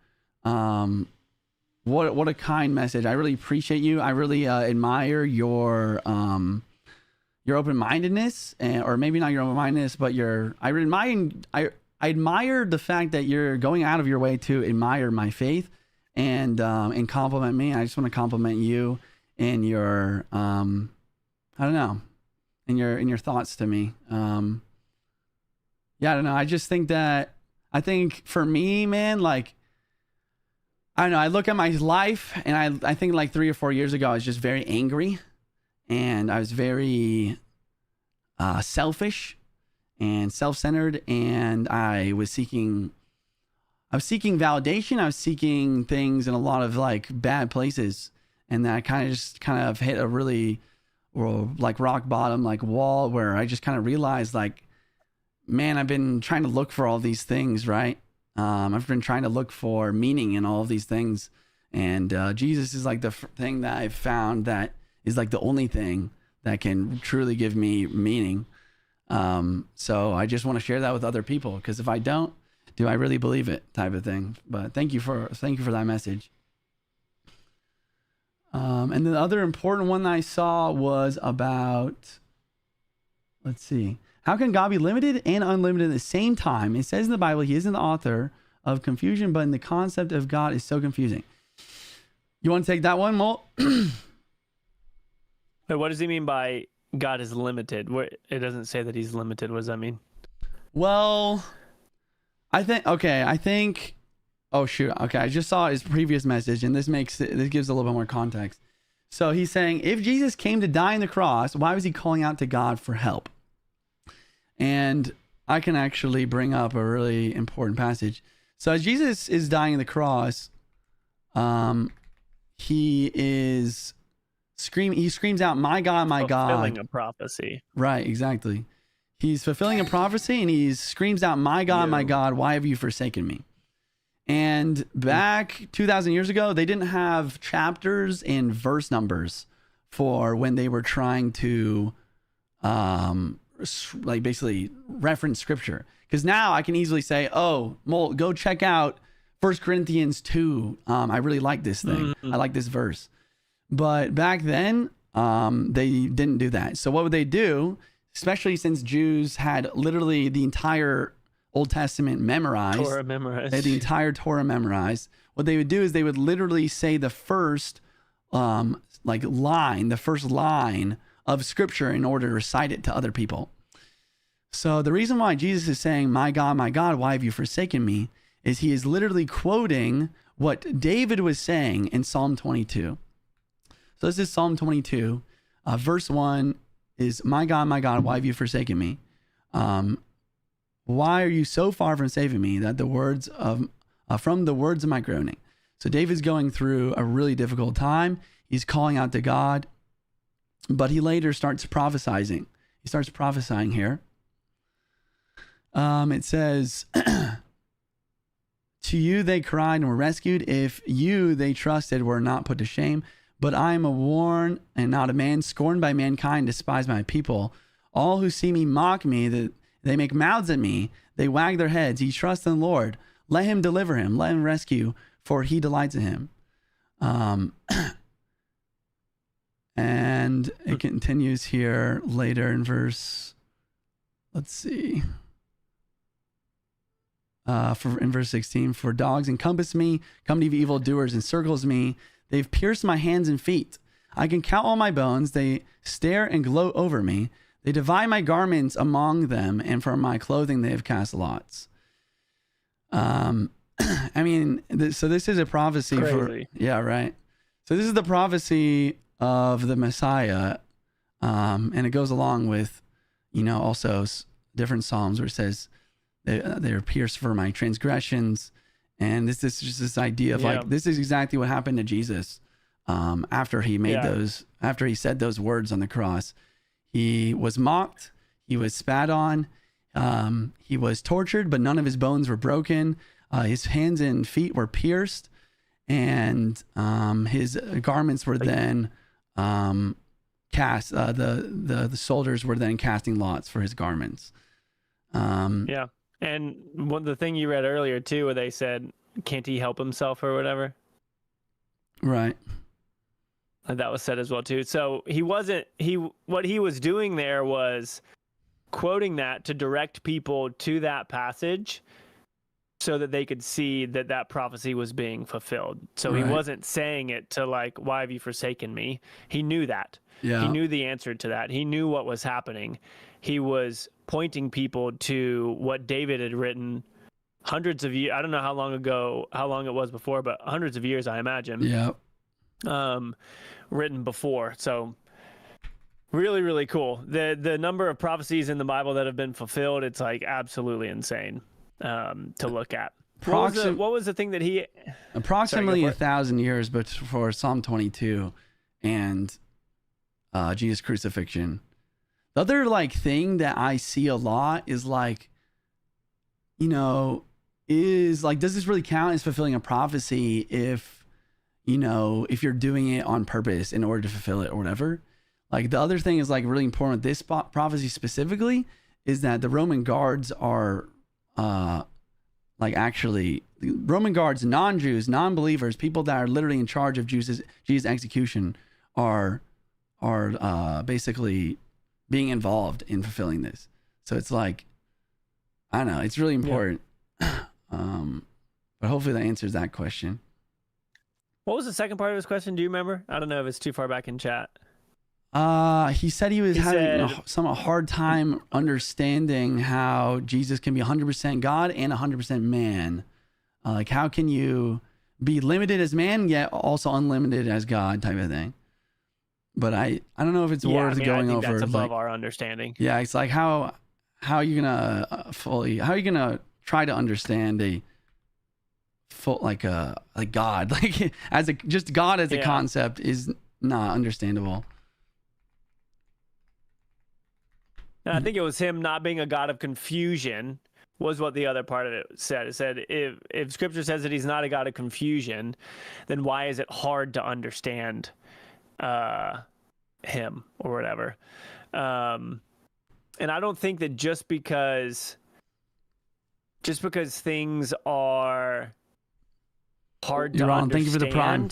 What a kind message. I really appreciate you. I really admire your open-mindedness, or maybe not your open-mindedness, but I admire the fact that you're going out of your way to admire my faith and compliment me. I just want to compliment you in your I don't know, in your thoughts to me. Yeah, I don't know. I just think for me, man, like, I don't know. I look at my life, and I think like 3 or 4 years ago, I was just very angry, and I was very selfish, and self-centered, and I was seeking validation. I was seeking things in a lot of like bad places, and then I kind of hit a really like rock bottom like wall where I just kind of realized like, man, I've been trying to look for all these things, right? I've been trying to look for meaning in all of these things, and Jesus is like the thing that I've found that is like the only thing that can truly give me meaning. So I just want to share that with other people, because if I don't, do I really believe it, type of thing. But thank you for that message. And the other important one that I saw was about, let's see, how can God be limited and unlimited at the same time? It says in the Bible, he isn't the author of confusion, but in the concept of God is so confusing. You want to take that one, Molt? Wait, what does he mean by God is limited? It doesn't say that he's limited. What does that mean? Well, I think, oh shoot. Okay. I just saw his previous message, and this gives a little bit more context. So he's saying, if Jesus came to die on the cross, why was he calling out to God for help? And I can actually bring up a really important passage. So as Jesus is dying on the cross, he screams out, my God, my God. Fulfilling a prophecy. Right, exactly. He's fulfilling a prophecy, and he screams out, my God, why have you forsaken me? And back 2,000 years ago, they didn't have chapters and verse numbers for when they were trying to like basically reference scripture. Because now I can easily say, oh, Molt, go check out 1 Corinthians 2. I really like this thing. I like this verse. But back then, they didn't do that. So what would they do, especially since Jews had literally the entire Old Testament memorized. Torah memorized. They had the entire Torah memorized. What they would do is they would literally say the first the first line of scripture in order to recite it to other people. So the reason why Jesus is saying, my God, why have you forsaken me, is he is literally quoting what David was saying in Psalm 22. So this is Psalm 22. Verse 1 is, my God, why have you forsaken me? Why are you so far from saving me, that the words of from the words of my groaning? So David's going through a really difficult time. He's calling out to God, but he later starts prophesying. He starts prophesying here. It says, to you they cried and were rescued. If you they trusted were not put to shame. But I am a worn and not a man, scorned by mankind, despised by my people. All who see me mock me, that they make mouths at me. They wag their heads. He trusts in the Lord. Let him deliver him. Let him rescue, for he delights in him. And it continues here later in verse, let's see. In verse 16, for dogs encompass me, company of evildoers encircles me. They've pierced my hands and feet. I can count all my bones. They stare and gloat over me. They divide my garments among them, and for my clothing they have cast lots. I mean, so this is a prophecy Crazy. Yeah, right. So this is the prophecy of the Messiah, and it goes along with, also different Psalms where it says they are pierced for my transgressions. And this is just this idea of like, this is exactly what happened to Jesus after he after he said those words on the cross. He was mocked. He was spat on. He was tortured, but none of his bones were broken. His hands and feet were pierced, and his garments were then cast. The soldiers were then casting lots for his garments. And the thing you read earlier too, where they said, can't he help himself or whatever? Right. That was said as well too. So what he was doing there was quoting that to direct people to that passage so that they could see that prophecy was being fulfilled. So He wasn't saying it to like, why have you forsaken me? He knew that. Yeah. He knew the answer to that. He knew what was happening. He was pointing people to what David had written hundreds of years. I don't know how long it was before, but hundreds of years, I imagine. Yeah. Written before. So Really, really cool. The number of prophecies in the Bible that have been fulfilled, it's like absolutely insane to look at. What was the thing that he... Approximately 1,000 years before Psalm 22 and Jesus' crucifixion. The other like thing that I see a lot is like, is like, does this really count as fulfilling a prophecy if you're doing it on purpose in order to fulfill it or whatever? Like the other thing is like really important. This prophecy specifically is that the Roman guards are like actually Roman guards, non-Jews, non-believers, people that are literally in charge of Jesus' execution are basically being involved in fulfilling this. So it's like, I don't know, it's really important. Yeah. But hopefully that answers that question. What was the second part of his question? Do you remember? I don't know if it's too far back in chat. He said he was having some hard time understanding how Jesus can be 100% God and 100% man. Like how can you be limited as man yet also unlimited as God type of thing. But I don't know if it's worth going over. That's above like, our understanding. Yeah, it's like how are you gonna try to understand a full like God like as a just God as a concept is not understandable. And I think it was him not being a God of confusion was what the other part of it said. It said if Scripture says that he's not a God of confusion, then why is it hard to understand him or whatever? And I don't think that just because things are hard to understand, thank you for the prime.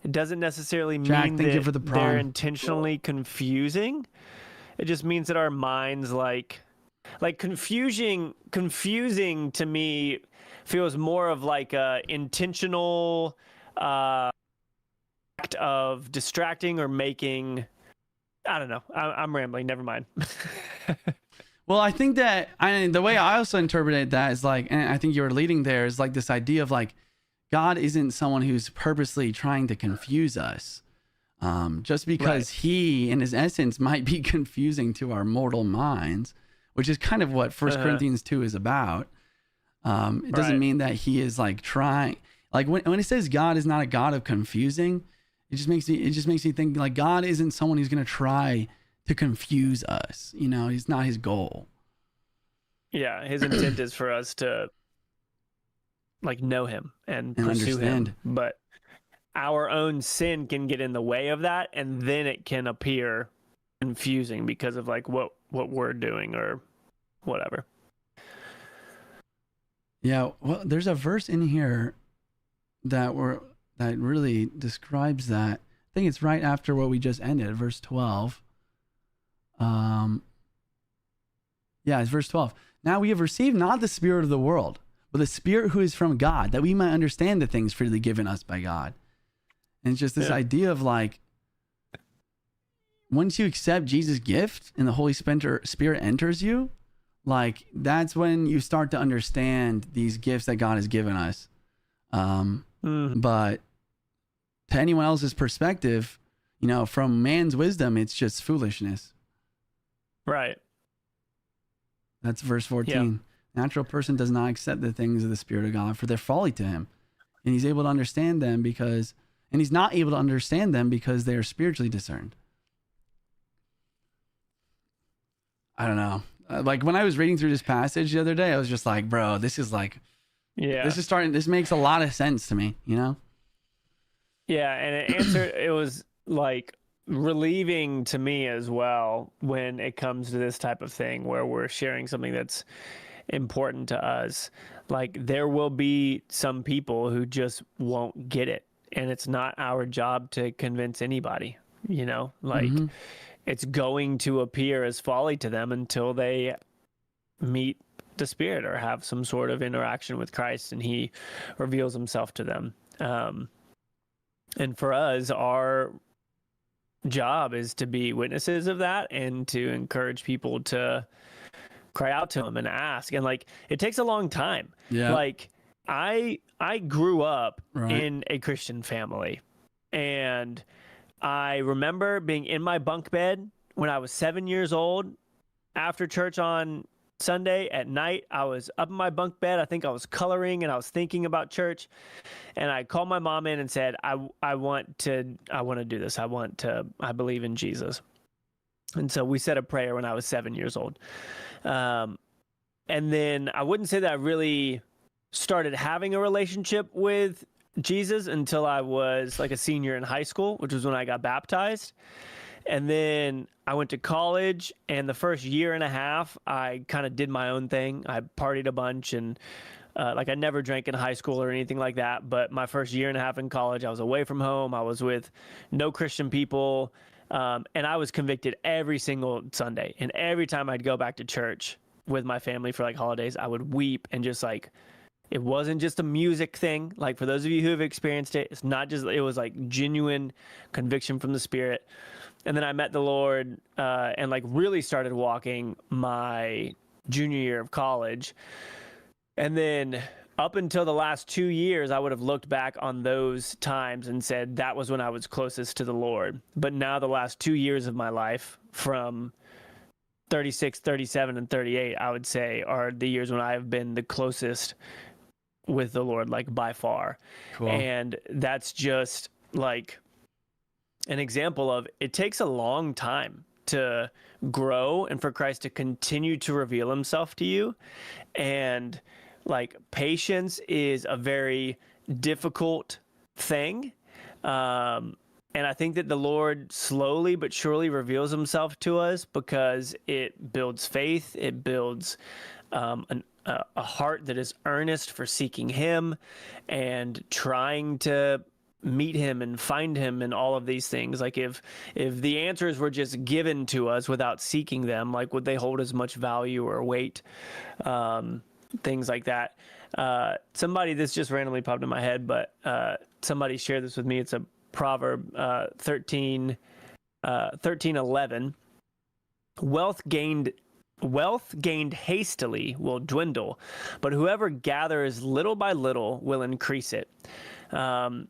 It doesn't necessarily mean Jack, thank you for the that prime. they're intentionally confusing. It just means that our minds like confusing to me feels more of like a intentional act of distracting or making. I don't know. I'm rambling. Never mind. Well, I think that the way I also interpreted that is like, and I think you were leading there, is like this idea of like God isn't someone who's purposely trying to confuse us. Just because he in his essence might be confusing to our mortal minds, which is kind of what 1 Corinthians 2 is about. It doesn't mean that he is like trying, like when it says God is not a God of confusing, it just makes me think like God isn't someone who's going to try to confuse us. He's not his goal. Yeah. His intent is for us to like know him and pursue understand him, but our own sin can get in the way of that, and then it can appear confusing because of like what we're doing or whatever. Yeah, well, there's a verse in here that really describes that. I think it's right after what we just ended, verse 12. Yeah, it's verse 12. Now we have received not the spirit of the world, but the Spirit who is from God, that we might understand the things freely given us by God. And it's just this idea of like, once you accept Jesus' gift and the Holy Spirit enters you, like that's when you start to understand these gifts that God has given us. But to anyone else's perspective, from man's wisdom, it's just foolishness. Right. That's verse 14. Yeah. Natural person does not accept the things of the Spirit of God, for they're folly to him. And he's able to understand them and he's not able to understand them because they are spiritually discerned. I don't know. Like when I was reading through this passage the other day, I was just like, bro, this is like, this makes a lot of sense to me, Yeah. And it was like relieving to me as well when it comes to this type of thing where we're sharing something that's important to us. Like there will be some people who just won't get it. And it's not our job to convince anybody, it's going to appear as folly to them until they meet the Spirit or have some sort of interaction with Christ and he reveals himself to them. And for us, our job is to be witnesses of that and to encourage people to cry out to him and ask. And like, it takes a long time. Yeah. Like I grew up in a Christian family, and I remember being in my bunk bed when I was 7 years old, after church on Sunday at night, I was up in my bunk bed. I think I was coloring and I was thinking about church. And I called my mom in and said, I want to do this. I believe in Jesus. And so we said a prayer when I was 7 years old. And then I wouldn't say that I really started having a relationship with Jesus until I was like a senior in high school, which was when I got baptized. And then I went to college, and the first year and a half, I kind of did my own thing. I partied a bunch, and like I never drank in high school or anything like that. But my first year and a half in college, I was away from home. I was with no Christian people, and I was convicted every single Sunday. And every time I'd go back to church with my family for like holidays, I would weep and just like, it wasn't just a music thing. Like for those of you who have experienced it, it's not just, it was like genuine conviction from the Spirit. And then I met the Lord and like really started walking my junior year of college. And then up until the last 2 years, I would have looked back on those times and said that was when I was closest to the Lord. But now the last 2 years of my life, from 36, 37, and 38, I would say are the years when I have been the closest with the Lord, like by far. Cool. And that's just like an example of, it takes a long time to grow and for Christ to continue to reveal himself to you. And like patience is a very difficult thing. And I think that the Lord slowly but surely reveals himself to us because it builds faith. It builds a heart that is earnest for seeking him and trying to meet him and find him and all of these things. Like if the answers were just given to us without seeking them, like would they hold as much value or weight? Things like that. Somebody, this just randomly popped in my head, but somebody shared this with me. It's a Proverb 13:11. Wealth gained hastily will dwindle, but whoever gathers little by little will increase it. And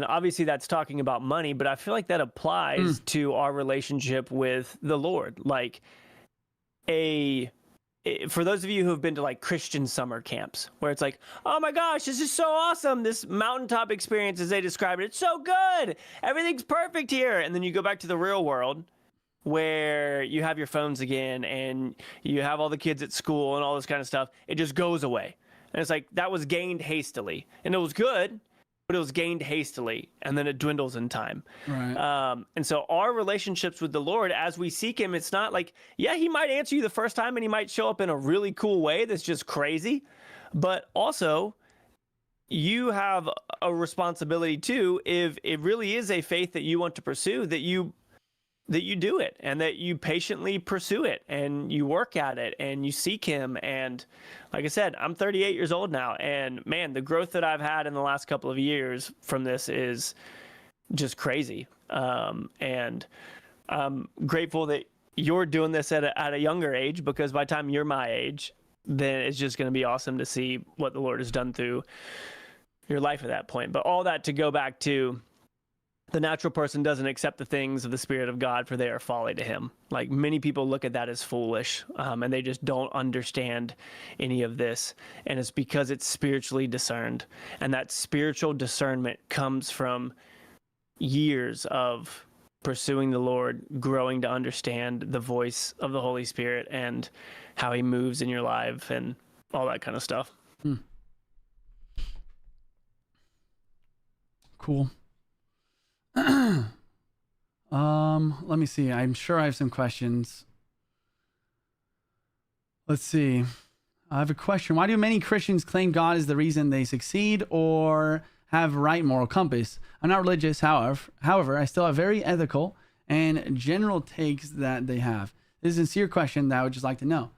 obviously that's talking about money, but I feel like that applies to our relationship with the Lord. Like for those of you who have been to like Christian summer camps, where it's like, oh my gosh, this is so awesome. This mountaintop experience, as they describe it, it's so good. Everything's perfect here. And then you go back to the real world where you have your phones again and you have all the kids at school and all this kind of stuff. It just goes away. And it's like, that was gained hastily. And it was good, but it was gained hastily, and then it dwindles in time. Right. And so our relationships with the Lord, as we seek him, it's not like, yeah, he might answer you the first time and he might show up in a really cool way that's just crazy. But also, you have a responsibility too, if it really is a faith that you want to pursue, that you do it and that you patiently pursue it and you work at it and you seek him. And like I said, I'm 38 years old now, and man, the growth that I've had in the last couple of years from this is just crazy. And I'm grateful that you're doing this at a younger age, because by the time you're my age, then it's just going to be awesome to see what the Lord has done through your life at that point. But all that to go back to, the natural person doesn't accept the things of the Spirit of God, for they are folly to him. Like many people look at that as foolish, and they just don't understand any of this. And it's because it's spiritually discerned. And that spiritual discernment comes from years of pursuing the Lord, growing to understand the voice of the Holy Spirit and how he moves in your life and all that kind of stuff. Cool. Let me see. I'm sure I have some questions. Let's see. I have a question. Why do many Christians claim God is the reason they succeed or have right moral compass? I'm not religious, however, I still have very ethical and general takes that they have. This is a sincere question that I would just like to know.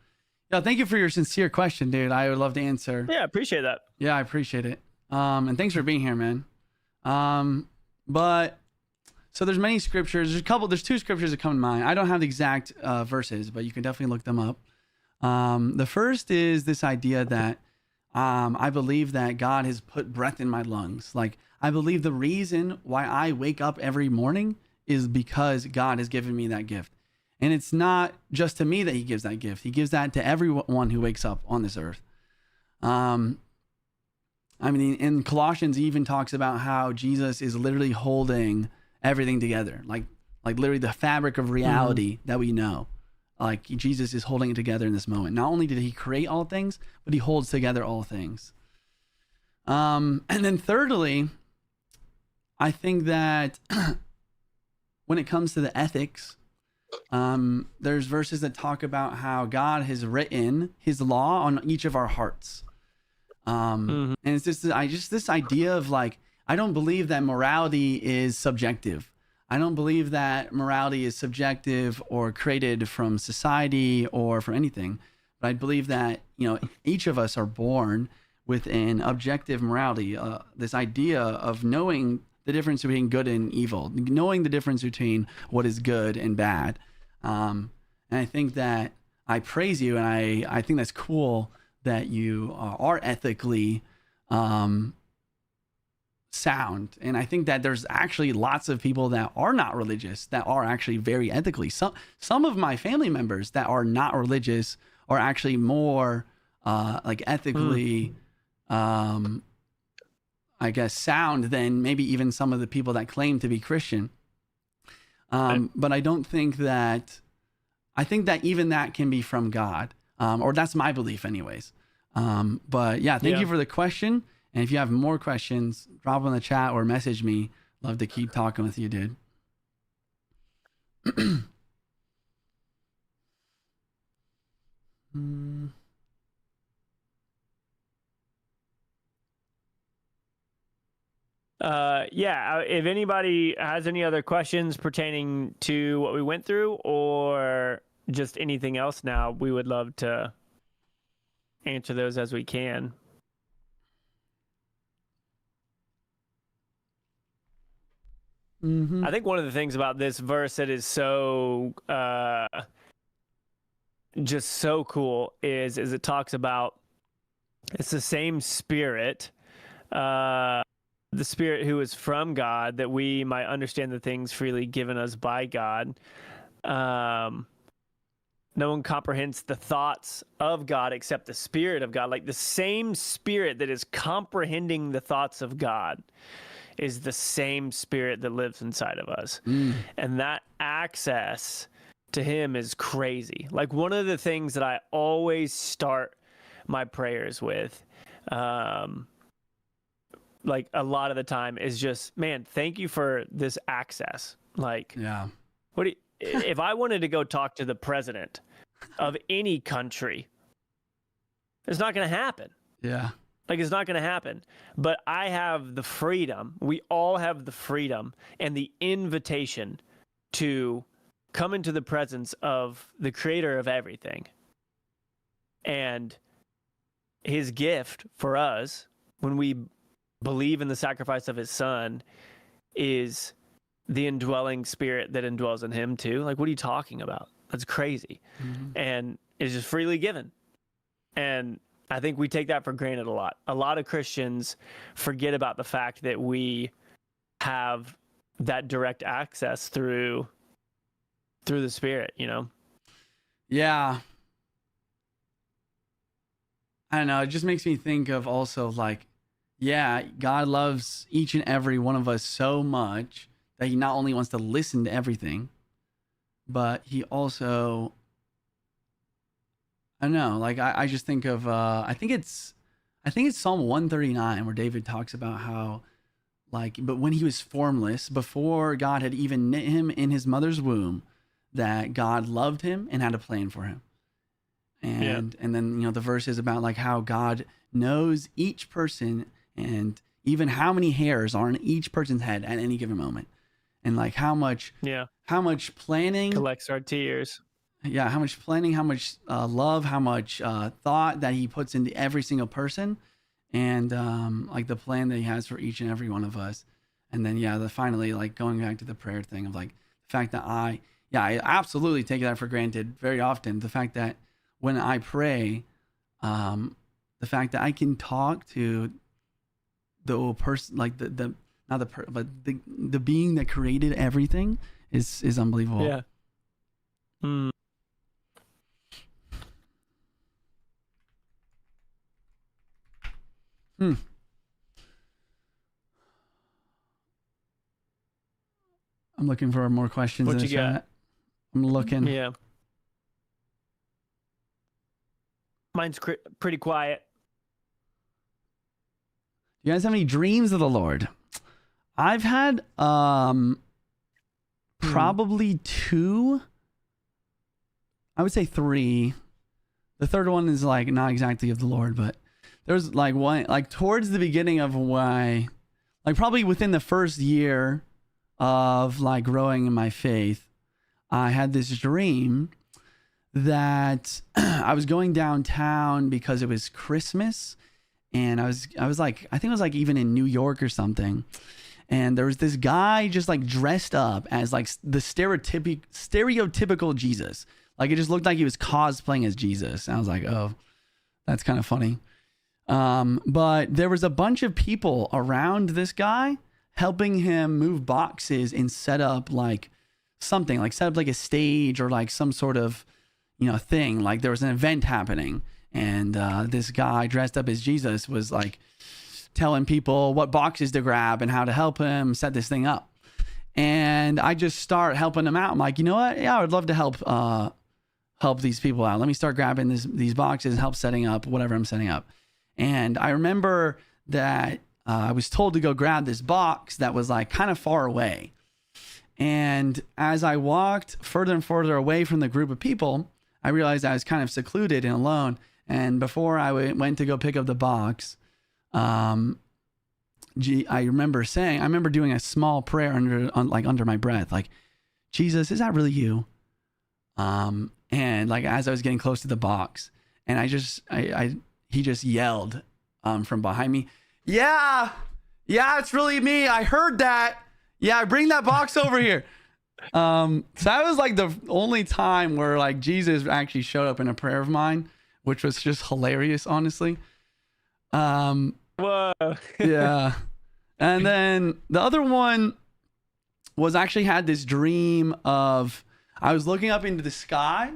Yeah, thank you for your sincere question, dude. I would love to answer. Yeah, I appreciate that. Yeah, I appreciate it. And thanks for being here, man. But so there's many scriptures. There's two scriptures that come to mind. I don't have the exact verses, but you can definitely look them up. The first is this idea that I believe that God has put breath in my lungs. Like, I believe the reason why I wake up every morning is because God has given me that gift. And it's not just to me that he gives that gift. He gives that to everyone who wakes up on this earth. I mean, in Colossians, he even talks about how Jesus is literally holding everything together, like literally the fabric of reality that we know. Like Jesus is holding it together in this moment. Not only did he create all things, but he holds together all things. And then thirdly, I think that when it comes to the ethics, there's verses that talk about how God has written his law on each of our hearts. And it's just this idea of like, I don't believe that morality is subjective. I don't believe that morality is subjective or created from society or from anything. But I believe that, each of us are born with an objective morality, this idea of knowing the difference between good and evil, knowing the difference between what is good and bad. And I think that I praise you, and I think that's cool that you are ethically sound. And I think that there's actually lots of people that are not religious that are actually very ethically. Some of my family members that are not religious are actually more like ethically I guess sound than maybe even some of the people that claim to be Christian. But I don't think that, I think that even that can be from God, or that's my belief anyways. But yeah, thank you for the question. And if you have more questions, drop them in the chat or message me. Love to keep talking with you, dude. If anybody has any other questions pertaining to what we went through or just anything else now, we would love to answer those as we can. I think one of the things about this verse that is so just so cool is it talks about it's the same spirit, the spirit who is from God, that we might understand the things freely given us by God. No one comprehends the thoughts of God except the Spirit of God. Like the same Spirit that is comprehending the thoughts of God is the same Spirit that lives inside of us. And that access to him is crazy. Like one of the things that I always start my prayers with, like a lot of the time, is just, man, thank you for this access. Like, if I wanted to go talk to the president of any country, it's not going to happen. Yeah. Like, it's not going to happen. But I have the freedom. We all have the freedom and the invitation to come into the presence of the creator of everything. And his gift for us, when we believe in the sacrifice of his son, is the indwelling spirit that indwells in him too. Like, what are you talking about? That's crazy. And it's just freely given. And I think we take that for granted a lot. A lot of Christians forget about the fact that we have that direct access through the Spirit, Yeah. I don't know. It just makes me think of also like, God loves each and every one of us so much that he not only wants to listen to everything, but he also, I don't know, like I just think of, I think it's Psalm 139 where David talks about how, like, but when he was formless, before God had even knit him in his mother's womb, that God loved him and had a plan for him. And then, the verse is about like how God knows each person and even how many hairs are on each person's head at any given moment. And like how much planning collects our tears. Yeah. How much planning, how much love, how much thought that he puts into every single person. And like the plan that he has for each and every one of us. And then, finally, like going back to the prayer thing of like the fact that I absolutely take that for granted very often. The fact that when I pray, the fact that I can talk to the person, like the being that created everything is unbelievable. Hmm. I'm looking for more questions What in the you got? chat. I'm looking. Yeah. Mine's pretty quiet. You guys have any dreams of the Lord? I've had probably 2. I would say 3. The third one is like not exactly of the Lord, but there's like one like towards the beginning of why, like probably within the first year of like growing in my faith, I had this dream that I was going downtown because it was Christmas, and I was like, I think it was like even in New York or something, and there was this guy just like dressed up as like the stereotypical Jesus. Like it just looked like he was cosplaying as Jesus. And I was like, oh, that's kind of funny. But there was a bunch of people around this guy helping him move boxes and set up like something, like set up like a stage or like some sort of, you know, thing. Like there was an event happening, and this guy dressed up as Jesus was like telling people what boxes to grab and how to help him set this thing up. And I just start helping him out. I'm like, you know what? Yeah, I would love to help these people out. Let me start grabbing these boxes and help setting up whatever I'm setting up. And I remember that I was told to go grab this box that was like kind of far away. And as I walked further and further away from the group of people, I realized I was kind of secluded and alone. And before I went to go pick up the box, I remember doing a small prayer under my breath, like, Jesus, is that really you? And like as I was getting close to the box, and he just yelled from behind me, yeah, it's really me. I heard that. Yeah, bring that box over here. So that was like the only time where like Jesus actually showed up in a prayer of mine, which was just hilarious, honestly. Whoa. Yeah. And then the other one was actually had this dream of, I was looking up into the sky,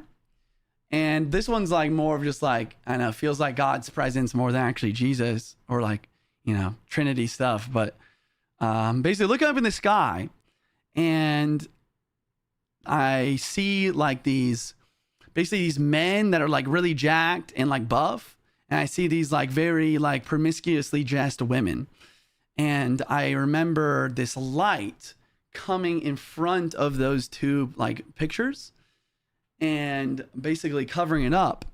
and this one's like more of just like, I don't know, feels like God's presence more than actually Jesus or like, you know, Trinity stuff. But basically looking up in the sky, and I see like these men that are like really jacked and like buff. And I see these like very like promiscuously dressed women. And I remember this light coming in front of those two like pictures and basically covering it up.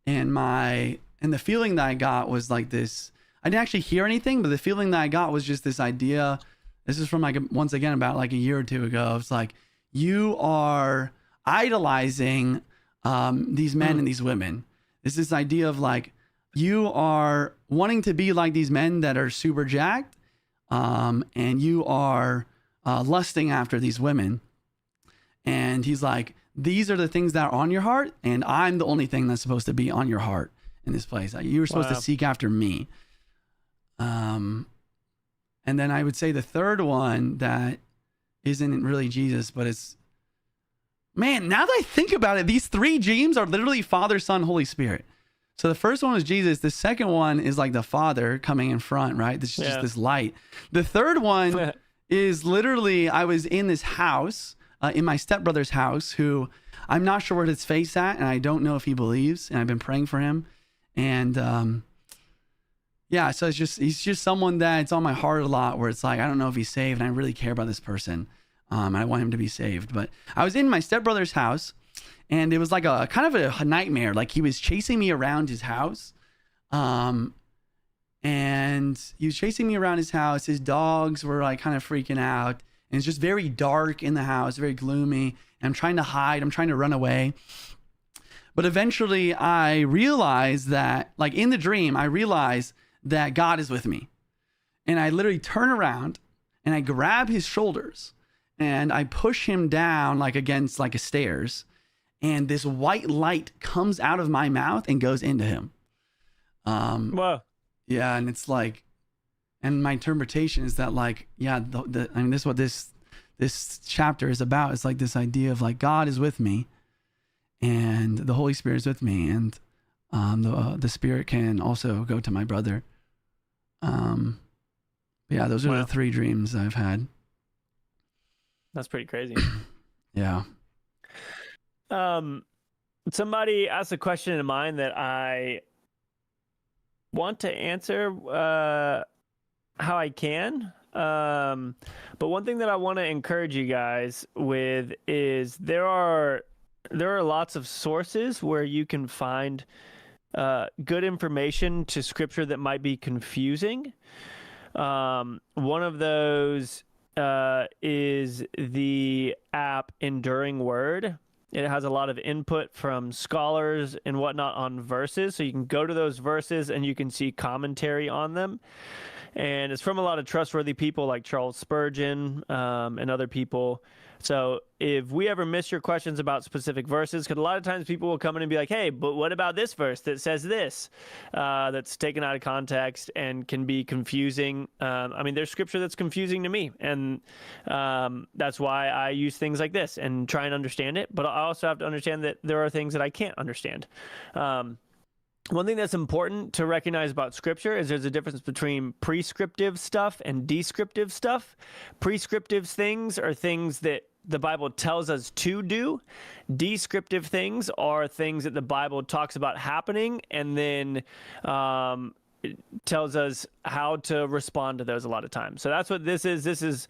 And the feeling that I got was like this, I didn't actually hear anything, but the feeling that I got was just this idea. This is from like, once again, about like a year or two ago. It's like, you are idolizing these men and these women. It's this idea of like, you are wanting to be like these men that are super jacked, and you are lusting after these women. And he's like, these are the things that are on your heart, and I'm the only thing that's supposed to be on your heart in this place. You were supposed to seek after me. And then I would say the third one that isn't really Jesus, but it's, man, now that I think about it, these 3 dreams are literally Father, Son, Holy Spirit. So the first one was Jesus. The second one is like the Father coming in front, right? This is just this light. The third one is literally, I was in this house, in my stepbrother's house, who I'm not sure where his face at, and I don't know if he believes, and I've been praying for him. And yeah, so he's just someone that's on my heart a lot, where it's like, I don't know if he's saved, and I really care about this person. And I want him to be saved. But I was in my stepbrother's house, and it was like a kind of a nightmare. Like he was chasing me around his house. And he was chasing me around his house. His dogs were like kind of freaking out. And it's just very dark in the house, very gloomy. And I'm trying to hide. I'm trying to run away. But eventually I realized that, like in the dream, I realized that God is with me. And I literally turn around and I grab his shoulders and I push him down like against like a stairs. And this white light comes out of my mouth and goes into him. Wow. Yeah, and it's like, and my interpretation is that like, yeah, I mean, this is what this chapter is about. It's like this idea of like, God is with me, and the Holy Spirit is with me, and the Spirit can also go to my brother. Yeah, those are the 3 dreams I've had. That's pretty crazy. Yeah. Somebody asked a question in mind that I want to answer how I can. But one thing that I want to encourage you guys with is there are lots of sources where you can find good information to scripture that might be confusing. One of those is the app Enduring Word. It has a lot of input from scholars and whatnot on verses. So you can go to those verses and you can see commentary on them. And it's from a lot of trustworthy people like Charles Spurgeon and other people. So if we ever miss your questions about specific verses, because a lot of times people will come in and be like, hey, but what about this verse that says this? That's taken out of context and can be confusing. I mean, there's scripture that's confusing to me. And that's why I use things like this and try and understand it. But I also have to understand that there are things that I can't understand. One thing that's important to recognize about scripture is there's a difference between prescriptive stuff and descriptive stuff. Prescriptive things are things that the Bible tells us to do. Descriptive things are things that the Bible talks about happening and then it tells us how to respond to those a lot of times. So that's what this is. This is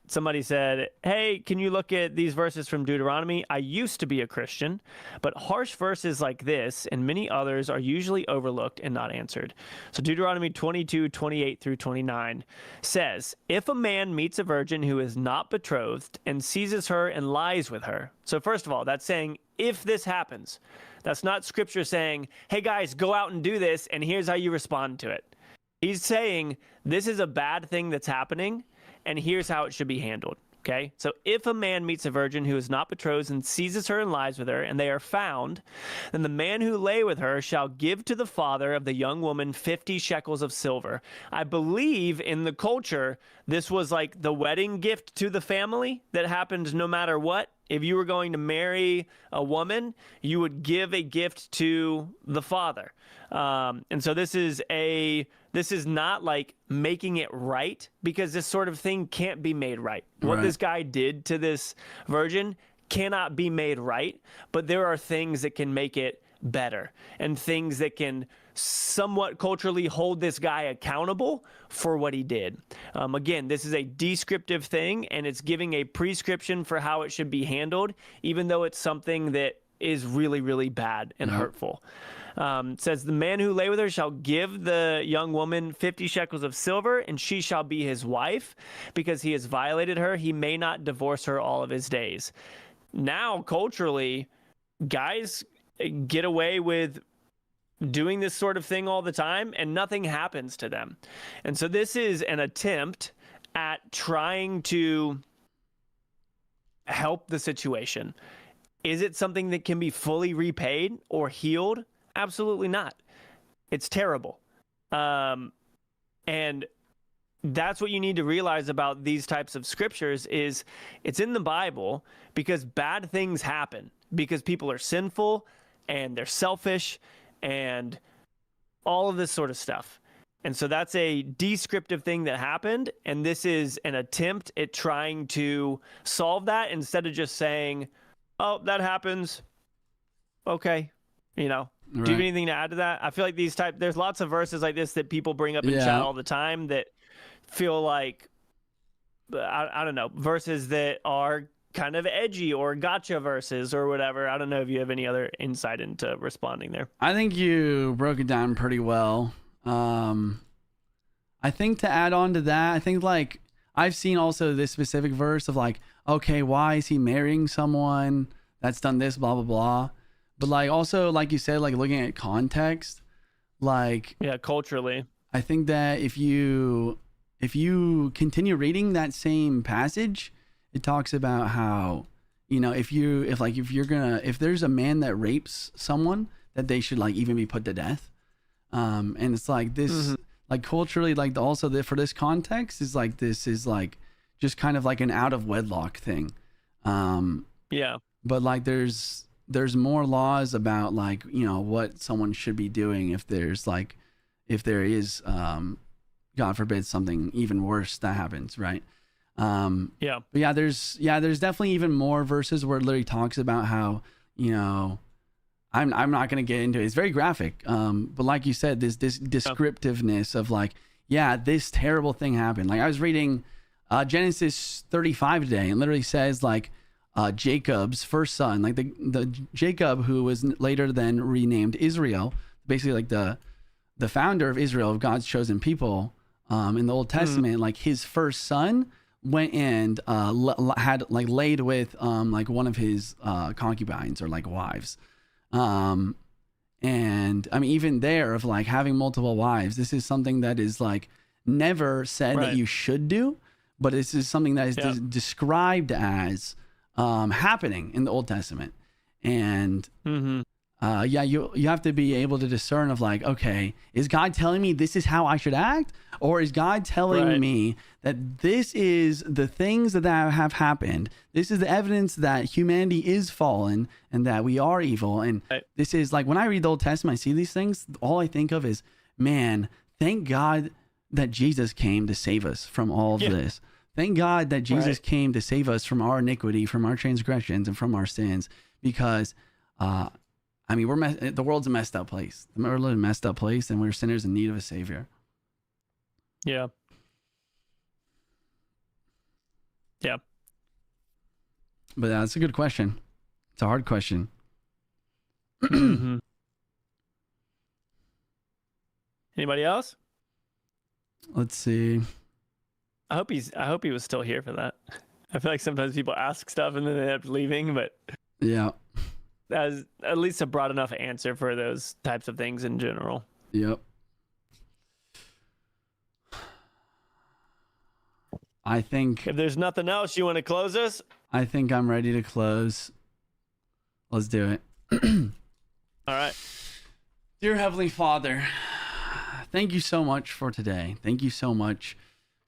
somebody said, hey, can you look at these verses from Deuteronomy? I used to be a Christian, but harsh verses like this and many others are usually overlooked and not answered. So Deuteronomy 22:28-29 says, if a man meets a virgin who is not betrothed and seizes her and lies with her. So first of all, that's saying if this happens. That's not scripture saying, hey guys, go out and do this and here's how you respond to it. He's saying this is a bad thing that's happening and here's how it should be handled. Okay, so if a man meets a virgin who is not betrothed and seizes her and lies with her, and they are found, then the man who lay with her shall give to the father of the young woman 50 shekels of silver. I believe in the culture, this was like the wedding gift to the family that happened no matter what. If you were going to marry a woman, you would give a gift to the father. And so this is not like making it right, because this sort of thing can't be made right. What this guy did to this virgin cannot be made right, but there are things that can make it better and things that can somewhat culturally hold this guy accountable for what he did. Again, this is a descriptive thing and it's giving a prescription for how it should be handled, even though it's something that is really, really bad and hurtful. It says, the man who lay with her shall give the young woman 50 shekels of silver, and she shall be his wife. Because he has violated her, he may not divorce her all of his days. Now, culturally, guys get away with doing this sort of thing all the time, and nothing happens to them. And so this is an attempt at trying to help the situation. Is it something that can be fully repaid or healed? Absolutely not. It's terrible. And that's what you need to realize about these types of scriptures is it's in the Bible because bad things happen, because people are sinful and they're selfish and all of this sort of stuff. And so that's a descriptive thing that happened. And this is an attempt at trying to solve that instead of just saying, oh, that happens. Okay. You know, do you have anything to add to that? I feel like there's lots of verses like this that people bring up in chat all the time that feel like, I don't know, verses that are kind of edgy or gotcha verses or whatever. I don't know if you have any other insight into responding there. I think you broke it down pretty well. I think to add on to that, I think like I've seen also this specific verse of like, okay, why is he marrying someone that's done this, blah, blah, blah. But like also, like you said, like looking at context, like culturally, I think that if you continue reading that same passage, it talks about how, you know, if there's a man that rapes someone, that they should like even be put to death. And it's like this, like culturally, like also for this context is like, this is like just kind of like an out of wedlock thing. But like there's there's more laws about like, you know, what someone should be doing if there is God forbid something even worse that happens, right? Yeah. But there's definitely even more verses where it literally talks about how, you know, I'm not going to get into it. It's very graphic. But like you said, this descriptiveness of like, yeah, this terrible thing happened. Like I was reading Genesis 35 today, and literally says like Jacob's first son, like the Jacob who was later then renamed Israel, basically like the founder of Israel, of God's chosen people, in the Old Testament, like his first son went and had like laid with like one of his concubines or like wives. And I mean, even there of like having multiple wives, this is something that is like never said that you should do, but this is something that is described as happening in the Old Testament. And you have to be able to discern of like, okay, is God telling me this is how I should act? Or is God telling me that this is the things that have happened? This is the evidence that humanity is fallen and that we are evil. And this is like, when I read the Old Testament, I see these things, all I think of is, man, thank God that Jesus came to save us from all of this. Thank God that Jesus came to save us from our iniquity, from our transgressions, and from our sins. Because, I mean, the world's a messed up place. We're a messed up place, and we're sinners in need of a savior. Yeah. Yeah. But that's a good question. It's a hard question. Anybody else? Let's see. I hope he was still here for that. I feel like sometimes people ask stuff and then they end up leaving, but yeah, as at least a broad enough answer for those types of things in general. Yep. I think if there's nothing else, you want to close us? I think I'm ready to close. Let's do it. All right. Dear Heavenly Father, thank you so much for today. Thank you so much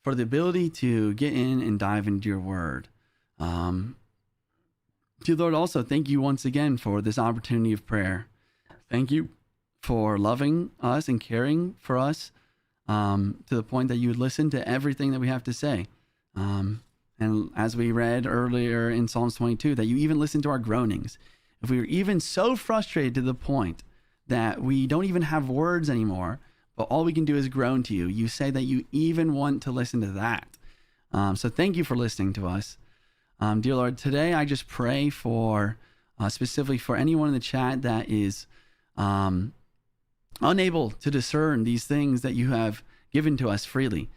for the ability to get in and dive into your word. Dear Lord, also thank you once again for this opportunity of prayer. Thank you for loving us and caring for us to the point that you would listen to everything that we have to say. And as we read earlier in Psalms 22, that you even listen to our groanings. If we were even so frustrated to the point that we don't even have words anymore, but all we can do is groan to you, you say that you even want to listen to that. So thank you for listening to us. Dear Lord, today I just pray for, specifically for anyone in the chat that is unable to discern these things that you have given to us freely.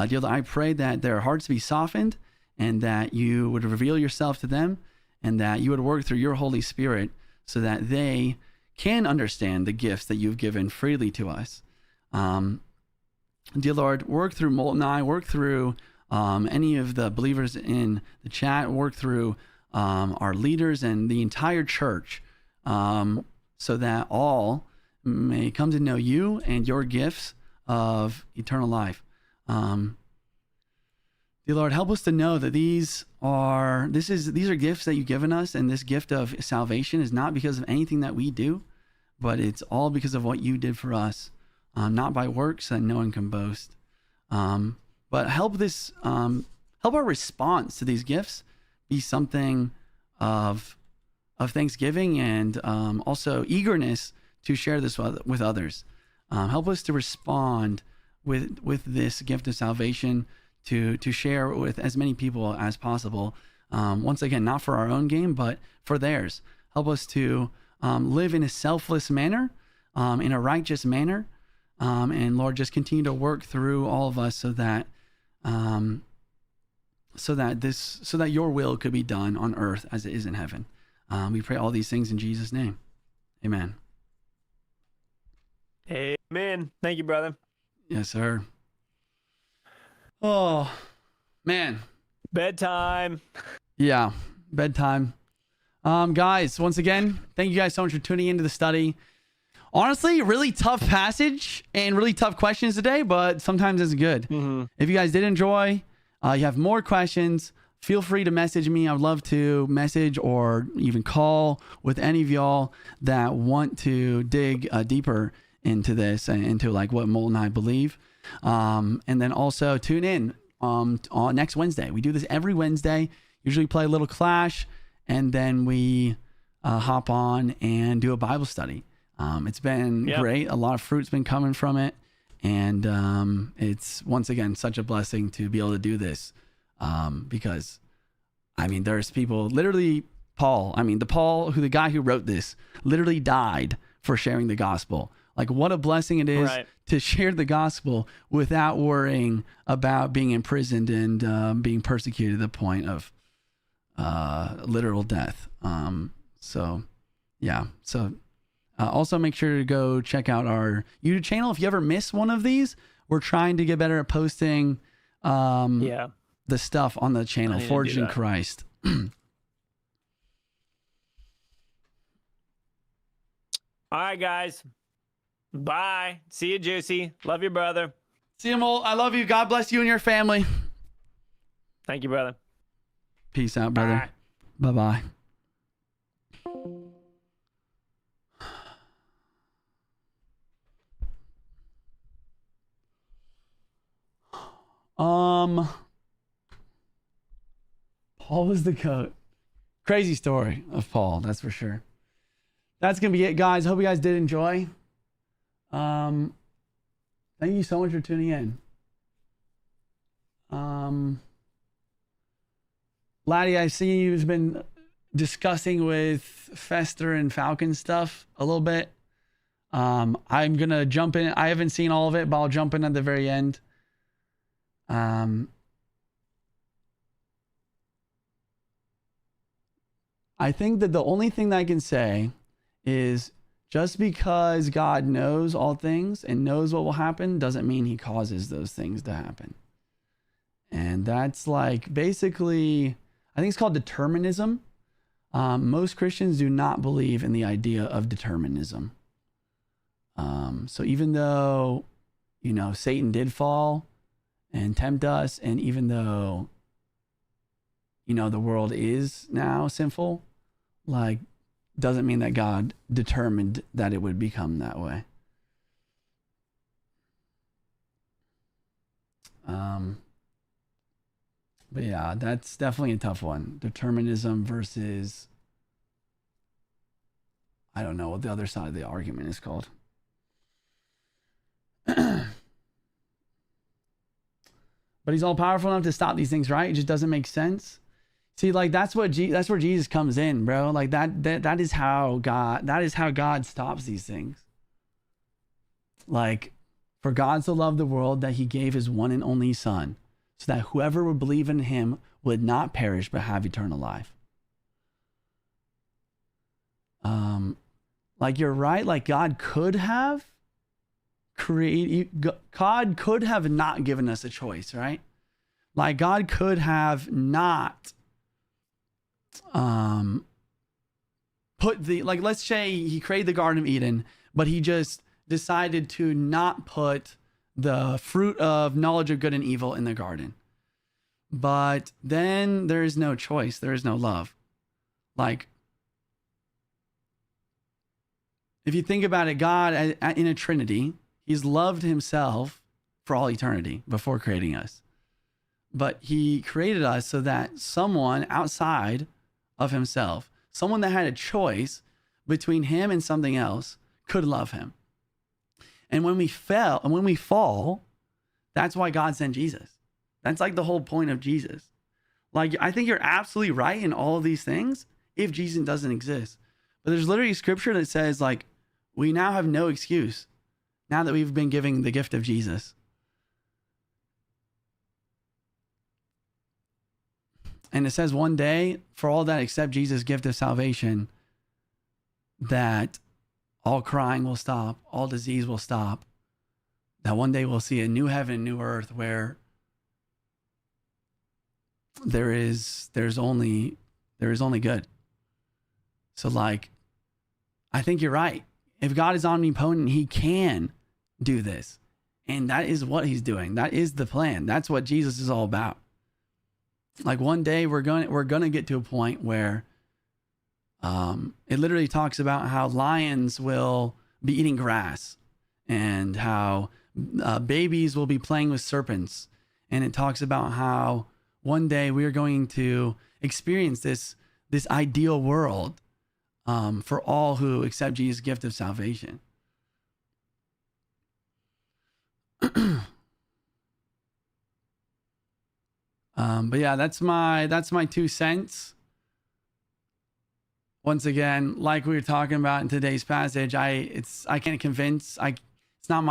Dear Lord, I pray that their hearts be softened and that you would reveal yourself to them and that you would work through your Holy Spirit so that they can understand the gifts that you've given freely to us. Dear Lord, work through Molten Eye, work through any of the believers in the chat, work through our leaders and the entire church so that all may come to know you and your gifts of eternal life. Dear Lord, help us to know that these are gifts that you've given us, and this gift of salvation is not because of anything that we do, but it's all because of what you did for us, not by works that no one can boast. But help our response to these gifts be something of thanksgiving and also eagerness to share this with others. Help us to respond with this gift of salvation to share with as many people as possible. Once again, not for our own gain, but for theirs. Help us to live in a selfless manner, in a righteous manner. And Lord, just continue to work through all of us so that your will could be done on earth as it is in heaven. We pray all these things in Jesus' name. Amen. Amen. Thank you, brother. Yes, sir. Oh, man. Bedtime. Yeah, bedtime. Guys, once again, thank you guys so much for tuning into the study. Honestly, really tough passage and really tough questions today, but sometimes it's good. If you guys did enjoy, you have more questions, feel free to message me. I'd love to message or even call with any of y'all that want to dig deeper into this and into like what Molt and I believe. And then also tune in on next Wednesday. We do this every Wednesday. Usually play a little Clash, and then we hop on and do a Bible study. It's been great. A lot of fruit's been coming from it. And it's, once again, such a blessing to be able to do this. Because, I mean, there's people, literally Paul, the guy who wrote this, literally died for sharing the gospel. Like, what a blessing it is to share the gospel without worrying about being imprisoned and being persecuted to the point of literal death. So also make sure to go check out our YouTube channel. If you ever miss one of these, we're trying to get better at posting the stuff on the channel, Forged in Christ. All right, guys. Bye. See you, Juicy. Love you, brother. See you, Molt. I love you. God bless you and your family. Thank you, brother. Peace out, brother. Bye-bye. Paul was the goat. Crazy story of Paul, that's for sure. That's gonna be it, guys. Hope you guys did enjoy. Thank you so much for tuning in. Laddie, I see you've been discussing with Fester and Falcon stuff a little bit. I'm gonna jump in. I haven't seen all of it, but I'll jump in at the very end. I think that the only thing that I can say is, just because God knows all things and knows what will happen doesn't mean he causes those things to happen. And that's like, basically, I think it's called determinism. Most Christians do not believe in the idea of determinism. So even though, Satan did fall and tempt us, and even though, the world is now sinful, like, doesn't mean that God determined that it would become that way. But yeah, that's definitely a tough one. Determinism versus, I don't know what the other side of the argument is called. But he's all powerful enough to stop these things, right? It just doesn't make sense. See, like, that's where Jesus comes in, bro. Like that is how God stops these things. Like, for God so loved the world that he gave his one and only son, so that whoever would believe in him would not perish but have eternal life. Like, you're right. Like, God could have not given us a choice, right? Like, God could have not let's say he created the Garden of Eden, but he just decided to not put the fruit of knowledge of good and evil in the garden. But then there is no choice. There is no love. Like, if you think about it, God in a Trinity, he's loved himself for all eternity before creating us. But he created us so that someone outside of himself, someone that had a choice between him and something else, could love him. And when we fall, that's why God sent Jesus. That's like the whole point of Jesus. Like, I think you're absolutely right in all of these things if Jesus doesn't exist. But there's literally scripture that says, like, we now have no excuse now that we've been given the gift of Jesus. And it says one day, for all that accept Jesus' gift of salvation, that all crying will stop, all disease will stop, that one day we'll see a new heaven, new earth where there is only good. So, like, I think you're right. If God is omnipotent, he can do this. And that is what he's doing. That is the plan. That's what Jesus is all about. Like one day we're gonna get to a point where it literally talks about how lions will be eating grass and how babies will be playing with serpents. And it talks about how one day we are going to experience this ideal world for all who accept Jesus' gift of salvation. But yeah, that's my 2 cents. Once again, like we were talking about in today's passage, I can't convince. It's not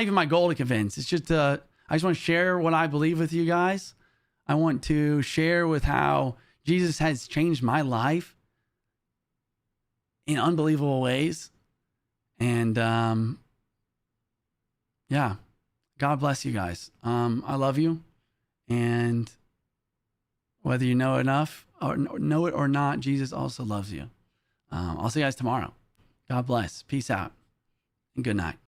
even my goal to convince. It's just I just want to share what I believe with you guys. I want to share with how Jesus has changed my life in unbelievable ways. And yeah, God bless you guys. I love you. And whether you know enough or know it or not, Jesus also loves you. I'll see you guys tomorrow. God bless. Peace out. And good night.